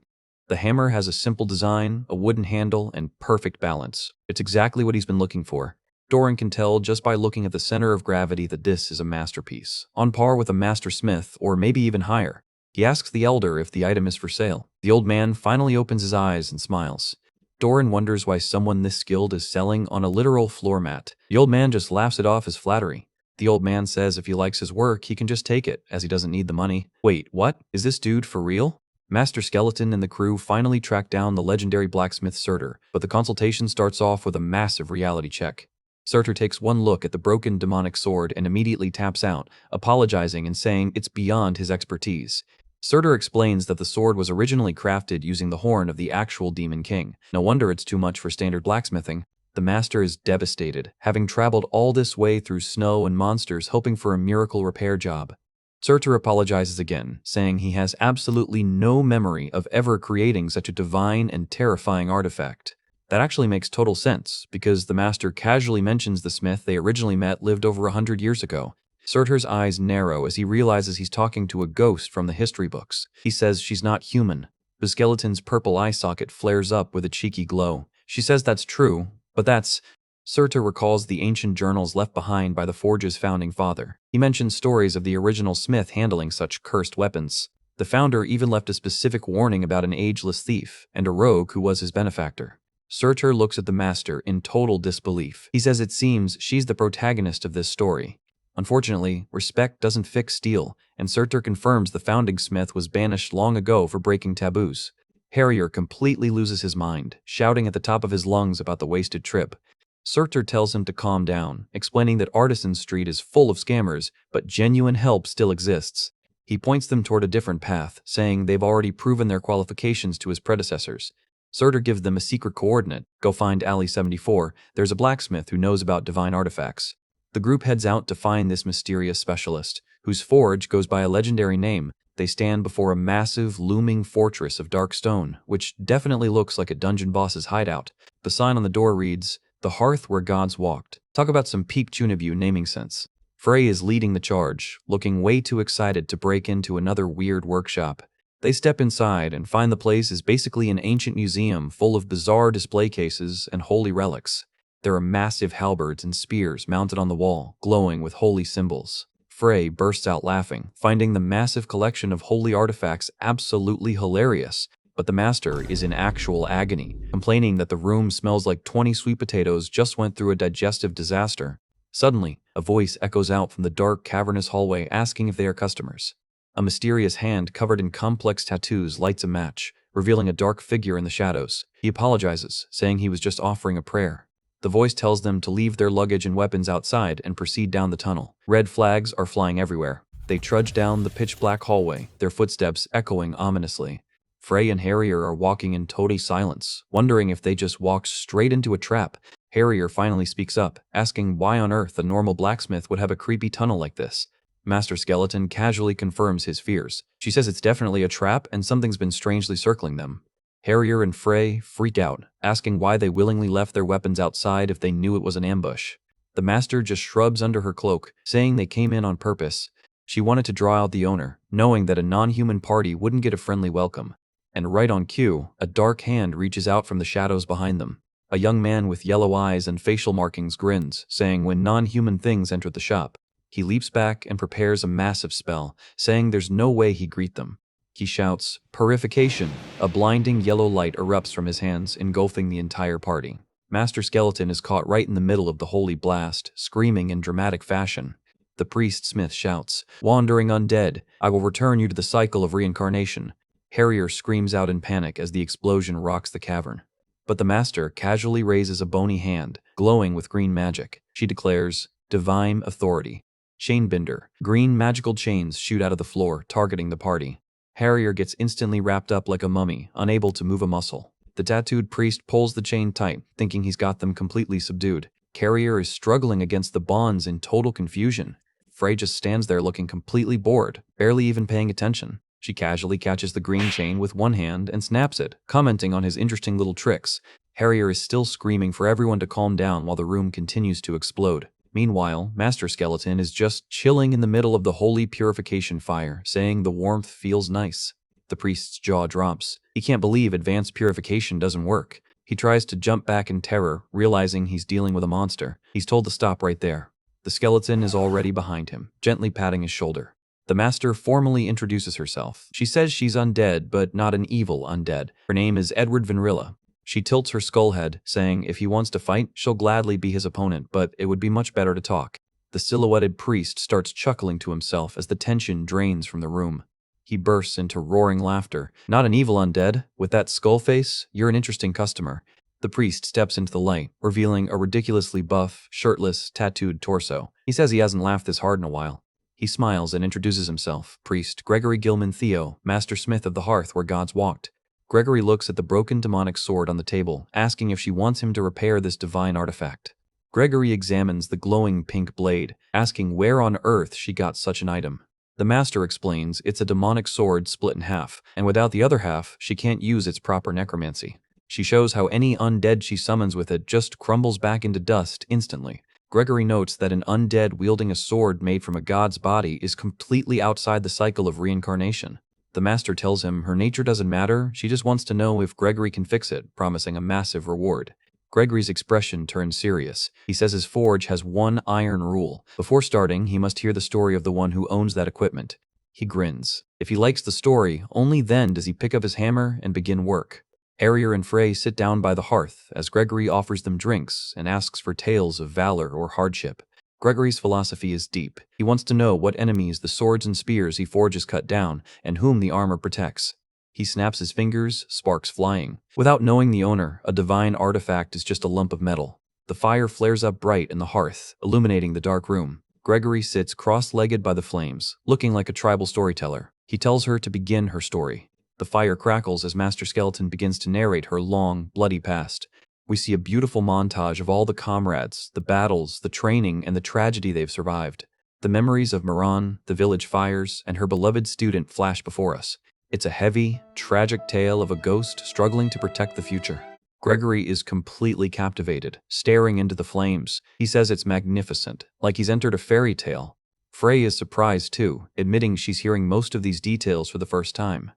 The hammer has a simple design, a wooden handle, and perfect balance. It's exactly what he's been looking for. Doran can tell just by looking at the center of gravity that this is a masterpiece, on par with a master smith, or maybe even higher. He asks the elder if the item is for sale. The old man finally opens his eyes and smiles. Doran wonders why someone this skilled is selling on a literal floor mat. The old man just laughs it off as flattery. The old man says if he likes his work, he can just take it, as he doesn't need the money. Wait, what? Is this dude for real? Master Skeleton and the crew finally track down the legendary blacksmith Surtur, but the consultation starts off with a massive reality check. Surtur takes one look at the broken demonic sword and immediately taps out, apologizing and saying it's beyond his expertise. Surtur explains that the sword was originally crafted using the horn of the actual Demon King. No wonder it's too much for standard blacksmithing. The master is devastated, having traveled all this way through snow and monsters hoping for a miracle repair job. Surtur apologizes again, saying he has absolutely no memory of ever creating such a divine and terrifying artifact. That actually makes total sense, because the master casually mentions the smith they originally met lived over 100 years ago. Surtur's eyes narrow as he realizes he's talking to a ghost from the history books. He says she's not human. The skeleton's purple eye socket flares up with a cheeky glow. She says that's true, but that's... Surtur recalls the ancient journals left behind by the forge's founding father. He mentions stories of the original smith handling such cursed weapons. The founder even left a specific warning about an ageless thief and a rogue who was his benefactor. Surtur looks at the master in total disbelief. He says it seems she's the protagonist of this story. Unfortunately, respect doesn't fix steel, and Surtur confirms the founding smith was banished long ago for breaking taboos. Harrier completely loses his mind, shouting at the top of his lungs about the wasted trip. Surtur tells him to calm down, explaining that Artisan Street is full of scammers, but genuine help still exists. He points them toward a different path, saying they've already proven their qualifications to his predecessors. Surtur gives them a secret coordinate: go find Alley 74, there's a blacksmith who knows about divine artifacts. The group heads out to find this mysterious specialist, whose forge goes by a legendary name. They stand before a massive, looming fortress of dark stone, which definitely looks like a dungeon boss's hideout. The sign on the door reads, "The Hearth Where Gods Walked." Talk about some peak Chunibyo naming sense. Frey is leading the charge, looking way too excited to break into another weird workshop. They step inside and find the place is basically an ancient museum full of bizarre display cases and holy relics. There are massive halberds and spears mounted on the wall, glowing with holy symbols. Frey bursts out laughing, finding the massive collection of holy artifacts absolutely hilarious. But the master is in actual agony, complaining that the room smells like 20 sweet potatoes just went through a digestive disaster. Suddenly, a voice echoes out from the dark, cavernous hallway asking if they are customers. A mysterious hand covered in complex tattoos lights a match, revealing a dark figure in the shadows. He apologizes, saying he was just offering a prayer. The voice tells them to leave their luggage and weapons outside and proceed down the tunnel. Red flags are flying everywhere. They trudge down the pitch-black hallway, their footsteps echoing ominously. Frey and Harrier are walking in total silence, wondering if they just walked straight into a trap. Harrier finally speaks up, asking why on earth a normal blacksmith would have a creepy tunnel like this. Master Skeleton casually confirms his fears. She says it's definitely a trap and something's been strangely circling them. Harrier and Frey freak out, asking why they willingly left their weapons outside if they knew it was an ambush. The master just shrugs under her cloak, saying they came in on purpose. She wanted to draw out the owner, knowing that a non-human party wouldn't get a friendly welcome. And right on cue, a dark hand reaches out from the shadows behind them. A young man with yellow eyes and facial markings grins, saying when non-human things entered the shop. He leaps back and prepares a massive spell, saying there's no way he'd greet them. He shouts, "Purification!" A blinding yellow light erupts from his hands, engulfing the entire party. Master Skeleton is caught right in the middle of the holy blast, screaming in dramatic fashion. The priest Smith shouts, "Wandering undead, I will return you to the cycle of reincarnation." Harrier screams out in panic as the explosion rocks the cavern. But the master casually raises a bony hand, glowing with green magic. She declares, "Divine authority." Chainbinder. Green magical chains shoot out of the floor, targeting the party. Harrier gets instantly wrapped up like a mummy, unable to move a muscle. The tattooed priest pulls the chain tight, thinking he's got them completely subdued. Harrier is struggling against the bonds in total confusion. Frey just stands there looking completely bored, barely even paying attention. She casually catches the green chain with one hand and snaps it, commenting on his interesting little tricks. Harrier is still screaming for everyone to calm down while the room continues to explode. Meanwhile, Master Skeleton is just chilling in the middle of the holy purification fire, saying the warmth feels nice. The priest's jaw drops. He can't believe advanced purification doesn't work. He tries to jump back in terror, realizing he's dealing with a monster. He's told to stop right there. The skeleton is already behind him, gently patting his shoulder. The master formally introduces herself. She says she's undead, but not an evil undead. Her name is Edward Vanrilla. She tilts her skull head, saying if he wants to fight, she'll gladly be his opponent, but it would be much better to talk. The silhouetted priest starts chuckling to himself as the tension drains from the room. He bursts into roaring laughter. "Not an evil undead. With that skull face, you're an interesting customer." The priest steps into the light, revealing a ridiculously buff, shirtless, tattooed torso. He says he hasn't laughed this hard in a while. He smiles and introduces himself, Priest Gregory Gilman Theo, Master Smith of the Hearth where gods walked. Gregory looks at the broken demonic sword on the table, asking if she wants him to repair this divine artifact. Gregory examines the glowing pink blade, asking where on earth she got such an item. The master explains it's a demonic sword split in half, and without the other half, she can't use its proper necromancy. She shows how any undead she summons with it just crumbles back into dust instantly. Gregory notes that an undead wielding a sword made from a god's body is completely outside the cycle of reincarnation. The master tells him her nature doesn't matter, she just wants to know if Gregory can fix it, promising a massive reward. Gregory's expression turns serious. He says his forge has one iron rule. Before starting, he must hear the story of the one who owns that equipment. He grins. If he likes the story, only then does he pick up his hammer and begin work. Harrier and Frey sit down by the hearth as Gregory offers them drinks and asks for tales of valor or hardship. Gregory's philosophy is deep. He wants to know what enemies the swords and spears he forges cut down and whom the armor protects. He snaps his fingers, sparks flying. Without knowing the owner, a divine artifact is just a lump of metal. The fire flares up bright in the hearth, illuminating the dark room. Gregory sits cross-legged by the flames, looking like a tribal storyteller. He tells her to begin her story. The fire crackles as Master Skeleton begins to narrate her long, bloody past. We see a beautiful montage of all the comrades, the battles, the training, and the tragedy they've survived. The memories of Moran, the village fires, and her beloved student flash before us. It's a heavy, tragic tale of a ghost struggling to protect the future. Gregory is completely captivated, staring into the flames. He says it's magnificent, like he's entered a fairy tale. Frey is surprised too, admitting she's hearing most of these details for the first time.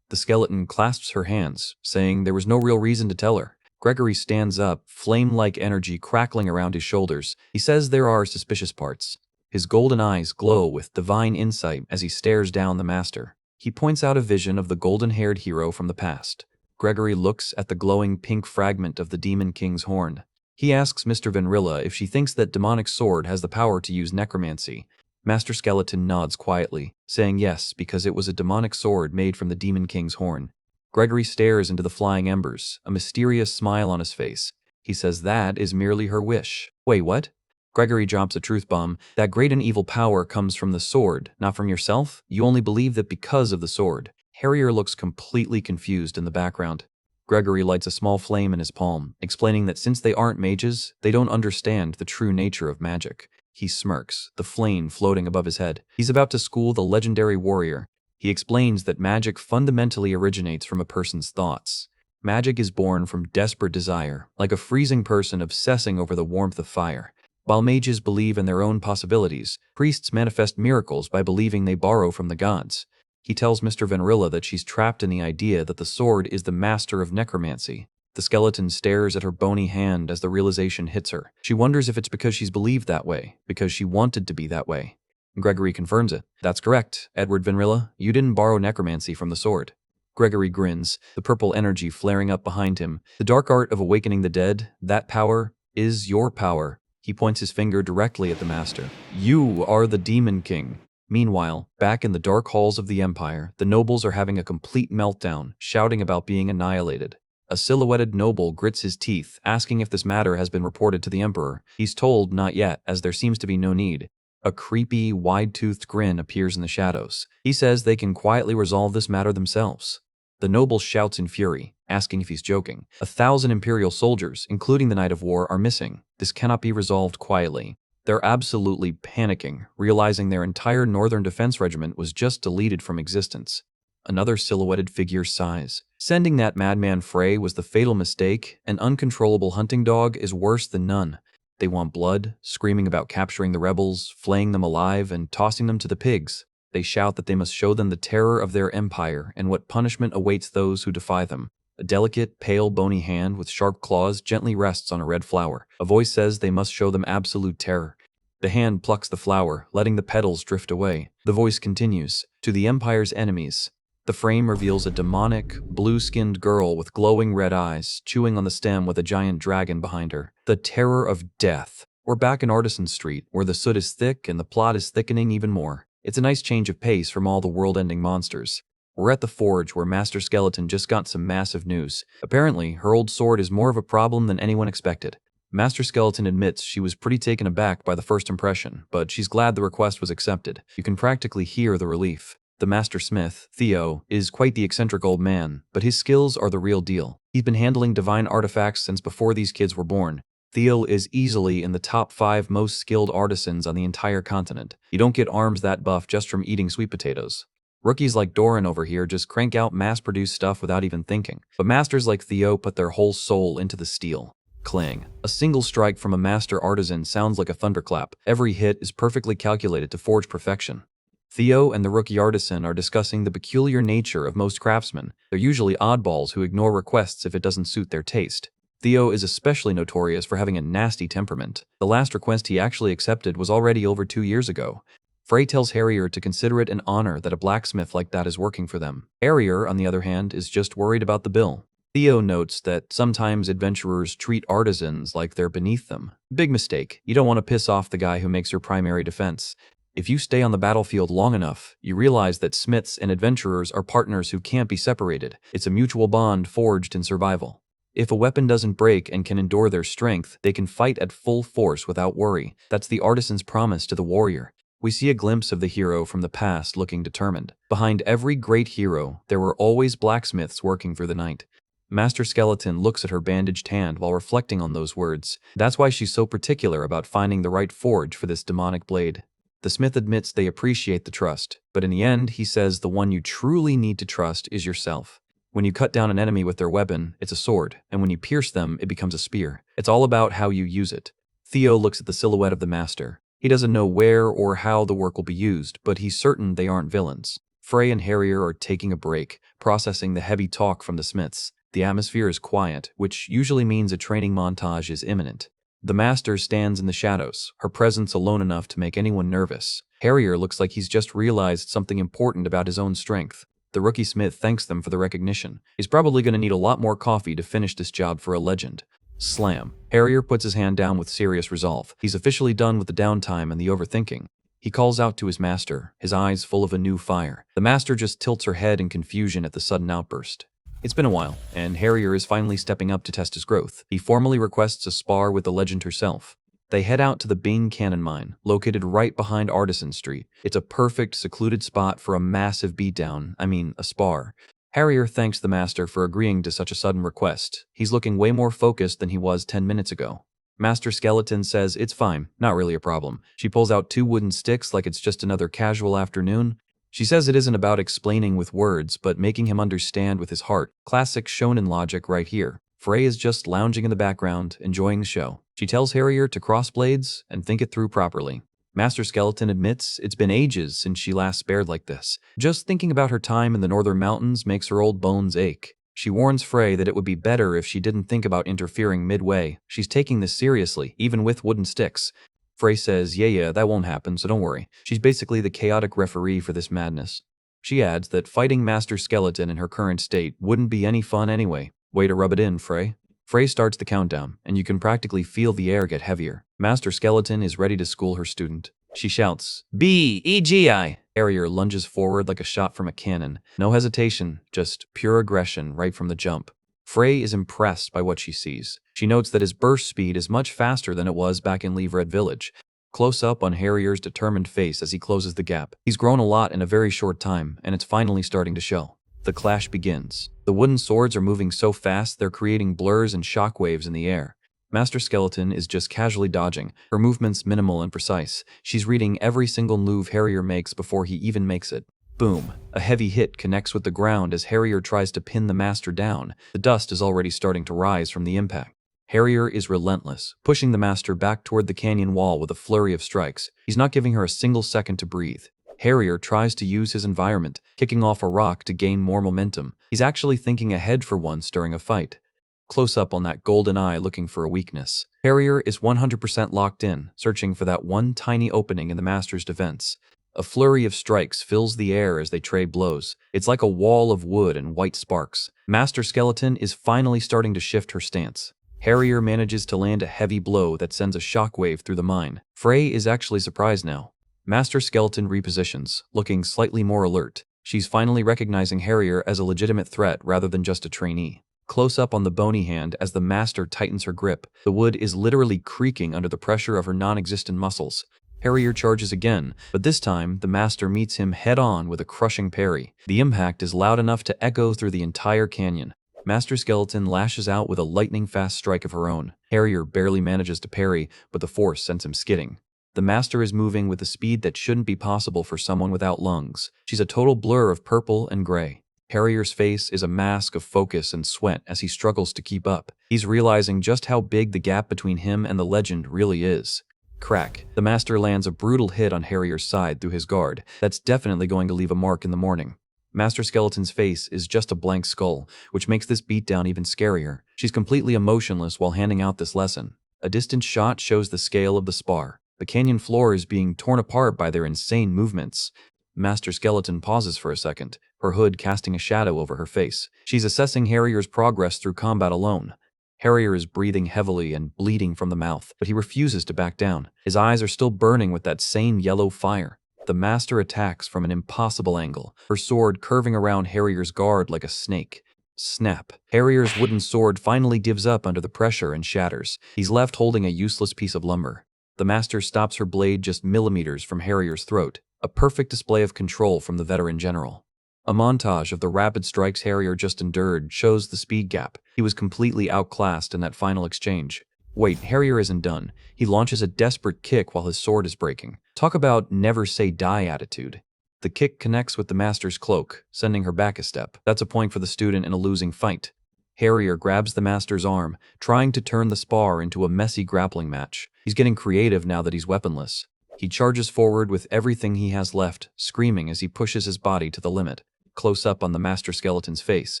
The skeleton clasps her hands, saying there was no real reason to tell her. Gregory stands up, flame-like energy crackling around his shoulders. He says there are suspicious parts. His golden eyes glow with divine insight as he stares down the master. He points out a vision of the golden-haired hero from the past. Gregory looks at the glowing pink fragment of the Demon King's horn. He asks Mr. Vanrilla if she thinks that demonic sword has the power to use necromancy. Master Skeleton nods quietly, saying yes because it was a demonic sword made from the Demon King's horn. Gregory stares into the flying embers, a mysterious smile on his face. He says that is merely her wish. Wait, what? Gregory drops a truth bomb. That great and evil power comes from the sword, not from yourself. You only believe that because of the sword. Harrier looks completely confused in the background. Gregory lights a small flame in his palm, explaining that since they aren't mages, they don't understand the true nature of magic. He smirks, the flame floating above his head. He's about to school the legendary warrior. He explains that magic fundamentally originates from a person's thoughts. Magic is born from desperate desire, like a freezing person obsessing over the warmth of fire. While mages believe in their own possibilities, priests manifest miracles by believing they borrow from the gods. He tells Mr. Vanrilla that she's trapped in the idea that the sword is the master of necromancy. The skeleton stares at her bony hand as the realization hits her. She wonders if it's because she's believed that way, because she wanted to be that way. Gregory confirms it. That's correct, Edward Vanrilla. You didn't borrow necromancy from the sword. Gregory grins, the purple energy flaring up behind him. The dark art of awakening the dead, that power is your power. He points his finger directly at the master. You are the Demon King. Meanwhile, back in the dark halls of the Empire, the nobles are having a complete meltdown, shouting about being annihilated. A silhouetted noble grits his teeth, asking if this matter has been reported to the Emperor. He's told not yet, as there seems to be no need. A creepy, wide-toothed grin appears in the shadows. He says they can quietly resolve this matter themselves. The noble shouts in fury, asking if he's joking. 1,000 Imperial soldiers, including the Knight of War, are missing. This cannot be resolved quietly. They're absolutely panicking, realizing their entire Northern Defense Regiment was just deleted from existence. Another silhouetted figure sighs. Sending that madman Frey was the fatal mistake. An uncontrollable hunting dog is worse than none. They want blood, screaming about capturing the rebels, flaying them alive, and tossing them to the pigs. They shout that they must show them the terror of their empire and what punishment awaits those who defy them. A delicate, pale, bony hand with sharp claws gently rests on a red flower. A voice says they must show them absolute terror. The hand plucks the flower, letting the petals drift away. The voice continues, to the Empire's enemies. The frame reveals a demonic, blue-skinned girl with glowing red eyes, chewing on the stem with a giant dragon behind her. The terror of death. We're back in Artisan Street, where the soot is thick and the plot is thickening even more. It's a nice change of pace from all the world-ending monsters. We're at the forge where Master Skeleton just got some massive news. Apparently, her old sword is more of a problem than anyone expected. Master Skeleton admits she was pretty taken aback by the first impression, but she's glad the request was accepted. You can practically hear the relief. The master smith, Theo, is quite the eccentric old man, but his skills are the real deal. He's been handling divine artifacts since before these kids were born. Theo is easily in the top 5 most skilled artisans on the entire continent. You don't get arms that buff just from eating sweet potatoes. Rookies like Doran over here just crank out mass-produced stuff without even thinking. But masters like Theo put their whole soul into the steel. Clang. A single strike from a master artisan sounds like a thunderclap. Every hit is perfectly calculated to forge perfection. Theo and the rookie artisan are discussing the peculiar nature of most craftsmen. They're usually oddballs who ignore requests if it doesn't suit their taste. Theo is especially notorious for having a nasty temperament. The last request he actually accepted was already over 2 years ago. Frey tells Harrier to consider it an honor that a blacksmith like that is working for them. Harrier, on the other hand, is just worried about the bill. Theo notes that sometimes adventurers treat artisans like they're beneath them. Big mistake. You don't want to piss off the guy who makes your primary defense. If you stay on the battlefield long enough, you realize that smiths and adventurers are partners who can't be separated. It's a mutual bond forged in survival. If a weapon doesn't break and can endure their strength, they can fight at full force without worry. That's the artisan's promise to the warrior. We see a glimpse of the hero from the past looking determined. Behind every great hero, there were always blacksmiths working for the night. Master Skeleton looks at her bandaged hand while reflecting on those words. That's why she's so particular about finding the right forge for this demonic blade. The smith admits they appreciate the trust, but in the end, he says the one you truly need to trust is yourself. When you cut down an enemy with their weapon, it's a sword, and when you pierce them, it becomes a spear. It's all about how you use it. Theo looks at the silhouette of the master. He doesn't know where or how the work will be used, but he's certain they aren't villains. Frey and Harrier are taking a break, processing the heavy talk from the smiths. The atmosphere is quiet, which usually means a training montage is imminent. The master stands in the shadows, her presence alone enough to make anyone nervous. Harrier looks like he's just realized something important about his own strength. The rookie smith thanks them for the recognition. He's probably going to need a lot more coffee to finish this job for a legend. Slam. Harrier puts his hand down with serious resolve. He's officially done with the downtime and the overthinking. He calls out to his master, his eyes full of a new fire. The master just tilts her head in confusion at the sudden outburst. It's been a while, and Harrier is finally stepping up to test his growth. He formally requests a spar with the legend herself. They head out to the Bing Cannon Mine, located right behind Artisan Street. It's a perfect, secluded spot for a massive beatdown, a spar. Harrier thanks the master for agreeing to such a sudden request. He's looking way more focused than he was 10 minutes ago. Master Skeleton says it's fine, not really a problem. She pulls out 2 wooden sticks like it's just another casual afternoon. She says it isn't about explaining with words, but making him understand with his heart. Classic shonen logic right here. Frey is just lounging in the background, enjoying the show. She tells Harrier to cross blades and think it through properly. Master Skeleton admits it's been ages since she last spared like this. Just thinking about her time in the northern mountains makes her old bones ache. She warns Frey that it would be better if she didn't think about interfering midway. She's taking this seriously, even with wooden sticks. Frey says, yeah, that won't happen, so don't worry. She's basically the chaotic referee for this madness. She adds that fighting Master Skeleton in her current state wouldn't be any fun anyway. Way to rub it in, Frey. Frey starts the countdown, and you can practically feel the air get heavier. Master Skeleton is ready to school her student. She shouts, B-E-G-I! Harrier lunges forward like a shot from a cannon. No hesitation, just pure aggression right from the jump. Frey is impressed by what she sees. She notes that his burst speed is much faster than it was back in Leave Red Village. Close up on Harrier's determined face as he closes the gap. He's grown a lot in a very short time, and it's finally starting to show. The clash begins. The wooden swords are moving so fast they're creating blurs and shockwaves in the air. Master Skeleton is just casually dodging, her movements minimal and precise. She's reading every single move Harrier makes before he even makes it. Boom. A heavy hit connects with the ground as Harrier tries to pin the master down. The dust is already starting to rise from the impact. Harrier is relentless, pushing the master back toward the canyon wall with a flurry of strikes. He's not giving her a single second to breathe. Harrier tries to use his environment, kicking off a rock to gain more momentum. He's actually thinking ahead for once during a fight. Close up on that golden eye looking for a weakness. Harrier is 100% locked in, searching for that one tiny opening in the master's defense. A flurry of strikes fills the air as they trade blows. It's like a wall of wood and white sparks. Master Skeleton is finally starting to shift her stance. Harrier manages to land a heavy blow that sends a shockwave through the mine. Frey is actually surprised now. Master Skeleton repositions, looking slightly more alert. She's finally recognizing Harrier as a legitimate threat rather than just a trainee. Close up on the bony hand as the master tightens her grip. The wood is literally creaking under the pressure of her non-existent muscles. Harrier charges again, but this time the master meets him head-on with a crushing parry. The impact is loud enough to echo through the entire canyon. Master Skeleton lashes out with a lightning-fast strike of her own. Harrier barely manages to parry, but the force sends him skidding. The master is moving with a speed that shouldn't be possible for someone without lungs. She's a total blur of purple and gray. Harrier's face is a mask of focus and sweat as he struggles to keep up. He's realizing just how big the gap between him and the legend really is. Crack. The master lands a brutal hit on Harrier's side through his guard. That's definitely going to leave a mark in the morning. Master Skeleton's face is just a blank skull, which makes this beatdown even scarier. She's completely emotionless while handing out this lesson. A distant shot shows the scale of the spar. The canyon floor is being torn apart by their insane movements. Master Skeleton pauses for a second, her hood casting a shadow over her face. She's assessing Harrier's progress through combat alone. Harrier is breathing heavily and bleeding from the mouth, but he refuses to back down. His eyes are still burning with that same yellow fire. The master attacks from an impossible angle, her sword curving around Harrier's guard like a snake. Snap. Harrier's wooden sword finally gives up under the pressure and shatters. He's left holding a useless piece of lumber. The master stops her blade just millimeters from Harrier's throat, a perfect display of control from the veteran general. A montage of the rapid strikes Harrier just endured shows the speed gap. He was completely outclassed in that final exchange. Wait, Harrier isn't done. He launches a desperate kick while his sword is breaking. Talk about never say die attitude. The kick connects with the master's cloak, sending her back a step. That's a point for the student in a losing fight. Harrier grabs the master's arm, trying to turn the spar into a messy grappling match. He's getting creative now that he's weaponless. He charges forward with everything he has left, screaming as he pushes his body to the limit. Close up on the master skeleton's face.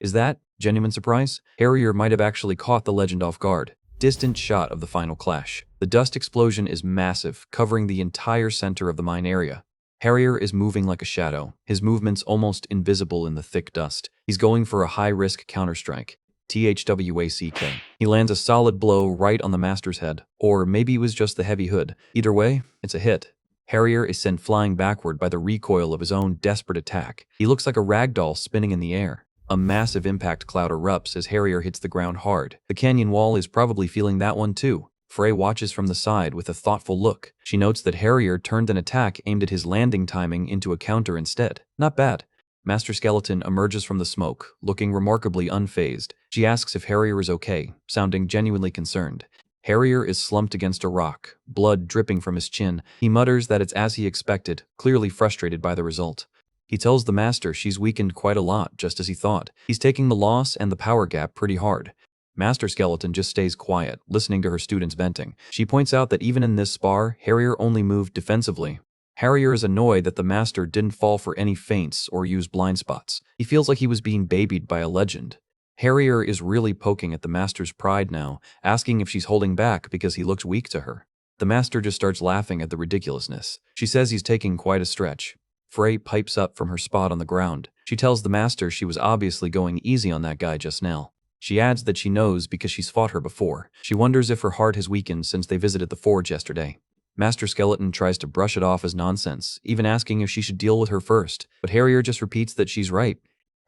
Is that genuine surprise? Harrier might have actually caught the legend off guard. Distant shot of the final clash. The dust explosion is massive, covering the entire center of the mine area. Harrier is moving like a shadow, his movements almost invisible in the thick dust. He's going for a high-risk counterstrike. THWACK. He lands a solid blow right on the master's head, or maybe it was just the heavy hood. Either way, it's a hit. Harrier is sent flying backward by the recoil of his own desperate attack. He looks like a ragdoll spinning in the air. A massive impact cloud erupts as Harrier hits the ground hard. The canyon wall is probably feeling that one too. Frey watches from the side with a thoughtful look. She notes that Harrier turned an attack aimed at his landing timing into a counter instead. Not bad. Master Skeleton emerges from the smoke, looking remarkably unfazed. She asks if Harrier is okay, sounding genuinely concerned. Harrier is slumped against a rock, blood dripping from his chin. He mutters that it's as he expected, clearly frustrated by the result. He tells the master she's weakened quite a lot, just as he thought. He's taking the loss and the power gap pretty hard. Master Skeleton just stays quiet, listening to her students venting. She points out that even in this spar, Harrier only moved defensively. Harrier is annoyed that the master didn't fall for any feints or use blind spots. He feels like he was being babied by a legend. Harrier is really poking at the master's pride now, asking if she's holding back because he looks weak to her. The master just starts laughing at the ridiculousness. She says he's taking quite a stretch. Frey pipes up from her spot on the ground. She tells the master she was obviously going easy on that guy just now. She adds that she knows because she's fought her before. She wonders if her heart has weakened since they visited the forge yesterday. Master Skeleton tries to brush it off as nonsense, even asking if she should deal with her first, but Harrier just repeats that she's right.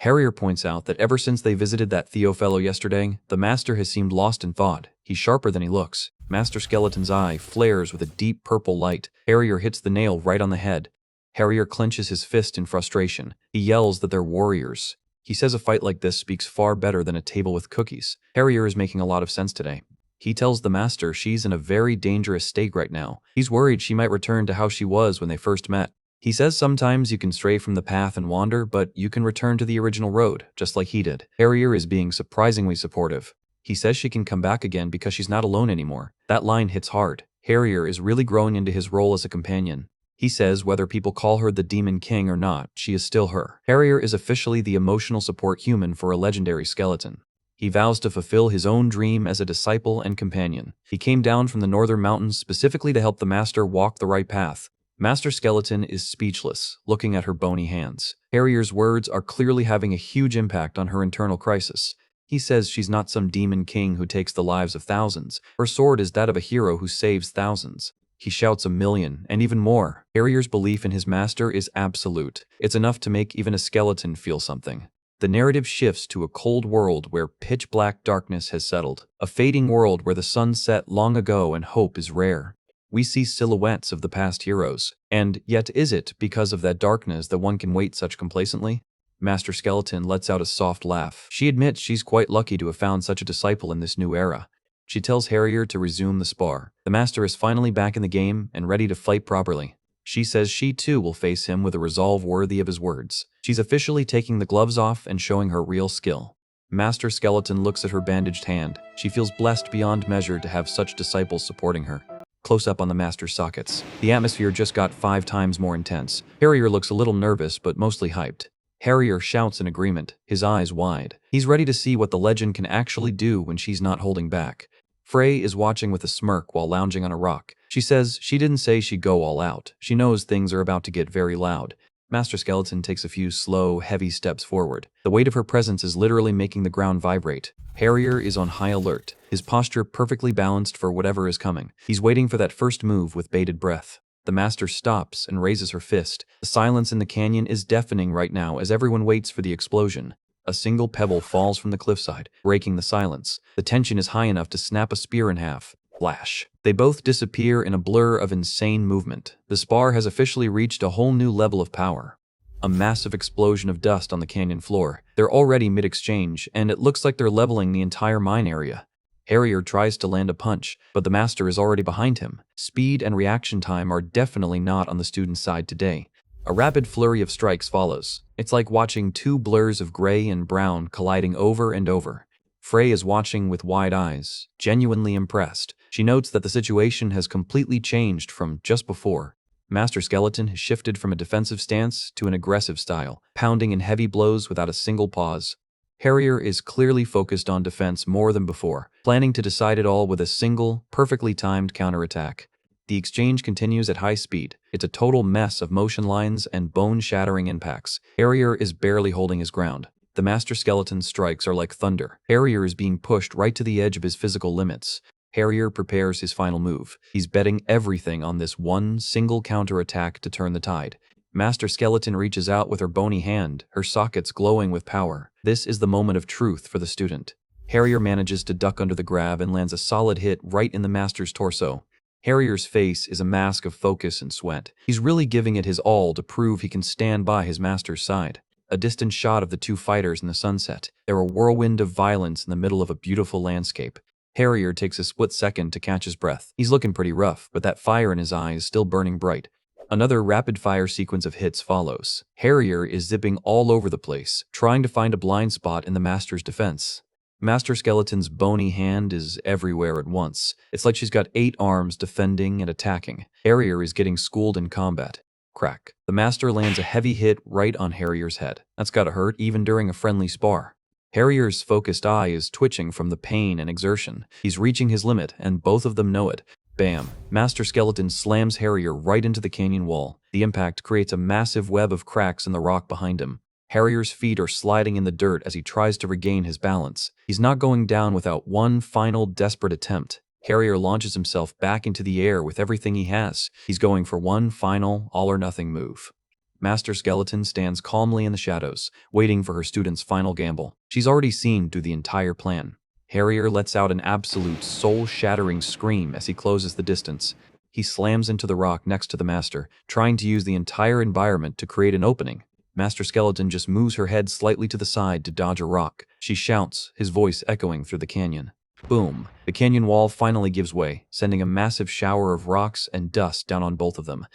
Harrier points out that ever since they visited that Theo fellow yesterday, the master has seemed lost in thought. He's sharper than he looks. Master Skeleton's eye flares with a deep purple light. Harrier hits the nail right on the head. Harrier clenches his fist in frustration. He yells that they're warriors. He says a fight like this speaks far better than a table with cookies. Harrier is making a lot of sense today. He tells the master she's in a very dangerous state right now. He's worried she might return to how she was when they first met. He says sometimes you can stray from the path and wander, but you can return to the original road, just like he did. Harrier is being surprisingly supportive. He says she can come back again because she's not alone anymore. That line hits hard. Harrier is really growing into his role as a companion. He says whether people call her the Demon King or not, she is still her. Harrier is officially the emotional support human for a legendary skeleton. He vows to fulfill his own dream as a disciple and companion. He came down from the northern mountains specifically to help the master walk the right path. Master Skeleton is speechless, looking at her bony hands. Harrier's words are clearly having a huge impact on her internal crisis. He says she's not some demon king who takes the lives of thousands. Her sword is that of a hero who saves thousands. He shouts 1,000,000, and even more. Harrier's belief in his master is absolute. It's enough to make even a skeleton feel something. The narrative shifts to a cold world where pitch-black darkness has settled. A fading world where the sun set long ago and hope is rare. We see silhouettes of the past heroes. And yet is it because of that darkness that one can wait such complacently? Master Skeleton lets out a soft laugh. She admits she's quite lucky to have found such a disciple in this new era. She tells Harrier to resume the spar. The master is finally back in the game and ready to fight properly. She says she too will face him with a resolve worthy of his words. She's officially taking the gloves off and showing her real skill. Master Skeleton looks at her bandaged hand. She feels blessed beyond measure to have such disciples supporting her. Close up on the master's sockets. The atmosphere just got 5 times more intense. Harrier looks a little nervous but mostly hyped. Harrier shouts in agreement, his eyes wide. He's ready to see what the legend can actually do when she's not holding back. Frey is watching with a smirk while lounging on a rock. She says she didn't say she'd go all out. She knows things are about to get very loud. Master Skeleton takes a few slow, heavy steps forward. The weight of her presence is literally making the ground vibrate. Harrier is on high alert, his posture perfectly balanced for whatever is coming. He's waiting for that first move with bated breath. The master stops and raises her fist. The silence in the canyon is deafening right now as everyone waits for the explosion. A single pebble falls from the cliffside, breaking the silence. The tension is high enough to snap a spear in half. Flash. They both disappear in a blur of insane movement. The spar has officially reached a whole new level of power. A massive explosion of dust on the canyon floor. They're already mid-exchange, and it looks like they're leveling the entire mine area. Harrier tries to land a punch, but the master is already behind him. Speed and reaction time are definitely not on the student's side today. A rapid flurry of strikes follows. It's like watching 2 blurs of gray and brown colliding over and over. Frey is watching with wide eyes, genuinely impressed. She notes that the situation has completely changed from just before. Master Skeleton has shifted from a defensive stance to an aggressive style, pounding in heavy blows without a single pause. Harrier is clearly focused on defense more than before, planning to decide it all with a single, perfectly timed counterattack. The exchange continues at high speed. It's a total mess of motion lines and bone-shattering impacts. Harrier is barely holding his ground. The Master Skeleton's strikes are like thunder. Harrier is being pushed right to the edge of his physical limits. Harrier prepares his final move. He's betting everything on this one single counterattack to turn the tide. Master Skeleton reaches out with her bony hand, her sockets glowing with power. This is the moment of truth for the student. Harrier manages to duck under the grab and lands a solid hit right in the Master's torso. Harrier's face is a mask of focus and sweat. He's really giving it his all to prove he can stand by his Master's side. A distant shot of the two fighters in the sunset. They're a whirlwind of violence in the middle of a beautiful landscape. Harrier takes a split second to catch his breath. He's looking pretty rough, but that fire in his eye is still burning bright. Another rapid-fire sequence of hits follows. Harrier is zipping all over the place, trying to find a blind spot in the Master's defense. Master Skeleton's bony hand is everywhere at once. It's like she's got 8 arms defending and attacking. Harrier is getting schooled in combat. Crack. The Master lands a heavy hit right on Harrier's head. That's gotta hurt even during a friendly spar. Harrier's focused eye is twitching from the pain and exertion. He's reaching his limit, and both of them know it. Bam. Master Skeleton slams Harrier right into the canyon wall. The impact creates a massive web of cracks in the rock behind him. Harrier's feet are sliding in the dirt as he tries to regain his balance. He's not going down without one final desperate attempt. Harrier launches himself back into the air with everything he has. He's going for one final all-or-nothing move. Master Skeleton stands calmly in the shadows, waiting for her student's final gamble. She's already seen through the entire plan. Harrier lets out an absolute soul-shattering scream as he closes the distance. He slams into the rock next to the Master, trying to use the entire environment to create an opening. Master Skeleton just moves her head slightly to the side to dodge a rock. She shouts, his voice echoing through the canyon. Boom. The canyon wall finally gives way, sending a massive shower of rocks and dust down on both of them.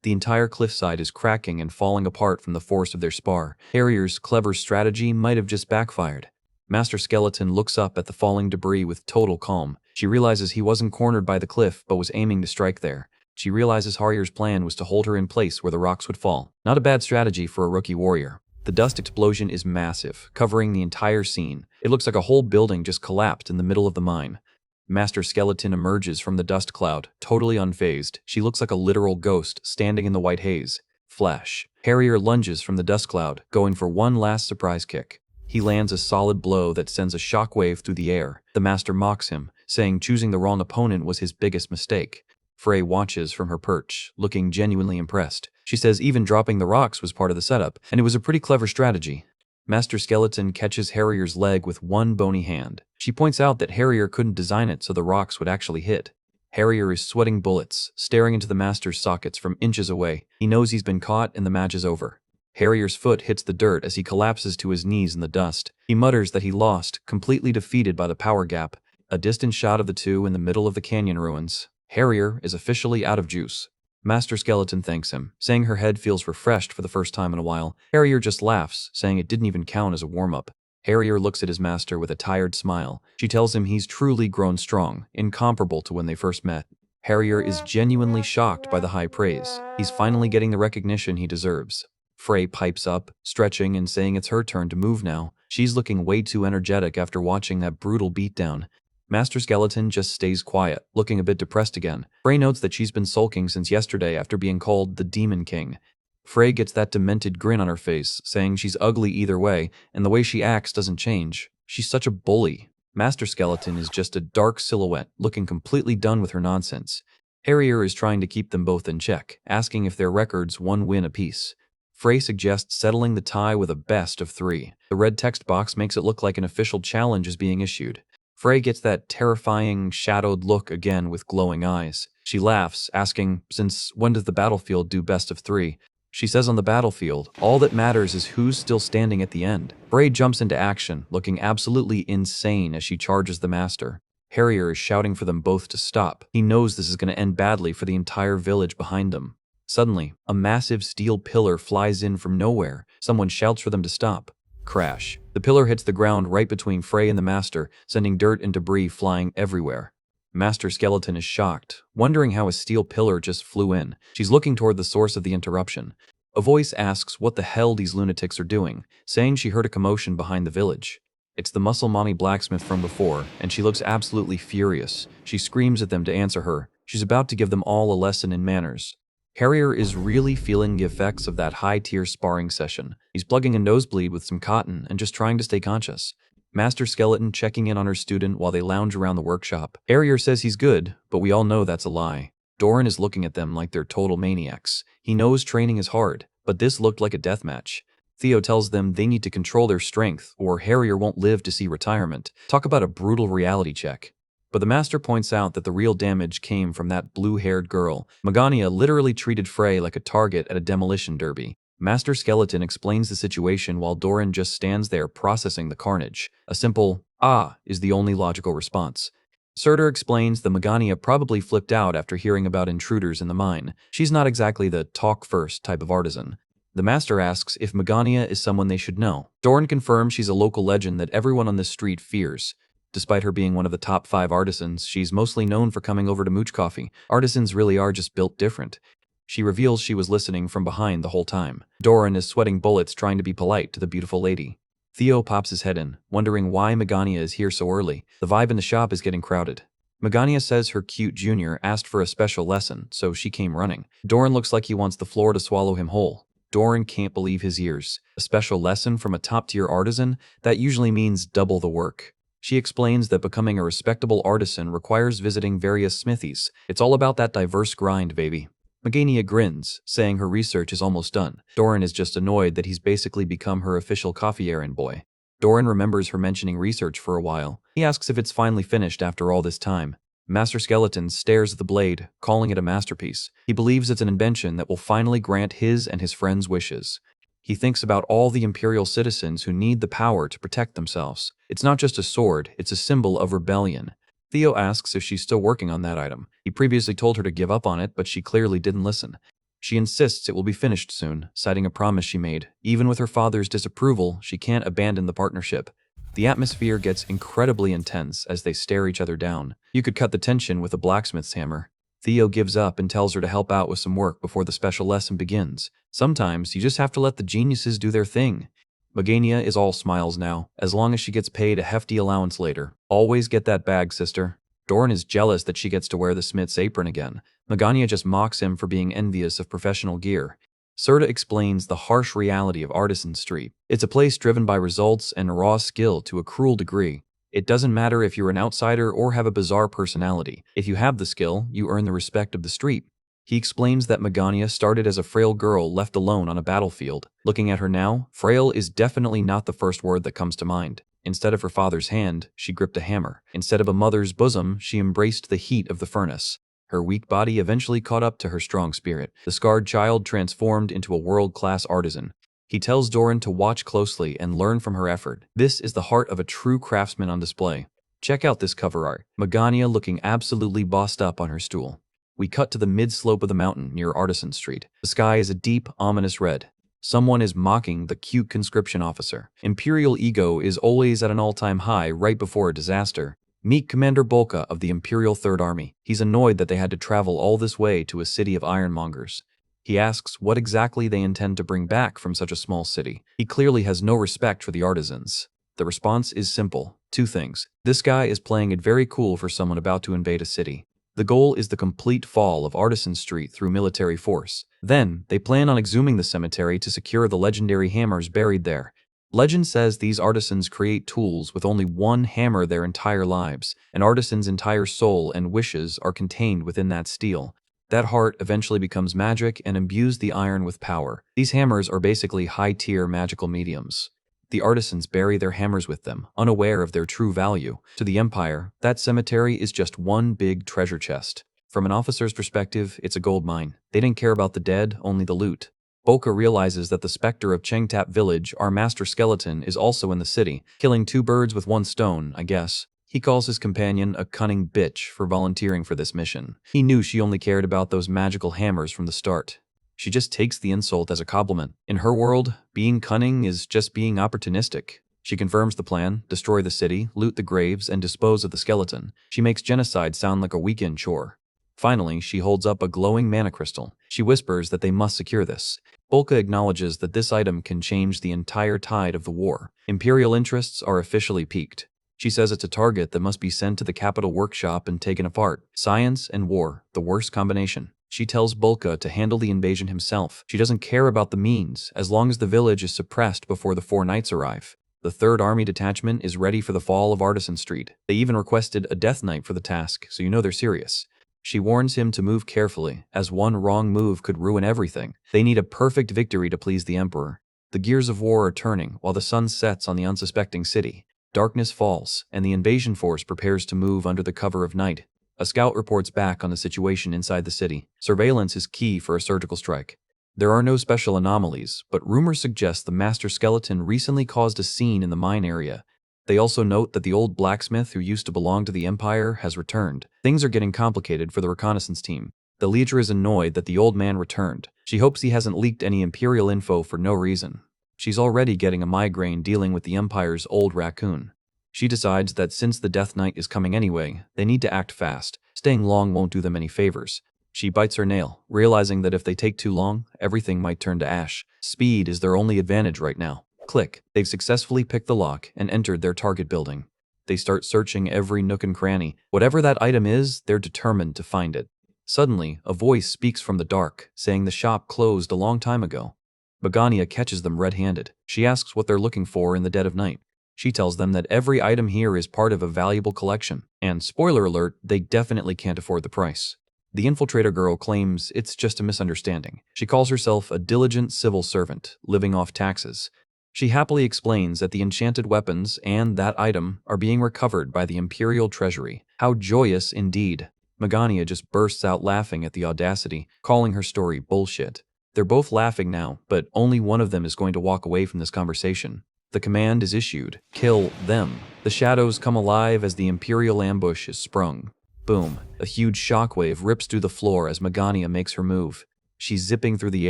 The entire cliffside is cracking and falling apart from the force of their spar. Harrier's clever strategy might have just backfired. Master Skeleton looks up at the falling debris with total calm. She realizes he wasn't cornered by the cliff but was aiming to strike there. She realizes Harrier's plan was to hold her in place where the rocks would fall. Not a bad strategy for a rookie warrior. The dust explosion is massive, covering the entire scene. It looks like a whole building just collapsed in the middle of the mine. Master Skeleton emerges from the dust cloud, totally unfazed. She looks like a literal ghost standing in the white haze. Flash. Harrier lunges from the dust cloud, going for one last surprise kick. He lands a solid blow that sends a shockwave through the air. The Master mocks him, saying choosing the wrong opponent was his biggest mistake. Frey watches from her perch, looking genuinely impressed. She says even dropping the rocks was part of the setup, and it was a pretty clever strategy. Master Skeleton catches Harrier's leg with one bony hand. She points out that Harrier couldn't design it so the rocks would actually hit. Harrier is sweating bullets, staring into the Master's sockets from inches away. He knows he's been caught and the match is over. Harrier's foot hits the dirt as he collapses to his knees in the dust. He mutters that he lost, completely defeated by the power gap. A distant shot of the two in the middle of the canyon ruins. Harrier is officially out of juice. Master Skeleton thanks him, saying her head feels refreshed for the first time in a while. Harrier just laughs, saying it didn't even count as a warm-up. Harrier looks at his Master with a tired smile. She tells him he's truly grown strong, incomparable to when they first met. Harrier is genuinely shocked by the high praise. He's finally getting the recognition he deserves. Frey pipes up, stretching and saying it's her turn to move now. She's looking way too energetic after watching that brutal beatdown. Master Skeleton just stays quiet, looking a bit depressed again. Frey notes that she's been sulking since yesterday after being called the Demon King. Frey gets that demented grin on her face, saying she's ugly either way, and the way she acts doesn't change. She's such a bully. Master Skeleton is just a dark silhouette, looking completely done with her nonsense. Harrier is trying to keep them both in check, asking if their records 1 win apiece. Frey suggests settling the tie with a best of 3. The red text box makes it look like an official challenge is being issued. Frey gets that terrifying, shadowed look again with glowing eyes. She laughs, asking, since when does the battlefield do best of 3? She says on the battlefield, all that matters is who's still standing at the end. Frey jumps into action, looking absolutely insane as she charges the Master. Harrier is shouting for them both to stop. He knows this is going to end badly for the entire village behind them. Suddenly, a massive steel pillar flies in from nowhere. Someone shouts for them to stop. Crash. The pillar hits the ground right between Frey and the Master, sending dirt and debris flying everywhere. Master Skeleton is shocked, wondering how a steel pillar just flew in. She's looking toward the source of the interruption. A voice asks what the hell these lunatics are doing, saying she heard a commotion behind the village. It's the muscle mommy blacksmith from before, and she looks absolutely furious. She screams at them to answer her. She's about to give them all a lesson in manners. Harrier is really feeling the effects of that high-tier sparring session. He's plugging a nosebleed with some cotton and just trying to stay conscious. Master Skeleton checking in on her student while they lounge around the workshop. Harrier says he's good, but we all know that's a lie. Doran is looking at them like they're total maniacs. He knows training is hard, but this looked like a deathmatch. Theo tells them they need to control their strength, or Harrier won't live to see retirement. Talk about a brutal reality check. But the master points out that the real damage came from that blue-haired girl. Magania literally treated Frey like a target at a demolition derby. Master Skeleton explains the situation while Doran just stands there processing the carnage. A simple, "ah," is the only logical response. Surtur explains the Magania probably flipped out after hearing about intruders in the mine. She's not exactly the talk-first type of artisan. The master asks if Magania is someone they should know. Doran confirms she's a local legend that everyone on this street fears. Despite her being one of the top 5 artisans, she's mostly known for coming over to mooch coffee. Artisans really are just built different. She reveals she was listening from behind the whole time. Doran is sweating bullets trying to be polite to the beautiful lady. Theo pops his head in, wondering why Magania is here so early. The vibe in the shop is getting crowded. Magania says her cute junior asked for a special lesson, so she came running. Doran looks like he wants the floor to swallow him whole. Doran can't believe his ears. A special lesson from a top-tier artisan? That usually means double the work. She explains that becoming a respectable artisan requires visiting various smithies. It's all about that diverse grind, baby. Magania grins, saying her research is almost done. Doran is just annoyed that he's basically become her official coffee errand boy. Doran remembers her mentioning research for a while. He asks if it's finally finished after all this time. Master Skeleton stares at the blade, calling it a masterpiece. He believes it's an invention that will finally grant his and his friends' wishes. He thinks about all the Imperial citizens who need the power to protect themselves. It's not just a sword, it's a symbol of rebellion. Theo asks if she's still working on that item. He previously told her to give up on it, but she clearly didn't listen. She insists it will be finished soon, citing a promise she made. Even with her father's disapproval, she can't abandon the partnership. The atmosphere gets incredibly intense as they stare each other down. You could cut the tension with a blacksmith's hammer. Theo gives up and tells her to help out with some work before the special lesson begins. Sometimes you just have to let the geniuses do their thing. Magania is all smiles now, as long as she gets paid a hefty allowance later. Always get that bag, sister. Doran is jealous that she gets to wear the smith's apron again. Magania just mocks him for being envious of professional gear. Surtur explains the harsh reality of Artisan Street. It's a place driven by results and raw skill to a cruel degree. It doesn't matter if you're an outsider or have a bizarre personality. If you have the skill, you earn the respect of the street. He explains that Magania started as a frail girl left alone on a battlefield. Looking at her now, frail is definitely not the first word that comes to mind. Instead of her father's hand, she gripped a hammer. Instead of a mother's bosom, she embraced the heat of the furnace. Her weak body eventually caught up to her strong spirit. The scarred child transformed into a world-class artisan. He tells Doran to watch closely and learn from her effort. This is the heart of a true craftsman on display. Check out this cover art. Magania looking absolutely bossed up on her stool. We cut to the mid-slope of the mountain near Artisan Street. The sky is a deep, ominous red. Someone is mocking the cute conscription officer. Imperial ego is always at an all-time high right before a disaster. Meet Commander Bolka of the Imperial Third Army. He's annoyed that they had to travel all this way to a city of ironmongers. He asks what exactly they intend to bring back from such a small city. He clearly has no respect for the artisans. The response is simple. 2 things. This guy is playing it very cool for someone about to invade a city. The goal is the complete fall of Artisan Street through military force. Then, they plan on exhuming the cemetery to secure the legendary hammers buried there. Legend says these artisans create tools with only one hammer their entire lives. An artisan's entire soul and wishes are contained within that steel. That heart eventually becomes magic and imbues the iron with power. These hammers are basically high-tier magical mediums. The artisans bury their hammers with them, unaware of their true value. To the Empire, that cemetery is just one big treasure chest. From an officer's perspective, it's a gold mine. They didn't care about the dead, only the loot. Bolka realizes that the specter of Chengtap village, our master skeleton, is also in the city, killing 2 birds with 1 stone, I guess. He calls his companion a cunning bitch for volunteering for this mission. He knew she only cared about those magical hammers from the start. She just takes the insult as a compliment. In her world, being cunning is just being opportunistic. She confirms the plan: destroy the city, loot the graves, and dispose of the skeleton. She makes genocide sound like a weekend chore. Finally, she holds up a glowing mana crystal. She whispers that they must secure this. Bolka acknowledges that this item can change the entire tide of the war. Imperial interests are officially piqued. She says it's a target that must be sent to the capital workshop and taken apart. Science and war, the worst combination. She tells Bolka to handle the invasion himself. She doesn't care about the means, as long as the village is suppressed before the 4 knights arrive. The 3rd Army detachment is ready for the fall of Artisan Street. They even requested a Death Knight for the task, so you know they're serious. She warns him to move carefully, as one wrong move could ruin everything. They need a perfect victory to please the Emperor. The gears of war are turning while the sun sets on the unsuspecting city. Darkness falls, and the invasion force prepares to move under the cover of night. A scout reports back on the situation inside the city. Surveillance is key for a surgical strike. There are no special anomalies, but rumors suggest the Master Skeleton recently caused a scene in the mine area. They also note that the old blacksmith who used to belong to the Empire has returned. Things are getting complicated for the reconnaissance team. The leader is annoyed that the old man returned. She hopes he hasn't leaked any Imperial info for no reason. She's already getting a migraine dealing with the Empire's old raccoon. She decides that since the Death Knight is coming anyway, they need to act fast. Staying long won't do them any favors. She bites her nail, realizing that if they take too long, everything might turn to ash. Speed is their only advantage right now. Click. They've successfully picked the lock and entered their target building. They start searching every nook and cranny. Whatever that item is, they're determined to find it. Suddenly, a voice speaks from the dark, saying the shop closed a long time ago. Magania catches them red-handed. She asks what they're looking for in the dead of night. She tells them that every item here is part of a valuable collection. And, spoiler alert, they definitely can't afford the price. The infiltrator girl claims it's just a misunderstanding. She calls herself a diligent civil servant, living off taxes. She happily explains that the enchanted weapons and that item are being recovered by the Imperial Treasury. How joyous indeed. Magania just bursts out laughing at the audacity, calling her story bullshit. They're both laughing now, but only one of them is going to walk away from this conversation. The command is issued: kill them. The shadows come alive as the Imperial ambush is sprung. Boom. A huge shockwave rips through the floor as Magania makes her move. She's zipping through the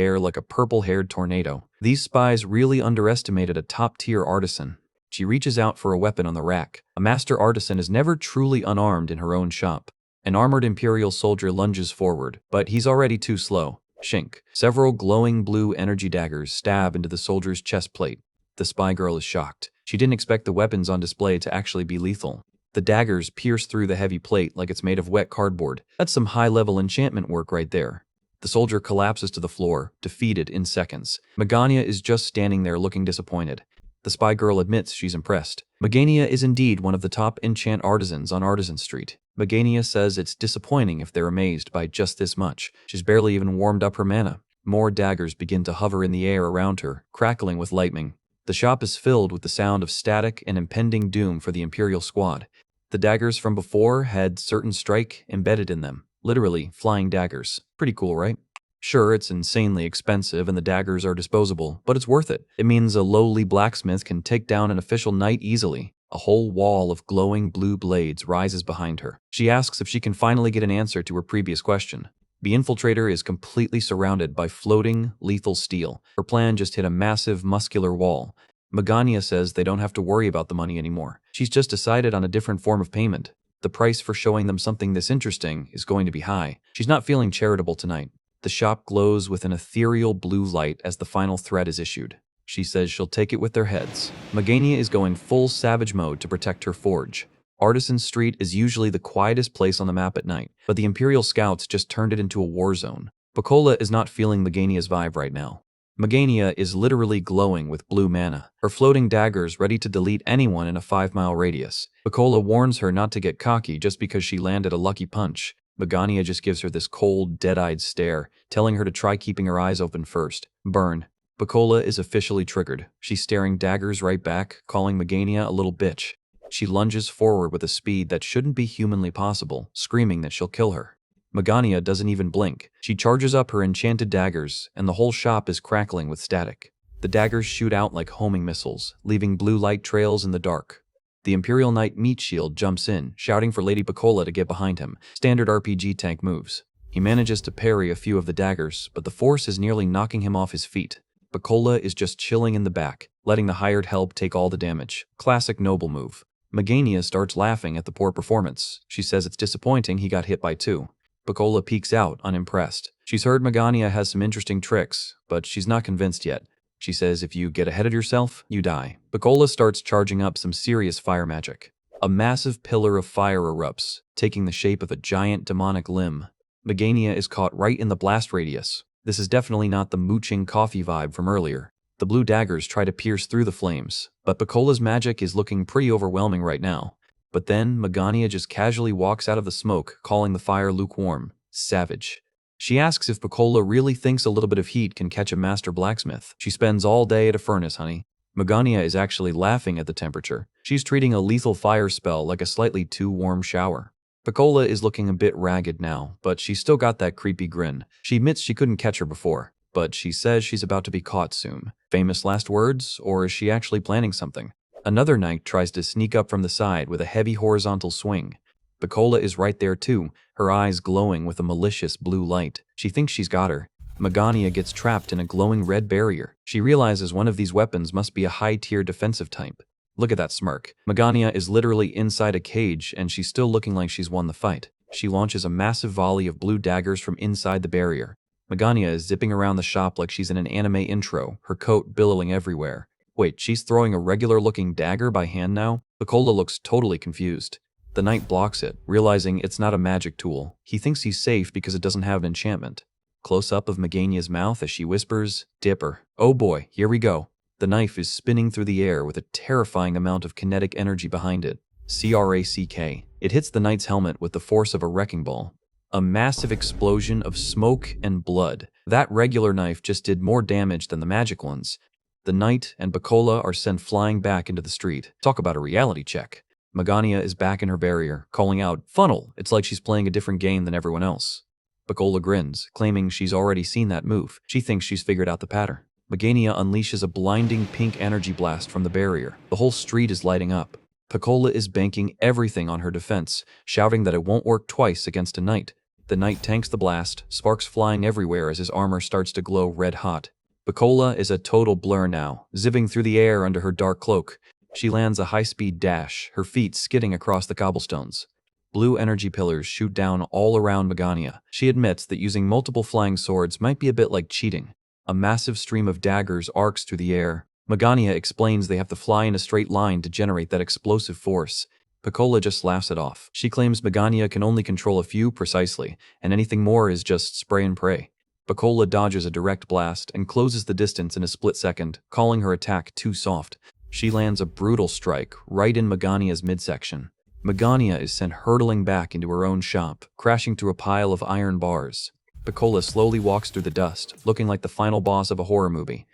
air like a purple-haired tornado. These spies really underestimated a top-tier artisan. She reaches out for a weapon on the rack. A master artisan is never truly unarmed in her own shop. An armored Imperial soldier lunges forward, but he's already too slow. Shink. Several glowing blue energy daggers stab into the soldier's chest plate. The spy girl is shocked. She didn't expect the weapons on display to actually be lethal. The daggers pierce through the heavy plate like it's made of wet cardboard. That's some high-level enchantment work right there. The soldier collapses to the floor, defeated in seconds. Magania is just standing there looking disappointed. The spy girl admits she's impressed. Magania is indeed one of the top enchant artisans on Artisan Street. Magania says it's disappointing if they're amazed by just this much. She's barely even warmed up her mana. More daggers begin to hover in the air around her, crackling with lightning. The shop is filled with the sound of static and impending doom for the Imperial squad. The daggers from before had certain strike embedded in them. Literally, flying daggers. Pretty cool, right? Sure, it's insanely expensive and the daggers are disposable, but it's worth it. It means a lowly blacksmith can take down an official knight easily. A whole wall of glowing blue blades rises behind her. She asks if she can finally get an answer to her previous question. The infiltrator is completely surrounded by floating, lethal steel. Her plan just hit a massive, muscular wall. Magania says they don't have to worry about the money anymore. She's just decided on a different form of payment. The price for showing them something this interesting is going to be high. She's not feeling charitable tonight. The shop glows with an ethereal blue light as the final threat is issued. She says she'll take it with their heads. Magania is going full savage mode to protect her forge. Artisan Street is usually the quietest place on the map at night, but the Imperial scouts just turned it into a war zone. Bacola is not feeling Magania's vibe right now. Magania is literally glowing with blue mana, her floating daggers ready to delete anyone in a 5-mile radius. Bacola warns her not to get cocky just because she landed a lucky punch. Magania just gives her this cold, dead-eyed stare, telling her to try keeping her eyes open first. Burn. Bacola is officially triggered. She's staring daggers right back, calling Magania a little bitch. She lunges forward with a speed that shouldn't be humanly possible, screaming that she'll kill her. Magania doesn't even blink. She charges up her enchanted daggers, and the whole shop is crackling with static. The daggers shoot out like homing missiles, leaving blue light trails in the dark. The Imperial Knight Meat Shield jumps in, shouting for Lady Bacola to get behind him. Standard RPG tank moves. He manages to parry a few of the daggers, but the force is nearly knocking him off his feet. Pecola is just chilling in the back, letting the hired help take all the damage. Classic noble move. Magania starts laughing at the poor performance. She says it's disappointing he got hit by two. Pecola peeks out, unimpressed. She's heard Magania has some interesting tricks, but she's not convinced yet. She says if you get ahead of yourself, you die. Pecola starts charging up some serious fire magic. A massive pillar of fire erupts, taking the shape of a giant demonic limb. Magania is caught right in the blast radius. This is definitely not the mooching coffee vibe from earlier. The blue daggers try to pierce through the flames, but Pecola's magic is looking pretty overwhelming right now. But then Magania just casually walks out of the smoke, calling the fire lukewarm. Savage. She asks if Pecola really thinks a little bit of heat can catch a master blacksmith. She spends all day at a furnace, honey. Magania is actually laughing at the temperature. She's treating a lethal fire spell like a slightly too warm shower. Pecola is looking a bit ragged now, but she's still got that creepy grin. She admits she couldn't catch her before, but she says she's about to be caught soon. Famous last words, or is she actually planning something? Another knight tries to sneak up from the side with a heavy horizontal swing. Pecola is right there too, her eyes glowing with a malicious blue light. She thinks she's got her. Magania gets trapped in a glowing red barrier. She realizes one of these weapons must be a high-tier defensive type. Look at that smirk. Magania is literally inside a cage and she's still looking like she's won the fight. She launches a massive volley of blue daggers from inside the barrier. Magania is zipping around the shop like she's in an anime intro, her coat billowing everywhere. Wait, she's throwing a regular-looking dagger by hand now? Pecola looks totally confused. The knight blocks it, realizing it's not a magic tool. He thinks he's safe because it doesn't have an enchantment. Close-up of Magania's mouth as she whispers, "Dipper." Oh boy, here we go. The knife is spinning through the air with a terrifying amount of kinetic energy behind it. Crack. It hits the knight's helmet with the force of a wrecking ball. A massive explosion of smoke and blood. That regular knife just did more damage than the magic ones. The knight and Pecola are sent flying back into the street. Talk about a reality check. Magania is back in her barrier, calling out, "Funnel!" It's like she's playing a different game than everyone else. Pecola grins, claiming she's already seen that move. She thinks she's figured out the pattern. Magania unleashes a blinding pink energy blast from the barrier. The whole street is lighting up. Pecola is banking everything on her defense, shouting that it won't work twice against a knight. The knight tanks the blast, sparks flying everywhere as his armor starts to glow red hot. Pecola is a total blur now, zipping through the air under her dark cloak. She lands a high-speed dash, her feet skidding across the cobblestones. Blue energy pillars shoot down all around Magania. She admits that using multiple flying swords might be a bit like cheating. A massive stream of daggers arcs through the air. Magania explains they have to fly in a straight line to generate that explosive force. Pecola just laughs it off. She claims Magania can only control a few precisely, and anything more is just spray and pray. Pecola dodges a direct blast and closes the distance in a split second, calling her attack too soft. She lands a brutal strike right in Magania's midsection. Magania is sent hurtling back into her own shop, crashing through a pile of iron bars. Pecola slowly walks through the dust, looking like the final boss of a horror movie.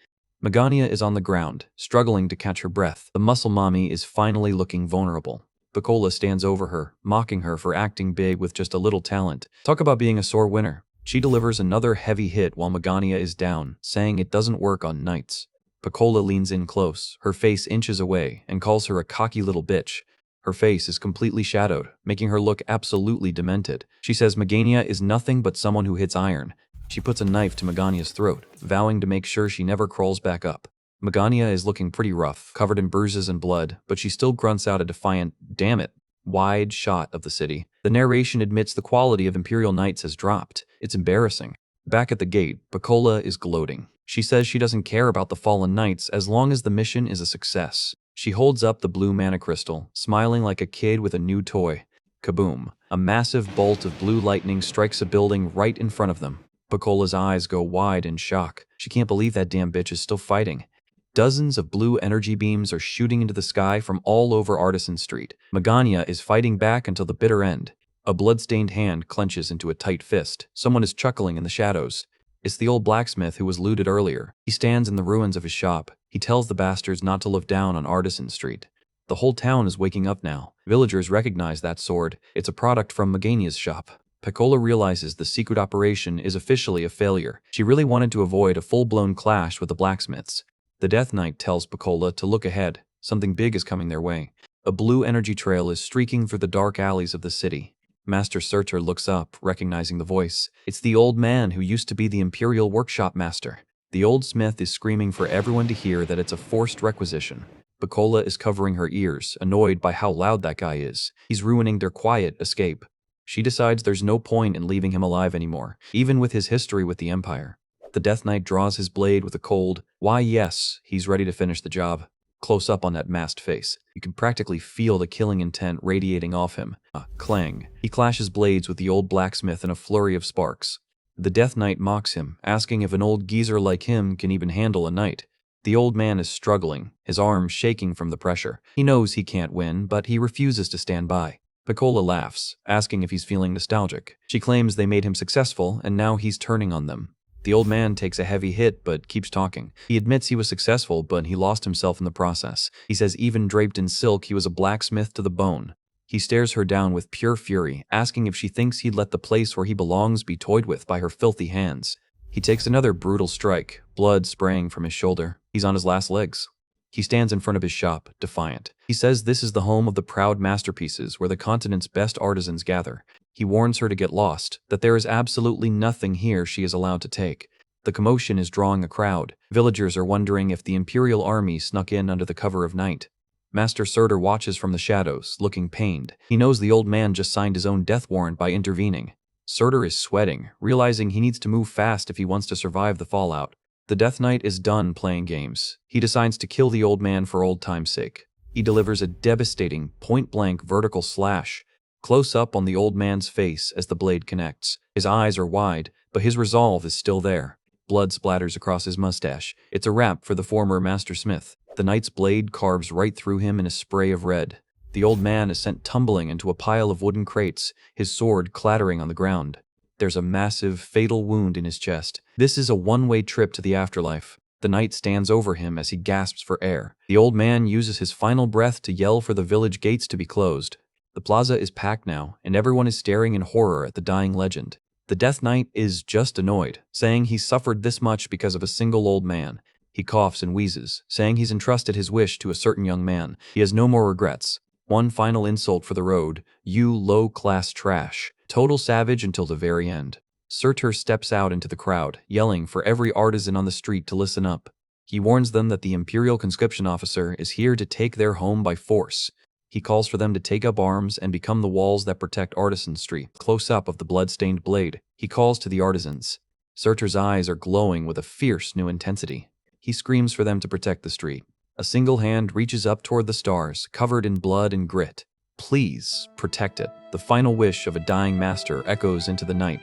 Magania is on the ground, struggling to catch her breath. The muscle mommy is finally looking vulnerable. Pecola stands over her, mocking her for acting big with just a little talent. Talk about being a sore winner. She delivers another heavy hit while Magania is down, saying it doesn't work on knights. Pecola leans in close, her face inches away, and calls her a cocky little bitch. Her face is completely shadowed, making her look absolutely demented. She says Magania is nothing but someone who hits iron. She puts a knife to Magania's throat, vowing to make sure she never crawls back up. Magania is looking pretty rough, covered in bruises and blood, but she still grunts out a defiant, "Damn it." Wide shot of the city. The narration admits the quality of Imperial Knights has dropped. It's embarrassing. Back at the gate, Pecola is gloating. She says she doesn't care about the fallen knights as long as the mission is a success. She holds up the blue mana crystal, smiling like a kid with a new toy. Kaboom. A massive bolt of blue lightning strikes a building right in front of them. Pecola's eyes go wide in shock. She can't believe that damn bitch is still fighting. Dozens of blue energy beams are shooting into the sky from all over Artisan Street. Magania is fighting back until the bitter end. A blood-stained hand clenches into a tight fist. Someone is chuckling in the shadows. It's the old blacksmith who was looted earlier. He stands in the ruins of his shop. He tells the bastards not to look down on Artisan Street. The whole town is waking up now. Villagers recognize that sword. It's a product from Magania's shop. Pecola realizes the secret operation is officially a failure. She really wanted to avoid a full-blown clash with the blacksmiths. The Death Knight tells Pecola to look ahead. Something big is coming their way. A blue energy trail is streaking through the dark alleys of the city. Master Surtur looks up, recognizing the voice. It's the old man who used to be the Imperial Workshop Master. The old smith is screaming for everyone to hear that it's a forced requisition. Bacola is covering her ears, annoyed by how loud that guy is. He's ruining their quiet escape. She decides there's no point in leaving him alive anymore, even with his history with the Empire. The Death Knight draws his blade with a cold, "Why yes," he's ready to finish the job. Close up on that masked face, you can practically feel the killing intent radiating off him. Clang. He clashes blades with the old blacksmith in a flurry of sparks. The Death Knight mocks him, asking if an old geezer like him can even handle a knight. The old man is struggling, his arms shaking from the pressure. He knows he can't win, but he refuses to stand by. Bacola laughs, asking if he's feeling nostalgic. She claims they made him successful, and now he's turning on them. The old man takes a heavy hit, but keeps talking. He admits he was successful, but he lost himself in the process. He says even draped in silk, he was a blacksmith to the bone. He stares her down with pure fury, asking if she thinks he'd let the place where he belongs be toyed with by her filthy hands. He takes another brutal strike, blood spraying from his shoulder. He's on his last legs. He stands in front of his shop, defiant. He says this is the home of the proud masterpieces where the continent's best artisans gather. He warns her to get lost, that there is absolutely nothing here she is allowed to take. The commotion is drawing a crowd. Villagers are wondering if the Imperial army snuck in under the cover of night. Master Surtur watches from the shadows, looking pained. He knows the old man just signed his own death warrant by intervening. Surtur is sweating, realizing he needs to move fast if he wants to survive the fallout. The Death Knight is done playing games. He decides to kill the old man for old time's sake. He delivers a devastating, point-blank vertical slash, close up on the old man's face as the blade connects. His eyes are wide, but his resolve is still there. Blood splatters across his mustache. It's a wrap for the former master smith. The knight's blade carves right through him in a spray of red. The old man is sent tumbling into a pile of wooden crates, his sword clattering on the ground. There's a massive, fatal wound in his chest. This is a one-way trip to the afterlife. The knight stands over him as he gasps for air. The old man uses his final breath to yell for the village gates to be closed. The plaza is packed now, and everyone is staring in horror at the dying legend. The Death Knight is just annoyed, saying he's suffered this much because of a single old man. He coughs and wheezes, saying he's entrusted his wish to a certain young man. He has no more regrets. One final insult for the road: "You low-class trash." Total savage until the very end. Surtur steps out into the crowd, yelling for every artisan on the street to listen up. He warns them that the Imperial conscription officer is here to take their home by force. He calls for them to take up arms and become the walls that protect Artisan Street. Close up of the blood-stained blade, he calls to the artisans. Surtur's eyes are glowing with a fierce new intensity. He screams for them to protect the street. A single hand reaches up toward the stars, covered in blood and grit. Please, protect it. The final wish of a dying master echoes into the night.